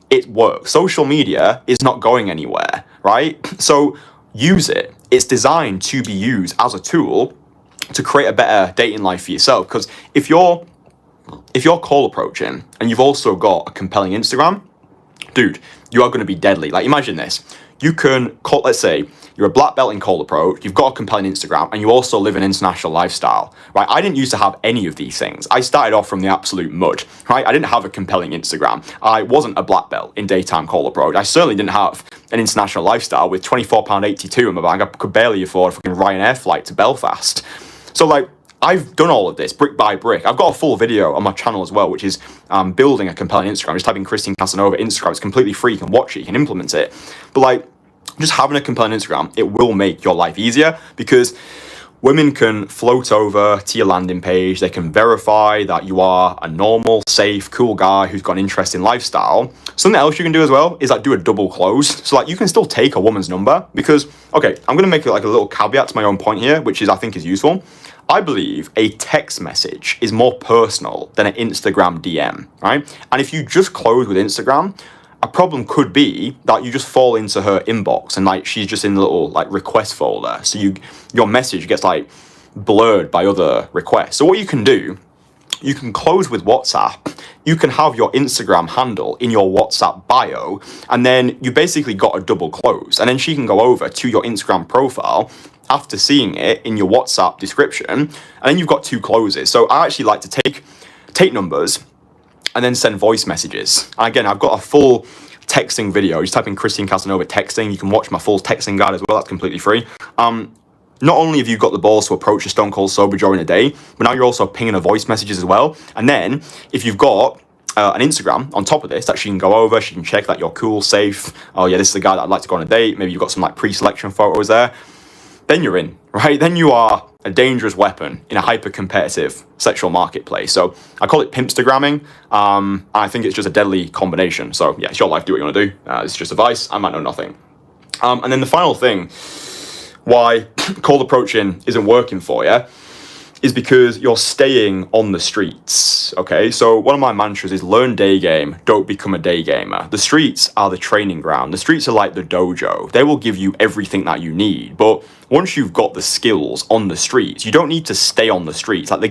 It works. Social media is not going anywhere, right? So use it. It's designed to be used as a tool to create a better dating life for yourself. Because if you're call approaching and you've also got a compelling Instagram, dude, you are going to be deadly. Like, imagine this. You can call, let's say, you're a black belt in cold approach, you've got a compelling Instagram, and you also live an international lifestyle, right? I didn't used to have any of these things. I started off from the absolute mud, right? I didn't have a compelling Instagram. I wasn't a black belt in daytime cold approach. I certainly didn't have an international lifestyle with £24.82 in my bank. I could barely afford a fucking Ryanair flight to Belfast. So, like, I've done all of this brick by brick. I've got a full video on my channel as well, which is building a compelling Instagram. Just type in Kristian Kasanova Instagram. It's completely free. You can watch it. You can implement it. But, like, just having a compelling Instagram, it will make your life easier, because women can float over to your landing page. They can verify that you are a normal, safe, cool guy who's got an interesting lifestyle. Something else you can do as well is like do a double close. So like you can still take a woman's number, because, okay, I'm going to make it like a little caveat to my own point here, which is I think is useful. I believe a text message is more personal than an Instagram DM, right? And if you just close with Instagram, a problem could be that you just fall into her inbox and like she's just in the little like request folder. So your message gets like blurred by other requests. So what you can do, you can close with WhatsApp. You can have your Instagram handle in your WhatsApp bio, and then you basically got a double close. And then she can go over to your Instagram profile after seeing it in your WhatsApp description, and then you've got two closes. So I actually like to take numbers and then send voice messages. And again, I've got a full texting video. Just type in Kristian Kasanova texting. You can watch my full texting guide as well. That's completely free. Not only have you got the balls to approach a stone cold sober during the day, but now you're also pinging her voice messages as well. And then if you've got an Instagram on top of this that she can go over, she can check that you're cool, safe. Oh yeah, this is the guy that I'd like to go on a date. Maybe you've got some like pre-selection photos there. Then you're in, right? Then you are a dangerous weapon in a hyper-competitive sexual marketplace. So I call it pimpstagramming. And I think it's just a deadly combination. So yeah, it's your life. Do what you want to do. It's just advice. I might know nothing. And then the final thing why cold approaching isn't working for you is because you're staying on the streets, okay? So one of my mantras is learn day game, don't become a day gamer. The streets are the training ground. The streets are like the dojo. They will give you everything that you need. But once you've got the skills on the streets, you don't need to stay on the streets. Like the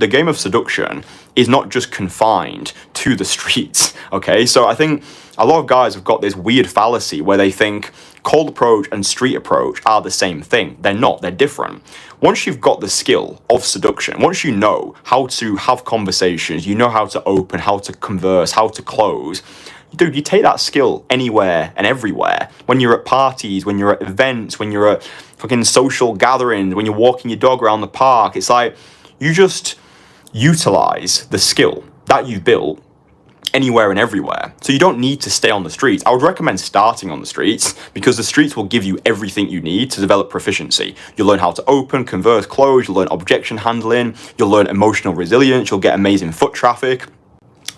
game of seduction is not just confined to the streets, okay? So I think a lot of guys have got this weird fallacy where they think cold approach and street approach are the same thing. They're not, they're different. Once you've got the skill of seduction, once you know how to have conversations, you know how to open, how to converse, how to close, dude, you take that skill anywhere and everywhere. When you're at parties, when you're at events, when you're at fucking social gatherings, when you're walking your dog around the park, it's like you just utilize the skill that you've built anywhere and everywhere. So you don't need to stay on the streets. I would recommend starting on the streets because the streets will give you everything you need to develop proficiency. You'll learn how to open, converse, close, you'll learn objection handling, you'll learn emotional resilience, you'll get amazing foot traffic.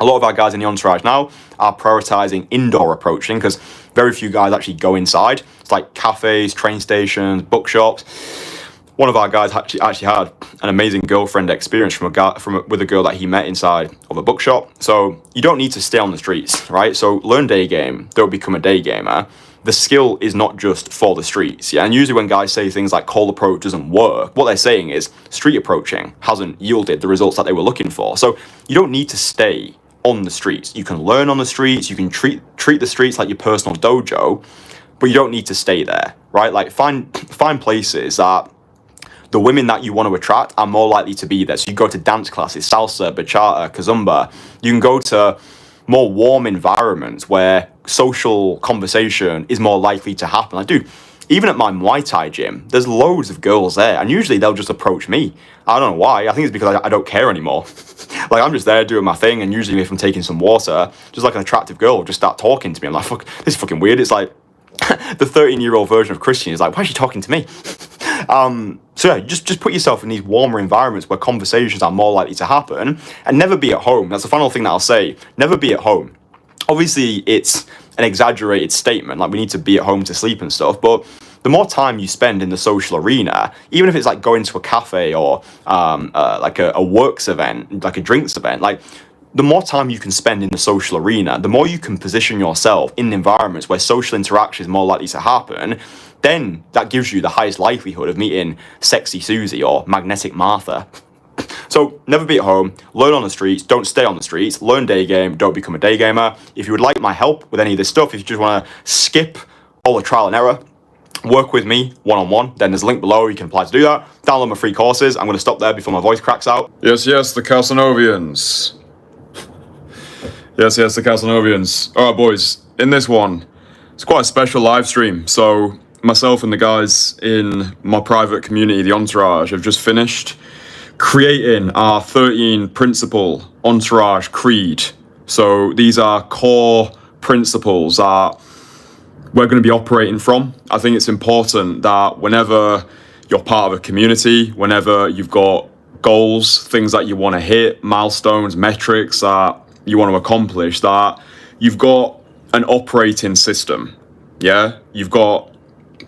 A lot of our guys in the entourage now are prioritizing indoor approaching because very few guys actually go inside. It's like cafes, train stations, bookshops. One of our guys actually had an amazing girlfriend experience with a girl that he met inside of a bookshop. So you don't need to stay on the streets, right? So learn day game, don't become a day gamer. The skill is not just for the streets, yeah. And usually when guys say things like cold approach doesn't work, what they're saying is street approaching hasn't yielded the results that they were looking for. So you don't need to stay on the streets. You can learn on the streets. You can treat the streets like your personal dojo, but you don't need to stay there, right? Like find places that the women that you want to attract are more likely to be there. So you go to dance classes, salsa, bachata, kazumba. You can go to more warm environments where social conversation is more likely to happen. Like, dude, even at my Muay Thai gym, there's loads of girls there, and usually they'll just approach me. I don't know why. I think it's because I don't care anymore. Like, I'm just there doing my thing, and usually if I'm taking some water, just like an attractive girl will just start talking to me. I'm like, fuck, this is fucking weird. It's like the 13-year-old version of Kristian is like, why is she talking to me? So yeah, just put yourself in these warmer environments where conversations are more likely to happen, and never be at home. That's the final thing that I'll say. Never be at home. Obviously, it's an exaggerated statement, like we need to be at home to sleep and stuff, but the more time you spend in the social arena, even if it's like going to a cafe or like a works event, like a drinks event, like the more time you can spend in the social arena, the more you can position yourself in environments where social interaction is more likely to happen, then that gives you the highest likelihood of meeting Sexy Susie or Magnetic Martha. So never be at home, learn on the streets, don't stay on the streets, learn day game, don't become a day gamer. If you would like my help with any of this stuff, if you just want to skip all the trial and error, work with me one-on-one, then there's a link below, you can apply to do that. Download my free courses. I'm going to stop there before my voice cracks out. Yes, the Kasanovians. Yes, the Kasanovians. Alright boys, in this one, it's quite a special live stream, so myself and the guys in my private community, the Entourage, have just finished creating our 13 principle Entourage creed. So these are core principles that we're going to be operating from. I think it's important that whenever you're part of a community, whenever you've got goals, things that you want to hit, milestones, metrics that you want to accomplish, that you've got an operating system. Yeah, you've got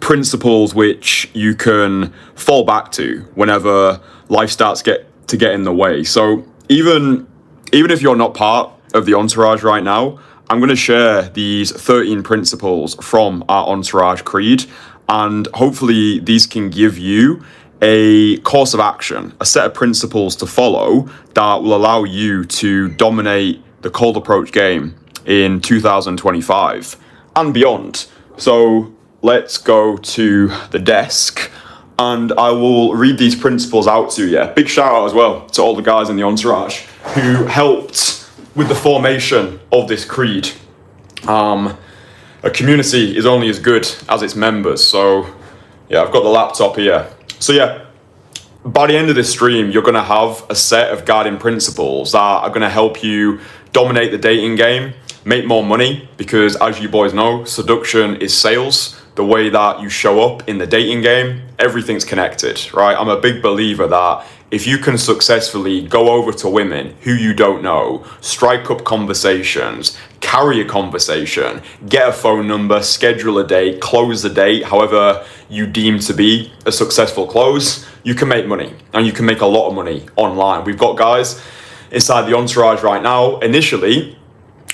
principles which you can fall back to whenever life starts to get in the way. So even if you're not part of the Entourage right now, I'm going to share these 13 principles from our Entourage creed, and hopefully these can give you a course of action, a set of principles to follow that will allow you to dominate the cold approach game in 2025 and beyond. So let's go to the desk and I will read these principles out to you. Big shout out as well to all the guys in the Entourage who helped with the formation of this creed. A community is only as good as its members. So yeah, I've got the laptop here. So yeah, by the end of this stream, you're going to have a set of guiding principles that are going to help you dominate the dating game, make more money, because as you boys know, seduction is sales. The way that you show up in the dating game, everything's connected, right? I'm a big believer that if you can successfully go over to women who you don't know, strike up conversations, carry a conversation, get a phone number, schedule a date, close the date, however you deem to be a successful close, you can make money, and you can make a lot of money online. We've got guys inside the Entourage right now. Initially,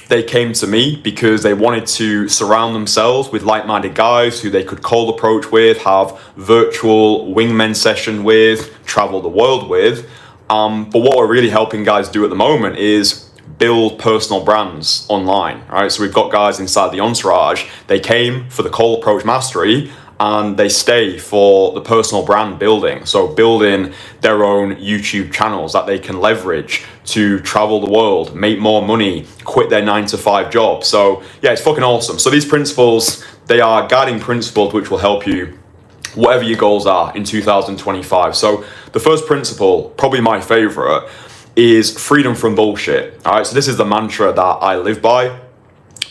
they came to me because they wanted to surround themselves with like-minded guys who they could cold approach with, have virtual wingman session with, travel the world with. But what we're really helping guys do at the moment is build personal brands online, right? So we've got guys inside the Entourage. They came for the cold approach mastery, and they stay for the personal brand building. So building their own YouTube channels that they can leverage to travel the world, make more money, quit their 9-to-5 job. So yeah, it's fucking awesome. So these principles, they are guiding principles which will help you whatever your goals are in 2025. So the first principle, probably my favorite, is freedom from bullshit. All right, so this is the mantra that I live by.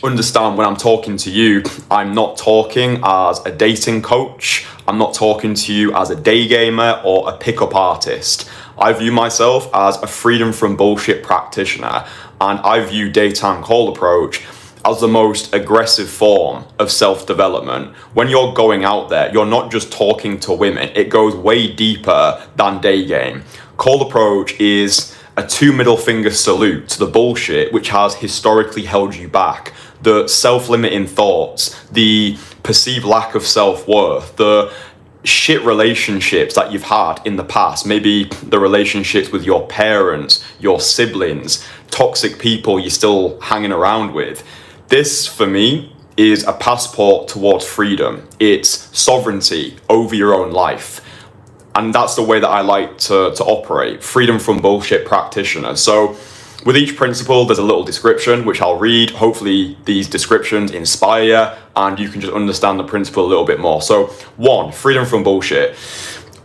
Understand when I'm talking to you, I'm not talking as a dating coach. I'm not talking to you as a day gamer or a pickup artist. I view myself as a freedom from bullshit practitioner, and I view daytime call approach as the most aggressive form of self-development. When you're going out there, you're not just talking to women. It goes way deeper than day game. Call approach is a 2 middle finger salute to the bullshit which has historically held you back. The self-limiting thoughts, the perceived lack of self-worth, the shit relationships that you've had in the past, maybe the relationships with your parents, your siblings, toxic people you're still hanging around with. This, for me, is a passport towards freedom. It's sovereignty over your own life. And that's the way that I like to operate. Freedom from bullshit practitioner. So with each principle, there's a little description, which I'll read. Hopefully these descriptions inspire you and you can just understand the principle a little bit more. So 1, freedom from bullshit.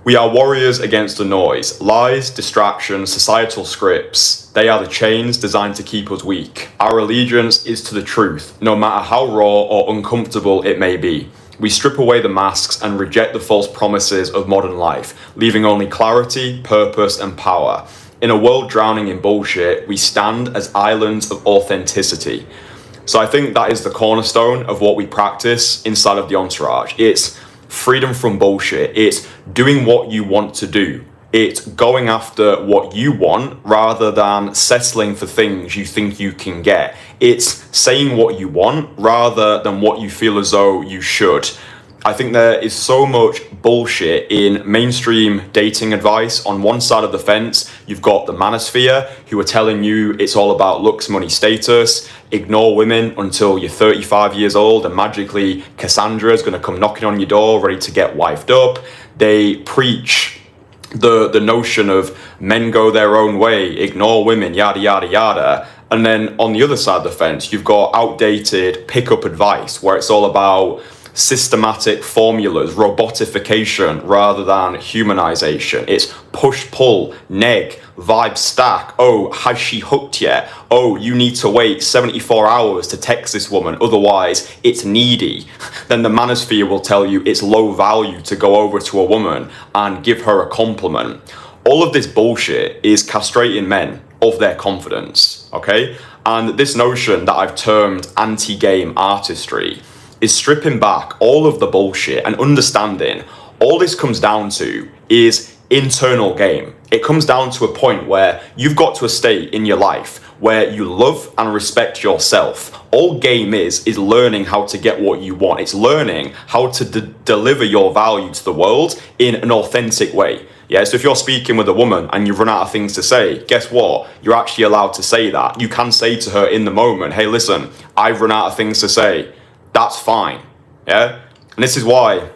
We are warriors against the noise. Lies, distractions, societal scripts, they are the chains designed to keep us weak. Our allegiance is to the truth, no matter how raw or uncomfortable it may be. We strip away the masks and reject the false promises of modern life, leaving only clarity, purpose, and power. In a world drowning in bullshit, we stand as islands of authenticity. So I think that is the cornerstone of what we practice inside of the entourage. It's freedom from bullshit. It's doing what you want to do. It's going after what you want rather than settling for things you think you can get. It's saying what you want rather than what you feel as though you should. I think there is so much bullshit in mainstream dating advice. On one side of the fence, you've got the manosphere who are telling you it's all about looks, money, status. Ignore women until you're 35 years old and magically Cassandra is going to come knocking on your door ready to get wifed up. They preach the notion of men go their own way, ignore women, yada, yada, yada. And then on the other side of the fence, you've got outdated pickup advice where it's all about systematic formulas, robotification rather than humanization. It's push, pull, neg, vibe stack. Oh, has she hooked yet? Oh, you need to wait 74 hours to text this woman, otherwise it's needy. Then the manosphere will tell you it's low value to go over to a woman and give her a compliment. All of this bullshit is castrating men of their confidence, okay? And this notion that I've termed anti-game artistry is stripping back all of the bullshit and understanding all this comes down to is internal game. It comes down to a point where you've got to a state in your life where you love and respect yourself. All game is learning how to get what you want. It's learning how to deliver your value to the world in an authentic way. Yeah, so if you're speaking with a woman and you've run out of things to say, guess what? You're actually allowed to say that. You can say to her in the moment, hey, listen, I've run out of things to say. That's fine, yeah? And this is why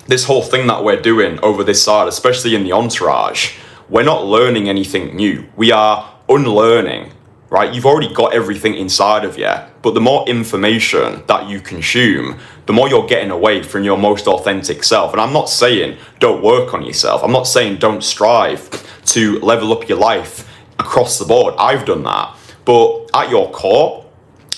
this whole thing that we're doing over this side, especially in the entourage, we're not learning anything new. We are unlearning, right? You've already got everything inside of you, but the more information that you consume, the more you're getting away from your most authentic self. And I'm not saying don't work on yourself. I'm not saying don't strive to level up your life across the board. I've done that. But at your core,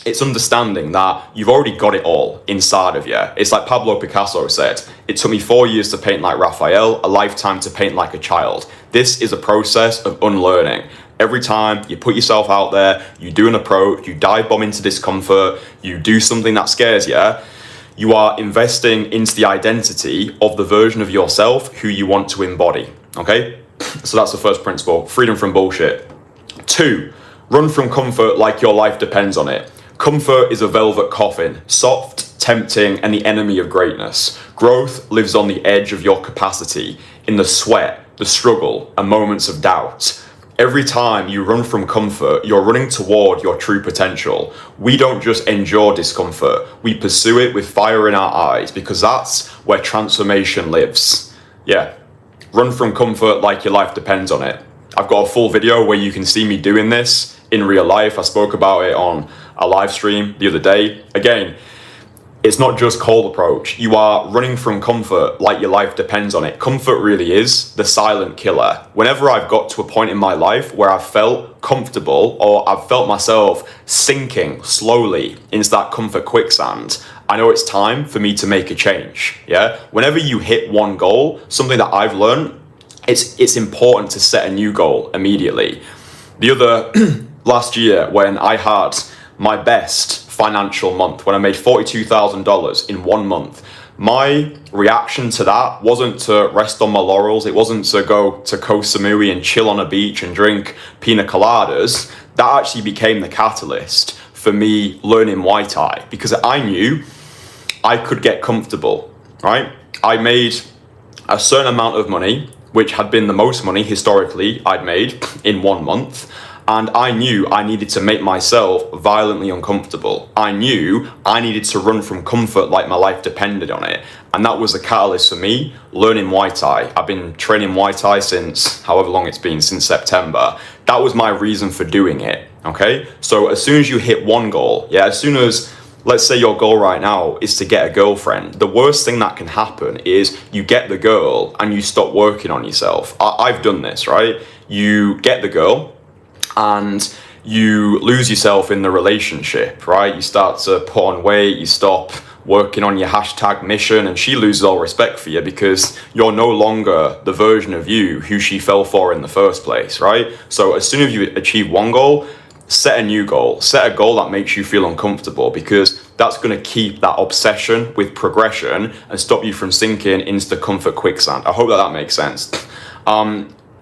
it's understanding that you've already got it all inside of you. It's like Pablo Picasso said, it took me 4 years to paint like Raphael, a lifetime to paint like a child. This is a process of unlearning. Every time you put yourself out there, you do an approach, you dive bomb into discomfort, you do something that scares you, you are investing into the identity of the version of yourself who you want to embody, okay? So that's the first principle, freedom from bullshit. 2, run from comfort like your life depends on it. Comfort is a velvet coffin, soft, tempting, and the enemy of greatness. Growth lives on the edge of your capacity, in the sweat, the struggle, and moments of doubt. Every time you run from comfort, you're running toward your true potential. We don't just endure discomfort, we pursue it with fire in our eyes, because that's where transformation lives. Yeah, run from comfort like your life depends on it. I've got a full video where you can see me doing this in real life. I spoke about it on a live stream the other day. Again, it's not just cold approach. You are running from comfort like your life depends on it. Comfort really is the silent killer. Whenever I've got to a point in my life where I've felt comfortable or I've felt myself sinking slowly into that comfort quicksand, I know it's time for me to make a change. Yeah. Whenever you hit one goal, something that I've learned it's important to set a new goal immediately. The other last year, when I had my best financial month, when I made $42,000 in 1 month, my reaction to that wasn't to rest on my laurels. It wasn't to go to Koh Samui and chill on a beach and drink pina coladas. That actually became the catalyst for me learning Muay Thai, because I knew I could get comfortable, right? I made a certain amount of money, which had been the most money historically I'd made in 1 month. And I knew I needed to make myself violently uncomfortable. I knew I needed to run from comfort like my life depended on it. And that was the catalyst for me learning Muay Thai. I've been training Muay Thai since however long it's been, since September. That was my reason for doing it, okay? So as soon as you hit one goal, as soon as, let's say your goal right now is to get a girlfriend, the worst thing that can happen is you get the girl and you stop working on yourself. I've done this, right? You get the girl, and you lose yourself in the relationship, right? You start to put on weight, you stop working on your hashtag mission, and she loses all respect for you because you're no longer the version of you who she fell for in the first place, right? So as soon as you achieve one goal, set a new goal. Set a goal that makes you feel uncomfortable, because that's going to keep that obsession with progression and stop you from sinking into the comfort quicksand. I hope that makes sense.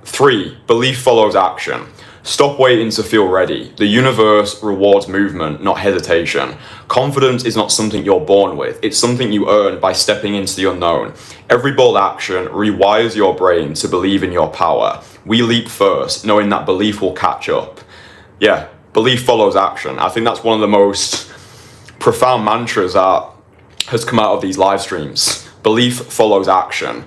3, belief follows action. Stop waiting to feel ready. The universe rewards movement, not hesitation. Confidence is not something you're born with. It's something you earn by stepping into the unknown. Every bold action rewires your brain to believe in your power. We leap first, knowing that belief will catch up. Yeah, belief follows action. I think that's one of the most profound mantras that has come out of these live streams. Belief follows action.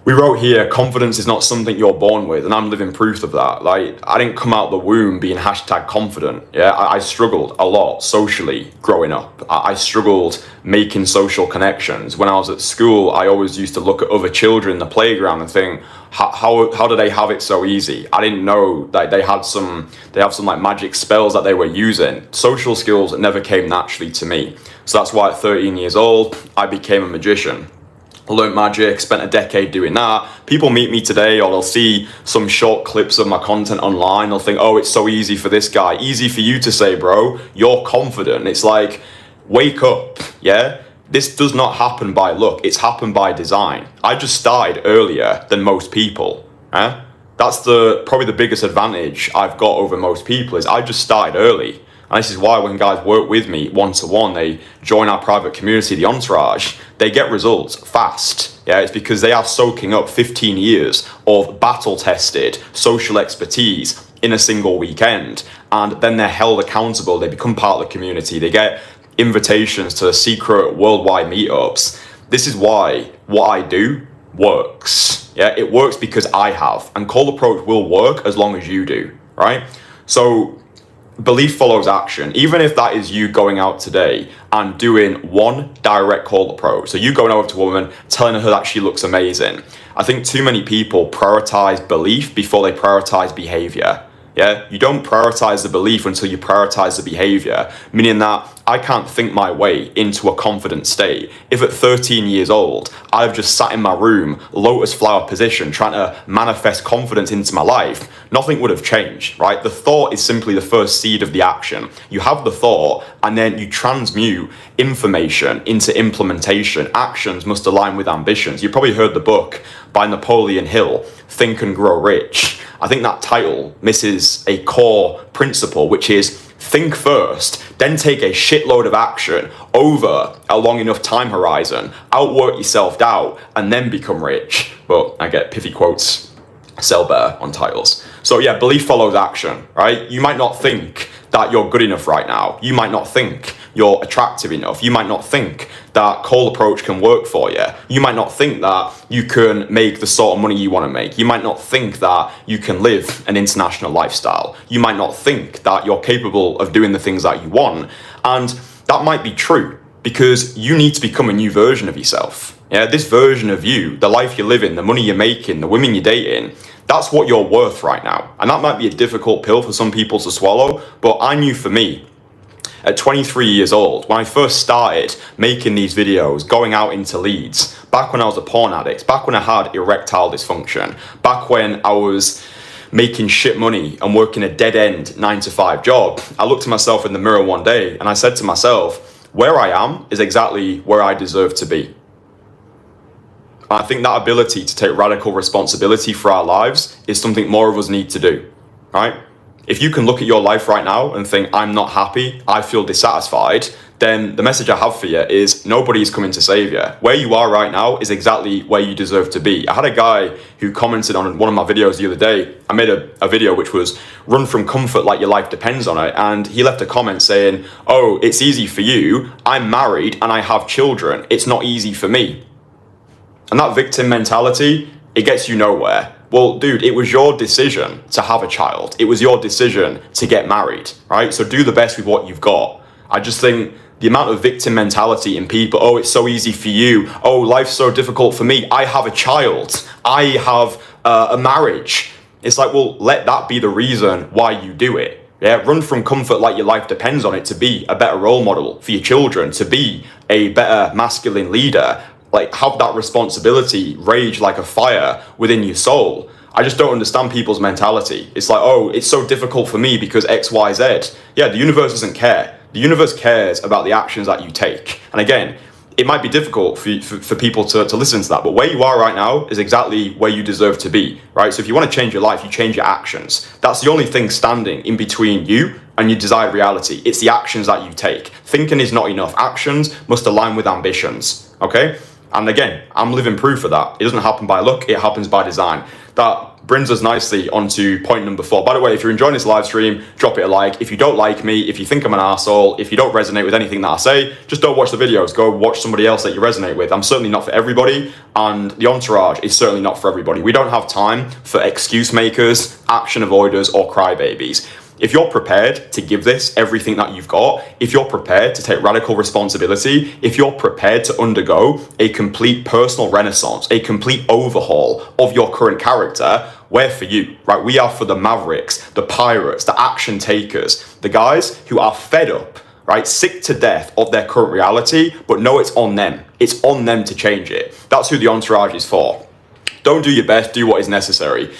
We wrote here, confidence is not something you're born with, and I'm living proof of that. Like, I didn't come out the womb being hashtag confident. I struggled a lot socially growing up. I struggled making social connections. When I was at school, I always used to look at other children in the playground and think, how do they have it so easy? I didn't know that they have some like magic spells that they were using. Social skills never came naturally to me. So that's why at 13 years old, I became a magician. I learned magic, spent a decade doing that. People meet me today, or they'll see some short clips of my content online. They'll think, oh, it's so easy for this guy. Easy for you to say, bro. You're confident. It's like, wake up, yeah? This does not happen by luck. It's happened by design. I just started earlier than most people. That's probably the biggest advantage I've got over most people, is I just started early. And this is why when guys work with me one-to-one, they join our private community, the Entourage, they get results fast. It's because they are soaking up 15 years of battle-tested social expertise in a single weekend. And then they're held accountable. They become part of the community. They get invitations to secret worldwide meetups. This is why what I do works. It works because I have. And cold approach will work as long as you do, right? So belief follows action. Even if that is you going out today and doing one direct cold approach. So you going over to a woman, telling her that she looks amazing. I think too many people prioritize belief before they prioritize behavior. You don't prioritize the belief until you prioritize the behavior, meaning that I can't think my way into a confident state if at 13 years old, I've just sat in my room, lotus flower position, trying to manifest confidence into my life. Nothing would have changed, right? The thought is simply the first seed of the action. You have the thought, and then you transmute information into implementation. Actions must align with ambitions. You probably heard the book by Napoleon Hill, Think and Grow Rich. I think that title misses a core principle, which is think first, then take a shitload of action over a long enough time horizon, outwork your self-doubt, and then become rich. But I get pithy quotes sell better on titles. So yeah, belief follows action, right? You might not think that you're good enough right now. You might not think you're attractive enough. You might not think that cold approach can work for you. You might not think that you can make the sort of money you want to make. You might not think that you can live an international lifestyle. You might not think that you're capable of doing the things that you want. And that might be true because you need to become a new version of yourself. This version of you, the life you're living, the money you're making, the women you're dating, that's what you're worth right now. And that might be a difficult pill for some people to swallow, but I knew for me, At 23 years old, when I first started making these videos, going out into leads, back when I was a porn addict, back when I had erectile dysfunction, back when I was making shit money and working a dead-end 9-to-5 job, I looked at myself in the mirror one day and I said to myself, where I am is exactly where I deserve to be. I think that ability to take radical responsibility for our lives is something more of us need to do, right? If you can look at your life right now and think, I'm not happy, I feel dissatisfied, then the message I have for you is nobody's coming to save you. Where you are right now is exactly where you deserve to be. I had a guy who commented on one of my videos the other day. I made a video which was run from comfort like your life depends on it. And he left a comment saying, oh, it's easy for you. I'm married and I have children. It's not easy for me. And that victim mentality, it gets you nowhere. Well, dude, it was your decision to have a child. It was your decision to get married, right? So do the best with what you've got. I just think the amount of victim mentality in people, oh, it's so easy for you. Oh, life's so difficult for me. I have a child. I have a marriage. It's like, well, let that be the reason why you do it. Yeah, run from comfort like your life depends on it to be a better role model for your children, to be a better masculine leader. Like, have that responsibility rage like a fire within your soul. I just don't understand people's mentality. It's like, oh, it's so difficult for me because X, Y, Z. Yeah, the universe doesn't care. The universe cares about the actions that you take. And again, it might be difficult for people to listen to that, but where you are right now is exactly where you deserve to be, right? So if you want to change your life, you change your actions. That's the only thing standing in between you and your desired reality. It's the actions that you take. Thinking is not enough. Actions must align with ambitions, okay? And again, I'm living proof of that. It doesn't happen by luck, it happens by design. That brings us nicely onto point number 4. By the way, if you're enjoying this live stream, drop it a like. If you don't like me, if you think I'm an arsehole, if you don't resonate with anything that I say, just don't watch the videos. Go watch somebody else that you resonate with. I'm certainly not for everybody, and the entourage is certainly not for everybody. We don't have time for excuse makers, action avoiders, or crybabies. If you're prepared to give this everything that you've got, if you're prepared to take radical responsibility, if you're prepared to undergo a complete personal renaissance, a complete overhaul of your current character, we're for you, right? We are for the mavericks, the pirates, the action takers, the guys who are fed up, right? Sick to death of their current reality, but know it's on them. It's on them to change it. That's who the entourage is for. Don't do your best, do what is necessary.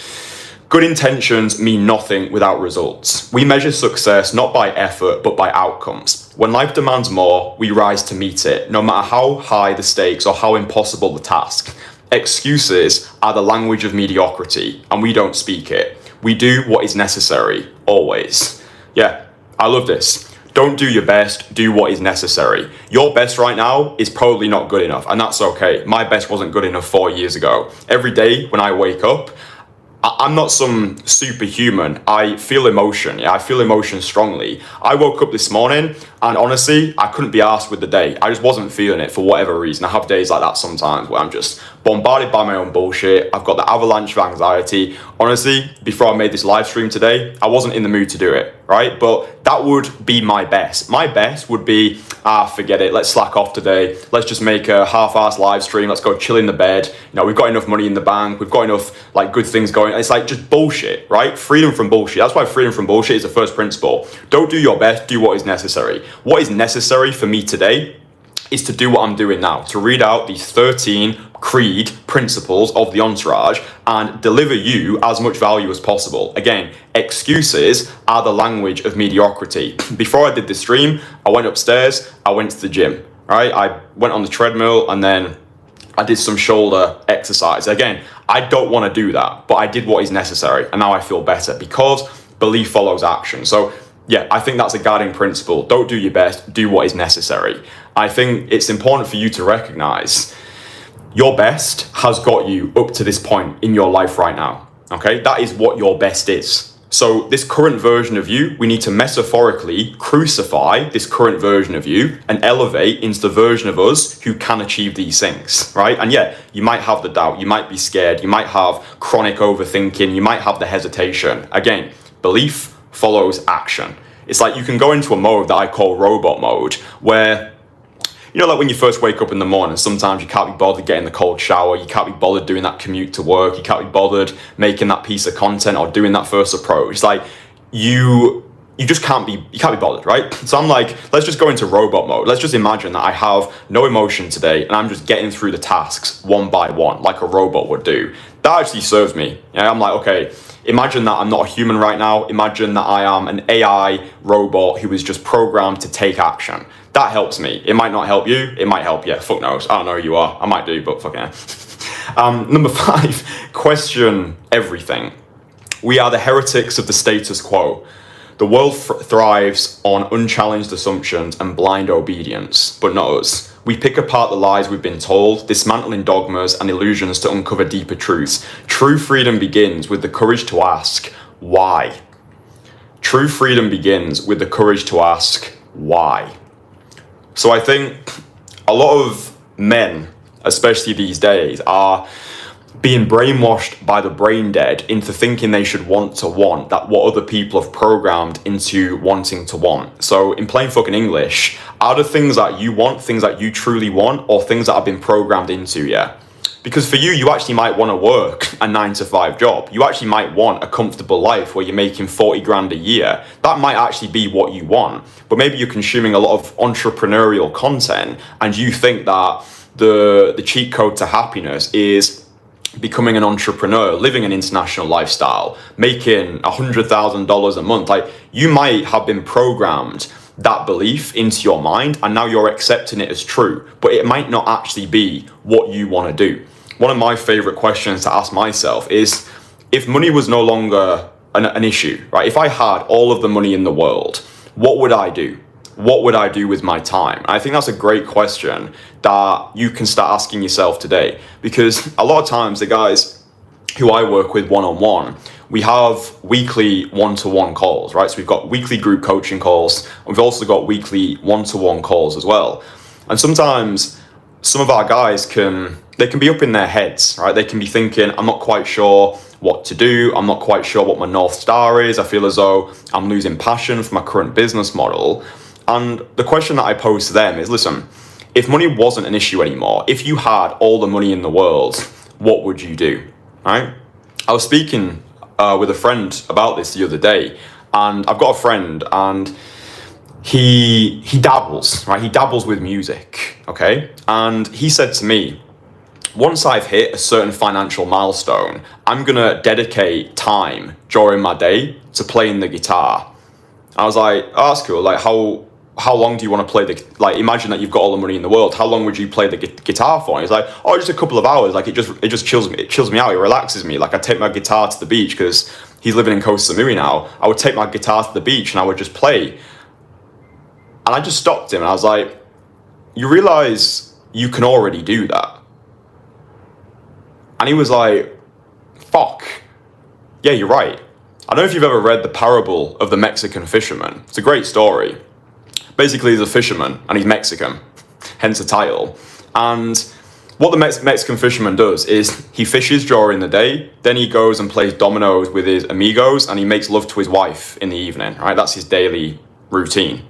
Good intentions mean nothing without results. We measure success not by effort, but by outcomes. When life demands more, we rise to meet it, no matter how high the stakes or how impossible the task. Excuses are the language of mediocrity, and we don't speak it. We do what is necessary, always. Yeah, I love this. Don't do your best, do what is necessary. Your best right now is probably not good enough, and that's okay. My best wasn't good enough 4 years ago. Every day when I wake up, I'm not some superhuman. I feel emotion. Yeah, I feel emotion strongly. I woke up this morning and honestly, I couldn't be arsed with the day. I just wasn't feeling it for whatever reason. I have days like that sometimes where I'm just bombarded by my own bullshit. I've got the avalanche of anxiety. Honestly, before I made this live stream today, I wasn't in the mood to do it, right? But that would be my best. My best would be, forget it. Let's slack off today. Let's just make a half-assed live stream. Let's go chill in the bed. You know, we've got enough money in the bank. We've got enough like good things going. It's like just bullshit, right? Freedom from bullshit. That's why freedom from bullshit is the first principle. Don't do your best, do what is necessary. What is necessary for me today is to do what I'm doing now, to read out these 13 creed principles of the entourage and deliver you as much value as possible. Again, excuses are the language of mediocrity. Before I did this stream, I went upstairs, I went to the gym, right? I went on the treadmill and then I did some shoulder exercise. Again, I don't want to do that, but I did what is necessary and now I feel better because belief follows action. So yeah, I think that's a guiding principle. Don't do your best, do what is necessary. I think it's important for you to recognize your best has got you up to this point in your life right now, okay? That is what your best is. So this current version of you, we need to metaphorically crucify this current version of you and elevate into the version of us who can achieve these things, right? And yeah, you might have the doubt, you might be scared, you might have chronic overthinking, you might have the hesitation. Again, belief follows action. It's like you can go into a mode that I call robot mode where, you know, like when you first wake up in the morning, sometimes you can't be bothered getting the cold shower, you can't be bothered doing that commute to work, you can't be bothered making that piece of content or doing that first approach. It's like you you can't be bothered, right? So I'm like, let's just go into robot mode. Let's just imagine that I have no emotion today and I'm just getting through the tasks one by one, like a robot would do. That actually serves me. Yeah, I'm like, okay, imagine that I'm not a human right now. Imagine that I am an AI robot who is just programmed to take action. That helps me. It might not help you. It might help you. Fuck knows. I don't know who you are. I might do, but fuck yeah. Number 5, question everything. We are the heretics of the status quo. The world thrives on unchallenged assumptions and blind obedience, but not us. We pick apart the lies we've been told, dismantling dogmas and illusions to uncover deeper truths. True freedom begins with the courage to ask, why? True freedom begins with the courage to ask, why? So I think a lot of men, especially these days, are being brainwashed by the brain dead into thinking they should want that what other people have programmed into wanting to want. So in plain fucking English, are the things that you want things that you truly want, or things that have been programmed into you? Because for you, you actually might want to work a 9-to-5 job. You actually might want a comfortable life where you're making 40 grand a year. That might actually be what you want. But maybe you're consuming a lot of entrepreneurial content and you think that the cheat code to happiness is becoming an entrepreneur, living an international lifestyle, making $100,000 a month. Like, you might have been programmed that belief into your mind and now you're accepting it as true, but it might not actually be what you want to do. One of my favorite questions to ask myself is, if money was no longer an issue, right? If I had all of the money in the world, what would I do? What would I do with my time? I think that's a great question that you can start asking yourself today, because a lot of times the guys who I work with one-on-one, we have weekly one-to-one calls, right? So we've got weekly group coaching calls, and we've also got weekly one-to-one calls as well. And sometimes some of our guys can be up in their heads, right? They can be thinking, I'm not quite sure what to do. I'm not quite sure what my North Star is. I feel as though I'm losing passion for my current business model. And the question that I pose to them is, listen, if money wasn't an issue anymore, if you had all the money in the world, what would you do, right? I was speaking with a friend about this the other day, and I've got a friend and he dabbles, right? He dabbles with music, okay? And he said to me, once I've hit a certain financial milestone, I'm gonna dedicate time during my day to playing the guitar. I was like, oh, that's cool. Like, how long do you want to play like, imagine that you've got all the money in the world. How long would you play the guitar for? And he's like, oh, just a couple of hours. Like, it just chills me. It chills me out. It relaxes me. Like, I take my guitar to the beach, because he's living in Koh Samui now. I would take my guitar to the beach and I would just play. And I just stopped him and I was like, you realize you can already do that? And he was like, fuck. Yeah, you're right. I don't know if you've ever read the parable of the Mexican fisherman. It's a great story. Basically, he's a fisherman and he's Mexican, hence the title. And what the Mexican fisherman does is he fishes during the day, then he goes and plays dominoes with his amigos, and he makes love to his wife in the evening, right? That's his daily routine.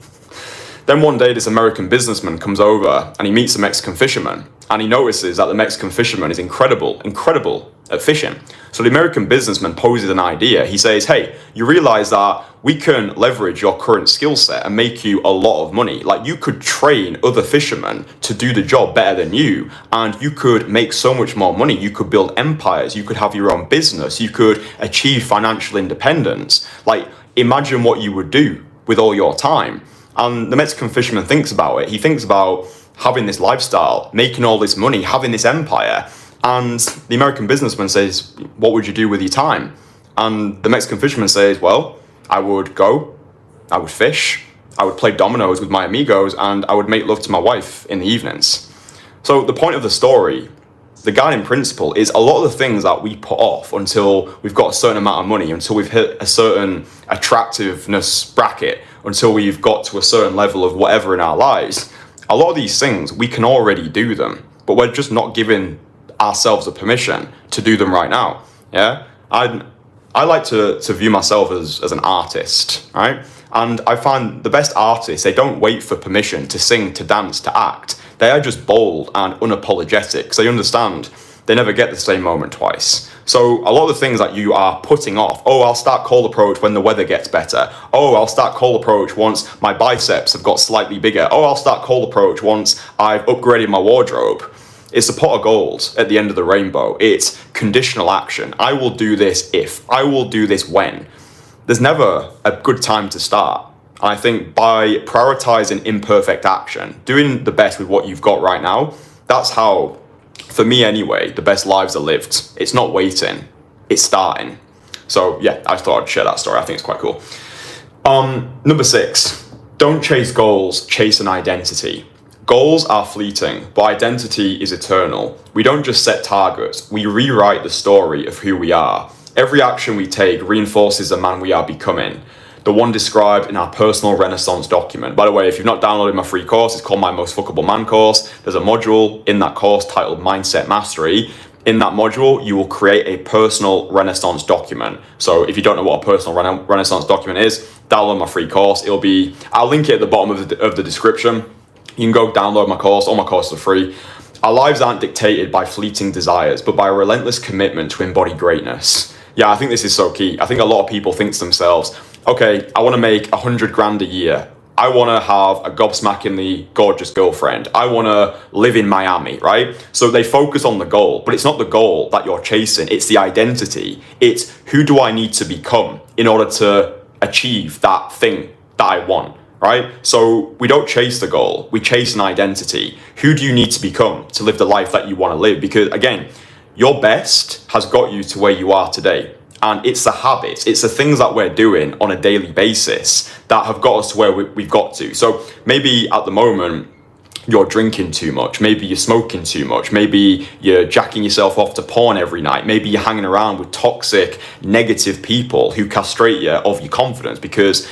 Then one day, this American businessman comes over and he meets the Mexican fisherman, and he notices that the Mexican fisherman is incredible at fishing. So the American businessman poses an idea. He says, hey, you realize that we can leverage your current skill set and make you a lot of money. Like, you could train other fishermen to do the job better than you, and you could make so much more money. You could build empires. You could have your own business. You could achieve financial independence. Like, imagine what you would do with all your time. And the Mexican fisherman thinks about it. He thinks about having this lifestyle, making all this money, having this empire. And the American businessman says, what would you do with your time? And the Mexican fisherman says, well, I would go, I would fish, I would play dominoes with my amigos, and I would make love to my wife in the evenings. So the point of the story, the guiding principle, is a lot of the things that we put off until we've got a certain amount of money, until we've hit a certain attractiveness bracket, until we've got to a certain level of whatever in our lives. A lot of these things, we can already do them, but we're just not giving ourselves the permission to do them right now. Yeah, I like to view myself as an artist, right? And I find the best artists, they don't wait for permission to sing, to dance, to act. They are just bold and unapologetic, because they understand they never get the same moment twice. So a lot of the things that you are putting off, oh, I'll start cold approach when the weather gets better. Oh, I'll start cold approach once my biceps have got slightly bigger. Oh, I'll start cold approach once I've upgraded my wardrobe. It's a pot of gold at the end of the rainbow. It's conditional action. I will do this if. I will do this when. There's never a good time to start. And I think by prioritizing imperfect action, doing the best with what you've got right now, that's how, for me anyway, the best lives are lived. It's not waiting, it's starting. So yeah, I thought I'd share that story. I think it's quite cool. Number 6, don't chase goals, chase an identity. Goals are fleeting, but identity is eternal. We don't just set targets, we rewrite the story of who we are. Every action we take reinforces the man we are becoming. The one described in our personal Renaissance document. By the way, if you've not downloaded my free course, it's called my Most Fuckable Man course. There's a module in that course titled Mindset Mastery. In that module, you will create a personal Renaissance document. So if you don't know what a personal Renaissance document is, download my free course. I'll link it at the bottom of the description. You can go download my course. All my courses are free. Our lives aren't dictated by fleeting desires, but by a relentless commitment to embody greatness. Yeah, I think this is so key. I think a lot of people think to themselves, okay, I want to make 100 grand a year. I want to have a gobsmackingly gorgeous girlfriend. I want to live in Miami, right? So they focus on the goal, but it's not the goal that you're chasing. It's the identity. It's who do I need to become in order to achieve that thing that I want, right? So we don't chase the goal. We chase an identity. Who do you need to become to live the life that you want to live? Because again, your best has got you to where you are today. And it's the habits, it's the things that we're doing on a daily basis that have got us to where we've got to. So maybe at the moment, you're drinking too much. Maybe you're smoking too much. Maybe you're jacking yourself off to porn every night. Maybe you're hanging around with toxic, negative people who castrate you of your confidence, because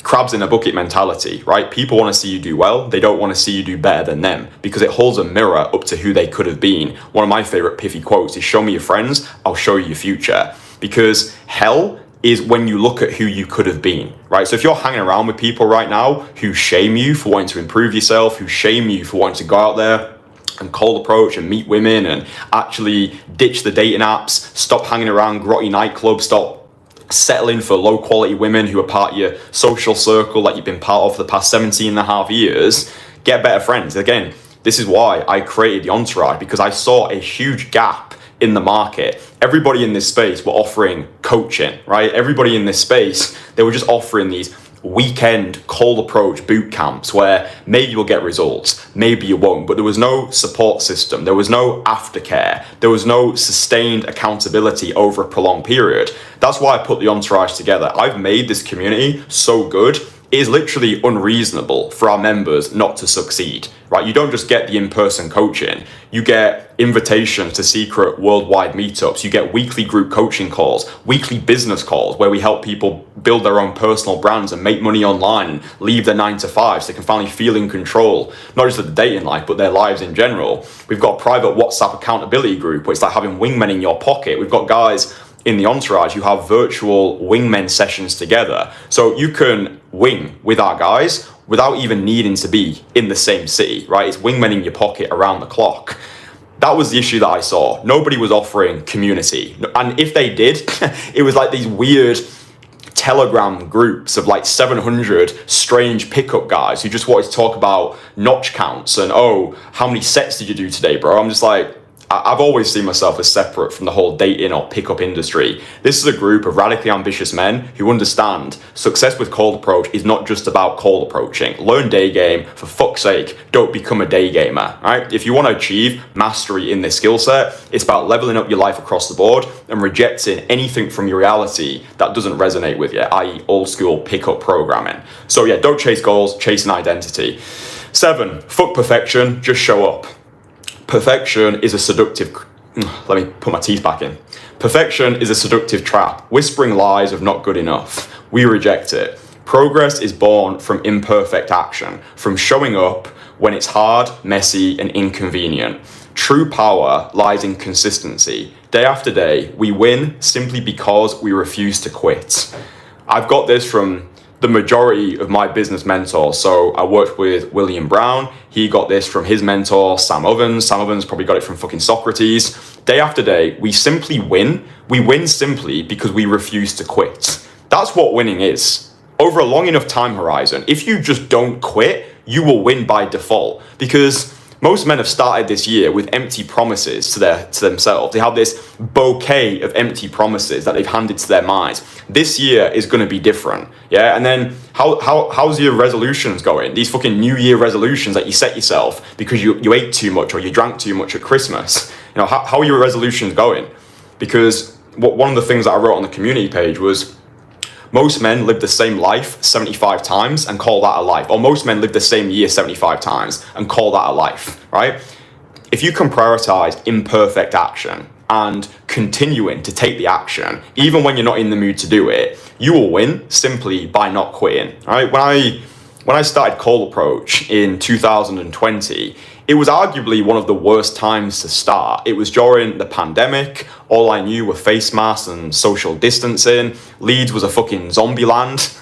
crabs in a bucket mentality, right? People want to see you do well. They don't want to see you do better than them, because it holds a mirror up to who they could have been. One of my favorite pithy quotes is, show me your friends, I'll show you your future. Because hell is when you look at who you could have been, right? So if you're hanging around with people right now who shame you for wanting to improve yourself, who shame you for wanting to go out there and cold approach and meet women and actually ditch the dating apps, stop hanging around grotty nightclubs, stop settling for low quality women who are part of your social circle that you've been part of for the past 17 and a half years, get better friends. Again, this is why I created the Entourage, because I saw a huge gap in the market. Everybody in this space were offering coaching, right? Everybody in this space, they were just offering these weekend cold approach boot camps where maybe you'll get results, maybe you won't, but there was no support system, there was no aftercare, there was no sustained accountability over a prolonged period. That's why I put the Entourage together. I've made this community so good, it is literally unreasonable for our members not to succeed, right? You don't just get the in-person coaching, you get invitations to secret worldwide meetups, you get weekly group coaching calls, weekly business calls where we help people build their own personal brands and make money online and leave their 9 to 5 so they can finally feel in control, not just of the dating life, but their lives in general. We've got a private WhatsApp accountability group where it's like having wingmen in your pocket. We've got guys in the Entourage who have virtual wingmen sessions together. So you can wing with our guys without even needing to be in the same city, right? It's wingmen in your pocket around the clock. That was the issue that I saw. Nobody was offering community. And if they did, it was like these weird Telegram groups of like 700 strange pickup guys who just wanted to talk about notch counts and, oh, how many sets did you do today, bro? I'm just like, I've always seen myself as separate from the whole dating or pickup industry. This is a group of radically ambitious men who understand success with cold approach is not just about cold approaching. Learn day game, for fuck's sake, don't become a day gamer, right? If you want to achieve mastery in this skill set, it's about leveling up your life across the board and rejecting anything from your reality that doesn't resonate with you, i.e. old school pickup programming. So yeah, don't chase goals, chase an identity. 7, fuck perfection, just show up. Perfection is a seductive, let me put my teeth back in. Perfection is a seductive trap, whispering lies of not good enough. We reject it. Progress is born from imperfect action, from showing up when it's hard, messy, and inconvenient. True power lies in consistency. Day after day, we win simply because we refuse to quit. I've got this from the majority of my business mentors. So I worked with William Brown. He got this from his mentor, Sam Ovens. Sam Ovens probably got it from fucking Socrates. Day after day, we simply win. We win simply because we refuse to quit. That's what winning is. Over a long enough time horizon, if you just don't quit, you will win by default, because most men have started this year with empty promises to themselves. They have this bouquet of empty promises that they've handed to their minds. This year is going to be different, yeah? And then how's your resolutions going? These fucking New Year resolutions that you set yourself because you ate too much or you drank too much at Christmas. You know, how are your resolutions going? Because one of the things that I wrote on the community page was, most men live the same life 75 times and call that a life. Or most men live the same year 75 times and call that a life, right? If you can prioritize imperfect action and continuing to take the action, even when you're not in the mood to do it, you will win simply by not quitting, right? When I started Cold Approach in 2020, it was arguably one of the worst times to start. It was during the pandemic. All I knew were face masks and social distancing. Leeds was a fucking zombie land.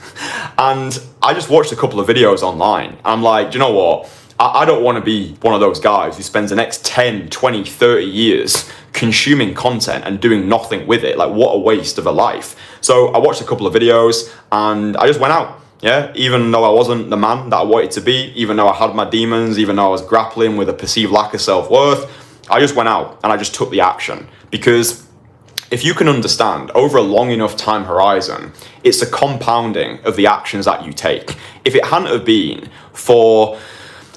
And I just watched a couple of videos online. I'm like, do you know what? I don't want to be one of those guys who spends the next 10, 20, 30 years consuming content and doing nothing with it. Like, what a waste of a life. So I watched a couple of videos and I just went out. Yeah, even though I wasn't the man that I wanted to be, even though I had my demons, even though I was grappling with a perceived lack of self-worth, I just went out and I just took the action. Because if you can understand over a long enough time horizon, it's a compounding of the actions that you take. If it hadn't have been for,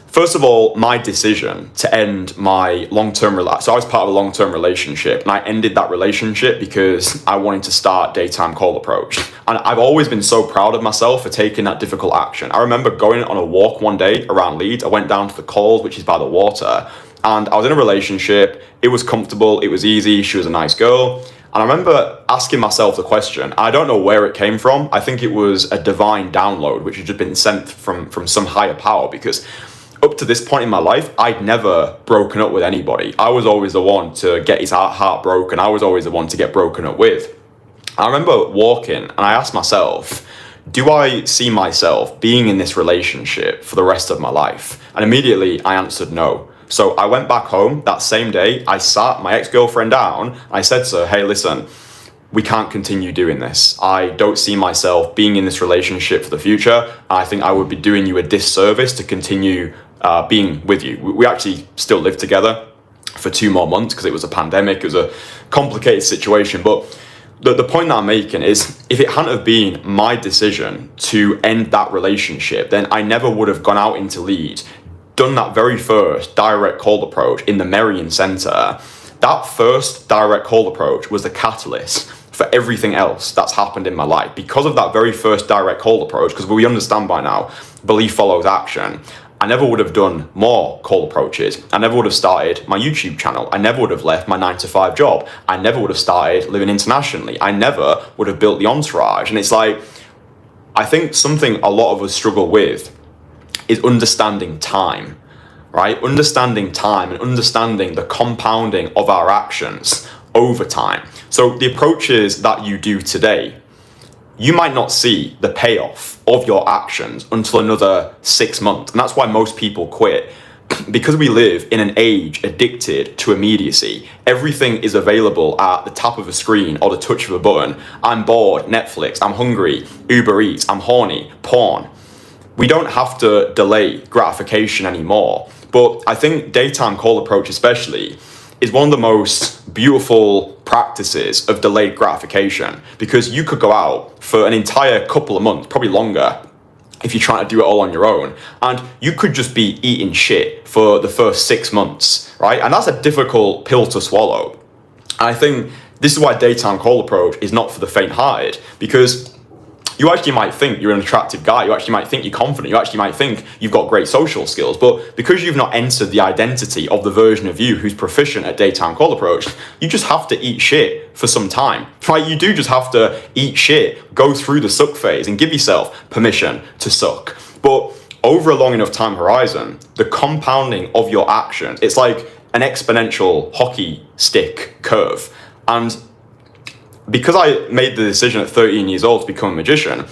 first of all, my decision to end my long-term relationship. So I was part of a long-term relationship and I ended that relationship because I wanted to start Daytime Cold Approach. And I've always been so proud of myself for taking that difficult action. I remember going on a walk one day around Leeds. I went down to the Cold, which is by the water, and I was in a relationship. It was comfortable, it was easy, she was a nice girl. And I remember asking myself the question, I don't know where it came from. I think it was a divine download, which had just been sent from some higher power, because up to this point in my life, I'd never broken up with anybody. I was always the one to get his heart broken. I was always the one to get broken up with. I remember walking and I asked myself, do I see myself being in this relationship for the rest of my life? And immediately I answered no. So I went back home that same day. I sat my ex-girlfriend down. I said to her, hey, listen, we can't continue doing this. I don't see myself being in this relationship for the future. I think I would be doing you a disservice to continue being with you. We actually still lived together for 2 more months because it was a pandemic. It was a complicated situation. But the point that I'm making is, if it hadn't have been my decision to end that relationship, then I never would have gone out into Leeds, done that very first direct cold approach in the Merrion Centre. That first direct cold approach was the catalyst for everything else that's happened in my life. Because of that very first direct cold approach, because we understand by now, belief follows action, I never would have done more cold approaches. I never would have started my YouTube channel. I never would have left my 9-to-5 job. I never would have started living internationally. I never would have built the entourage. And it's like, I think something a lot of us struggle with is understanding time, right? Understanding time and understanding the compounding of our actions over time. So the approaches that you do today, you might not see the payoff of your actions until another 6 months. And that's why most people quit. Because we live in an age addicted to immediacy. Everything is available at the tap of a screen or the touch of a button. I'm bored, Netflix, I'm hungry, Uber Eats, I'm horny, porn. We don't have to delay gratification anymore. But I think daytime cold approach especially is one of the most beautiful practices of delayed gratification, because you could go out for an entire couple of months, probably longer, if you're trying to do it all on your own, and you could just be eating shit for the first 6 months, right? And that's a difficult pill to swallow. And I think this is why daytime cold approach is not for the faint-hearted, because you actually might think you're an attractive guy, you actually might think you're confident, you actually might think you've got great social skills, but because you've not entered the identity of the version of you who's proficient at daytime cold approach, you just have to eat shit for some time, right? You do just have to eat shit, go through the suck phase and give yourself permission to suck. But over a long enough time horizon, the compounding of your actions, it's like an exponential hockey stick curve. And because I made the decision at 13 years old to become a magician,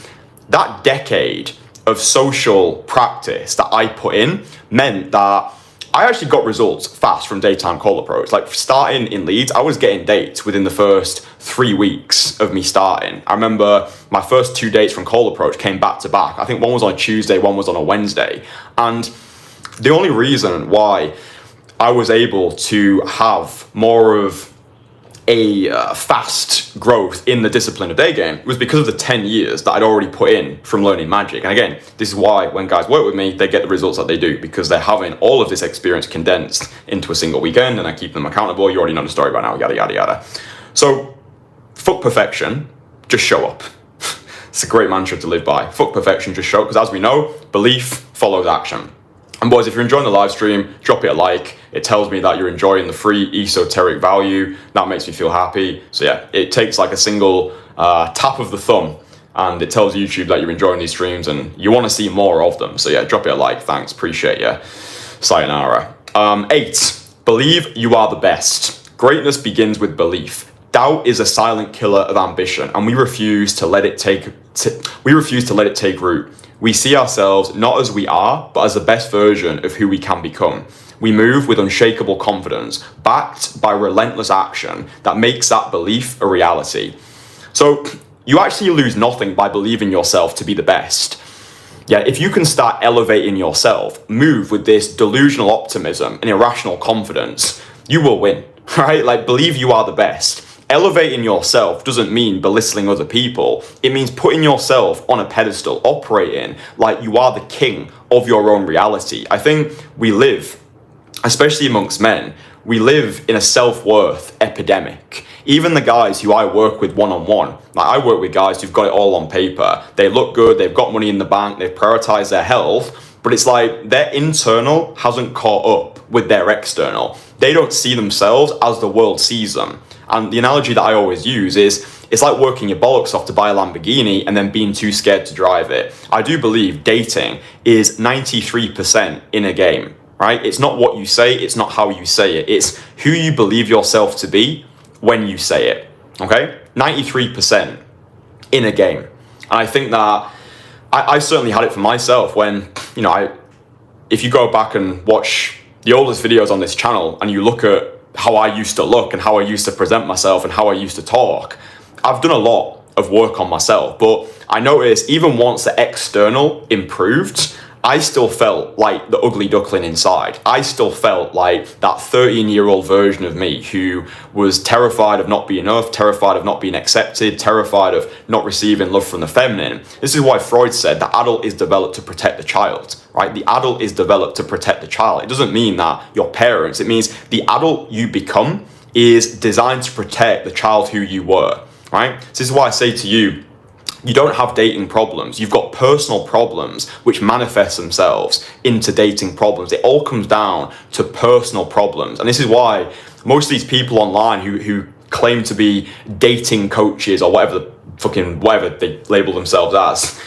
that decade of social practice that I put in meant that I actually got results fast from daytime cold approach. Like starting in Leeds, I was getting dates within the first 3 weeks of me starting. I remember my first 2 dates from cold approach came back to back. I think one was on a Tuesday, one was on a Wednesday. And the only reason why I was able to have more of a fast growth in the discipline of day game was because of the 10 years that I'd already put in from learning magic. And again, this is why when guys work with me, they get the results that they do, because they're having all of this experience condensed into a single weekend, and I keep them accountable. You already know the story by now, yada, yada, yada. So fuck perfection, just show up. It's a great mantra to live by. Fuck perfection, just show up, because as we know, belief follows action. And boys, if you're enjoying the live stream, drop it a like. It tells me that you're enjoying the free esoteric value. That makes me feel happy. So yeah, it takes like a single tap of the thumb, and it tells YouTube that you're enjoying these streams and you want to see more of them. So yeah, drop it a like. Thanks, appreciate you. Sayonara. 8, believe you are the best. Greatness begins with belief. Doubt is a silent killer of ambition, and we refuse to let it take root. We see ourselves not as we are, but as the best version of who we can become. We move with unshakable confidence, backed by relentless action that makes that belief a reality. So you actually lose nothing by believing yourself to be the best. Yeah, if you can start elevating yourself, move with this delusional optimism and irrational confidence, you will win, right? Like, believe you are the best. Elevating yourself doesn't mean belittling other people. It means putting yourself on a pedestal, operating like you are the king of your own reality. I think we live, especially amongst men, we live in a self-worth epidemic. Even the guys who I work with one-on-one, like I work with guys who've got it all on paper. They look good, they've got money in the bank, they've prioritized their health, but it's like their internal hasn't caught up with their external. They don't see themselves as the world sees them. And the analogy that I always use is, it's like working your bollocks off to buy a Lamborghini and then being too scared to drive it. I do believe dating is 93% in a game, right? It's not what you say, it's not how you say it. It's who you believe yourself to be when you say it, okay? 93% in a game. And I think that I certainly had it for myself when, you know, if you go back and watch the oldest videos on this channel and you look at how I used to look and how I used to present myself and how I used to talk, I've done a lot of work on myself. But I noticed even once the external improved, I still felt like the ugly duckling inside. I still felt like that 13-year-old version of me who was terrified of not being enough, terrified of not being accepted, terrified of not receiving love from the feminine. This is why Freud said the adult is developed to protect the child, right? The adult is developed to protect the child. It doesn't mean that your parents, it means the adult you become is designed to protect the child who you were, right? So this is why I say to you, you don't have dating problems. You've got personal problems which manifest themselves into dating problems. It all comes down to personal problems. And this is why most of these people online who claim to be dating coaches or whatever they label themselves as,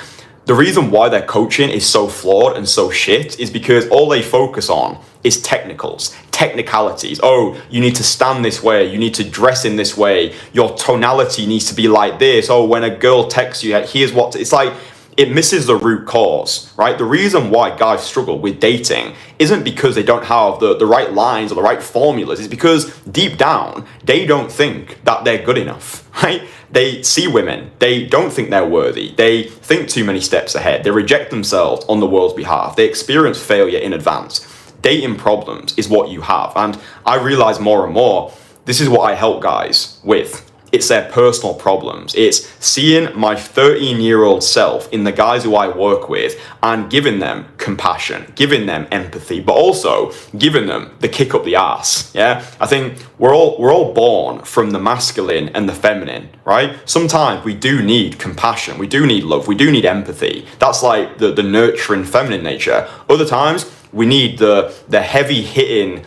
the reason why their coaching is so flawed and so shit is because all they focus on is technicalities. Oh, you need to stand this way, you need to dress in this way, your tonality needs to be like this. Oh, when a girl texts you, here's what, it's like, it misses the root cause, right? The reason why guys struggle with dating isn't because they don't have the right lines or the right formulas. It's because deep down, they don't think that they're good enough, right? They see women, they don't think they're worthy, they think too many steps ahead, they reject themselves on the world's behalf, they experience failure in advance. Dating problems is what you have. And I realize more and more, this is what I help guys with. It's their personal problems. It's seeing my 13-year-old self in the guys who I work with and giving them compassion, giving them empathy, but also giving them the kick up the ass. Yeah, I think we're all born from the masculine and the feminine, right? Sometimes we do need compassion, we do need love, we do need empathy. That's like the nurturing feminine nature. Other times we need the heavy hitting,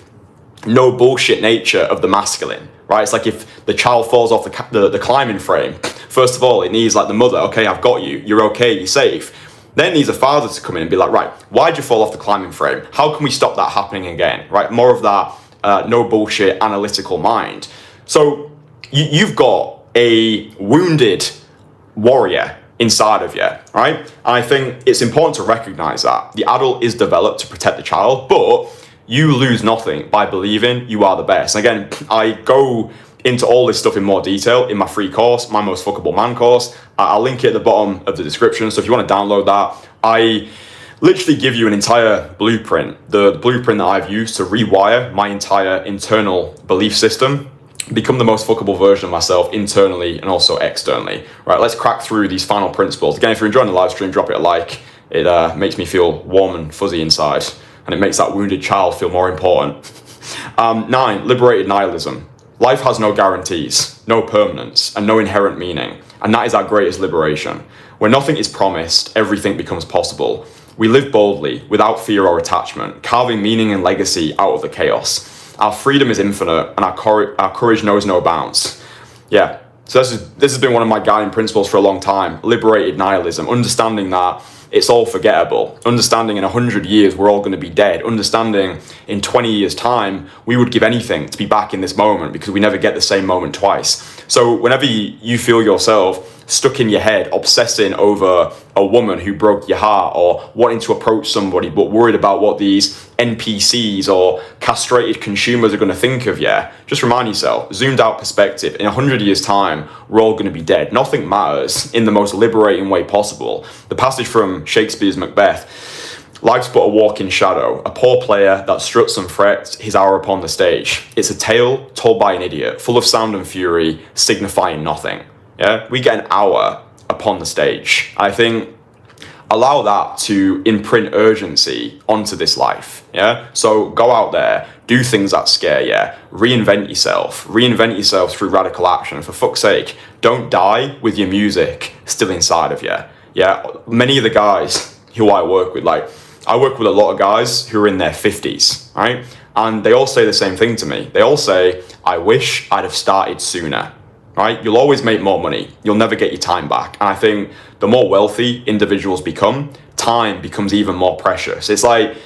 no bullshit nature of the masculine. Right, it's like if the child falls off the climbing frame, first of all, it needs like the mother, okay, I've got you, you're okay, you're safe. Then it needs a father to come in and be like, right, why'd you fall off the climbing frame? How can we stop that happening again? Right, more of that no bullshit analytical mind. So you've got a wounded warrior inside of you, right? And I think it's important to recognize that. The adult is developed to protect the child, but you lose nothing by believing you are the best. And again, I go into all this stuff in more detail in my free course, my Most Fuckable Man course. I'll link it at the bottom of the description. So if you want to download that, I literally give you an entire blueprint, the blueprint that I've used to rewire my entire internal belief system, become the most fuckable version of myself internally and also externally. Right, let's crack through these final principles. Again, if you're enjoying the live stream, drop it a like. It makes me feel warm and fuzzy inside, and it makes that wounded child feel more important. 9, liberated nihilism. Life has no guarantees, no permanence, and no inherent meaning, and that is our greatest liberation. When nothing is promised, everything becomes possible. We live boldly, without fear or attachment, carving meaning and legacy out of the chaos. Our freedom is infinite, and our courage knows no bounds. Yeah, so this has been one of my guiding principles for a long time. Liberated nihilism, understanding that it's all forgettable. Understanding in 100 years we're all going to be dead. Understanding in 20 years' time we would give anything to be back in this moment because we never get the same moment twice. So whenever you feel yourself stuck in your head, obsessing over a woman who broke your heart, or wanting to approach somebody but worried about what these NPCs or castrated consumers are going to think of you, just remind yourself, zoomed out perspective, in 100 years' time, we're all going to be dead. Nothing matters in the most liberating way possible. The passage from Shakespeare's Macbeth: life's but a walking shadow, a poor player that struts and frets his hour upon the stage. It's a tale told by an idiot, full of sound and fury, signifying nothing. Yeah, we get an hour upon the stage. I think allow that to imprint urgency onto this life. Yeah, so go out there, do things that scare you, reinvent yourself through radical action. For fuck's sake, don't die with your music still inside of you. Yeah, many of the guys who I work with, like I work with a lot of guys who are in their 50s, right? And they all say the same thing to me. They all say, I wish I'd have started sooner. Right? You'll always make more money. You'll never get your time back. And I think the more wealthy individuals become, time becomes even more precious. It's like,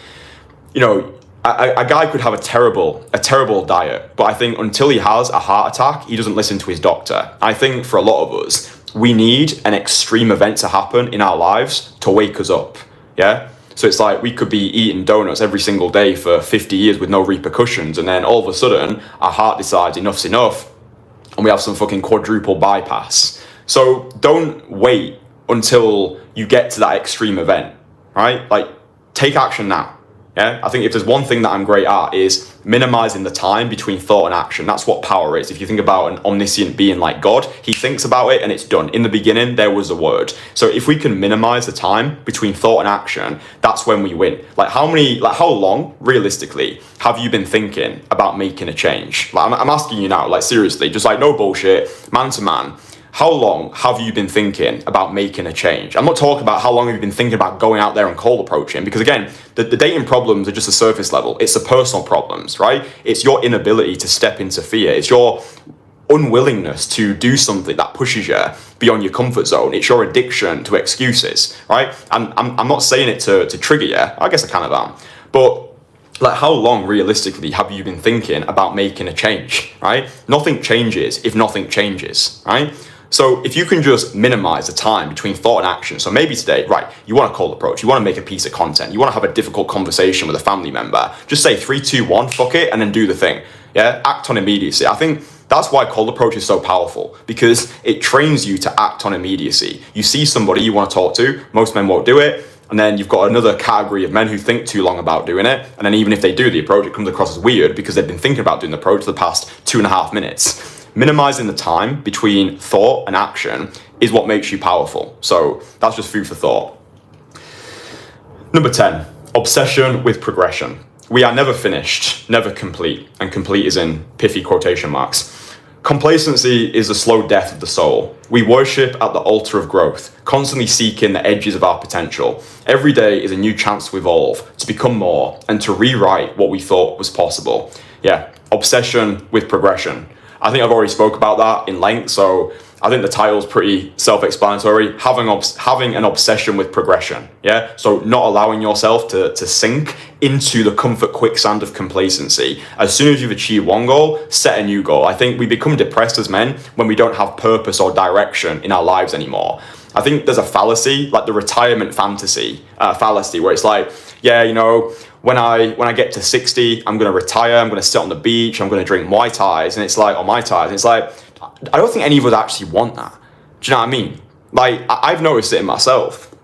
you know, a guy could have a terrible diet, but I think until he has a heart attack, he doesn't listen to his doctor. I think for a lot of us, we need an extreme event to happen in our lives to wake us up. Yeah? So it's like we could be eating donuts every single day for 50 years with no repercussions, and then all of a sudden, our heart decides enough's enough, and we have some fucking quadruple bypass. So don't wait until you get to that extreme event, right? Like, take action now. Yeah, I think if there's one thing that I'm great at is minimizing the time between thought and action. That's what power is. If you think about an omniscient being like God, he thinks about it and it's done. In the beginning, there was a word. So if we can minimize the time between thought and action, that's when we win. Like how long, realistically, have you been thinking about making a change? Like I'm asking you now, like seriously, just like no bullshit, man to man. How long have you been thinking about making a change? I'm not talking about how long have you been thinking about going out there and cold approaching, because again, the dating problems are just a surface level. It's the personal problems, right? It's your inability to step into fear. It's your unwillingness to do something that pushes you beyond your comfort zone. It's your addiction to excuses, right? I'm not saying it to trigger you. I guess I kind of am. But like, how long realistically have you been thinking about making a change, right? Nothing changes if nothing changes, right? So if you can just minimize the time between thought and action. So maybe today, right, you want a cold approach, you want to make a piece of content, you want to have a difficult conversation with a family member, just say 3, 2, 1, fuck it, and then do the thing. Yeah, act on immediacy. I think that's why cold approach is so powerful, because it trains you to act on immediacy. You see somebody you want to talk to, most men won't do it, and then you've got another category of men who think too long about doing it, and then even if they do the approach, it comes across as weird because they've been thinking about doing the approach for the past 2.5 minutes. Minimizing the time between thought and action is what makes you powerful. So that's just food for thought. Number 10, obsession with progression. We are never finished, never complete, and complete is in pithy quotation marks. Complacency is the slow death of the soul. We worship at the altar of growth, constantly seeking the edges of our potential. Every day is a new chance to evolve, to become more, and to rewrite what we thought was possible. Yeah, obsession with progression. I think I've already spoke about that in length, so I think the title's pretty self-explanatory. Having an obsession with progression, yeah? So not allowing yourself to sink into the comfort quicksand of complacency. As soon as you've achieved one goal, set a new goal. I think we become depressed as men when we don't have purpose or direction in our lives anymore. I think there's a fallacy, like the retirement fantasy fallacy, where it's like, yeah, you know, when I get to 60, I'm going to retire, I'm going to sit on the beach, I'm going to drink Muay Thais, and it's like, or Mai Tais, and it's like, I don't think any of us actually want that. Do you know what I mean? Like, I've noticed it in myself.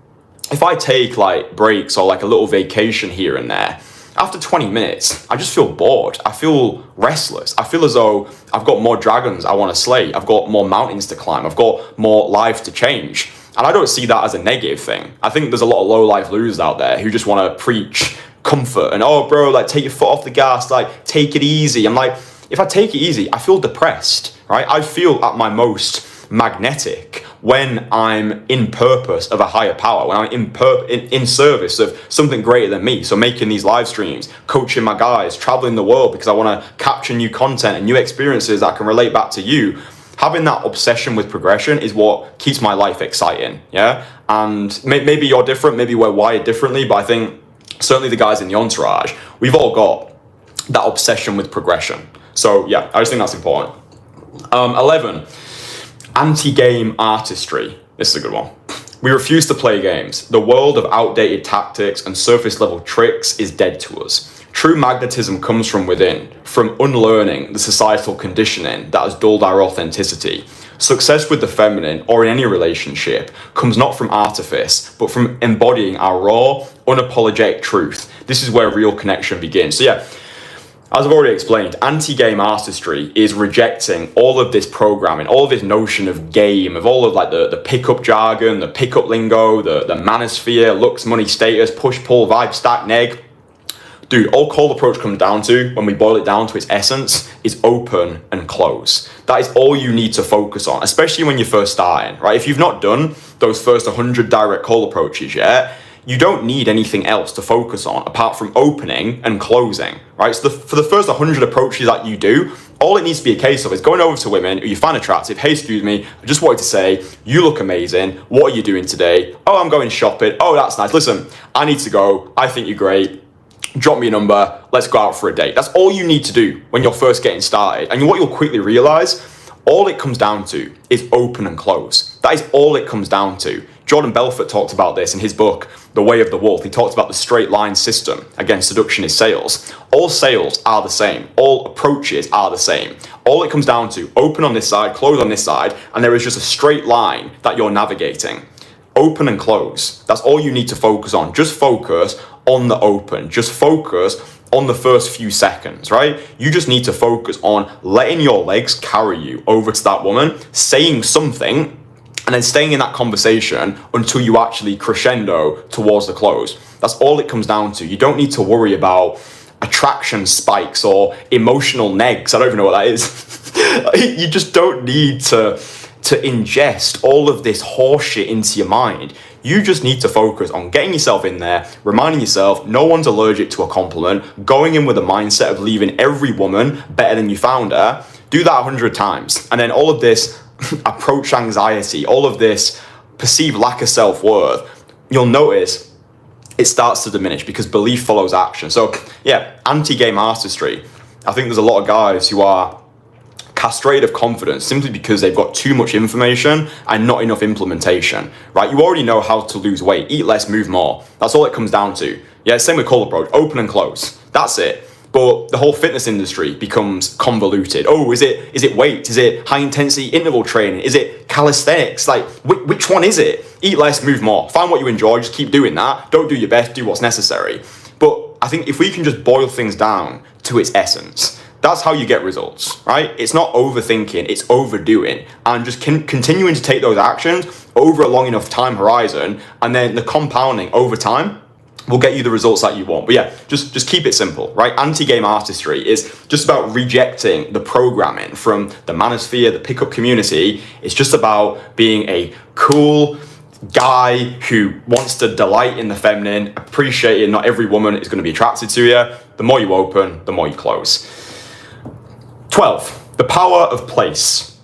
If I take like breaks or like a little vacation here and there, after 20 minutes, I just feel bored. I feel restless. I feel as though I've got more dragons I want to slay. I've got more mountains to climb. I've got more lives to change. And I don't see that as a negative thing. I think there's a lot of low-life losers out there who just want to preach comfort and, oh, bro, like, take your foot off the gas, like, take it easy. I'm like, if I take it easy, I feel depressed, right? I feel at my most magnetic when I'm in purpose of a higher power, when I'm in service of something greater than me. So making these live streams, coaching my guys, traveling the world because I want to capture new content and new experiences that can relate back to you. Having that obsession with progression is what keeps my life exciting, yeah? And maybe you're different, maybe we're wired differently, but I think certainly the guys in the entourage, we've all got that obsession with progression. So yeah, I just think that's important. 11, anti-game artistry. This is a good one. We refuse to play games. The world of outdated tactics and surface level tricks is dead to us. True magnetism comes from within, from unlearning the societal conditioning that has dulled our authenticity. Success with the feminine, or in any relationship, comes not from artifice, but from embodying our raw, unapologetic truth. This is where real connection begins. So yeah, as I've already explained, anti-game artistry is rejecting all of this programming, all of this notion of game, of all of like the pickup jargon, the pickup lingo, the manosphere, looks, money, status, push, pull, vibe, stack, neg. Dude, all cold approach comes down to, when we boil it down to its essence, is open and close. That is all you need to focus on, especially when you're first starting, right? If you've not done those first 100 direct cold approaches yet, you don't need anything else to focus on apart from opening and closing, right? So for the first 100 approaches that you do, all it needs to be a case of is going over to women who you find attractive. Hey, excuse me, I just wanted to say, you look amazing. What are you doing today? Oh, I'm going shopping. Oh, that's nice. Listen, I need to go. I think you're great. Drop me a number, let's go out for a date. That's all you need to do when you're first getting started. And what you'll quickly realize, all it comes down to is open and close. That is all it comes down to. Jordan Belfort talked about this in his book, The Way of the Wolf. He talked about the straight line system. Again, seduction is sales. All sales are the same. All approaches are the same. All it comes down to, open on this side, close on this side, and there is just a straight line that you're navigating. Open and close. That's all you need to focus on. Just focus on the open. Just focus on the first few seconds, right? You just need to focus on letting your legs carry you over to that woman, saying something, and then staying in that conversation until you actually crescendo towards the close. That's all it comes down to. You don't need to worry about attraction spikes or emotional negs. I don't even know what that is. You just don't need to ingest all of this horseshit into your mind. You just need to focus on getting yourself in there, reminding yourself no one's allergic to a compliment, going in with a mindset of leaving every woman better than you found her. Do that 100 times. And then all of this approach anxiety, all of this perceived lack of self-worth, you'll notice it starts to diminish because belief follows action. So yeah, anti-game artistry. I think there's a lot of guys who are castrated of confidence simply because they've got too much information and not enough implementation, right? You already know how to lose weight, eat less, move more. That's all it comes down to. Yeah, same with cold approach, open and close. That's it. But the whole fitness industry becomes convoluted. Oh, is it weight? Is it high intensity interval training? Is it calisthenics? Like, which one is it? Eat less, move more. Find what you enjoy, just keep doing that. Don't do your best, do what's necessary. But I think if we can just boil things down to its essence, that's how you get results, right? It's not overthinking, it's overdoing, and just continuing to take those actions over a long enough time horizon, and then the compounding over time will get you the results that you want. But yeah, just keep it simple, right? Anti-game artistry is just about rejecting the programming from the manosphere, the pickup community. It's just about being a cool guy who wants to delight in the feminine, appreciate it. Not every woman is going to be attracted to you. The more you open, the more you close. 12, the power of place.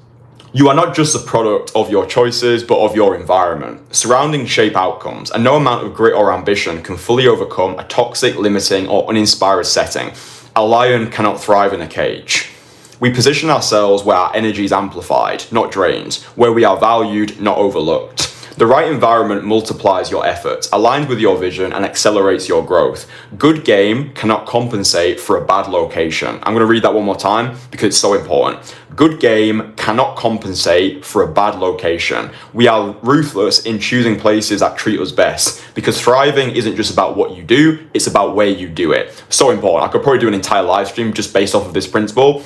You are not just a product of your choices, but of your environment. Surroundings shape outcomes, and no amount of grit or ambition can fully overcome a toxic, limiting, or uninspired setting. A lion cannot thrive in a cage. We position ourselves where our energy is amplified, not drained, where we are valued, not overlooked. The right environment multiplies your efforts, aligns with your vision, and accelerates your growth. Good game cannot compensate for a bad location. I'm going to read that one more time because it's so important. Good game cannot compensate for a bad location. We are ruthless in choosing places that treat us best, because thriving isn't just about what you do, it's about where you do it. So important. I could probably do an entire live stream just based off of this principle.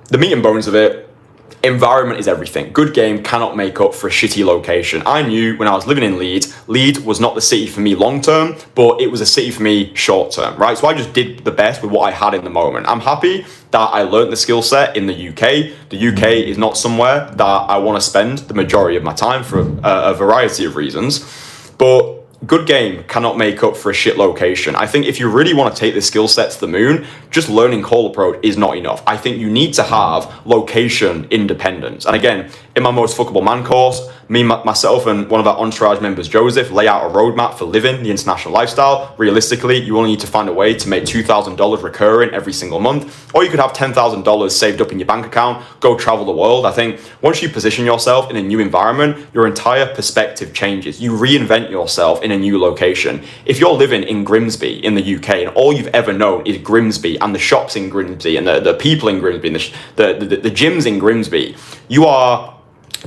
The meat and bones of it, environment is everything. Good game cannot make up for a shitty location. I knew when I was living in Leeds was not the city for me long term, but it was a city for me short term, right? So I just did the best with what I had in the moment. I'm happy that I learned the skill set in the UK. The UK is not somewhere that I want to spend the majority of my time for a variety of reasons, but good game cannot make up for a shit location. I think if you really want to take this skill set to the moon, just learning call approach is not enough. I think you need to have location independence. And again, in my Most Fuckable Man course, myself and one of our entourage members, Joseph, lay out a roadmap for living the international lifestyle. Realistically, you only need to find a way to make $2,000 recurring every single month, or you could have $10,000 saved up in your bank account, go travel the world. I think once you position yourself in a new environment, your entire perspective changes. You reinvent yourself in a new location. If you're living in Grimsby in the UK and all you've ever known is Grimsby and the shops in Grimsby and the people in Grimsby and the gyms in Grimsby, you are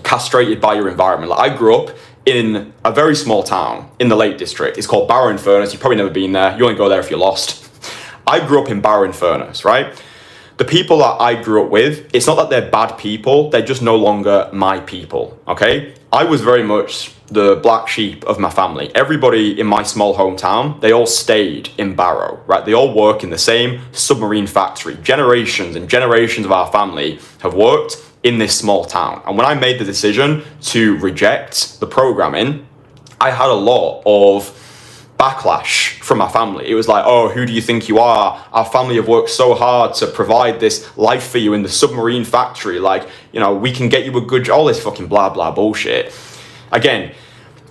castrated by your environment. Like, I grew up in a very small town in the Lake District. It's called Barrow-in-Furness. You've probably never been there. You only go there if you're lost. I grew up in Barrow-in-Furness, right? The people that I grew up with, it's not that they're bad people, they're just no longer my people, okay? I was very much the black sheep of my family. Everybody in my small hometown, they all stayed in Barrow, right? They all work in the same submarine factory. Generations and generations of our family have worked in this small town. And when I made the decision to reject the programming, I had a lot of backlash from my family. It was like, oh, who do you think you are? Our family have worked so hard to provide this life for you in the submarine factory. Like, you know, we can get you a good job, all this fucking blah, blah bullshit. Again,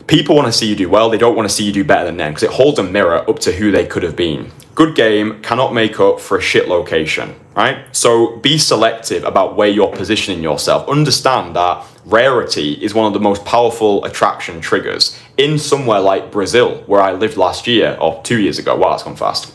people want to see you do well. They don't want to see you do better than them because it holds a mirror up to who they could have been. Good game cannot make up for a shit location, right? So be selective about where you're positioning yourself. Understand that rarity is one of the most powerful attraction triggers. In somewhere like Brazil, where I lived last year, or 2 years ago, wow, that's gone fast,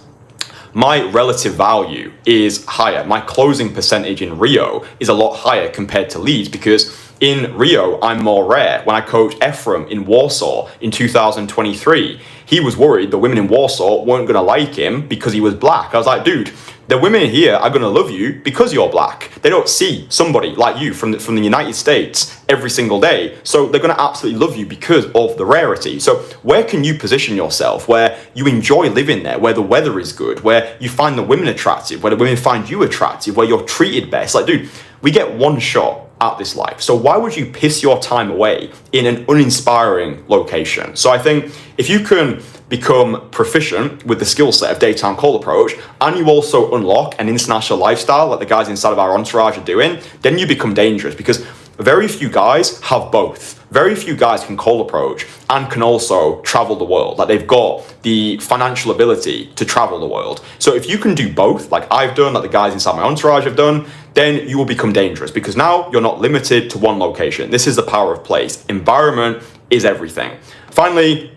my relative value is higher. My closing percentage in Rio is a lot higher compared to Leeds because in Rio, I'm more rare. When I coached Efrem in Warsaw in 2023, he was worried the women in Warsaw weren't going to like him because he was black. I was like, dude, the women here are going to love you because you're black. They don't see somebody like you from the United States every single day. So they're going to absolutely love you because of the rarity. So where can you position yourself where you enjoy living there, where the weather is good, where you find the women attractive, where the women find you attractive, where you're treated best? Like, dude, we get one shot at this life. So why would you piss your time away in an uninspiring location? So I think if you can become proficient with the skill set of daytime call approach and you also unlock an international lifestyle like the guys inside of our entourage are doing, then you become dangerous because very few guys have both. Very few guys can call approach and can also travel the world. Like, they've got the financial ability to travel the world. So if you can do both, like I've done, like the guys inside my entourage have done, then you will become dangerous because now you're not limited to one location. This is the power of place. Environment is everything. Finally,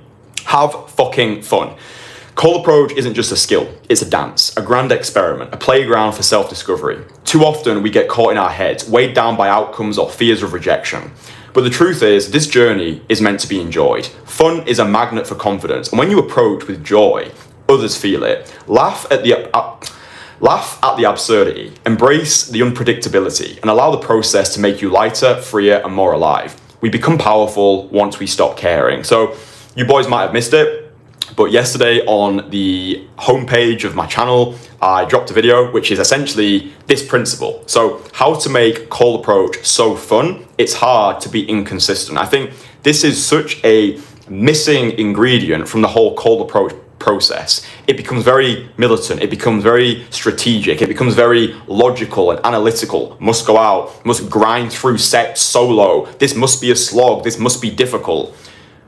have fucking fun. Call approach isn't just a skill, it's a dance, a grand experiment, a playground for self-discovery. Too often we get caught in our heads, weighed down by outcomes or fears of rejection. But the truth is, this journey is meant to be enjoyed. Fun is a magnet for confidence, and when you approach with joy, others feel it. Laugh at the absurdity, embrace the unpredictability, and allow the process to make you lighter, freer, and more alive. We become powerful once we stop caring. So you boys might have missed it, but yesterday on the homepage of my channel, I dropped a video which is essentially this principle. So how to make call approach so fun, it's hard to be inconsistent. I think this is such a missing ingredient from the whole call approach process. It becomes very militant, it becomes very strategic, it becomes very logical and analytical. Must go out, must grind through sets solo, this must be a slog, this must be difficult.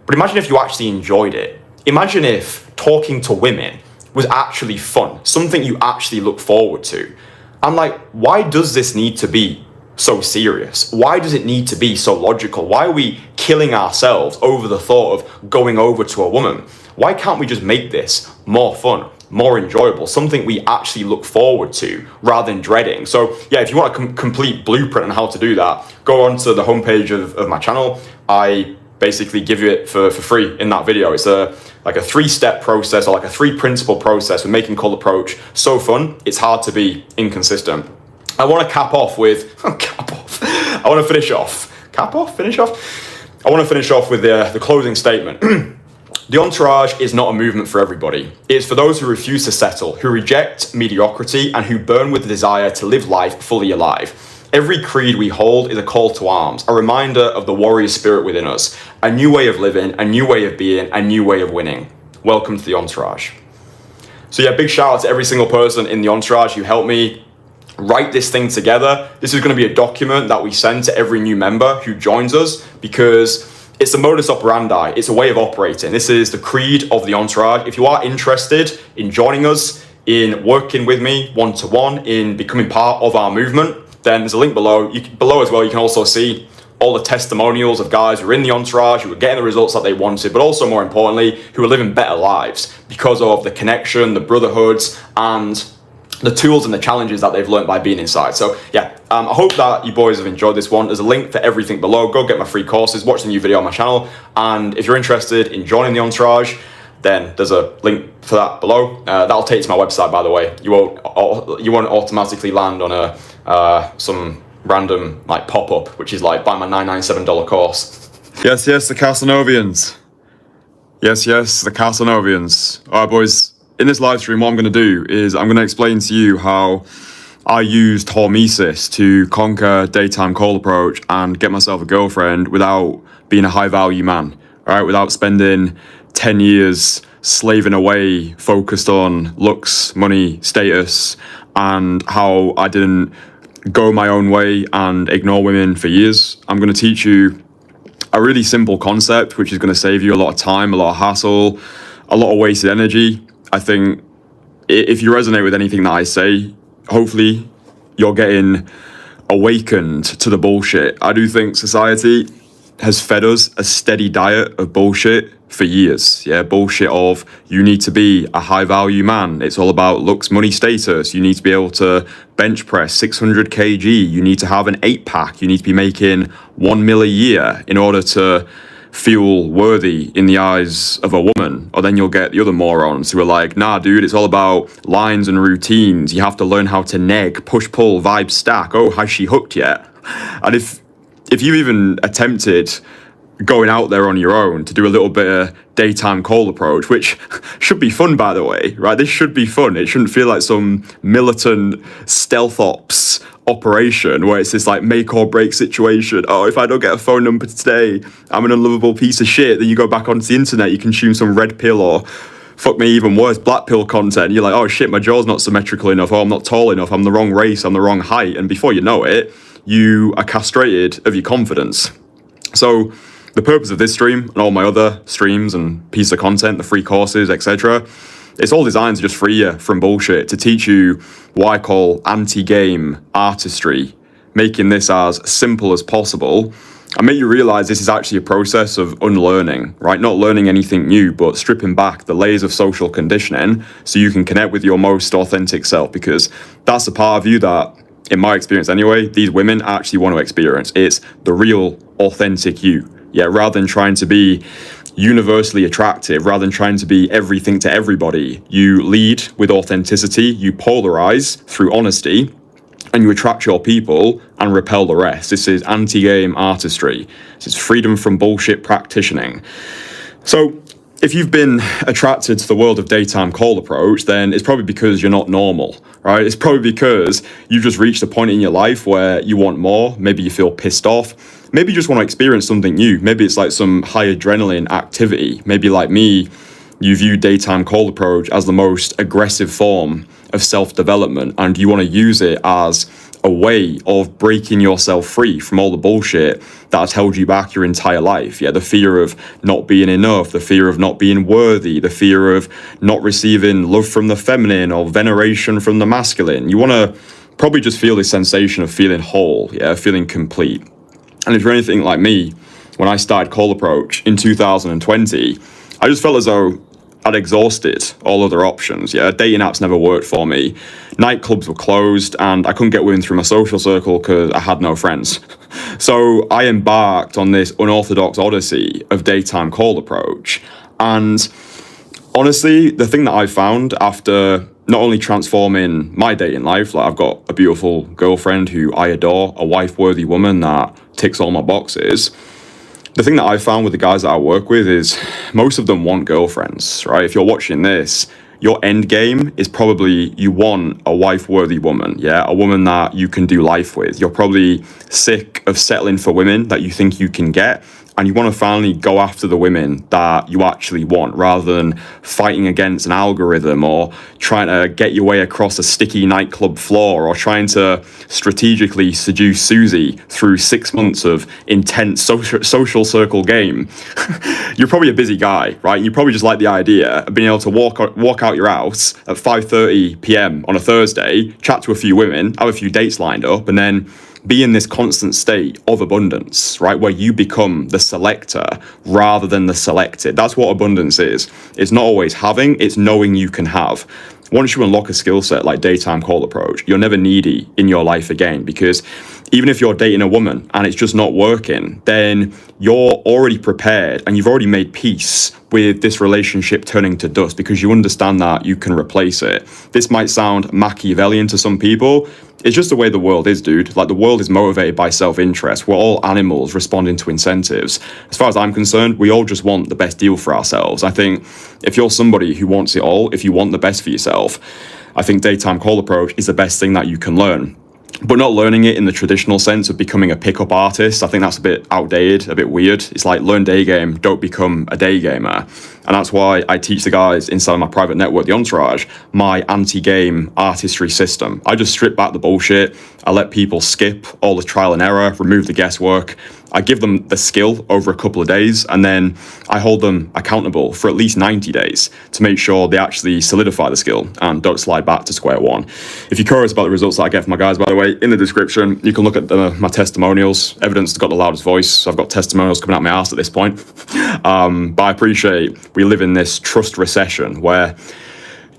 But imagine if you actually enjoyed it. Imagine if talking to women was actually fun, something you actually look forward to. I'm like, why does this need to be so serious? Why does it need to be so logical? Why are we killing ourselves over the thought of going over to a woman? Why can't we just make this more fun, more enjoyable, something we actually look forward to rather than dreading? So yeah, if you want a complete blueprint on how to do that, go onto the homepage of my channel. I basically give you it for free in that video. It's like a 3-step process, or like a 3-principle process with making cold approach so fun, it's hard to be inconsistent. I want to cap off with, I want to finish off. I want to finish off with the closing statement. The entourage is not a movement for everybody. It's for those who refuse to settle, who reject mediocrity, and who burn with the desire to live life fully alive. Every creed we hold is a call to arms, a reminder of the warrior spirit within us, a new way of living, a new way of being, a new way of winning. Welcome to the entourage. So yeah, big shout out to every single person in the entourage who helped me write this thing together. This is going to be a document that we send to every new member who joins us, because it's a modus operandi, it's a way of operating. This is the creed of the entourage. If you are interested in joining us, in working with me one-to-one, in becoming part of our movement, then there's a link below. Below as well, you can also see all the testimonials of guys who are in the entourage, who are getting the results that they wanted, but also more importantly, who are living better lives because of the connection, the brotherhoods, and the tools and the challenges that they've learned by being inside. So yeah, I hope that you boys have enjoyed this one. There's a link for everything below. Go get my free courses, watch the new video on my channel, and if you're interested in joining the entourage, then there's a link for that below. That'll take you to my website, by the way. You won't automatically land on some random like pop-up, which is like buy my $997 course. Yes, the Kasanovians. Yes, the Kasanovians. All right, boys. In this live stream, what I'm going to do is I'm going to explain to you how I used hormesis to conquer daytime call approach and get myself a girlfriend without being a high-value man. All right, without spending 10 years slaving away, focused on looks, money, status, and how I didn't go my own way and ignore women for years. I'm going to teach you a really simple concept, which is going to save you a lot of time, a lot of hassle, a lot of wasted energy. I think if you resonate with anything that I say, hopefully you're getting awakened to the bullshit. I do think society has fed us a steady diet of bullshit for years. Yeah, bullshit of you need to be a high value man. It's all about looks, money, status. You need to be able to bench press 600 kg. You need to have an 8-pack. You need to be making 1 mil a year in order to feel worthy in the eyes of a woman. Or then you'll get the other morons who are like, nah, dude, it's all about lines and routines. You have to learn how to neg, push, pull, vibe, stack. Oh, has she hooked yet? And if you even attempted going out there on your own to do a little bit of daytime call approach, which should be fun, by the way, right? This should be fun. It shouldn't feel like some militant stealth ops operation where it's this like make or break situation. Oh, if I don't get a phone number today, I'm an unlovable piece of shit. Then you go back onto the internet, you consume some red pill or fuck me, even worse, black pill content. You're like, oh shit, my jaw's not symmetrical enough. Oh, I'm not tall enough. I'm the wrong race. I'm the wrong height. And before you know it, you are castrated of your confidence. So the purpose of this stream and all my other streams and pieces of content, the free courses, etc., it's all designed to just free you from bullshit, to teach you what I call anti-game artistry, making this as simple as possible and make you realize this is actually a process of unlearning, right? Not learning anything new, but stripping back the layers of social conditioning so you can connect with your most authentic self, because that's the part of you that, in my experience anyway, these women actually want to experience. It's the real authentic you. Yeah, rather than trying to be universally attractive, rather than trying to be everything to everybody, you lead with authenticity, you polarize through honesty, and you attract your people and repel the rest. This is anti-game artistry. This is freedom from bullshit practicing. So if you've been attracted to the world of daytime call approach, then it's probably because you're not normal, right? It's probably because you've just reached a point in your life where you want more. Maybe you feel pissed off. Maybe you just want to experience something new. Maybe it's like some high adrenaline activity. Maybe like me, you view daytime cold approach as the most aggressive form of self-development, and you want to use it as a way of breaking yourself free from all the bullshit that has held you back your entire life. Yeah, the fear of not being enough, the fear of not being worthy, the fear of not receiving love from the feminine or veneration from the masculine. You want to probably just feel this sensation of feeling whole, yeah, feeling complete. And if you're anything like me, when I started cold approach in 2020, I just felt as though I'd exhausted all other options. Yeah, dating apps never worked for me. Nightclubs were closed and I couldn't get women through my social circle because I had no friends. So I embarked on this unorthodox odyssey of daytime cold approach. And honestly, the thing that I found after not only transforming my dating life, like I've got a beautiful girlfriend who I adore, a wife-worthy woman that ticks all my boxes. The thing that I found with the guys that I work with is most of them want girlfriends, right? If you're watching this, your end game is probably you want a wife-worthy woman, yeah? A woman that you can do life with. You're probably sick of settling for women that you think you can get, and you want to finally go after the women that you actually want rather than fighting against an algorithm or trying to get your way across a sticky nightclub floor or trying to strategically seduce Susie through 6 months of intense social circle game. You're probably a busy guy, right? You probably just like the idea of being able to walk out your house at 5:30 p.m. on a Thursday, chat to a few women, have a few dates lined up, and then be in this constant state of abundance, right? Where you become the selector rather than the selected. That's what abundance is. It's not always having, it's knowing you can have. Once you unlock a skill set like daytime cold approach, you're never needy in your life again, because even if you're dating a woman and it's just not working, then you're already prepared and you've already made peace with this relationship turning to dust because you understand that you can replace it. This might sound Machiavellian to some people. It's just the way the world is, dude. Like, the world is motivated by self-interest. We're all animals responding to incentives. As far as I'm concerned, we all just want the best deal for ourselves. I think if you're somebody who wants it all, if you want the best for yourself, I think daytime cold approach is the best thing that you can learn. But not learning it in the traditional sense of becoming a pickup artist. I think that's a bit outdated, a bit weird. It's like, learn day game, don't become a day gamer. And that's why I teach the guys inside my private network, the Entourage, my anti-game artistry system. I just strip back the bullshit. I let people skip all the trial and error, remove the guesswork. I give them the skill over a couple of days, and then I hold them accountable for at least 90 days to make sure they actually solidify the skill and don't slide back to square one. If you're curious about the results that I get from my guys, by the way, in the description, you can look at my testimonials. Evidence has got the loudest voice. So I've got testimonials coming out my ass at this point. But I appreciate we live in this trust recession where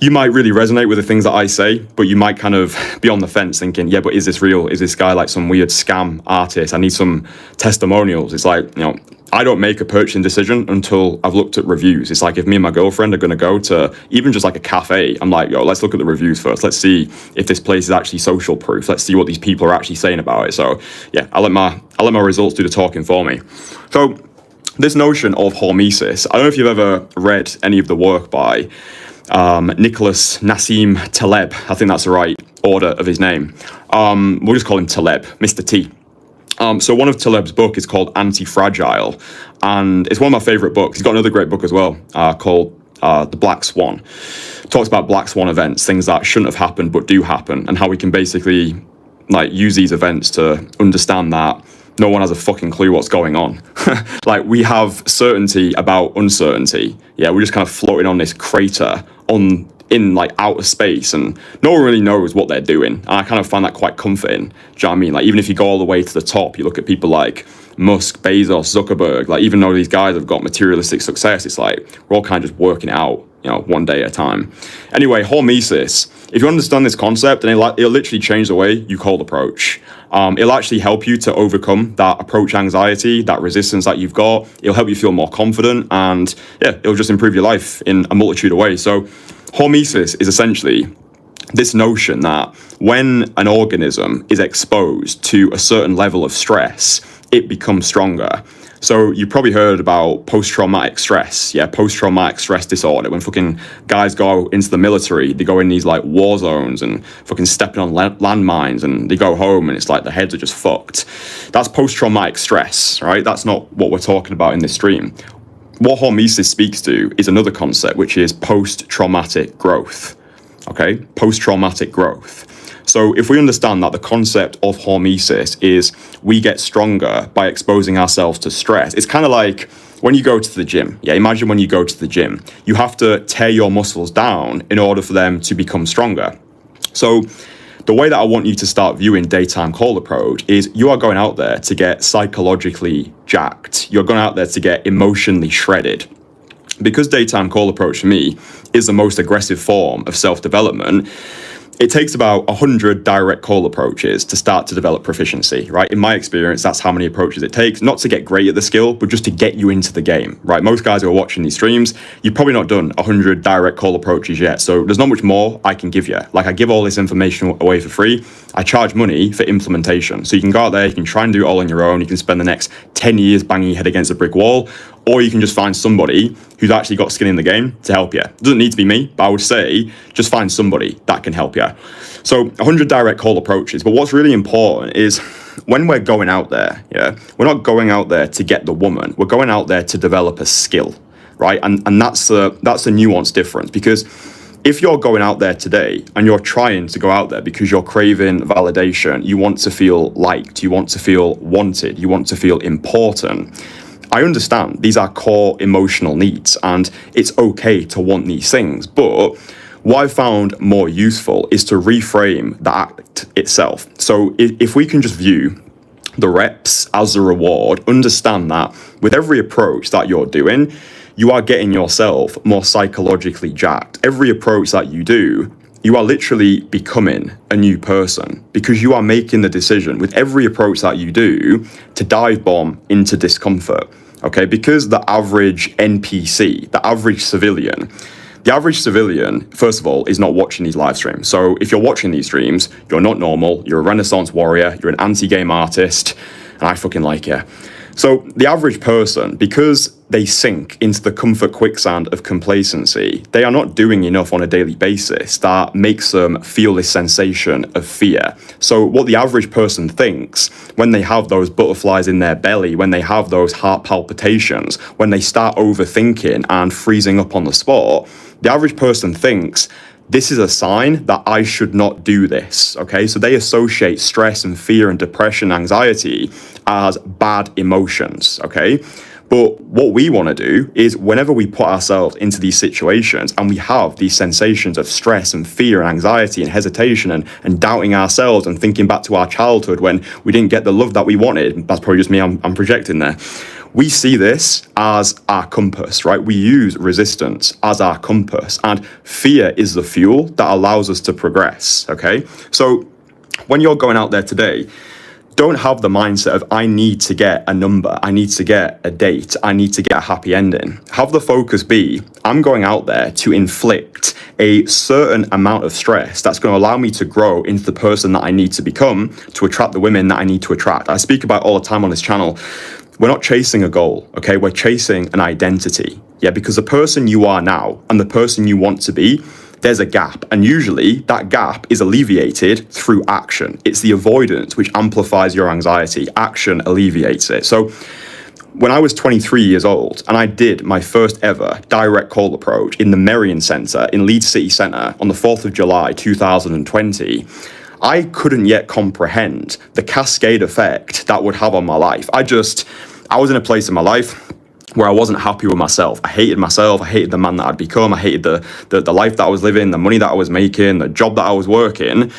you might really resonate with the things that I say, but you might kind of be on the fence thinking, yeah, but is this real? Is this guy like some weird scam artist? I need some testimonials. It's like, you know, I don't make a purchasing decision until I've looked at reviews. It's like, if me and my girlfriend are going to go to even just like a cafe, I'm like, yo, let's look at the reviews first. Let's see if this place is actually social proof. Let's see what these people are actually saying about it. So yeah, I let my results do the talking for me. So this notion of hormesis, I don't know if you've ever read any of the work by Nicholas Nassim Taleb. I think that's the right order of his name. We'll just call him Taleb, Mr. T. So one of Taleb's book is called Anti-Fragile, and it's one of my favorite books. He's got another great book as well called The Black Swan. Talks about black swan events, things that shouldn't have happened but do happen, and how we can basically like use these events to understand that no one has a fucking clue what's going on. Like, we have certainty about uncertainty. Yeah, we're just kind of floating on this crater in like outer space, and no one really knows what they're doing. And I kind of find that quite comforting. Do you know what I mean? Like, even if you go all the way to the top, you look at people like Musk, Bezos, Zuckerberg, like, even though these guys have got materialistic success, it's like we're all kind of just working it out, you know, one day at a time. Anyway, hormesis. If you understand this concept, then it'll literally change the way you cold approach. It'll actually help you to overcome that approach anxiety, that resistance that you've got. It'll help you feel more confident, and yeah, it'll just improve your life in a multitude of ways. So hormesis is essentially this notion that when an organism is exposed to a certain level of stress, it becomes stronger. So you've probably heard about post-traumatic stress, post-traumatic stress disorder. When fucking guys go into the military, they go in these like war zones and fucking stepping on landmines, and they go home and it's like their heads are just fucked. That's post-traumatic stress, right? That's not what we're talking about in this stream. what hormesis speaks to is another concept, which is post-traumatic growth. Okay, post-traumatic growth. So if we understand that the concept of hormesis is we get stronger by exposing ourselves to stress, it's kind of like when you go to the gym. Yeah, imagine when you go to the gym, you have to tear your muscles down in order for them to become stronger. So the way that I want you to start viewing daytime call approach is you are going out there to get psychologically jacked. You're going out there to get emotionally shredded. Because daytime call approach for me is the most aggressive form of self-development, it takes about 100 direct call approaches to start to develop proficiency, right? In my experience, that's how many approaches it takes, not to get great at the skill, but just to get you into the game, right? Most guys who are watching these streams, you've probably not done 100 direct call approaches yet. So there's not much more I can give you. Like, I give all this information away for free. I charge money for implementation. So you can go out there, you can try and do it all on your own. You can spend the next 10 years banging your head against a brick wall, or you can just find somebody who's actually got skin in the game to help you. It doesn't need to be me, but I would say just find somebody that can help you. So 100 direct call approaches. But what's really important is when we're going out there, yeah, we're not going out there to get the woman. We're going out there to develop a skill, right? And that's a nuanced difference, because if you're going out there today and you're trying to go out there because you're craving validation, you want to feel liked, you want to feel wanted, you want to feel important, I understand these are core emotional needs and it's okay to want these things. But what I found more useful is to reframe the act itself. So if we can just view the reps as a reward, understand that with every approach that you're doing, you are getting yourself more psychologically jacked. Every approach that you do, you are literally becoming a new person, because you are making the decision with every approach that you do to dive bomb into discomfort. Okay, because the average NPC, the average civilian, first of all, is not watching these live streams. So if you're watching these streams, you're not normal, you're a Renaissance warrior, you're an anti-game artist, and I fucking like you. So the average person, because they sink into the comfort quicksand of complacency, they are not doing enough on a daily basis that makes them feel this sensation of fear. So what the average person thinks when they have those butterflies in their belly, when they have those heart palpitations, when they start overthinking and freezing up on the spot, the average person thinks, this is a sign that I should not do this, okay? So they associate stress and fear and depression, anxiety as bad emotions, okay? But what we want to do is whenever we put ourselves into these situations and we have these sensations of stress and fear and anxiety and hesitation and doubting ourselves and thinking back to our childhood when we didn't get the love that we wanted, that's probably just me, I'm projecting there. We see this as our compass, right? We use resistance as our compass, and fear is the fuel that allows us to progress, okay? So when you're going out there today, don't have the mindset of I need to get a number, I need to get a date, I need to get a happy ending. Have the focus be, I'm going out there to inflict a certain amount of stress that's going to allow me to grow into the person that I need to become to attract the women that I need to attract. I speak about all the time on this channel. We're not chasing a goal, okay? We're chasing an identity, yeah? Because the person you are now and the person you want to be, there's a gap, and usually that gap is alleviated through action. It's the avoidance which amplifies your anxiety. Action alleviates it. So when I was 23 years old and I did my first ever direct call approach in the Merrion Centre in Leeds City Centre on the 4th of July 2020, I couldn't yet comprehend the cascade effect that would have on my life. I was in a place in my life where I wasn't happy with myself. I hated myself. I hated the man that I'd become. I hated the life that I was living, the money that I was making, the job that I was working.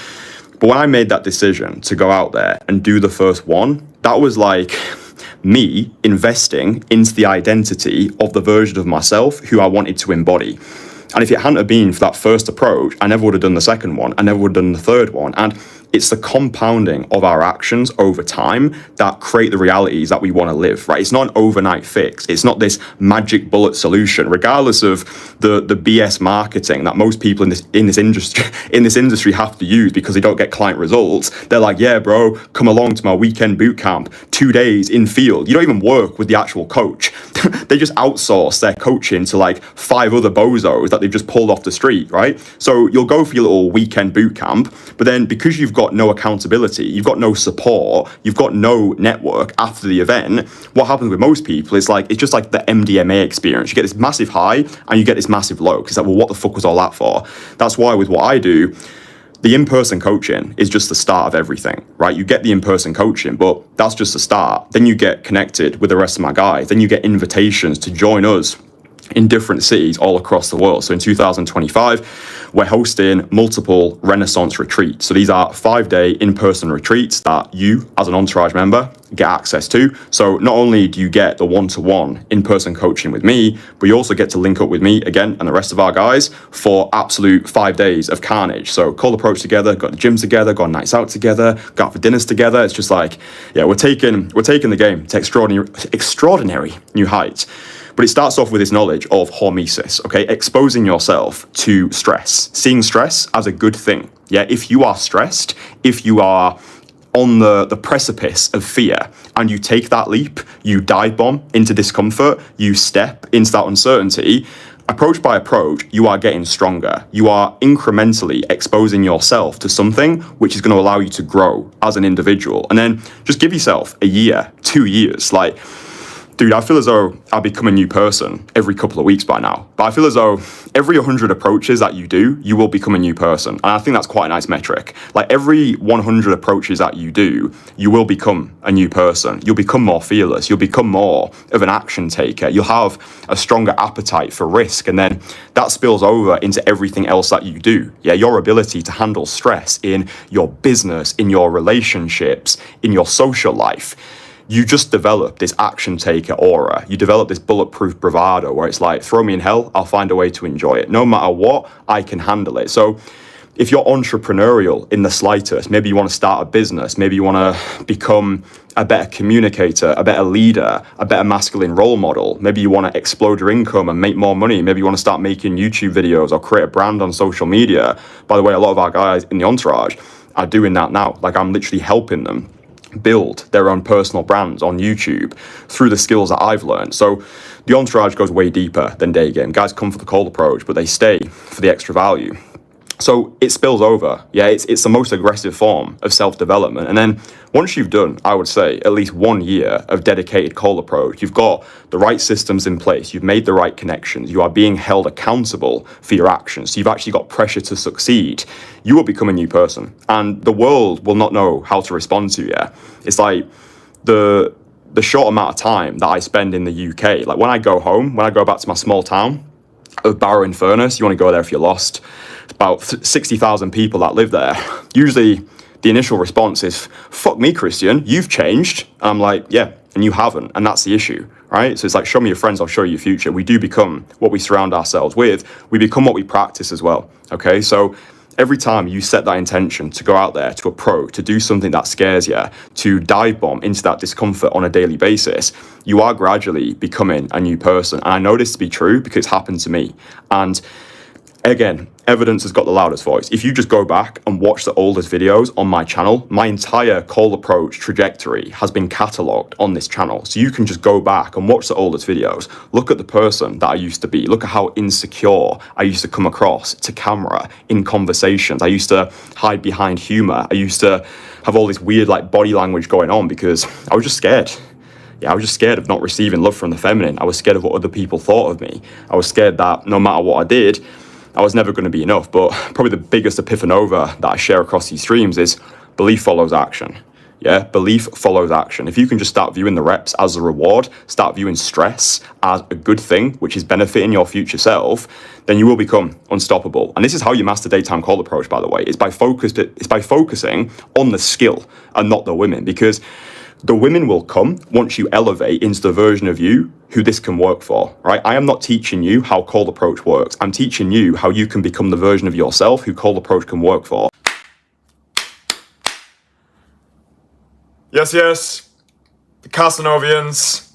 But when I made that decision to go out there and do the first one, that was like me investing into the identity of the version of myself who I wanted to embody. And if it hadn't have been for that first approach, I never would have done the second one. I never would have done the third one. And it's the compounding of our actions over time that create the realities that we want to live, right? It's not an overnight fix. It's not this magic bullet solution, regardless of the BS marketing that most people in this industry have to use because they don't get client results. They're like, yeah, bro, come along to my weekend boot camp, 2 days in field. You don't even work with the actual coach. they just outsource their coaching to like 5 other bozos that they've just pulled off the street, right? So you'll go for your little weekend boot camp, but then because you've got no accountability, you've got no support, you've got no network after the event, what happens with most people is like, it's just like the MDMA experience. You get this massive high and you get this massive low, because like, well, what the fuck was all that for? That's why with what I do, the in-person coaching is just the start of everything, right? You get the in-person coaching, but that's just the start. Then you get connected with the rest of my guys. Then you get invitations to join us in different cities all across the world. So in 2025, we're hosting multiple Renaissance retreats. So these are 5-day in-person retreats that you, as an Entourage member, get access to. So not only do you get the one-to-one in-person coaching with me, but you also get to link up with me again and the rest of our guys for absolute 5 days of carnage. So cold approach together, got the gym together, got nights out together, got for dinners together. It's just like, yeah, we're taking the game to extraordinary new heights. But it starts off with this knowledge of hormesis, okay? Exposing yourself to stress, seeing stress as a good thing. Yeah, if you are stressed, if you are on the precipice of fear and you take that leap, you dive bomb into discomfort, you step into that uncertainty, approach by approach, you are getting stronger. You are incrementally exposing yourself to something which is going to allow you to grow as an individual. And then just give yourself a year, 2 years, like, dude, I feel as though I become a new person every couple of weeks by now. But I feel as though every 100 approaches that you do, you will become a new person. And I think that's quite a nice metric. Like every 100 approaches that you do, you will become a new person. You'll become more fearless. You'll become more of an action taker. You'll have a stronger appetite for risk. And then that spills over into everything else that you do. Yeah, your ability to handle stress in your business, in your relationships, in your social life. You just develop this action taker aura. You develop this bulletproof bravado where it's like, throw me in hell, I'll find a way to enjoy it. No matter what, I can handle it. So if you're entrepreneurial in the slightest, maybe you want to start a business, maybe you want to become a better communicator, a better leader, a better masculine role model, maybe you want to explode your income and make more money, maybe you want to start making YouTube videos or create a brand on social media. By the way, a lot of our guys in the Entourage are doing that now. Like I'm literally helping them build their own personal brands on YouTube through the skills that I've learned. So the Entourage goes way deeper than day game. Guys come for the cold approach, but they stay for the extra value. So it spills over. Yeah, it's the most aggressive form of self-development. And then once you've done, I would say, at least 1 year of dedicated cold approach, you've got the right systems in place, you've made the right connections, you are being held accountable for your actions. So you've actually got pressure to succeed. You will become a new person. And the world will not know how to respond to you. It's like the short amount of time that I spend in the UK. Like when I go home, when I go back to my small town of Barrow-in-Furness, you want to go there if you're lost. It's about 60,000 people that live there. Usually the initial response is, fuck me, Kristian, you've changed. And I'm like, yeah, and you haven't. And that's the issue, right? So it's like, show me your friends, I'll show you your future. We do become what we surround ourselves with. We become what we practice as well, okay? So every time you set that intention to go out there, to approach, to do something that scares you, to dive bomb into that discomfort on a daily basis, you are gradually becoming a new person. And I know this to be true because it's happened to me. And again, evidence has got the loudest voice. If you just go back and watch the oldest videos on my channel, my entire cold approach trajectory has been catalogued on this channel. So you can just go back and watch the oldest videos. Look at the person that I used to be. Look at how insecure I used to come across to camera in conversations. I used to hide behind humor. I used to have all this weird like body language going on because I was just scared. Yeah, I was just scared of not receiving love from the feminine. I was scared of what other people thought of me. I was scared that no matter what I did, I was never going to be enough. But probably the biggest epiphanova that I share across these streams is belief follows action. Yeah, belief follows action. If you can just start viewing the reps as a reward, start viewing stress as a good thing, which is benefiting your future self, then you will become unstoppable. And this is how you master daytime cold approach, by the way. It's by focusing on the skill and not the women, because the women will come once you elevate into the version of you who this can work for, right? I am not teaching you how cold approach works. I'm teaching you how you can become the version of yourself who cold approach can work for. Yes, the Kasanovians.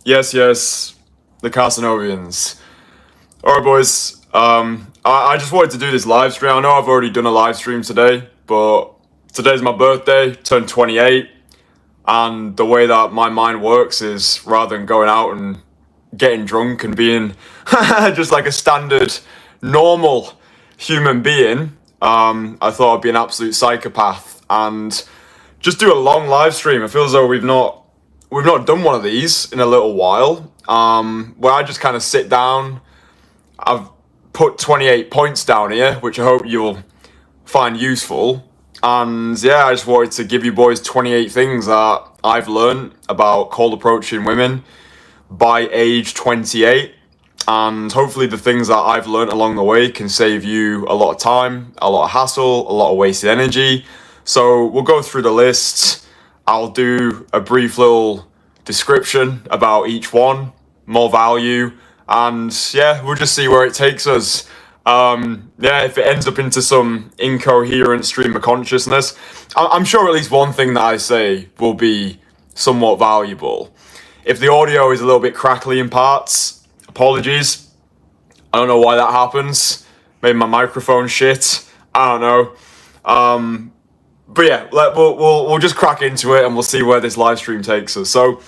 Yes, the Kasanovians. Alright, boys. I just wanted to do this live stream. I know I've already done a live stream today, but today's my birthday, turned 28. And the way that my mind works is rather than going out and getting drunk and being just like a standard, normal human being, I thought I'd be an absolute psychopath and just do a long live stream. I feel as though we've not done one of these in a little while, where I just kind of sit down. I've put 28 points down here, which I hope you'll find useful. And yeah, I just wanted to give you boys 28 things that I've learned about cold approaching women by age 28. And hopefully the things that I've learned along the way can save you a lot of time, a lot of hassle, a lot of wasted energy. So we'll go through the list. I'll do a brief little description about each one, more value, and yeah, we'll just see where it takes us. If it ends up into some incoherent stream of consciousness, I'm sure at least one thing that I say will be somewhat valuable. If the audio is a little bit crackly in parts, apologies. I don't know why that happens. Maybe my microphone's shit. I don't know. But yeah, we'll just crack into it and we'll see where this live stream takes us. So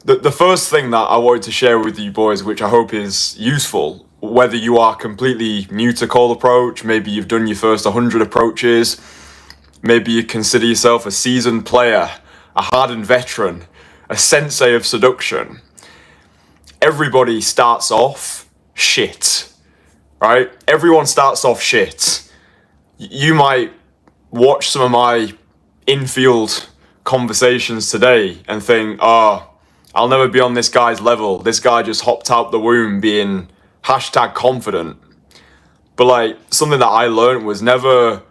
the first thing that I wanted to share with you boys, which I hope is useful, whether you are completely new to cold approach, maybe you've done your first 100 approaches, maybe you consider yourself a seasoned player, a hardened veteran, a sensei of seduction. Everybody starts off shit, right? Everyone starts off shit. You might watch some of my infield conversations today and think, oh, I'll never be on this guy's level. This guy just hopped out the womb being #confident. But like, something that I learned was never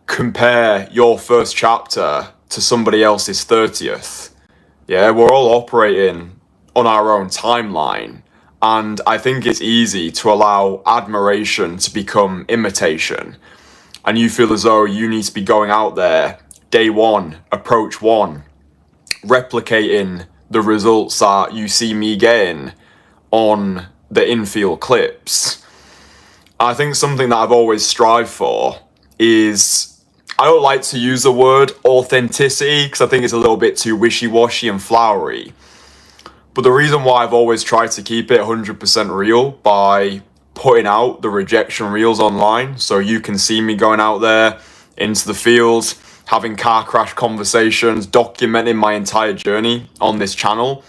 compare your first chapter to somebody else's 30th. Yeah, we're all operating on our own timeline. And I think it's easy to allow admiration to become imitation. And you feel as though you need to be going out there, day one, approach one, replicating the results that you see me getting on the infield clips. I think something that I've always strived for is, I don't like to use the word authenticity because I think it's a little bit too wishy-washy and flowery. But the reason why I've always tried to keep it 100% real by putting out the rejection reels online, so you can see me going out there into the field, having car crash conversations, documenting my entire journey on this channel.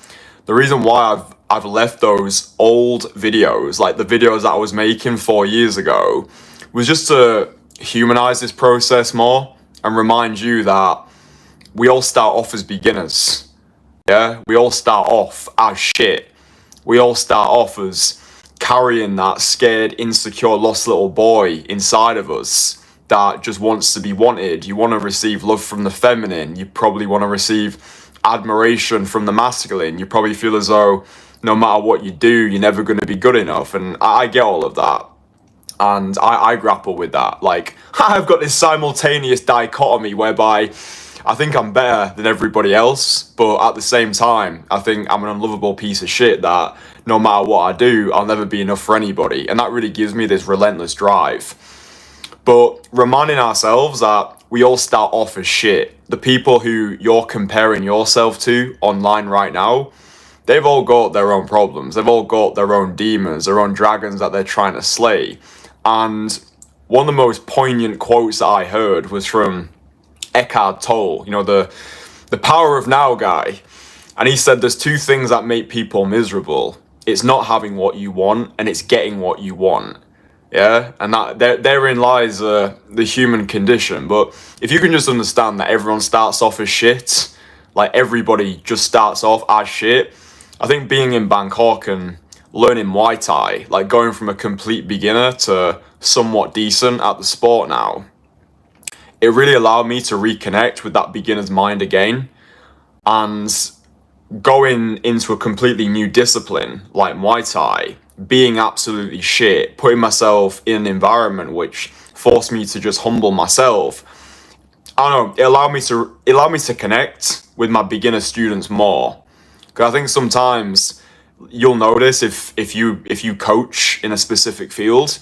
The reason why I've left those old videos, like the videos that I was making 4 years ago, was just to humanize this process more and remind you that we all start off as beginners. Yeah, we all start off as shit. We all start off as carrying that scared, insecure, lost little boy inside of us that just wants to be wanted. You want to receive love from the feminine. You probably want to receive admiration from the masculine. You probably feel as though no matter what you do, you're never going to be good enough. And I get all of that. And I grapple with that. Like, I've got this simultaneous dichotomy whereby I think I'm better than everybody else, but at the same time, I think I'm an unlovable piece of shit that no matter what I do, I'll never be enough for anybody. And that really gives me this relentless drive. But reminding ourselves that we all start off as shit. The people who you're comparing yourself to online right now, they've all got their own problems. They've all got their own demons, their own dragons that they're trying to slay. And one of the most poignant quotes that I heard was from Eckhart Tolle, you know, the power of now guy. And he said there's two things that make people miserable. It's not having what you want, and it's getting what you want. Yeah, and that therein lies the human condition. But if you can just understand that everyone starts off as shit, like everybody just starts off as shit, I think being in Bangkok and learning Muay Thai, like going from a complete beginner to somewhat decent at the sport now, it really allowed me to reconnect with that beginner's mind again. And going into a completely new discipline like Muay Thai, being absolutely shit, putting myself in an environment which forced me to just humble myself, I don't know, it allowed me to connect with my beginner students more. Because I think sometimes you'll notice if you coach in a specific field,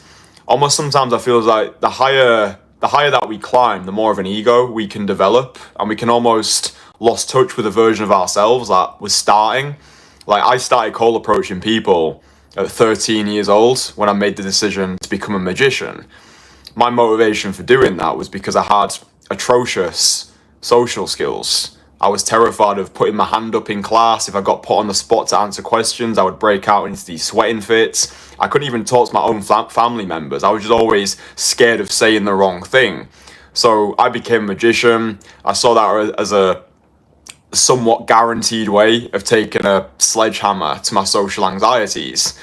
almost sometimes I feel like the higher that we climb, the more of an ego we can develop, and we can almost lost touch with a version of ourselves that was starting. Like, I started cold approaching people at 13 years old when I made the decision to become a magician. My motivation for doing that was because I had atrocious social skills. I was terrified of putting my hand up in class. If I got put on the spot to answer questions, I would break out into these sweating fits. I couldn't even talk to my own family members. I was just always scared of saying the wrong thing. So I became a magician. I saw that as a somewhat guaranteed way of taking a sledgehammer to my social anxieties.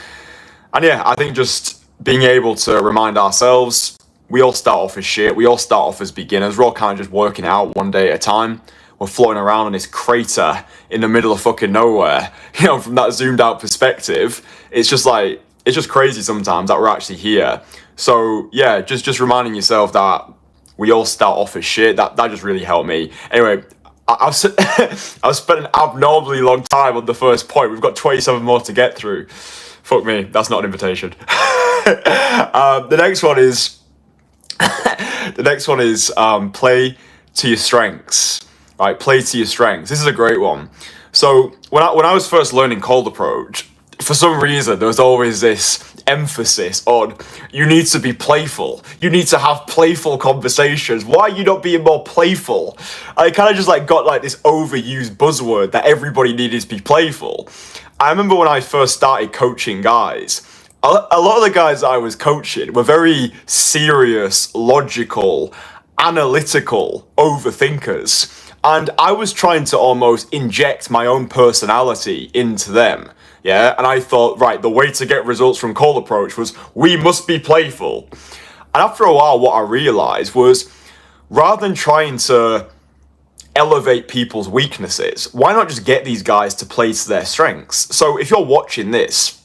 And yeah, I think just being able to remind ourselves, we all start off as shit. We all start off as beginners. We're all kind of just working out one day at a time. We're floating around in this crater in the middle of fucking nowhere. You know, from that zoomed out perspective, it's just like, it's just crazy sometimes that we're actually here. So yeah, just reminding yourself that we all start off as shit. That just really helped me. Anyway, I've spent an abnormally long time on the first point. We've got 27 more to get through. Fuck me, that's not an invitation. The next one is play to your strengths. Right, play to your strengths. This is a great one. So when I was first learning cold approach, for some reason there was always this emphasis on you need to be playful. You need to have playful conversations. Why are you not being more playful? I kind of just like got like this overused buzzword that everybody needed to be playful. I remember when I first started coaching guys, a lot of the guys that I was coaching were very serious, logical, analytical overthinkers. And I was trying to almost inject my own personality into them. Yeah, and I thought, right, the way to get results from cold approach was we must be playful. And after a while, what I realized was rather than trying to elevate people's weaknesses, why not just get these guys to play to their strengths? So if you're watching this,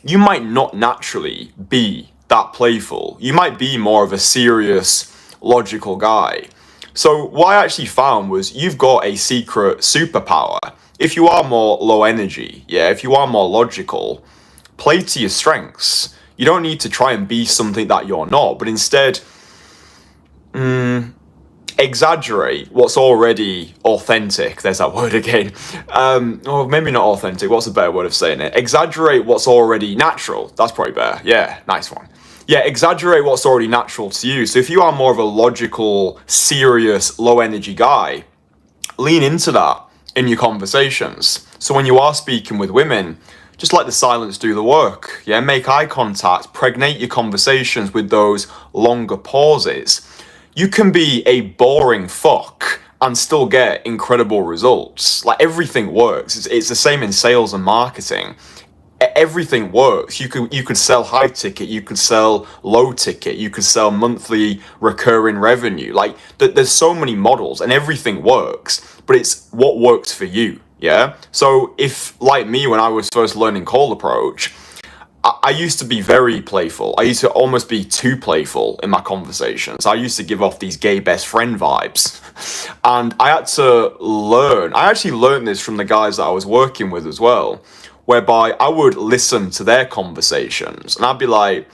you might not naturally be that playful. You might be more of a serious, logical guy. So what I actually found was you've got a secret superpower. If you are more low energy, yeah, if you are more logical, play to your strengths. You don't need to try and be something that you're not, but instead, exaggerate what's already authentic. There's that word again. Or maybe not authentic. What's a better word of saying it? Exaggerate what's already natural. That's probably better. Yeah, nice one. Yeah, exaggerate what's already natural to you. So if you are more of a logical, serious, low energy guy, lean into that in your conversations. So when you are speaking with women, just let the silence do the work. Yeah, make eye contact, pregnate your conversations with those longer pauses. You can be a boring fuck and still get incredible results. Like everything works. It's the same in sales and marketing. Everything works. You could sell high ticket, you could sell low ticket, you could sell monthly recurring revenue. Like there's so many models and everything works, but it's what works for you. Yeah. So if like me, when I was first learning cold approach, I used to be very playful. I used to almost be too playful in my conversations. I used to give off these gay best friend vibes. And I had to learn. I actually learned this from the guys that I was working with as well, whereby I would listen to their conversations and I'd be like,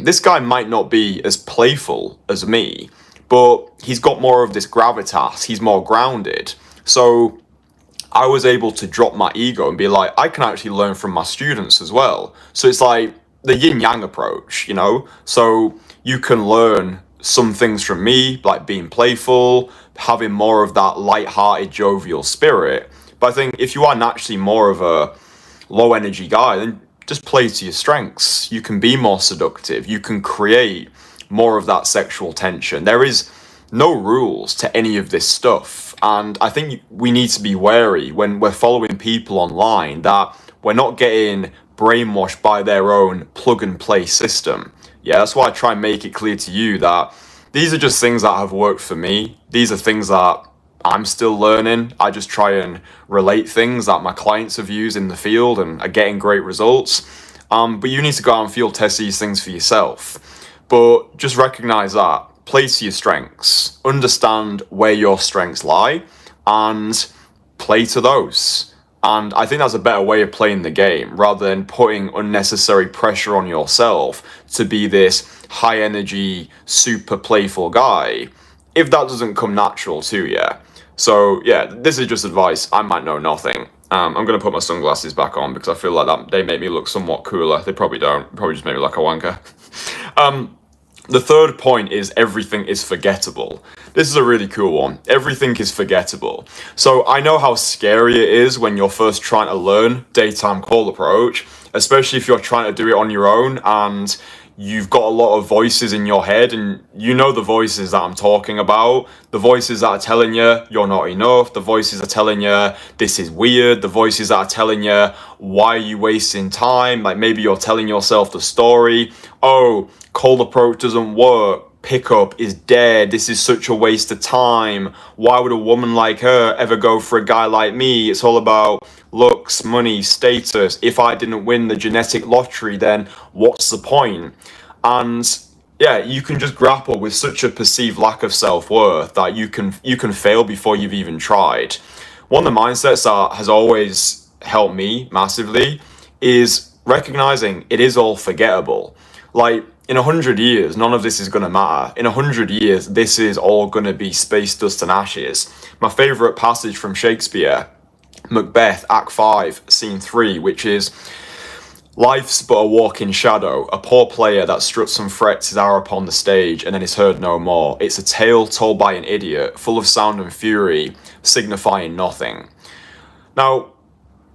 this guy might not be as playful as me, but he's got more of this gravitas. He's more grounded. So I was able to drop my ego and be like, I can actually learn from my students as well. So it's like the yin-yang approach, you know? So you can learn some things from me, like being playful, having more of that light-hearted, jovial spirit. But I think if you are naturally more of a low energy guy, then just play to your strengths. You can be more seductive. You can create more of that sexual tension. There is no rules to any of this stuff. And I think we need to be wary when we're following people online that we're not getting brainwashed by their own plug and play system. Yeah, that's why I try and make it clear to you that these are just things that have worked for me. These are things that I'm still learning. I just try and relate things that my clients have used in the field and are getting great results. But you need to go out and field test these things for yourself. But just recognize that. Play to your strengths. Understand where your strengths lie and play to those. And I think that's a better way of playing the game rather than putting unnecessary pressure on yourself to be this high energy, super playful guy if that doesn't come natural to you. So yeah, this is just advice. I might know nothing. I'm going to put my sunglasses back on because I feel like that they make me look somewhat cooler. They probably don't. Probably just make me like a wanker. The third point is everything is forgettable. This is a really cool one. Everything is forgettable. So I know how scary it is when you're first trying to learn daytime cold approach, especially if you're trying to do it on your own and you've got a lot of voices in your head, and you know the voices that I'm talking about. The voices that are telling you you're not enough. The voices are telling you this is weird. The voices that are telling you why are you wasting time. Like maybe you're telling yourself the story. Oh, cold approach doesn't work. Pickup is dead. This is such a waste of time. Why would a woman like her ever go for a guy like me? It's all about looks, money, status. If I didn't win the genetic lottery, then what's the point? And yeah, you can just grapple with such a perceived lack of self-worth that you can fail before you've even tried. One of the mindsets that has always helped me massively is recognizing it is all forgettable. Like, in 100 years, none of this is going to matter. In 100 years, this is all going to be space, dust and ashes. My favourite passage from Shakespeare, Macbeth, Act 5, Scene 3, which is, life's but a walking shadow, a poor player that struts and frets his hour upon the stage and then is heard no more. It's a tale told by an idiot, full of sound and fury, signifying nothing. Now,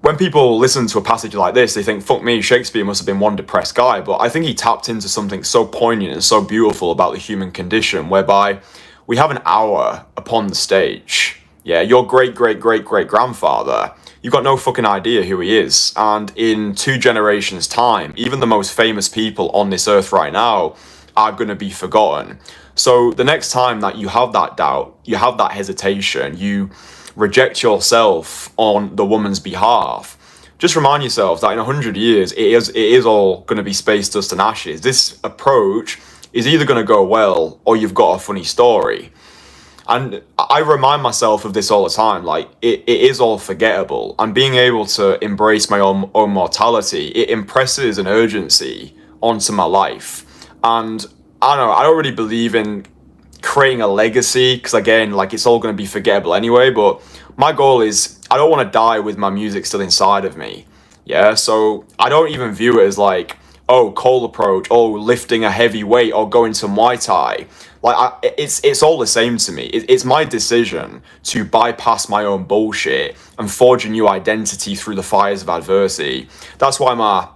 when people listen to a passage like this, they think, fuck me, Shakespeare must have been one depressed guy. But I think he tapped into something so poignant and so beautiful about the human condition, whereby we have an hour upon the stage. Yeah, your great-great-great-great-grandfather, you've got no fucking idea who he is. And in 2 generations' time, even the most famous people on this earth right now are going to be forgotten. So the next time that you have that doubt, you have that hesitation, you reject yourself on the woman's behalf, just remind yourself that in 100 years, it is all going to be space, dust and ashes. This approach is either going to go well or you've got a funny story. And I remind myself of this all the time, like it is all forgettable. And being able to embrace my own mortality, it impresses an urgency onto my life. And I don't know, I don't really believe in creating a legacy, because again, like it's all going to be forgettable anyway, but my goal is I don't want to die with my music still inside of me. Yeah, so I don't even view it as like, oh, cold approach, oh, lifting a heavy weight or going to Muay Thai. Like it's all the same to me. It's my decision to bypass my own bullshit and forge a new identity through the fires of adversity. That's why my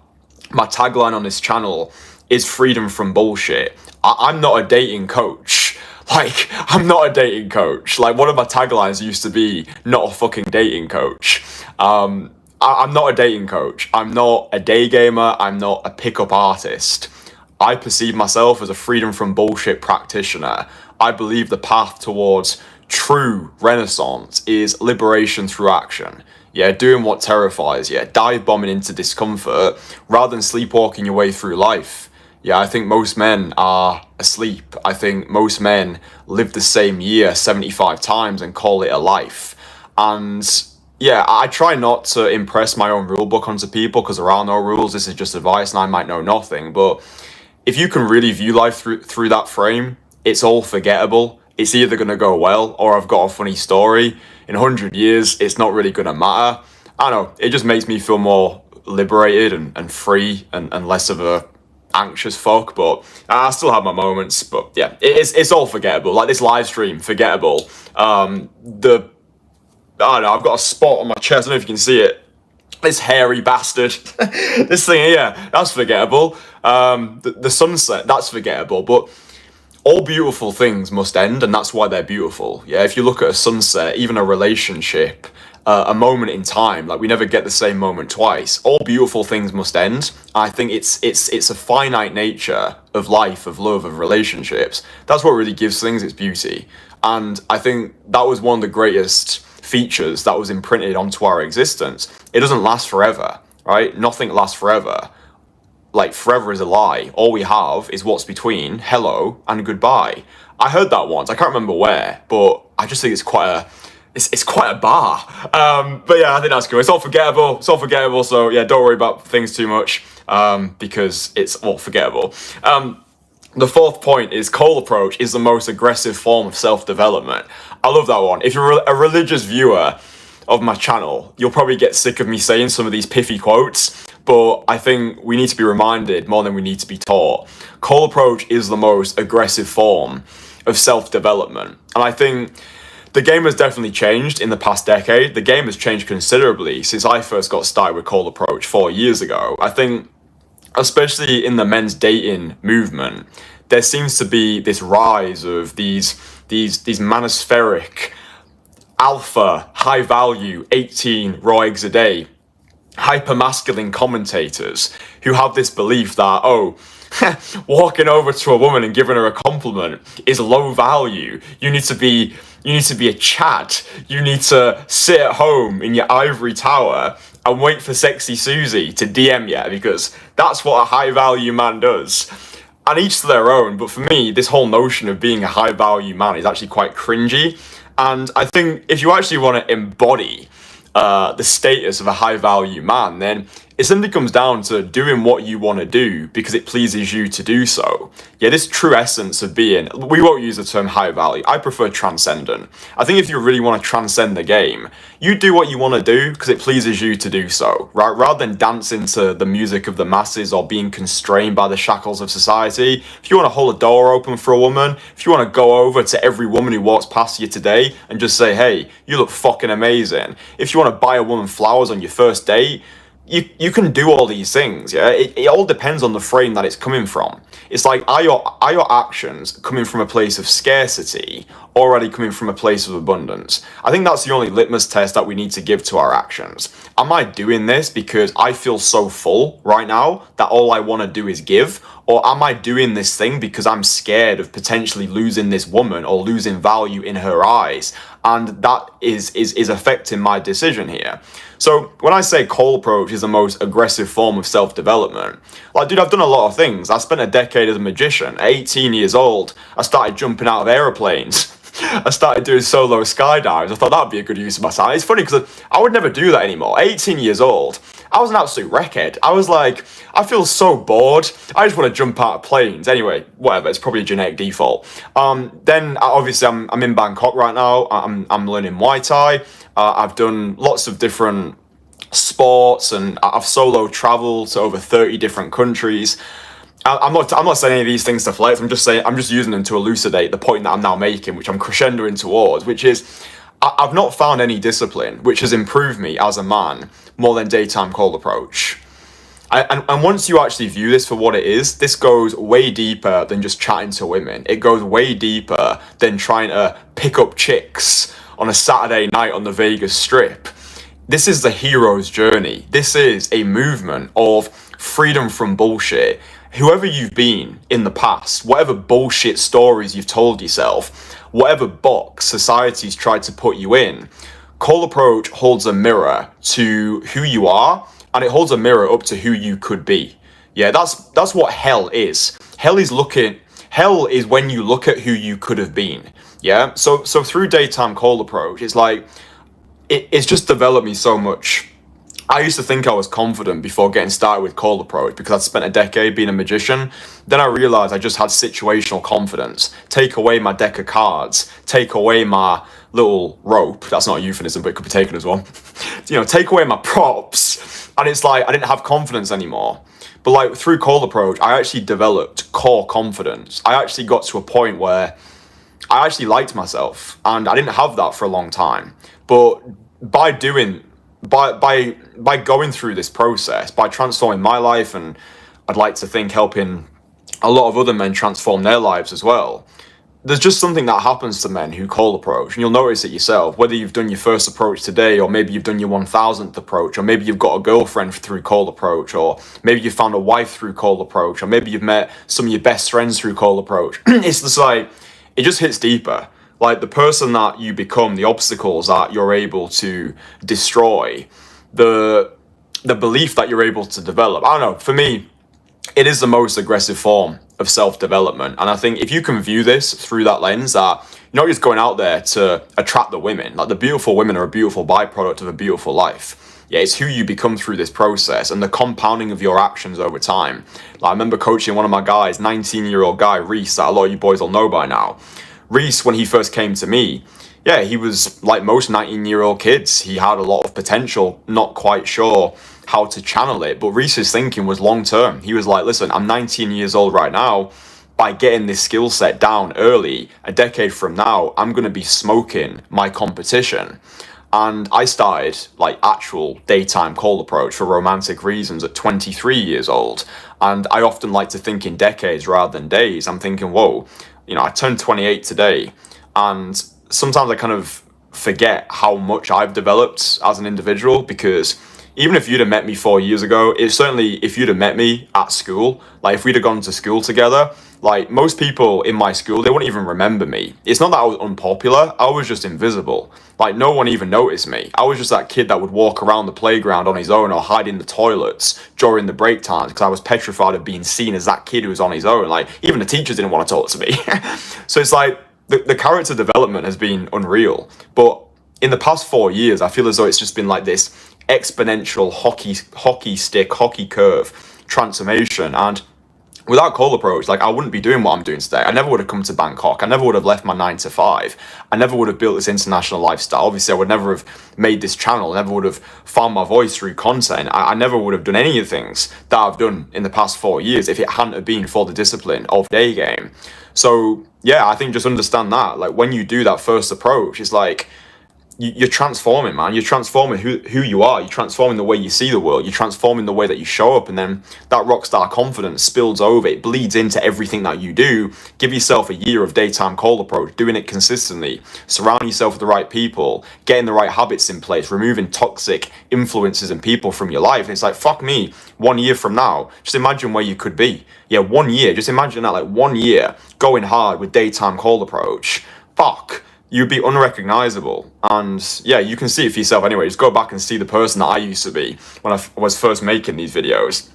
tagline on this channel is freedom from bullshit. I'm not a dating coach. Like, I'm not a dating coach. Like, one of my taglines used to be, not a fucking dating coach. I'm not a dating coach. I'm not a day gamer. I'm not a pickup artist. I perceive myself as a freedom from bullshit practitioner. I believe the path towards true renaissance is liberation through action. Yeah, doing what terrifies you, dive bombing into discomfort rather than sleepwalking your way through life. Yeah, I think most men are asleep. I think most men live the same year 75 times and call it a life. And yeah, I try not to impress my own rule book onto people because there are no rules. This is just advice and I might know nothing. But if you can really view life through that frame, it's all forgettable. It's either going to go well or I've got a funny story. In 100 years, it's not really going to matter. I don't know, it just makes me feel more liberated and free and less of a anxious fuck, but I still have my moments. But yeah, it's all forgettable. Like this live stream, forgettable. I don't know, I've got a spot on my chest, I don't know if you can see it. This hairy bastard. This thing here, that's forgettable. The sunset, that's forgettable. But all beautiful things must end, and that's why they're beautiful. Yeah, if you look at a sunset, even a relationship, a moment in time, like we never get the same moment twice. All beautiful things must end. I think it's a finite nature of life, of love, of relationships. That's what really gives things its beauty. And I think that was one of the greatest features that was imprinted onto our existence. It doesn't last forever, right? Nothing lasts forever. Like forever is a lie. All we have is what's between hello and goodbye. I heard that once. I can't remember where, but I just think it's quite a bar. But yeah, I think that's cool. It's all forgettable. So yeah, don't worry about things too much because it's all forgettable. The fourth point is cold approach is the most aggressive form of self-development. I love that one. If you're a religious viewer of my channel, you'll probably get sick of me saying some of these pithy quotes, but I think we need to be reminded more than we need to be taught. Cold approach is the most aggressive form of self-development. And I think the game has definitely changed in the past decade. The game has changed considerably since I first got started with cold approach 4 years ago. I think, especially in the men's dating movement, there seems to be this rise of these manospheric, alpha, high value, 18 raw eggs a day, hyper-masculine commentators who have this belief that, oh, walking over to a woman and giving her a compliment is low value. You need to be a Chad. You need to sit at home in your ivory tower and wait for sexy Susie to DM you, because that's what a high value man does. And each to their own, but for me, this whole notion of being a high value man is actually quite cringy. And I think if you actually want to embody the status of a high value man, then it simply comes down to doing what you want to do because it pleases you to do so. Yeah, this true essence of being, we won't use the term high value, I prefer transcendent. I think if you really want to transcend the game, you do what you want to do because it pleases you to do so, right? Rather than dancing to the music of the masses or being constrained by the shackles of society. If you want to hold a door open for a woman, if you want to go over to every woman who walks past you today and just say, hey, you look fucking amazing. If you want to buy a woman flowers on your first date, you can do all these things, yeah? It all depends on the frame that it's coming from. It's like, are your actions coming from a place of scarcity or are they coming from a place of abundance? I think that's the only litmus test that we need to give to our actions. Am I doing this because I feel so full right now that all I want to do is give? Or am I doing this thing because I'm scared of potentially losing this woman or losing value in her eyes? And that is affecting my decision here. So when I say cold approach is the most aggressive form of self-development, like, dude, I've done a lot of things. I spent a decade as a magician. At 18 years old, I started jumping out of airplanes. I started doing solo skydives. I thought that would be a good use of my time. It's funny because I would never do that anymore. 18 years old, I was an absolute wreckhead. I was like, I feel so bored. I just want to jump out of planes. Anyway, whatever. It's probably a genetic default. Then obviously I'm in Bangkok right now. I'm learning Muay Thai. I've done lots of different sports and I've solo traveled to over 30 different countries. I'm not saying any of these things to flex. I'm just using them to elucidate the point that I'm now making, which I'm crescendoing towards, which is I've not found any discipline which has improved me as a man more than daytime cold approach. And once you actually view this for what it is, this goes way deeper than just chatting to women. It goes way deeper than trying to pick up chicks on a Saturday night on the Vegas Strip. This is the hero's journey. This is a movement of freedom from bullshit. Whoever you've been in the past, whatever bullshit stories you've told yourself, whatever box society's tried to put you in, cold approach holds a mirror to who you are, and it holds a mirror up to who you could be. Yeah, that's what hell is. Hell is when you look at who you could have been. Yeah, so through daytime cold approach, it's like it's just developed me so much. I used to think I was confident before getting started with cold approach because I'd spent a decade being a magician. Then I realized I just had situational confidence. Take away my deck of cards, take away my little rope. That's not a euphemism, but it could be taken as one. Take away my props. And it's like I didn't have confidence anymore. But like through cold approach, I actually developed core confidence. I actually got to a point where I actually liked myself, and I didn't have that for a long time. But by going through this process, by transforming my life, and I'd like to think helping a lot of other men transform their lives as well, there's just something that happens to men who cold approach, and you'll notice it yourself, whether you've done your first approach today, or maybe you've done your 1000th approach, or maybe you've got a girlfriend through cold approach, or maybe you found a wife through cold approach, or maybe you've met some of your best friends through cold approach. It's just like, it just hits deeper. Like the person that you become, the obstacles that you're able to destroy, the belief that you're able to develop. I don't know, for me, it is the most aggressive form of self-development. And I think if you can view this through that lens, that you're not just going out there to attract the women. Like the beautiful women are a beautiful byproduct of a beautiful life. Yeah, it's who you become through this process and the compounding of your actions over time. Like I remember coaching one of my guys, 19-year-old guy, Reese, that a lot of you boys will know by now. Reese, when he first came to me, yeah, he was like most 19-year-old kids. He had a lot of potential, not quite sure how to channel it. But Reese's thinking was long term. He was like, listen, I'm 19 years old right now. By getting this skill set down early, a decade from now, I'm going to be smoking my competition. And I started like actual daytime cold approach for romantic reasons at 23 years old. And I often like to think in decades rather than days. I'm thinking, whoa, you know, I turned 28 today. And sometimes I kind of forget how much I've developed as an individual, because even if you'd have met me 4 years ago, it's certainly if you'd have met me at school, like if we'd have gone to school together, like most people in my school, they wouldn't even remember me. It's not that I was unpopular, I was just invisible. Like no one even noticed me. I was just that kid that would walk around the playground on his own or hide in the toilets during the break times because I was petrified of being seen as that kid who was on his own. Like even the teachers didn't want to talk to me. So it's like the character development has been unreal. But in the past 4 years, I feel as though it's just been like this exponential hockey curve transformation. And without cold approach, like I wouldn't be doing what I'm doing today. I never would have come to Bangkok. I never would have left my 9 to 5. I never would have built this international lifestyle. Obviously, I would never have made this channel. I never would have found my voice through content. I never would have done any of the things that I've done in the past 4 years if it hadn't have been for the discipline of day game. So yeah, I think just understand that. Like when you do that first approach, it's like you're transforming, man. You're transforming who you are. You're transforming the way you see the world. You're transforming the way that you show up. And then that rock star confidence spills over. It bleeds into everything that you do. Give yourself a year of daytime cold approach, doing it consistently. Surround yourself with the right people, getting the right habits in place, removing toxic influences and people from your life. And it's like, fuck me, 1 year from now, just imagine where you could be. Yeah, 1 year. Just imagine that, like 1 year going hard with daytime cold approach. Fuck. You'd be unrecognizable. And yeah, you can see it for yourself anyway. Just go back and see the person that I used to be when I was first making these videos.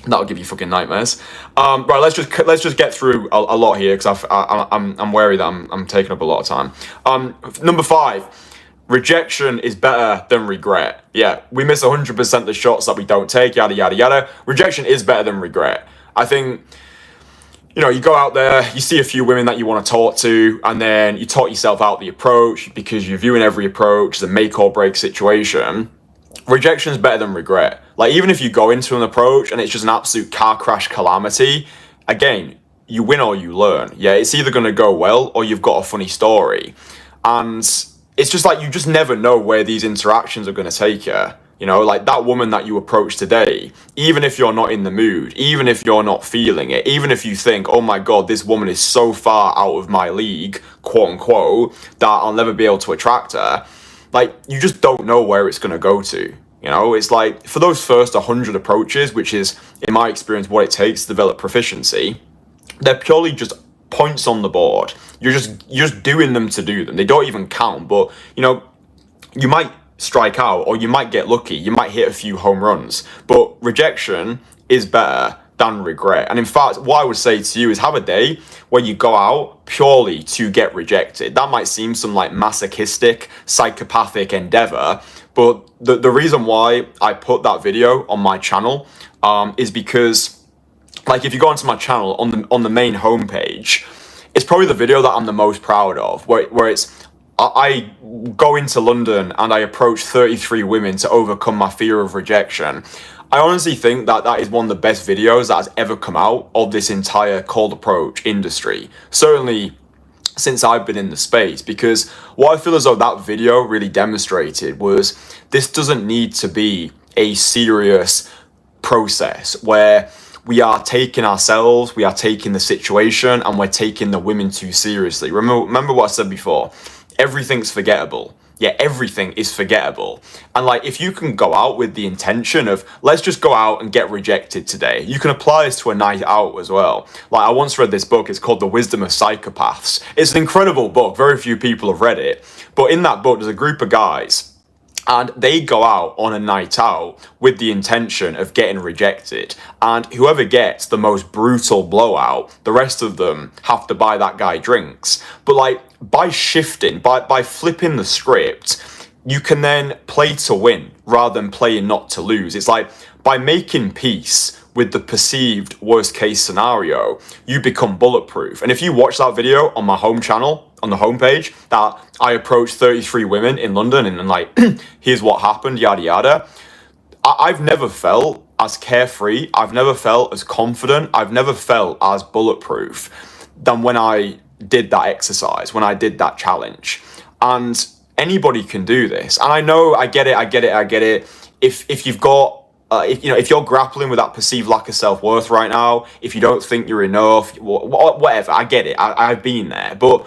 That'll give you fucking nightmares. Right, let's just get through a lot here because I'm wary that I'm taking up a lot of time. Number 5, rejection is better than regret. Yeah, we miss 100% the shots that we don't take. Yada yada yada. Rejection is better than regret. I think. You know, you go out there, you see a few women that you want to talk to, and then you talk yourself out the approach because you're viewing every approach as a make or break situation. Rejection is better than regret. Like, even if you go into an approach and it's just an absolute car crash calamity, again, you win or you learn. Yeah, it's either going to go well or you've got a funny story. And it's just like you just never know where these interactions are going to take you. You know, like that woman that you approach today, even if you're not in the mood, even if you're not feeling it, even if you think, oh my God, this woman is so far out of my league, quote unquote, that I'll never be able to attract her. Like, you just don't know where it's going to go to. You know, it's like for those first 100 approaches, which is, in my experience, what it takes to develop proficiency, they're purely just points on the board. You're just doing them to do them. They don't even count, but, you know, you might strike out or you might get lucky, you might hit a few home runs, but rejection is better than regret. And in fact, what I would say to you is have a day where you go out purely to get rejected. That might seem some like masochistic, psychopathic endeavor, but the reason why I put that video on my channel is because, like, if you go onto my channel on the main homepage, it's probably the video that I'm the most proud of, where it's I go into London and I approach 33 women to overcome my fear of rejection. I honestly think that that is one of the best videos that has ever come out of this entire cold approach industry. Certainly since I've been in the space, because what I feel as though that video really demonstrated was this doesn't need to be a serious process where we are taking ourselves, we are taking the situation, and we're taking the women too seriously. Remember what I said before. Everything's forgettable. Yeah, everything is forgettable. And like, if you can go out with the intention of, let's just go out and get rejected today, you can apply this to a night out as well. Like, I once read this book, it's called The Wisdom of Psychopaths. It's an incredible book, very few people have read it. But in that book, there's a group of guys, and they go out on a night out with the intention of getting rejected. And whoever gets the most brutal blowout, the rest of them have to buy that guy drinks. But like, by shifting, by flipping the script, you can then play to win rather than playing not to lose. It's like, by making peace with the perceived worst case scenario, you become bulletproof. And if you watch that video on my home channel, on the homepage that I approached 33 women in London and like, here's what happened, yada yada. I've never felt as carefree, I've never felt as confident, I've never felt as bulletproof than when I did that exercise, when I did that challenge. And anybody can do this. And I know, I get it. If you've got, if you're grappling with that perceived lack of self-worth right now, if you don't think you're enough, whatever, I get it. I've been there. But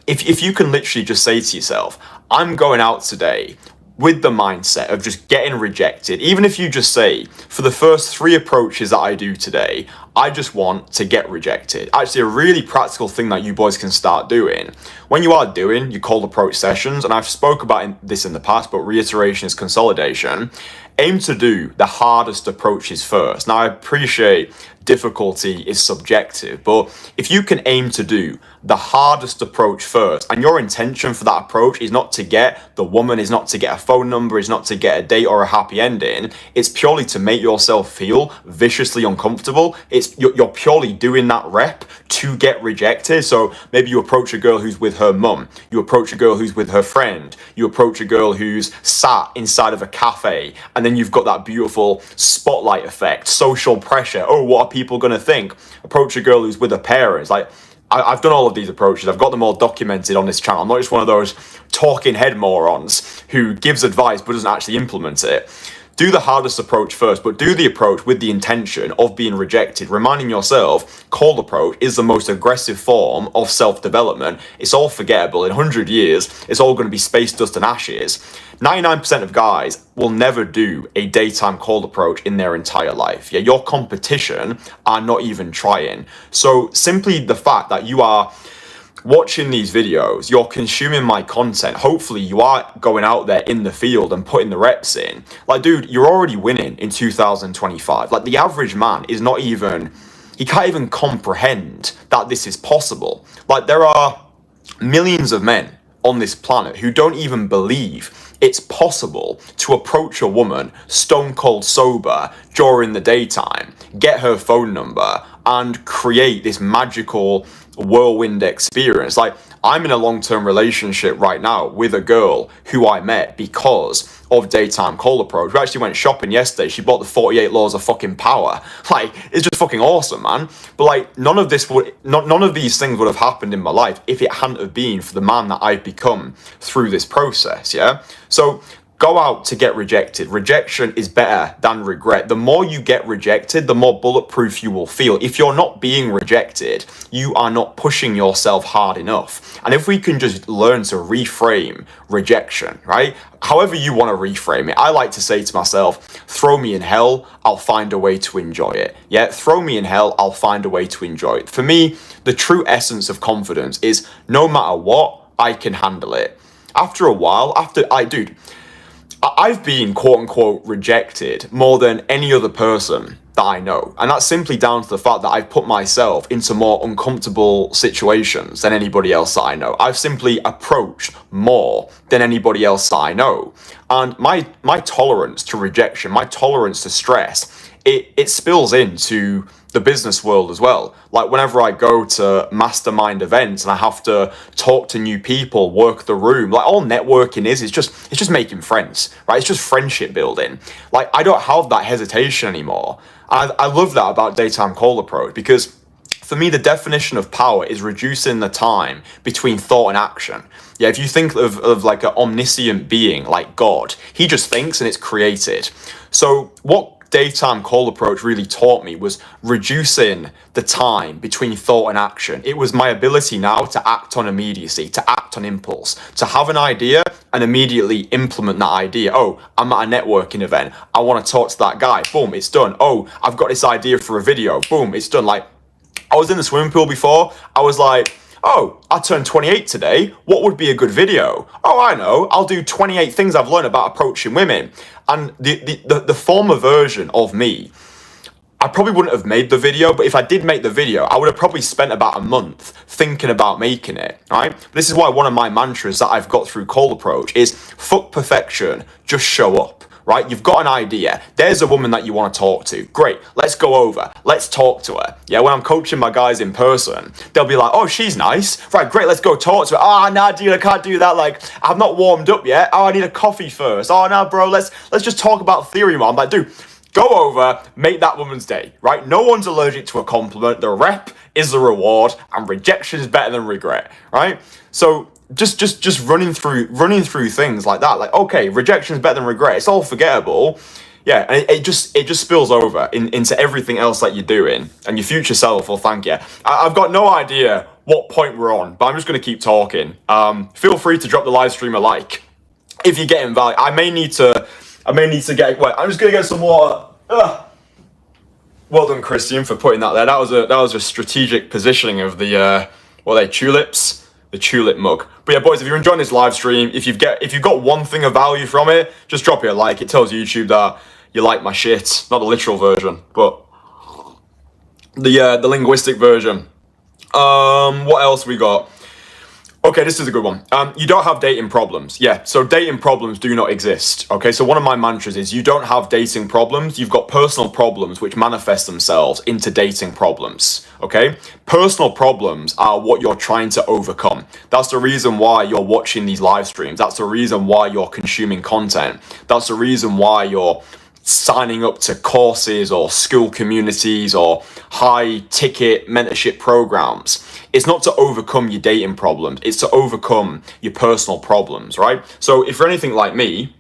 if you can literally just say to yourself, I'm going out today with the mindset of just getting rejected, even if you just say, for the first 3 approaches that I do today, I just want to get rejected. Actually, a really practical thing that you boys can start doing when you are doing your cold approach sessions, and I've spoke about this in the past, but reiteration is consolidation. Aim to do the hardest approaches first. Now, I appreciate difficulty is subjective, but if you can aim to do the hardest approach first, and your intention for that approach is not to get the woman, is not to get a phone number, is not to get a date or a happy ending, it's purely to make yourself feel viciously uncomfortable. You're purely doing that rep to get rejected. So maybe you approach a girl who's with her mum, you approach a girl who's with her friend, you approach a girl who's sat inside of a cafe, and then you've got that beautiful spotlight effect, social pressure. Oh, what are people going to think? Approach a girl who's with her parents. Like, I've done all of these approaches. I've got them all documented on this channel. I'm not just one of those talking head morons who gives advice but doesn't actually implement it. Do the hardest approach first, but do the approach with the intention of being rejected, reminding yourself cold approach is the most aggressive form of self-development. It's all forgettable. In 100 years, it's all going to be space dust and ashes. 99% of guys will never do a daytime cold approach in their entire life. Yeah, your competition are not even trying. So simply the fact that you are watching these videos, you're consuming my content, hopefully you are going out there in the field and putting the reps in. Like, dude, you're already winning in 2025. Like, the average man is not even, he can't even comprehend that this is possible. Like, there are millions of men on this planet who don't even believe it's possible to approach a woman stone cold sober during the daytime, get her phone number, and create this magical whirlwind experience. Like, I'm in a long-term relationship right now with a girl who I met because of daytime cold approach. We actually went shopping yesterday. She bought the 48 laws of fucking power. Like, it's just fucking awesome, man. But like, none of these things would have happened in my life if it hadn't have been for the man that I've become through this process. Yeah. So go out to get rejected. Rejection is better than regret. The more you get rejected, the more bulletproof you will feel. If you're not being rejected, you are not pushing yourself hard enough. And if we can just learn to reframe rejection, right? However you want to reframe it. I like to say to myself, throw me in hell, I'll find a way to enjoy it. Yeah, throw me in hell, I'll find a way to enjoy it. For me, the true essence of confidence is no matter what, I can handle it. After a while, I've been quote unquote rejected more than any other person that I know. And that's simply down to the fact that I've put myself into more uncomfortable situations than anybody else that I know. I've simply approached more than anybody else that I know. And my tolerance to rejection, my tolerance to stress, it spills into the business world as well. Like, whenever I go to mastermind events and I have to talk to new people, work the room, like, all networking is just making friends, right? It's just friendship building. Like, I don't have that hesitation anymore. I love that about daytime cold approach, because for me, the definition of power is reducing the time between thought and action. Yeah, if you think of like an omniscient being like God, he just thinks and it's created. So what daytime cold approach really taught me was reducing the time between thought and action. It was my ability now to act on immediacy, to act on impulse, to have an idea and immediately implement that idea. Oh, I'm at a networking event, I want to talk to that guy. Boom, it's done. Oh, I've got this idea for a video. Boom, it's done. Like, I was in the swimming pool before, I was like, oh, I turned 28 today, what would be a good video? Oh, I know, I'll do 28 things I've learned about approaching women. And the former version of me, I probably wouldn't have made the video, but if I did make the video, I would have probably spent about a month thinking about making it, right? This is why one of my mantras that I've got through cold approach is fuck perfection, just show up. right? You've got an idea. There's a woman that you want to talk to. Great. Let's go over. Let's talk to her. Yeah, when I'm coaching my guys in person, they'll be like, oh, she's nice. Right, great. Let's go talk to her. Oh, nah, dude, I can't do that. Like, I've not warmed up yet. Oh, I need a coffee first. Oh, no, bro, let's just talk about theory more. I'm like, dude, go over, make that woman's day, right? No one's allergic to a compliment. The rep is the reward, and rejection is better than regret, right? So just running through things like that, like, okay, rejection is better than regret. It's all forgettable. Yeah, and it just spills over into everything else that you're doing, and your future self will thank you. I've got no idea what point we're on, but I'm just going to keep talking. Feel free to drop the live stream a like if you're getting value. I may need to get. Wait, I'm just going to get some water. Well done, Kristian, for putting that there. That was a strategic positioning of the what are they, tulips? The tulip mug. But yeah, boys, if you're enjoying this live stream, if you've got one thing of value from it, just drop it a like. It tells YouTube that you like my shit. Not the literal version, but the linguistic version. What else we got? Okay, this is a good one. You don't have dating problems. Yeah, so dating problems do not exist. Okay, so one of my mantras is you don't have dating problems. You've got personal problems which manifest themselves into dating problems. Okay, personal problems are what you're trying to overcome. That's the reason why you're watching these live streams. That's the reason why you're consuming content. That's the reason why you're signing up to courses or school communities or high ticket mentorship programs. It's not to overcome your dating problems, it's to overcome your personal problems, right? So if you're anything like me,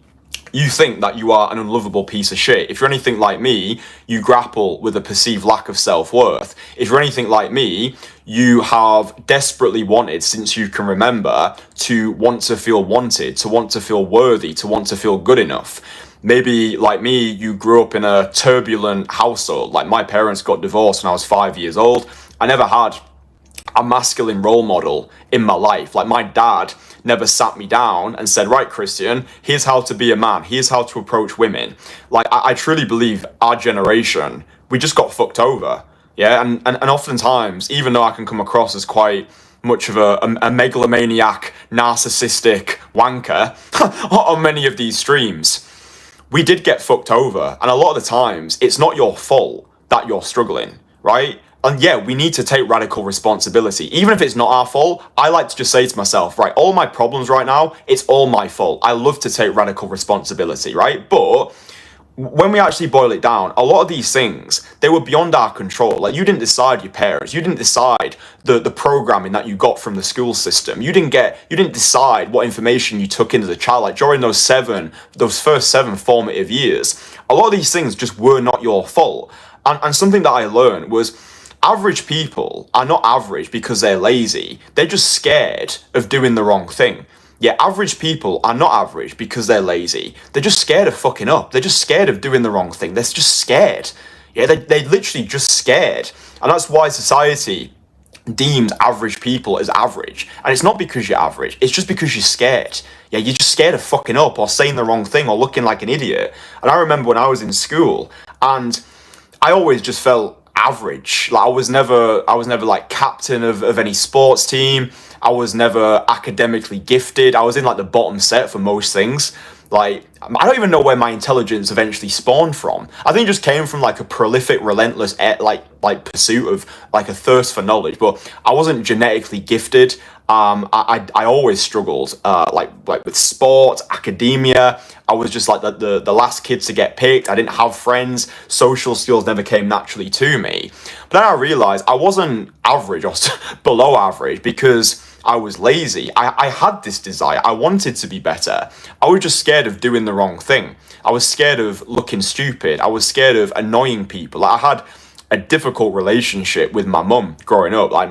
you think that you are an unlovable piece of shit. If you're anything like me, you grapple with a perceived lack of self-worth. If you're anything like me, you have desperately wanted, since you can remember, to want to feel wanted, to want to feel worthy, to want to feel good enough. Maybe, like me, you grew up in a turbulent household. Like, my parents got divorced when I was 5 years old. I never had a masculine role model in my life. Like, my dad never sat me down and said, right, Kristian, here's how to be a man. Here's how to approach women. Like, I truly believe our generation, we just got fucked over. Yeah, and oftentimes, even though I can come across as quite much of a megalomaniac, narcissistic wanker on many of these streams, we did get fucked over, and a lot of the times it's not your fault that you're struggling, right? And yeah, we need to take radical responsibility. Even if it's not our fault, I like to just say to myself, right, all my problems right now, it's all my fault. I love to take radical responsibility, right? But when we actually boil it down, a lot of these things, they were beyond our control. Like, you didn't decide your parents, you didn't decide the programming that you got from the school system. You didn't decide what information you took into the child. Like, during those first seven formative years, a lot of these things just were not your fault. And something that I learned was, average people are not average because they're lazy. They're just scared of doing the wrong thing. Yeah, average people are not average because they're lazy. They're just scared of fucking up. They're just scared of doing the wrong thing. They're just scared. Yeah, they're literally just scared. And that's why society deems average people as average. And it's not because you're average. It's just because you're scared. Yeah, you're just scared of fucking up or saying the wrong thing or looking like an idiot. And I remember when I was in school, and I always just felt average. Like, I was never like captain of any sports team. I was never academically gifted. I was in like the bottom set for most things. Like, I don't even know where my intelligence eventually spawned from. I think it just came from like a prolific, relentless like pursuit of like a thirst for knowledge. But I wasn't genetically gifted. I always struggled like with sport, academia. I was just like the last kid to get picked. I didn't have friends. Social skills never came naturally to me. But then I realized I wasn't average or below average because I was lazy. I had this desire. I wanted to be better. I was just scared of doing the wrong thing. I was scared of looking stupid. I was scared of annoying people. Like, I had a difficult relationship with my mum growing up. Like,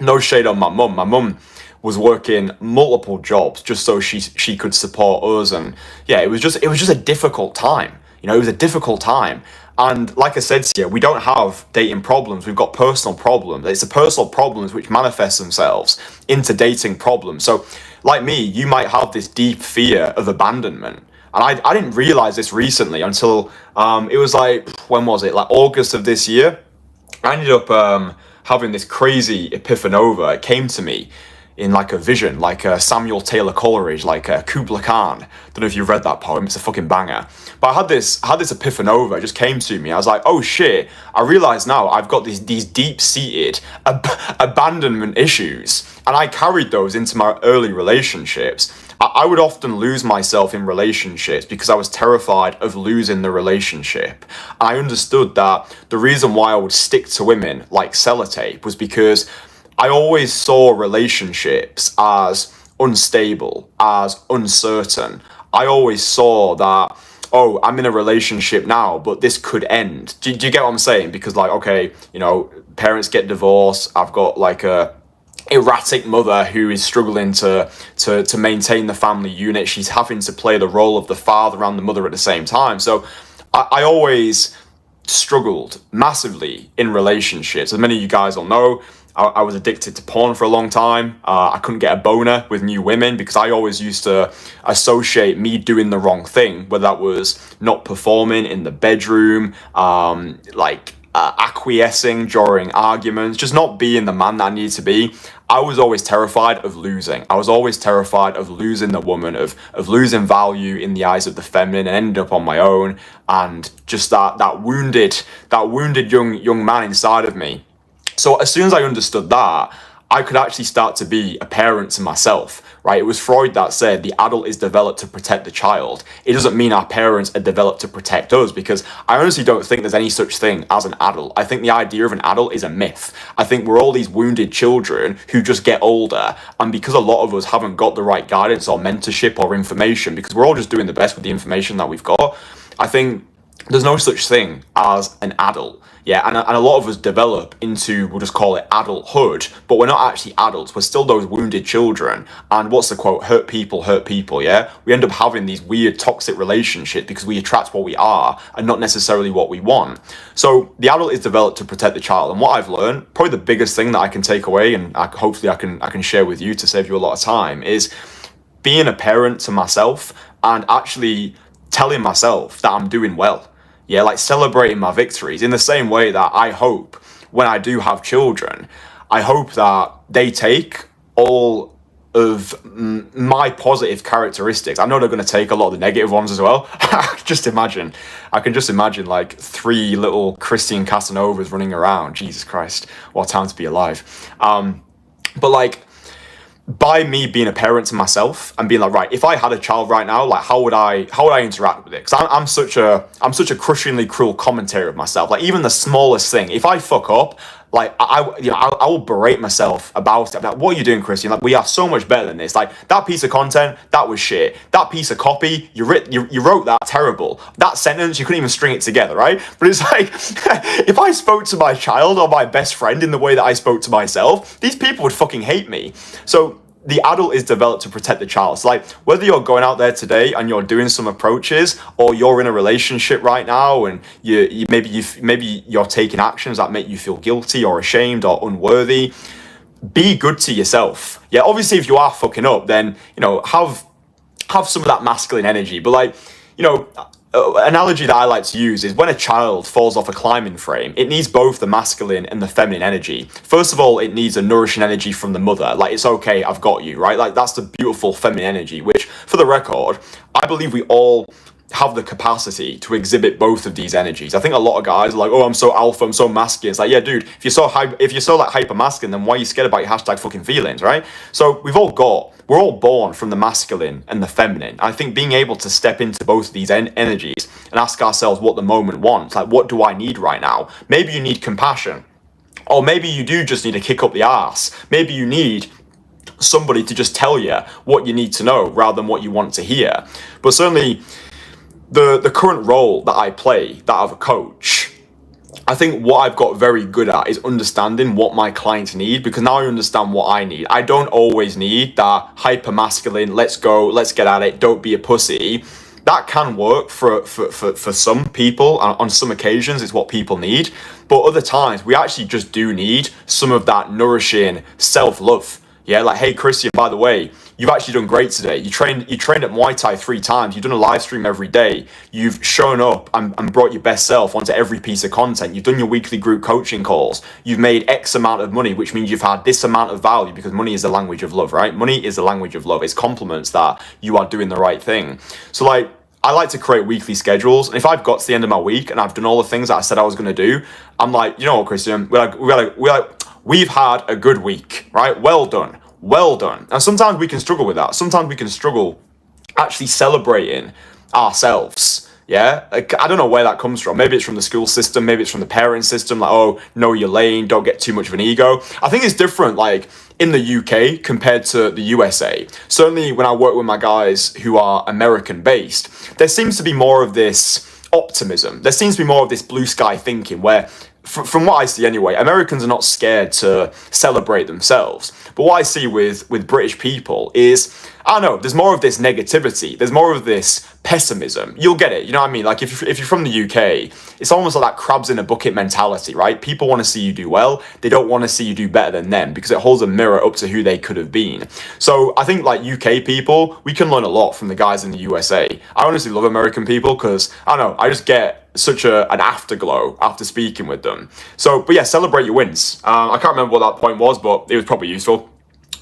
no shade on my mum. My mum was working multiple jobs just so she could support us. And yeah, it was just a difficult time. You know, it was a difficult time. And like I said to you, we don't have dating problems. We've got personal problems. It's the personal problems which manifest themselves into dating problems. So like me, you might have this deep fear of abandonment. And I didn't realize this recently until it was like, when was it? Like August of this year. I ended up having this crazy epiphanova. It came to me. in like a vision, like Samuel Taylor Coleridge, like Kubla Khan. Don't know if you've read that poem, it's a fucking banger. But I had this epiphanova, it just came to me. I was like, oh shit, I realize now I've got these deep-seated abandonment issues, and I carried those into my early relationships. I would often lose myself in relationships because I was terrified of losing the relationship. I understood that the reason why I would stick to women like sellotape was because I always saw relationships as unstable, as uncertain. I always saw that, oh, I'm in a relationship now, but this could end. Do you get what I'm saying? Because like, okay, you know, parents get divorced. I've got like a erratic mother who is struggling to maintain the family unit. She's having to play the role of the father and the mother at the same time. So I always struggled massively in relationships. As many of you guys will know, I was addicted to porn for a long time. I couldn't get a boner with new women because I always used to associate me doing the wrong thing, whether that was not performing in the bedroom, acquiescing during arguments, just not being the man that I needed to be. I was always terrified of losing. I was always terrified of losing the woman, of losing value in the eyes of the feminine, and ended up on my own. And just that wounded young man inside of me. So as soon as I understood that, I could actually start to be a parent to myself, right? It was Freud that said the adult is developed to protect the child. It doesn't mean our parents are developed to protect us, because I honestly don't think there's any such thing as an adult. I think the idea of an adult is a myth. I think we're all these wounded children who just get older, and because a lot of us haven't got the right guidance or mentorship or information, because we're all just doing the best with the information that we've got, I think there's no such thing as an adult. Yeah, and a lot of us develop into, we'll just call it adulthood, but we're not actually adults. We're still those wounded children. And what's the quote? Hurt people, yeah? We end up having these weird toxic relationships because we attract what we are and not necessarily what we want. So the adult is developed to protect the child. And what I've learned, probably the biggest thing that I can take away, and hopefully I can share with you to save you a lot of time, is being a parent to myself and actually telling myself that I'm doing well. Yeah, like celebrating my victories in the same way that I hope when I do have children, I hope that they take all of my positive characteristics. I know they're going to take a lot of the negative ones as well. I can just imagine like 3 little Kristian Kasanovas running around. Jesus Christ, what a time to be alive. But like, by me being a parent to myself and being like, right, if I had a child right now, like how would I interact with it? Because I'm such a crushingly cruel commentator of myself. Like even the smallest thing, if I fuck up, like I will berate myself about it. I'm like, what are you doing, Kristian? Like, we are so much better than this. Like, that piece of content, that was shit. That piece of copy, you wrote that terrible. That sentence, you couldn't even string it together, right? But it's like, if I spoke to my child or my best friend in the way that I spoke to myself, these people would fucking hate me. So the adult is developed to protect the child. So like, whether you're going out there today and you're doing some approaches, or you're in a relationship right now and maybe you're taking actions that make you feel guilty or ashamed or unworthy, be good to yourself. Yeah, obviously if you are fucking up, then, you know, have some of that masculine energy. But like, you know, analogy that I like to use is when a child falls off a climbing frame, it needs both the masculine and the feminine energy. First of all, it needs a nourishing energy from the mother. Like, it's okay, I've got you, right? Like, that's the beautiful feminine energy, which, for the record, I believe we all have the capacity to exhibit both of these energies. I think a lot of guys are like, oh, I'm so alpha, I'm so masculine. It's like, yeah, dude, if you're so like hyper masculine, then why are you scared about your hashtag fucking feelings, right? So we're all born from the masculine and the feminine. I think being able to step into both of these energies and ask ourselves what the moment wants, like, what do I need right now? Maybe you need compassion, or maybe you do just need a kick up the arse. Maybe you need somebody to just tell you what you need to know rather than what you want to hear. But certainly, the current role that I play, that of a coach, I think what I've got very good at is understanding what my clients need, because now I understand what I need. I don't always need that hyper masculine, let's go, let's get at it, don't be a pussy. That can work for some people, and on some occasions it's what people need. But other times we actually just do need some of that nourishing self-love. Yeah, like, hey, Kristian, by the way, you've actually done great today. You trained at Muay Thai 3 times. You've done a live stream every day. You've shown up and brought your best self onto every piece of content. You've done your weekly group coaching calls. You've made X amount of money, which means you've had this amount of value, because money is the language of love, right? Money is the language of love. It's compliments that you are doing the right thing. So like, I like to create weekly schedules, and if I've got to the end of my week and I've done all the things that I said I was going to do, I'm like, you know what, Kristian, we've had a good week, right? Well done. And sometimes we can struggle with that. Sometimes we can struggle actually celebrating ourselves. Yeah, like, I don't know where that comes from. Maybe it's from the school system, maybe it's from the parent system, like, oh, know your lane, don't get too much of an ego. I think it's different, like, in the UK compared to the USA. Certainly when I work with my guys who are American based, there seems to be more of this optimism. There seems to be more of this blue sky thinking where, from what I see anyway, Americans are not scared to celebrate themselves. But what I see with British people is, I don't know, there's more of this negativity. There's more of this pessimism. You'll get it, you know what I mean? Like if you're from the UK, it's almost like that crabs in a bucket mentality, right? People want to see you do well. They don't want to see you do better than them, because it holds a mirror up to who they could have been. So I think like UK people, we can learn a lot from the guys in the USA. I honestly love American people because, I don't know, I just get such an afterglow after speaking with them. So, but yeah, celebrate your wins. I can't remember what that point was, but it was probably useful.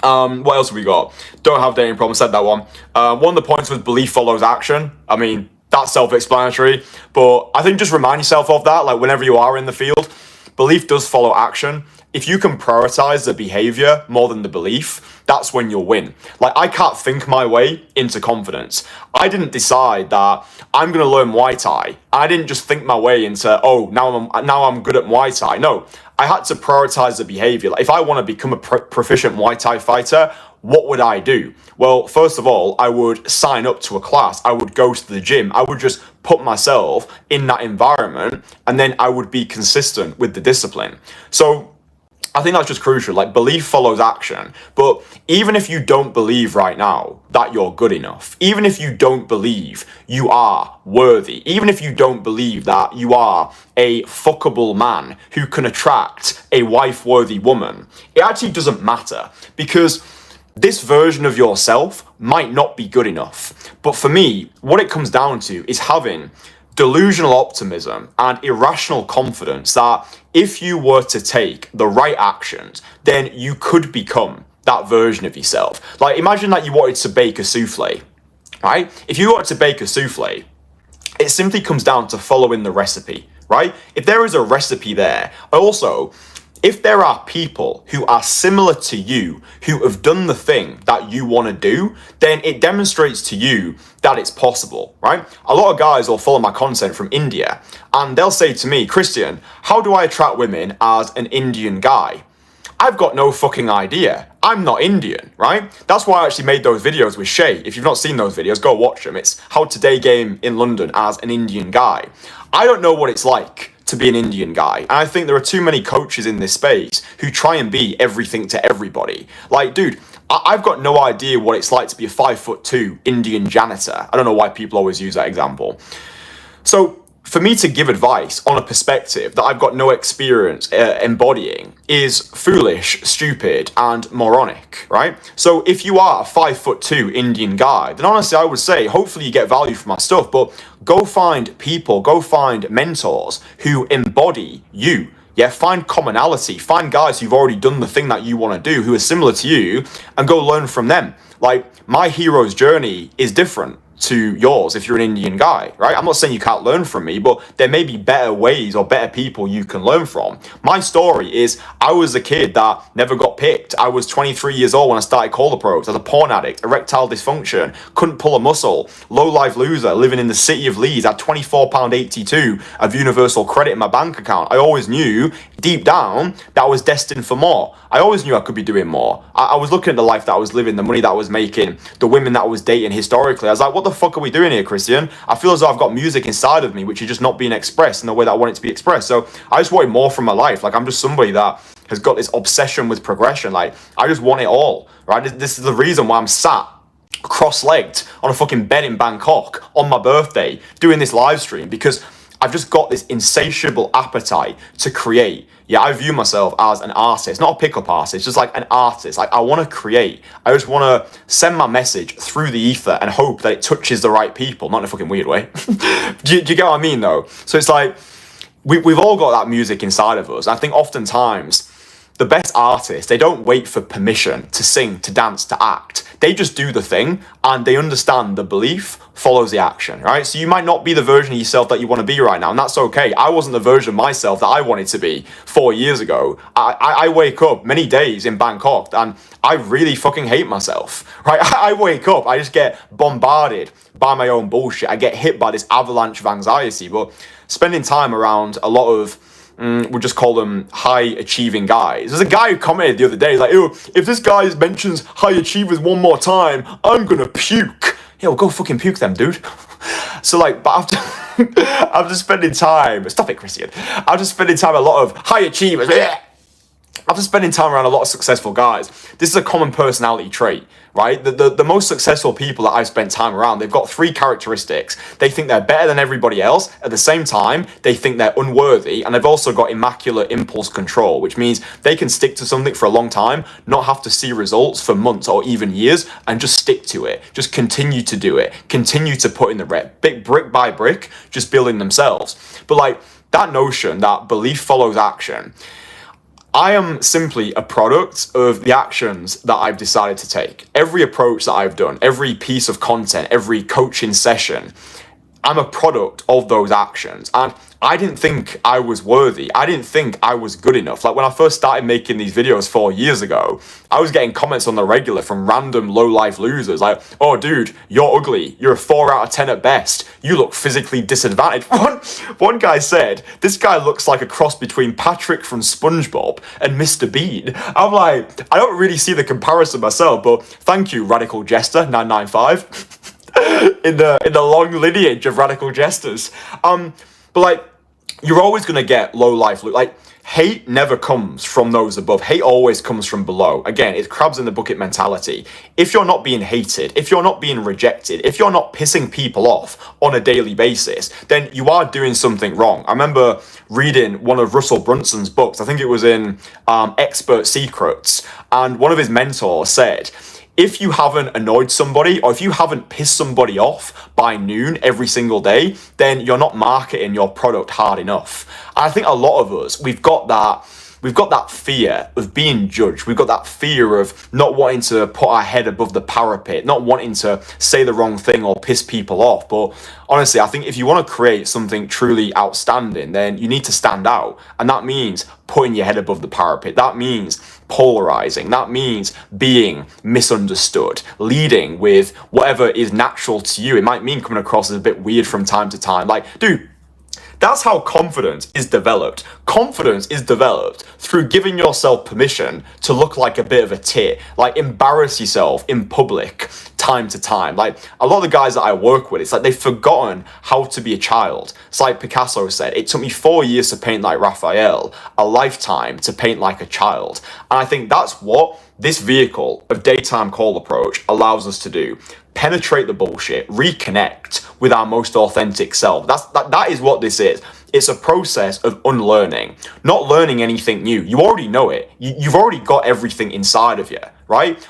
What else have we got? Don't have dating problems, said that one. One of the points was belief follows action. I mean, that's self-explanatory, but I think just remind yourself of that, like whenever you are in the field, belief does follow action. If you can prioritize the behavior more than the belief, that's when you'll win. Like, I can't think my way into confidence. I didn't decide that I'm going to learn Muay Thai. I didn't just think my way into, oh, now I'm good at Muay Thai. No, I had to prioritize the behavior. Like, if I want to become a proficient Muay Thai fighter, what would I do? Well, first of all, I would sign up to a class. I would go to the gym. I would just put myself in that environment, and then I would be consistent with the discipline. So I think that's just crucial. Like, belief follows action. But even if you don't believe right now that you're good enough, even if you don't believe you are worthy, even if you don't believe that you are a fuckable man who can attract a wife-worthy woman, it actually doesn't matter, because this version of yourself might not be good enough. But for me, what it comes down to is having delusional optimism and irrational confidence that if you were to take the right actions, then you could become that version of yourself. Like, imagine that you wanted to bake a souffle, right? If you wanted to bake a souffle, it simply comes down to following the recipe, right? If there is a recipe there, also, if there are people who are similar to you, who have done the thing that you want to do, then it demonstrates to you that it's possible, right? A lot of guys will follow my content from India, and they'll say to me, Kristian, how do I attract women as an Indian guy? I've got no fucking idea. I'm not Indian, right? That's why I actually made those videos with Shay. If you've not seen those videos, go watch them. It's how to day game in London as an Indian guy. I don't know what it's like to be an Indian guy. And I think there are too many coaches in this space who try and be everything to everybody. Like, dude, I've got no idea what it's like to be a 5'2" Indian janitor. I don't know why people always use that example. So for me to give advice on a perspective that I've got no experience embodying is foolish, stupid, and moronic, right? So if you are a 5'2" Indian guy, then honestly, I would say, hopefully you get value from my stuff, but go find people, go find mentors who embody you. Yeah, find commonality, find guys who've already done the thing that you want to do, who are similar to you, and go learn from them. Like, my hero's journey is different to yours if you're an Indian guy, right? I'm not saying you can't learn from me, but there may be better ways or better people you can learn from. My story is, I was a kid that never got picked. I was 23 years old when I started Caller Pros as a porn addict, erectile dysfunction, couldn't pull a muscle, low-life loser, living in the city of Leeds, had £24.82 of universal credit in my bank account. I always knew deep down that I was destined for more. I always knew I could be doing more. I was looking at the life that I was living, the money that I was making, the women that I was dating historically. I was like, what the fuck are we doing here, Kristian? I feel as though I've got music inside of me which is just not being expressed in the way that I want it to be expressed. So I just wanted more from my life. Like, I'm just somebody that has got this obsession with progression. Like, I just want it all, right? This is the reason why I'm sat cross-legged on a fucking bed in Bangkok on my birthday doing this live stream, because I've just got this insatiable appetite to create. Yeah, I view myself as an artist, not a pickup artist, just like an artist. Like, I want to create. I just want to send my message through the ether and hope that it touches the right people, not in a fucking weird way. do you get what I mean, though? So it's like, we've all got that music inside of us. I think oftentimes the best artists, they don't wait for permission to sing, to dance, to act. They just do the thing, and they understand the belief follows the action, right? So you might not be the version of yourself that you want to be right now, and that's okay. I wasn't the version of myself that I wanted to be 4 years ago. I wake up many days in Bangkok, and I really fucking hate myself, right? I wake up, I just get bombarded by my own bullshit. I get hit by this avalanche of anxiety, but spending time around a lot of we'll just call them high achieving guys. There's a guy who commented the other day, like, ew, if this guy mentions high achievers one more time, I'm gonna puke. Yeah, well, go fucking puke them, dude. So like, but after spending time, stop it, Kristian. After spending time a lot of high achievers, after spending time around a lot of successful guys, this is a common personality trait, right? The most successful people that I've spent time around, they've got 3 characteristics. They think they're better than everybody else. At the same time, they think they're unworthy. And they've also got immaculate impulse control, which means they can stick to something for a long time, not have to see results for months or even years, and just stick to it. Just continue to do it. Continue to put in the rep, brick by brick, just building themselves. But like, that notion that belief follows action, I am simply a product of the actions that I've decided to take. Every approach that I've done, every piece of content, every coaching session, I'm a product of those actions. And I didn't think I was worthy. I didn't think I was good enough. Like, when I first started making these videos 4 years ago, I was getting comments on the regular from random low-life losers like, oh dude, you're ugly. You're a 4 out of 10 at best. You look physically disadvantaged. One guy said, this guy looks like a cross between Patrick from SpongeBob and Mr. Bean. I'm like, I don't really see the comparison myself, but thank you, Radical Jester 995. in the long lineage of radical jesters. But like, you're always gonna get low life. Like, hate never comes from those above. Hate always comes from below. Again, it's crabs in the bucket mentality. If you're not being hated, if you're not being rejected, if you're not pissing people off on a daily basis, then you are doing something wrong. I remember reading one of Russell Brunson's books. I think it was in Expert Secrets, and one of his mentors said, if you haven't annoyed somebody, or if you haven't pissed somebody off by noon every single day, then you're not marketing your product hard enough. And I think a lot of us, we've got that fear of being judged. We've got that fear of not wanting to put our head above the parapet, not wanting to say the wrong thing or piss people off. But honestly, I think if you want to create something truly outstanding, then you need to stand out. And that means putting your head above the parapet. That means polarizing. That means being misunderstood, leading with whatever is natural to you. It might mean coming across as a bit weird from time to time. Like, dude, that's how confidence is developed. Confidence is developed through giving yourself permission to look like a bit of a tit, like embarrass yourself in public time to time. Like, a lot of the guys that I work with, it's like they've forgotten how to be a child. It's like Picasso said, it took me 4 years to paint like Raphael, a lifetime to paint like a child. And I think that's what this vehicle of daytime call approach allows us to do. Penetrate the bullshit, reconnect with our most authentic self. That is what this is. It's a process of unlearning, not learning anything new. You already know it. You've already got everything inside of you, right?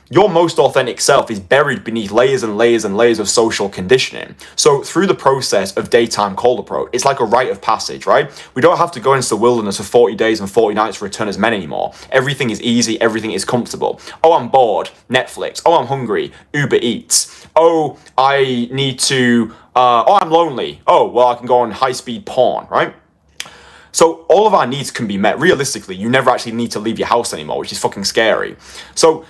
Your most authentic self is buried beneath layers and layers and layers of social conditioning. So through the process of daytime cold approach, it's like a rite of passage, right? We don't have to go into the wilderness for 40 days and 40 nights to return as men anymore. Everything is easy, everything is comfortable. Oh, I'm bored, Netflix. Oh, I'm hungry, Uber Eats. Oh, I need to, I'm lonely. Oh, well, I can go on high-speed porn, right? So all of our needs can be met. Realistically, you never actually need to leave your house anymore, which is fucking scary. So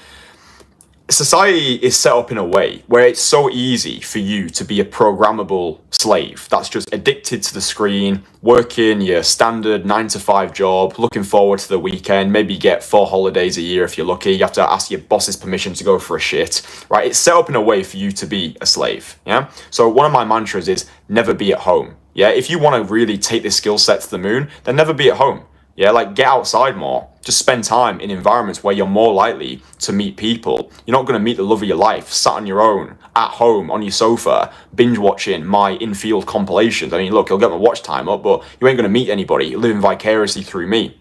society is set up in a way where it's so easy for you to be a programmable slave that's just addicted to the screen, working your standard 9-to-5 job, looking forward to the weekend, maybe get 4 holidays a year if you're lucky. You have to ask your boss's permission to go for a shit, right? It's set up in a way for you to be a slave, yeah? So one of my mantras is never be at home, yeah? If you want to really take this skill set to the moon, then never be at home. Yeah, like get outside more. Just spend time in environments where you're more likely to meet people. You're not going to meet the love of your life sat on your own, at home, on your sofa, binge watching my infield compilations. I mean, look, you'll get my watch time up, but you ain't going to meet anybody. You're living vicariously through me.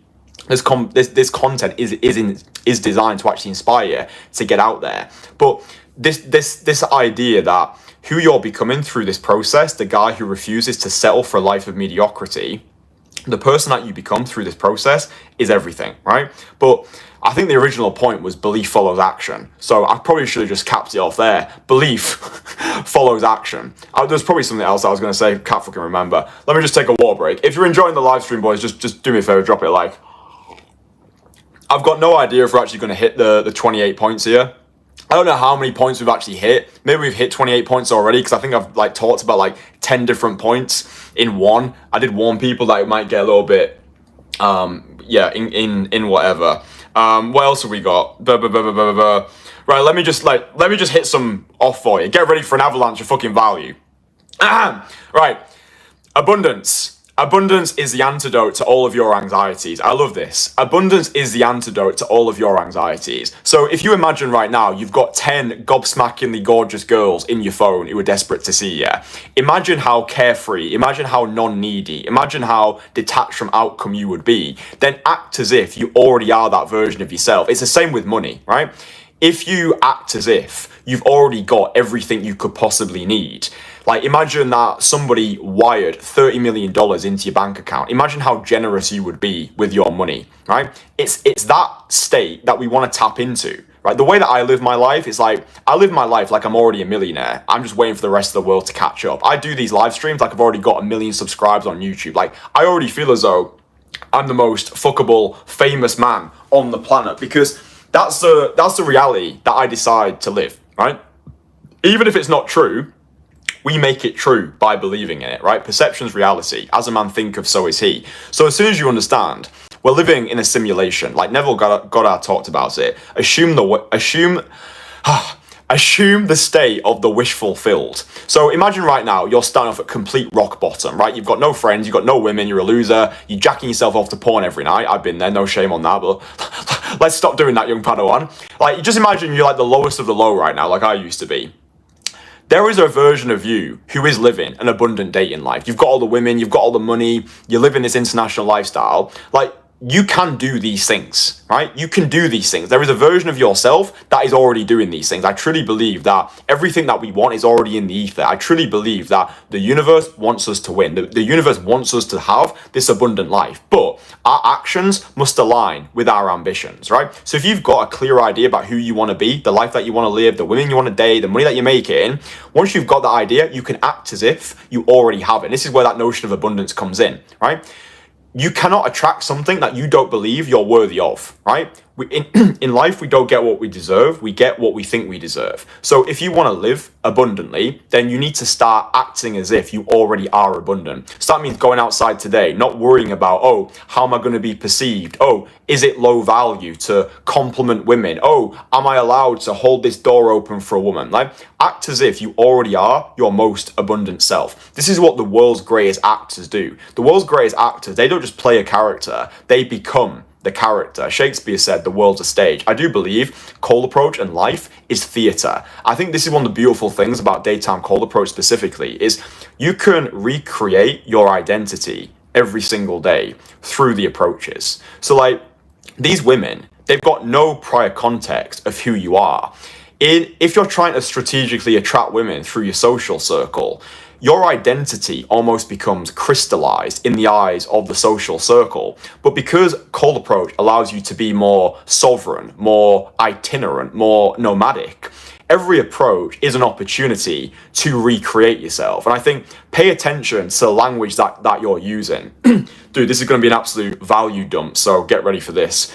This content is designed to actually inspire you to get out there. But this idea that who you're becoming through this process, the guy who refuses to settle for a life of mediocrity, the person that you become through this process is everything, right? But I think the original point was belief follows action. So I probably should have just capped it off there. Belief follows action. There's probably something else I was going to say, can't fucking remember. Let me just take a water break. If you're enjoying the live stream, boys, just do me a favor, drop it a like. I've got no idea if we're actually going to hit the 28 points here. I don't know how many points we've actually hit. Maybe we've hit 28 points already, because I think I've like talked about like 10 different points in one. I did warn people that it might get a little bit, in whatever. What else have we got? Right, let me just hit some off for you. Get ready for an avalanche of fucking value. Right, abundance. Abundance is the antidote to all of your anxieties. I love this. Abundance is the antidote to all of your anxieties. So if you imagine right now, you've got 10 gobsmackingly gorgeous girls in your phone who are desperate to see you. Imagine how carefree, imagine how non-needy, imagine how detached from outcome you would be. Then act as if you already are that version of yourself. It's the same with money, right? If you act as if you've already got everything you could possibly need, like imagine that somebody wired $30 million into your bank account. Imagine how generous you would be with your money, right? It's that state that we want to tap into, right? The way that I live my life is like, I live my life like I'm already a millionaire. I'm just waiting for the rest of the world to catch up. I do these live streams like I've already got 1 million subscribers on YouTube. Like I already feel as though I'm the most fuckable, famous man on the planet, because that's the reality that I decide to live, right? Even if it's not true, we make it true by believing in it, right? Perception's reality. As a man thinketh, so is he. So as soon as you understand, we're living in a simulation. Like Neville Goddard talked about it. Assume the state of the wish fulfilled. So imagine right now you're starting off at complete rock bottom, right? You've got no friends, you've got no women, you're a loser, you're jacking yourself off to porn every night. I've been there, no shame on that, but let's stop doing that, young Padawan. Like, just imagine you're like the lowest of the low right now, like I used to be. There is a version of you who is living an abundant dating life. You've got all the women, you've got all the money, you're living this international lifestyle. Like, you can do these things, right? You can do these things. There is a version of yourself that is already doing these things. I truly believe that everything that we want is already in the ether. I truly believe that the universe wants us to win. The universe wants us to have this abundant life, but our actions must align with our ambitions, right? So if you've got a clear idea about who you want to be, the life that you want to live, the women you want to date, the money that you're making, once you've got that idea, you can act as if you already have it. And this is where that notion of abundance comes in, right? You cannot attract something that you don't believe you're worthy of, right? In life, we don't get what we deserve. We get what we think we deserve. So if you want to live abundantly, then you need to start acting as if you already are abundant. So that means going outside today, not worrying about, oh, how am I going to be perceived? Oh, is it low value to compliment women? Oh, am I allowed to hold this door open for a woman? Like, act as if you already are your most abundant self. This is what the world's greatest actors do. The world's greatest actors, they don't just play a character, they become the character. Shakespeare said the world's a stage. I do believe cold approach and life is theatre. I think this is one of the beautiful things about daytime cold approach specifically, is you can recreate your identity every single day through the approaches. So like these women, they've got no prior context of who you are. If you're trying to strategically attract women through your social circle, your identity almost becomes crystallized in the eyes of the social circle. But because cold approach allows you to be more sovereign, more itinerant, more nomadic, every approach is an opportunity to recreate yourself. And I think pay attention to the language that you're using. Dude, this is going to be an absolute value dump, so get ready for this.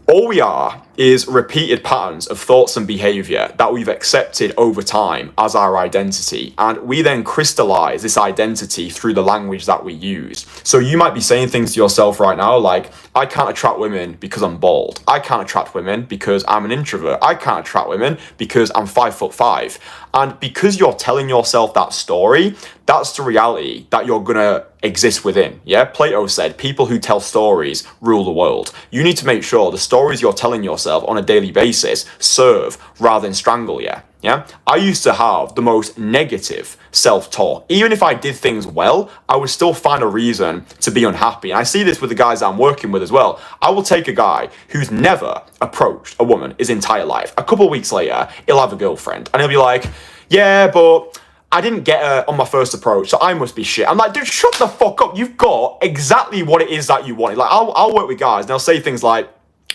All we are is repeated patterns of thoughts and behavior that we've accepted over time as our identity. And we then crystallize this identity through the language that we use. So you might be saying things to yourself right now like, I can't attract women because I'm bald. I can't attract women because I'm an introvert. I can't attract women because I'm 5'5". And because you're telling yourself that story, that's the reality that you're gonna exist within. Yeah, Plato said, people who tell stories rule the world. You need to make sure the stories you're telling yourself on a daily basis serve rather than strangle you. Yeah, I used to have the most negative self-talk. Even if I did things well, I would still find a reason to be unhappy. And I see this with the guys that I'm working with as well. I will take a guy who's never approached a woman his entire life. A couple of weeks later, he'll have a girlfriend and he'll be like, yeah, but I didn't get her on my first approach, so I must be shit. I'm like, dude, shut the fuck up. You've got exactly what it is that you wanted. Like, I'll work with guys and they'll say things like,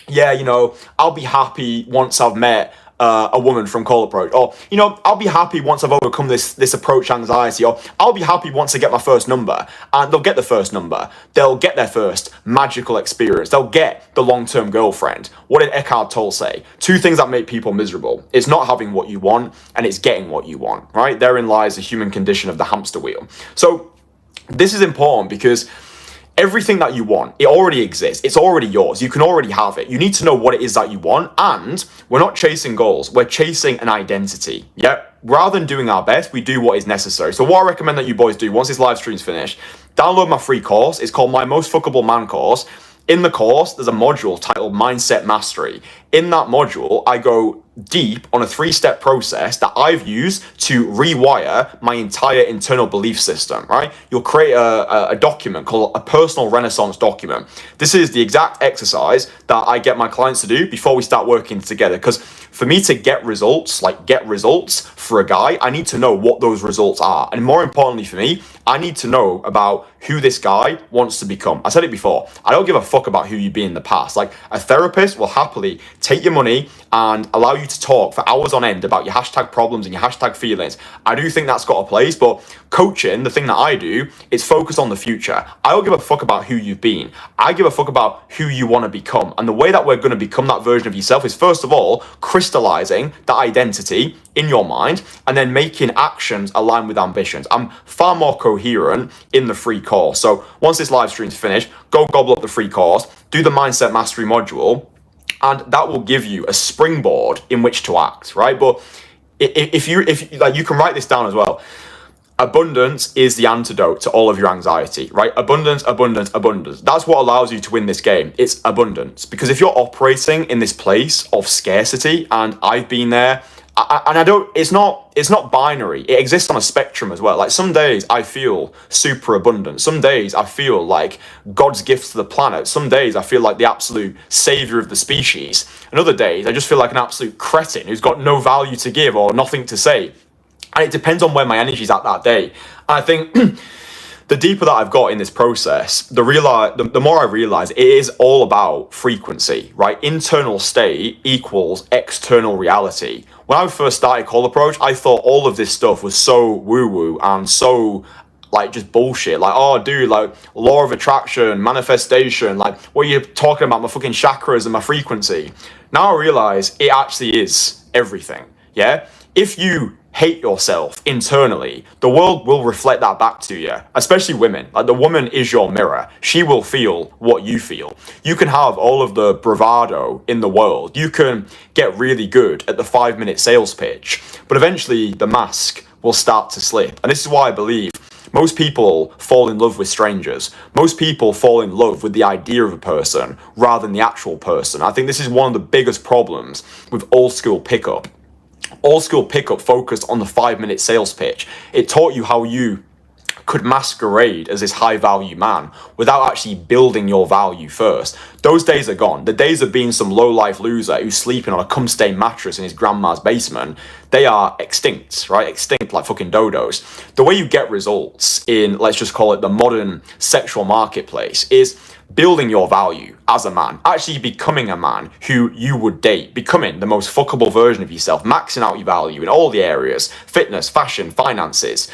yeah, you know, I'll be happy once I've met a woman from cold approach, or, you know, I'll be happy once I've overcome this approach anxiety, or I'll be happy once I get my first number. And they'll get the first number, they'll get their first magical experience, they'll get the long-term girlfriend. What did Eckhart Tolle say? 2 things that make people miserable: it's not having what you want, and it's getting what you want, right? Therein lies the human condition of the hamster wheel. So this is important because everything that you want, it already exists. It's already yours. You can already have it. You need to know what it is that you want. And we're not chasing goals. We're chasing an identity. Yeah. Rather than doing our best, we do what is necessary. So what I recommend that you boys do once this live stream's finished, download my free course. It's called My Most Fuckable Man course. In the course, there's a module titled Mindset Mastery. In that module, I go deep on a 3-step process that I've used to rewire my entire internal belief system, right? You'll create a document called a personal renaissance document. This is the exact exercise that I get my clients to do before we start working together. Because for me to get results for a guy, I need to know what those results are. And more importantly for me, I need to know about who this guy wants to become. I said it before, I don't give a fuck about who you've been in the past. Like, a therapist will happily take your money and allow you to talk for hours on end about your hashtag problems and your hashtag feelings. I do think that's got a place, but coaching, the thing that I do, is focus on the future. I don't give a fuck about who you've been. I give a fuck about who you want to become. And the way that we're going to become that version of yourself is, first of all, crystallizing that identity in your mind and then making actions align with ambitions. I'm far more coherent in the free course. So once this live stream's finished, go gobble up the free course, do the Mindset Mastery module, and that will give you a springboard in which to act, right? But if you like, you can write this down as well. Abundance is the antidote to all of your anxiety, right? Abundance, abundance, abundance. That's what allows you to win this game. It's abundance. Because if you're operating in this place of scarcity, and I've been there, it's not binary. It exists on a spectrum as well. Like, some days I feel super abundant. Some days I feel like God's gift to the planet. Some days I feel like the absolute savior of the species. And other days I just feel like an absolute cretin who's got no value to give or nothing to say. And it depends on where my energy's at that day. And I think the deeper that I've got in this process, the more I realize it is all about frequency, right? Internal state equals external reality. When I first started Cold Approach, I thought all of this stuff was so woo-woo and so like just bullshit. Like, oh dude, like law of attraction, manifestation, like what are you talking about, my fucking chakras and my frequency? Now I realize it actually is everything, yeah? If you hate yourself internally, the world will reflect that back to you, especially women. Like, the woman is your mirror. She will feel what you feel. You can have all of the bravado in the world. You can get really good at the 5-minute sales pitch, but eventually the mask will start to slip. And this is why I believe most people fall in love with strangers. Most people fall in love with the idea of a person rather than the actual person. I think this is one of the biggest problems with old school pickup. Old school pickup focused on the 5-minute sales pitch. It taught you how you could masquerade as this high value man without actually building your value first. Those days are gone. The days of being some low life loser who's sleeping on a cum-stained mattress in his grandma's basement, they are extinct, right? Extinct like fucking dodos. The way you get results in, let's just call it the modern sexual marketplace, is building your value as a man, actually becoming a man who you would date, becoming the most fuckable version of yourself, maxing out your value in all the areas: fitness, fashion, finances.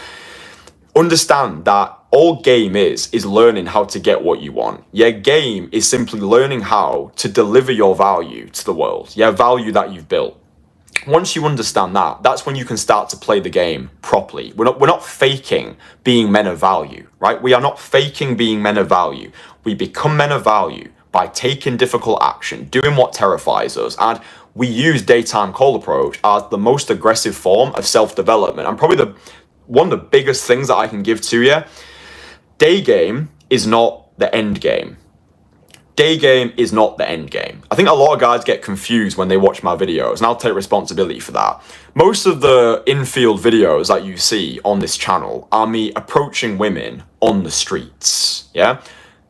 Understand that All game is learning how to get what you want. Yeah, game is simply learning how to deliver your value to the world. Yeah, value that you've built. Once you understand that, that's when you can start to play the game properly. We're not faking being men of value, right? We are not faking being men of value. We become men of value by taking difficult action, doing what terrifies us, and we use daytime cold approach as the most aggressive form of self-development. And probably one of the biggest things that I can give to you, day game is not the end game. Day game is not the end game. I think a lot of guys get confused when they watch my videos, and I'll take responsibility for that. Most of the infield videos that you see on this channel are me approaching women on the streets, yeah?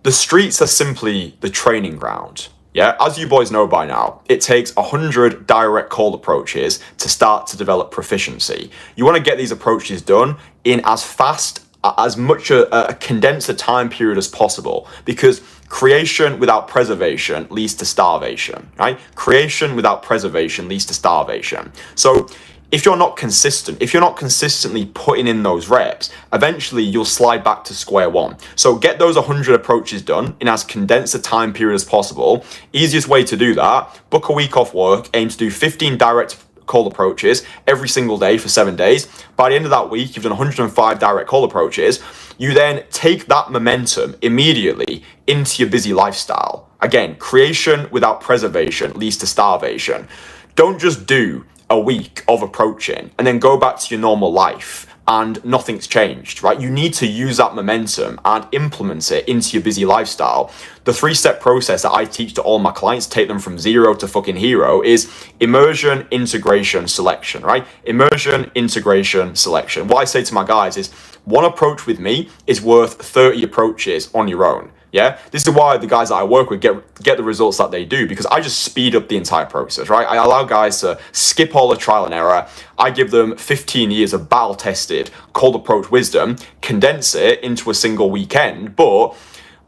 The streets are simply the training ground, yeah? As you boys know by now, it takes 100 direct cold approaches to start to develop proficiency. You want to get these approaches done in as much a condensed time period as possible, because creation without preservation leads to starvation, right? Creation without preservation leads to starvation. So if you're not consistent, if you're not consistently putting in those reps, eventually you'll slide back to square one. So get those 100 approaches done in as condensed a time period as possible. Easiest way to do that, book a week off work, aim to do 15 direct cold approaches every single day for 7 days. By the end of that week, you've done 105 direct cold approaches. You then take that momentum immediately into your busy lifestyle. Again, creation without preservation leads to starvation. Don't just do a week of approaching and then go back to your normal life and nothing's changed, right? You need to use that momentum and implement it into your busy lifestyle. The 3-step process that I teach to all my clients, take them from zero to fucking hero, is immersion, integration, selection, right? Immersion, integration, selection. What I say to my guys is, one approach with me is worth 30 approaches on your own. Yeah, this is why the guys that I work with get the results that they do, because I just speed up the entire process, right? I allow guys to skip all the trial and error. I give them 15 years of battle-tested cold approach wisdom, condense it into a single weekend. But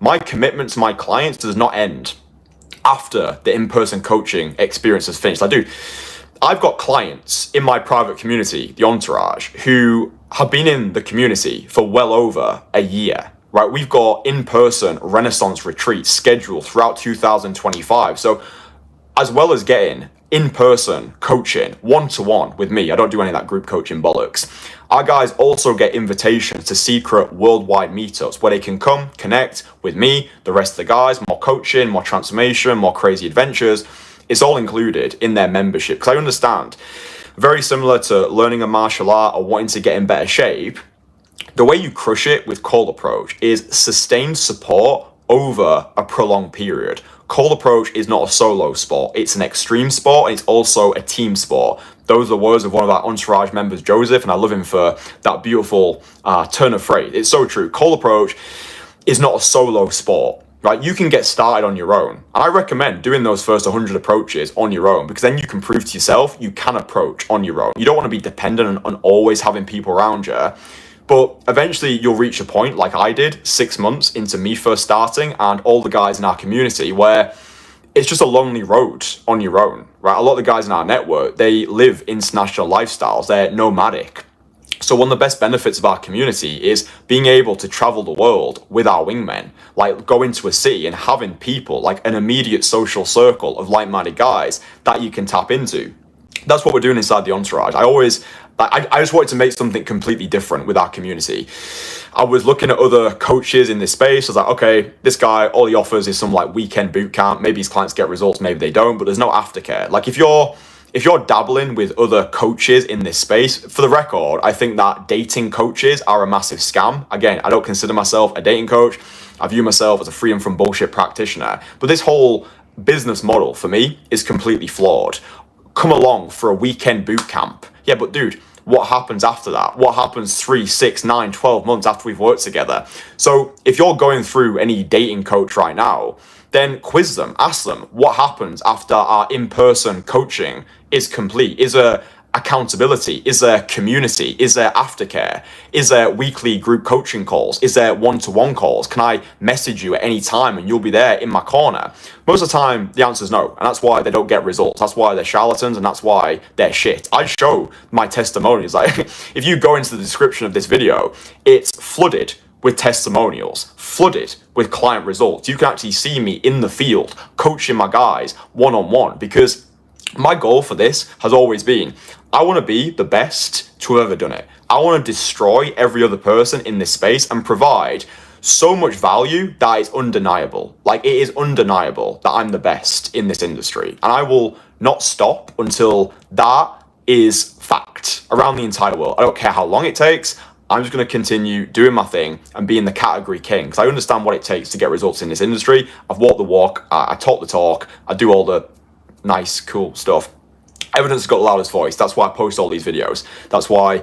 my commitment to my clients does not end after the in-person coaching experience is finished. I've got clients in my private community, the Entourage, who have been in the community for well over a year. Right, we've got in-person Renaissance retreats scheduled throughout 2025. So as well as getting in-person coaching one-to-one with me, I don't do any of that group coaching bollocks. Our guys also get invitations to secret worldwide meetups where they can come connect with me, the rest of the guys, more coaching, more transformation, more crazy adventures. It's all included in their membership, because I understand, very similar to learning a martial art or wanting to get in better shape, the way you crush it with cold approach is sustained support over a prolonged period. Cold approach is not a solo sport. It's an extreme sport, and it's also a team sport. Those are the words of one of our Entourage members, Joseph, and I love him for that beautiful turn of phrase. It's so true. Cold approach is not a solo sport, right? You can get started on your own. And I recommend doing those first 100 approaches on your own, because then you can prove to yourself you can approach on your own. You don't want to be dependent on always having people around you. But eventually you'll reach a point, like I did 6 months into me first starting, and all the guys in our community, where it's just a lonely road on your own, right? A lot of the guys in our network, they live international lifestyles. They're nomadic. So one of the best benefits of our community is being able to travel the world with our wingmen, like go into a city and having people, like an immediate social circle of like-minded guys that you can tap into. That's what we're doing inside the Entourage. I just wanted to make something completely different with our community. I was looking at other coaches in this space. I was like, okay, this guy, all he offers is some like weekend boot camp. Maybe his clients get results, maybe they don't, but there's no aftercare. Like if you're dabbling with other coaches in this space, for the record, I think that dating coaches are a massive scam. Again, I don't consider myself a dating coach. I view myself as a free and from bullshit practitioner. But this whole business model for me is completely flawed. Come along for a weekend boot camp. Yeah, but dude, what happens after that? What happens 3, 6, 9, 12 months after we've worked together? So if you're going through any dating coach right now, then quiz them, ask them what happens after our in-person coaching is complete. Is there accountability? Is there community? Is there aftercare? Is there weekly group coaching calls? Is there one-to-one calls? Can I message you at any time and you'll be there in my corner? Most of the time, the answer is no, and that's why they don't get results. That's why they're charlatans, and that's why they're shit. I show my testimonials. Like, if you go into the description of this video, it's flooded with testimonials, flooded with client results. You can actually see me in the field coaching my guys one-on-one, because my goal for this has always been, I want to be the best to have ever done it. I want to destroy every other person in this space and provide so much value that it's undeniable. Like, it is undeniable that I'm the best in this industry. And I will not stop until that is fact around the entire world. I don't care how long it takes. I'm just going to continue doing my thing and being the category king, because I understand what it takes to get results in this industry. I've walked the walk, I talk the talk, I do all the nice, cool stuff. Evidence has got the loudest voice. That's why I post all these videos. That's why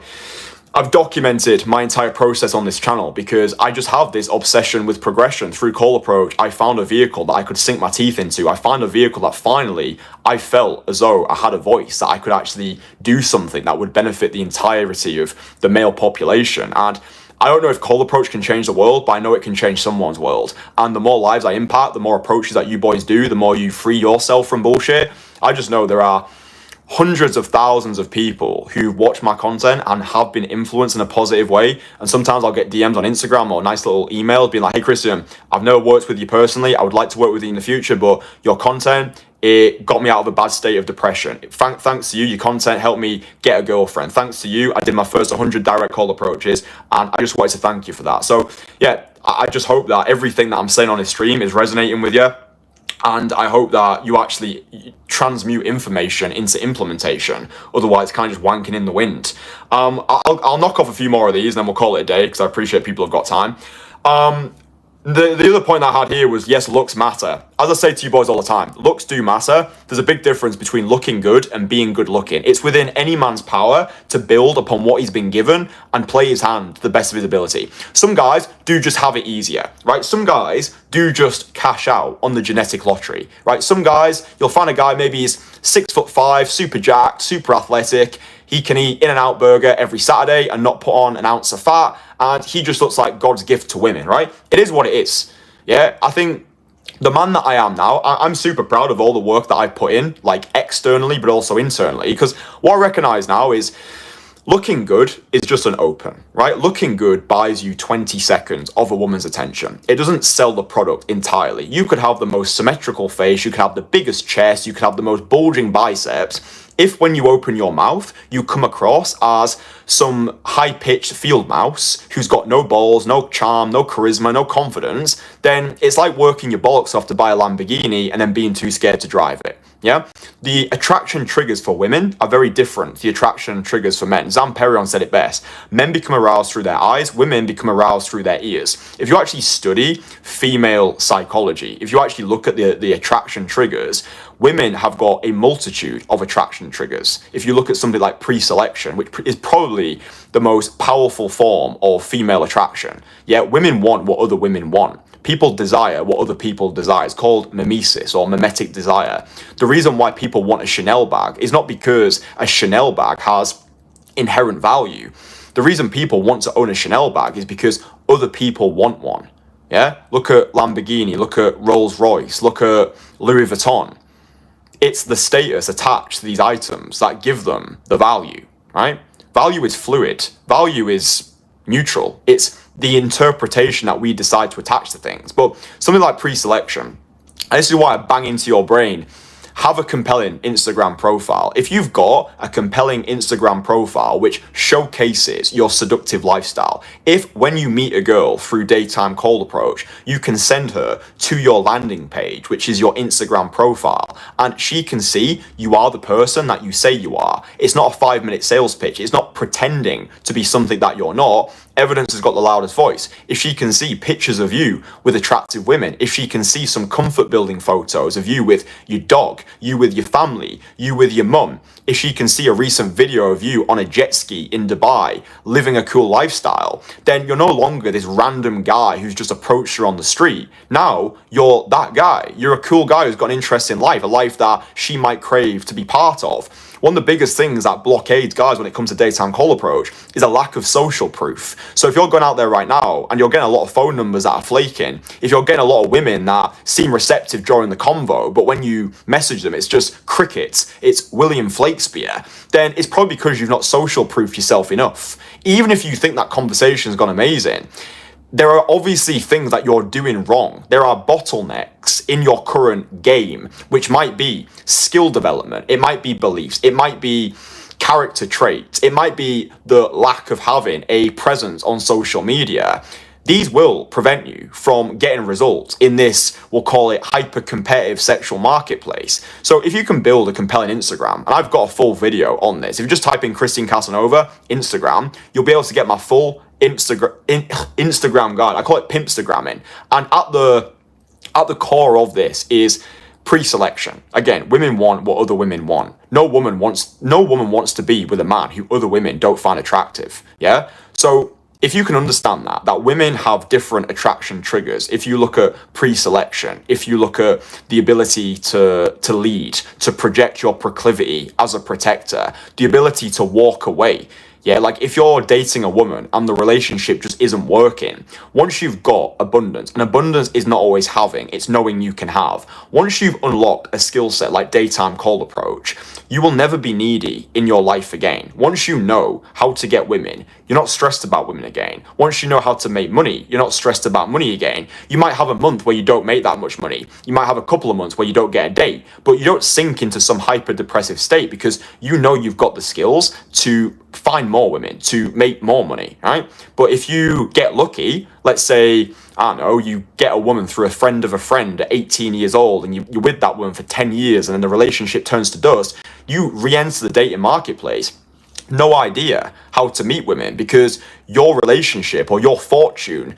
I've documented my entire process on this channel, because I just have this obsession with progression. Through Cold Approach, I found a vehicle that I could sink my teeth into. I found a vehicle that finally I felt as though I had a voice, that I could actually do something that would benefit the entirety of the male population. And I don't know if Cold Approach can change the world, but I know it can change someone's world. And the more lives I impact, the more approaches that you boys do, the more you free yourself from bullshit. I just know there are hundreds of thousands of people who watch my content and have been influenced in a positive way. And sometimes I'll get DMs on Instagram or nice little emails being like, hey Kristian, I've never worked with you personally, I would like to work with you in the future, but your content, it got me out of a bad state of depression. Thanks to you, your content helped me get a girlfriend. Thanks to you, I did my first 100 direct call approaches, and I just wanted to thank you for that. So yeah, I just hope that everything that I'm saying on this stream is resonating with you. And I hope that you actually transmute information into implementation. Otherwise, kind of just wanking in the wind. I'll knock off a few more of these and then we'll call it a day, because I appreciate people have got time. The other point I had here was, yes, looks matter. As I say to you boys all the time, looks do matter. There's a big difference between looking good and being good looking. It's within any man's power to build upon what he's been given and play his hand to the best of his ability. Some guys do just have it easier, right? Some guys do just cash out on the genetic lottery, right? Some guys, you'll find a guy, maybe he's 6'5", super jacked, super athletic. He can eat In-N-Out burger every Saturday and not put on an ounce of fat. And he just looks like God's gift to women, right? It is what it is. Yeah, I think the man that I am now, I'm super proud of all the work that I've put in, like externally, but also internally. Because what I recognize now is looking good is just an open, right? Looking good buys you 20 seconds of a woman's attention. It doesn't sell the product entirely. You could have the most symmetrical face, you could have the biggest chest, you could have the most bulging biceps. If when you open your mouth, you come across as some high-pitched field mouse who's got no balls, no charm, no charisma, no confidence, then it's like working your bollocks off to buy a Lamborghini and then being too scared to drive it. Yeah, the attraction triggers for women are very different to the attraction triggers for men. Zamperion said it best. Men become aroused through their eyes, women become aroused through their ears. If you actually study female psychology, if you actually look at the attraction triggers, women have got a multitude of attraction triggers. If you look at something like pre-selection, which is probably the most powerful form of female attraction, yeah, women want what other women want. People desire what other people desire. It's called mimesis or mimetic desire. The reason why people want a Chanel bag is not because a Chanel bag has inherent value. The reason people want to own a Chanel bag is because other people want one. Yeah? Look at Lamborghini, look at Rolls Royce, look at Louis Vuitton. It's the status attached to these items that give them the value, right? Value is fluid. Value is neutral. It's the interpretation that we decide to attach to things. But something like pre-selection, and this is why I bang into your brain, have a compelling Instagram profile. If you've got a compelling Instagram profile which showcases your seductive lifestyle, if when you meet a girl through daytime cold approach, you can send her to your landing page, which is your Instagram profile, and she can see you are the person that you say you are. It's not a 5-minute sales pitch. It's not pretending to be something that you're not. Evidence has got the loudest voice. If she can see pictures of you with attractive women, if she can see some comfort building photos of you with your dog, you with your family, you with your mum, if she can see a recent video of you on a jet ski in Dubai, living a cool lifestyle, then you're no longer this random guy who's just approached her on the street. Now you're that guy. You're a cool guy who's got an interest in life, a life that she might crave to be part of. One of the biggest things that blockades guys when it comes to daytime call approach is a lack of social proof. So if you're going out there right now and you're getting a lot of phone numbers that are flaking, if you're getting a lot of women that seem receptive during the convo, but when you message them, it's just crickets, it's William Flakespeare, then it's probably because you've not social proofed yourself enough. Even if you think that conversation's gone amazing, there are obviously things that you're doing wrong. There are bottlenecks in your current game, which might be skill development, it might be beliefs, it might be character traits, it might be the lack of having a presence on social media. These will prevent you from getting results in this, we'll call it hyper-competitive sexual marketplace. So if you can build a compelling Instagram, and I've got a full video on this, if you just type in Kristian Kasanova, Instagram, you'll be able to get my full Instagram guide. I call it Pimpstagramming. And at the core of this is pre-selection. Again, women want what other women want. No woman wants to be with a man who other women don't find attractive. Yeah? So if you can understand that women have different attraction triggers, if you look at pre-selection, if you look at the ability to lead, to project your proclivity as a protector, the ability to walk away. Yeah, like if you're dating a woman and the relationship just isn't working, once you've got abundance, and abundance is not always having, it's knowing you can have. Once you've unlocked a skill set like daytime call approach, you will never be needy in your life again. Once you know how to get women, you're not stressed about women again. Once you know how to make money, you're not stressed about money again. You might have a month where you don't make that much money. You might have a couple of months where you don't get a date, but you don't sink into some hyper depressive state because you know you've got the skills to find more women, to make more money, right? But if you get lucky, let's say, I don't know, you get a woman through a friend of a friend at 18 years old and you're with that woman for 10 years and then the relationship turns to dust, you re-enter the dating marketplace. No idea how to meet women because your relationship or your fortune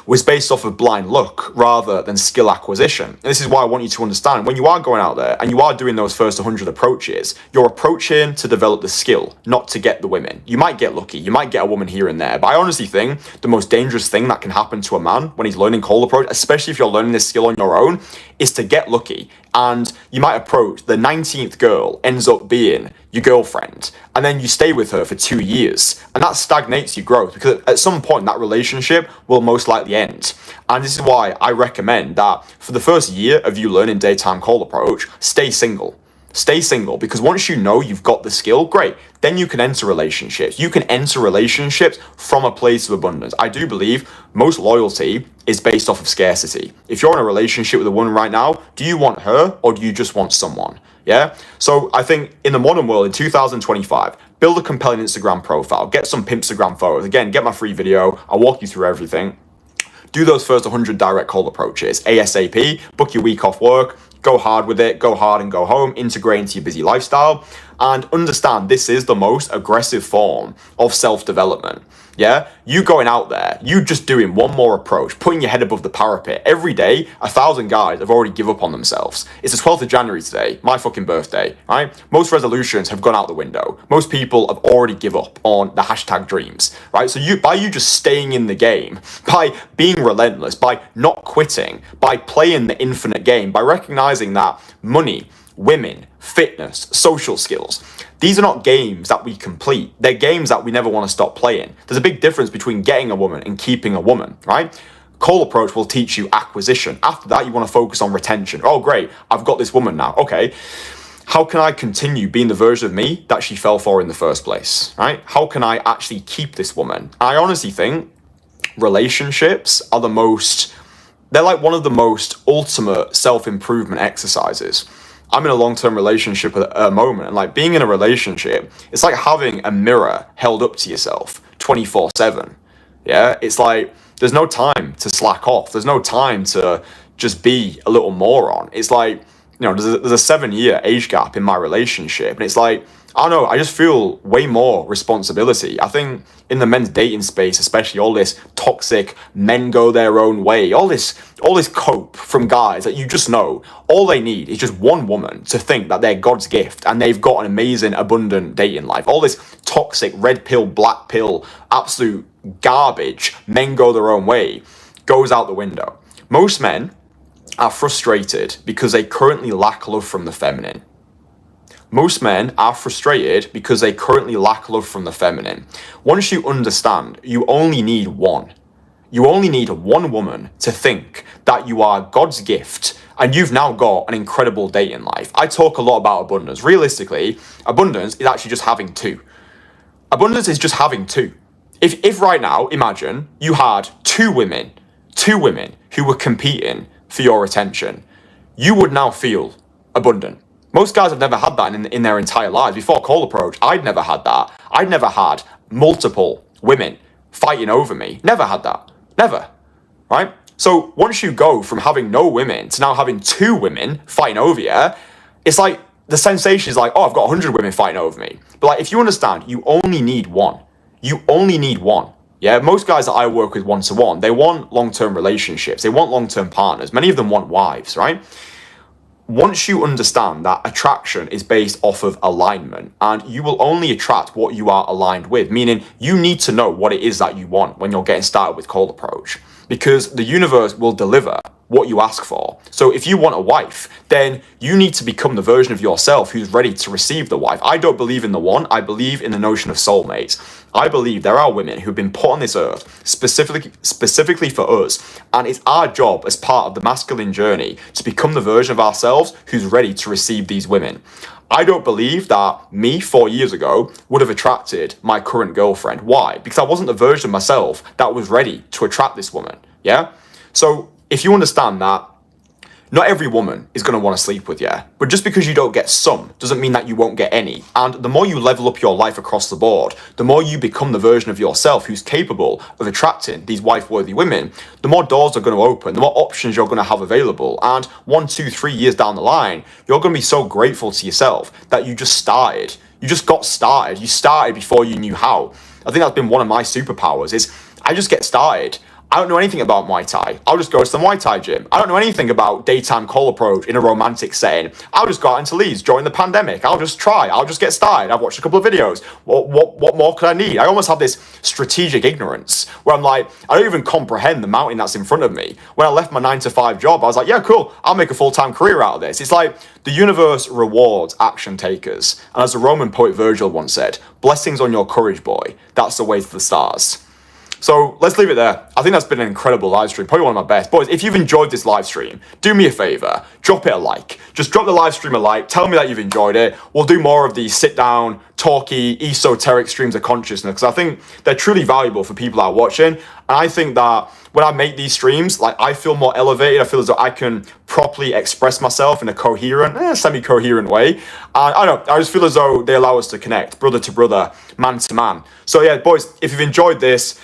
was based off of blind luck rather than skill acquisition. And this is why I want you to understand when you are going out there and you are doing those first 100 approaches, you're approaching to develop the skill, not to get the women. You might get lucky, you might get a woman here and there, but I honestly think the most dangerous thing that can happen to a man when he's learning cold approach, especially if you're learning this skill on your own, is to get lucky. And you might approach the 19th girl ends up being your girlfriend, and then you stay with her for 2 years, and that stagnates your growth because at some point that relationship will most likely end. And this is why I recommend that for the first year of you learning daytime call approach, stay single. Stay single, because once you know you've got the skill, great, then you can enter relationships. You can enter relationships from a place of abundance. I do believe most loyalty is based off of scarcity. If you're in a relationship with a woman right now, do you want her or do you just want someone? Yeah? So I think in the modern world, in 2025, build a compelling Instagram profile, get some Pimpstagram photos. Again, get my free video. I'll walk you through everything. Do those first 100 direct call approaches ASAP, book your week off work, go hard with it, go hard and go home, integrate into your busy lifestyle, and understand this is the most aggressive form of self-development. Yeah, you going out there, you just doing one more approach, putting your head above the parapet. Every day, 1,000 guys have already give up on themselves. It's the 12th of January today, my fucking birthday, right? Most resolutions have gone out the window. Most people have already give up on the hashtag dreams, right? So by you just staying in the game, by being relentless, by not quitting, by playing the infinite game, by recognizing that money, women, fitness, social skills, these are not games that we complete. They're games that we never want to stop playing. There's a big difference between getting a woman and keeping a woman, right? Call approach will teach you acquisition. After that, you want to focus on retention. Oh, great, I've got this woman now. Okay, how can I continue being the version of me that she fell for in the first place, right? How can I actually keep this woman? I honestly think relationships are they're like one of the most ultimate self-improvement exercises. I'm in a long-term relationship at a moment, and like being in a relationship, it's like having a mirror held up to yourself 24/7. Yeah, it's like there's no time to slack off. There's no time to just be a little moron. It's like, you know, there's a 7-year age gap in my relationship, and it's like, I don't know, I just feel way more responsibility. I think in the men's dating space, especially all this toxic men go their own way, all this cope from guys that you just know, all they need is just one woman to think that they're God's gift and they've got an amazing, abundant dating life. All this toxic red pill, black pill, absolute garbage, men go their own way, goes out the window. Most men are frustrated because they currently lack love from the feminine. Most men are frustrated because they currently lack love from the feminine. Once you understand, you only need one. You only need one woman to think that you are God's gift and you've now got an incredible dating life. I talk a lot about abundance. Realistically, abundance is actually just having two. Abundance is just having two. If right now, imagine you had two women who were competing for your attention, you would now feel abundant. Most guys have never had that in their entire lives. Before Cold Approach, I'd never had that. I'd never had multiple women fighting over me. Never had that. Never. Right? So once you go from having no women to now having two women fighting over you, it's like the sensation is like, oh, I've got 100 women fighting over me. But like, if you understand, you only need one. You only need one. Yeah, most guys that I work with one-to-one, they want long-term relationships. They want long-term partners. Many of them want wives, right? Once you understand that attraction is based off of alignment, and you will only attract what you are aligned with, meaning you need to know what it is that you want when you're getting started with Cold Approach, because the universe will deliver what you ask for. So if you want a wife, then you need to become the version of yourself who's ready to receive the wife. I don't believe in the one, I believe in the notion of soulmates. I believe there are women who've been put on this earth specifically for us, and it's our job as part of the masculine journey to become the version of ourselves who's ready to receive these women. I don't believe that me 4 years ago would have attracted my current girlfriend. Why? Because I wasn't the version of myself that was ready to attract this woman. Yeah? So if you understand that not every woman is going to want to sleep with you, but just because you don't get some doesn't mean that you won't get any. And the more you level up your life across the board, the more you become the version of yourself who's capable of attracting these wife-worthy women, the more doors are going to open, the more options you're going to have available. And 1, 2, 3 years down the line, you're going to be so grateful to yourself that you just started. You just got started. You started before you knew how. I think that's been one of my superpowers is I just get started. I don't know anything about Muay Thai. I'll just go to the Muay Thai gym. I don't know anything about daytime Cold Approach in a romantic setting. I'll just go out into Leeds during the pandemic. I'll just try. I'll just get started. I've watched a couple of videos. What more could I need? I almost have this strategic ignorance where I'm like, I don't even comprehend the mountain that's in front of me. When I left my 9-to-5 job, I was like, yeah, cool. I'll make a full-time career out of this. It's like the universe rewards action takers. And as the Roman poet Virgil once said, blessings on your courage, boy. That's the way to the stars. So let's leave it there. I think that's been an incredible live stream, probably one of my best. Boys, if you've enjoyed this live stream, do me a favor, drop it a like. Just drop the live stream a like, tell me that you've enjoyed it. We'll do more of these sit down, talky, esoteric streams of consciousness, because I think they're truly valuable for people that are watching. And I think that when I make these streams, like I feel more elevated. I feel as though I can properly express myself in a coherent, semi-coherent way. And I don't know, I just feel as though they allow us to connect, brother to brother, man to man. So yeah, boys, if you've enjoyed this,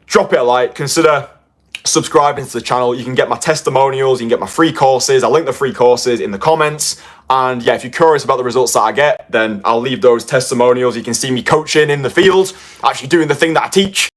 drop it a like, consider subscribing to the channel. You can get my testimonials, you can get my free courses. I'll link the free courses in the comments. And yeah, if you're curious about the results that I get, then I'll leave those testimonials. You can see me coaching in the field, actually doing the thing that I teach.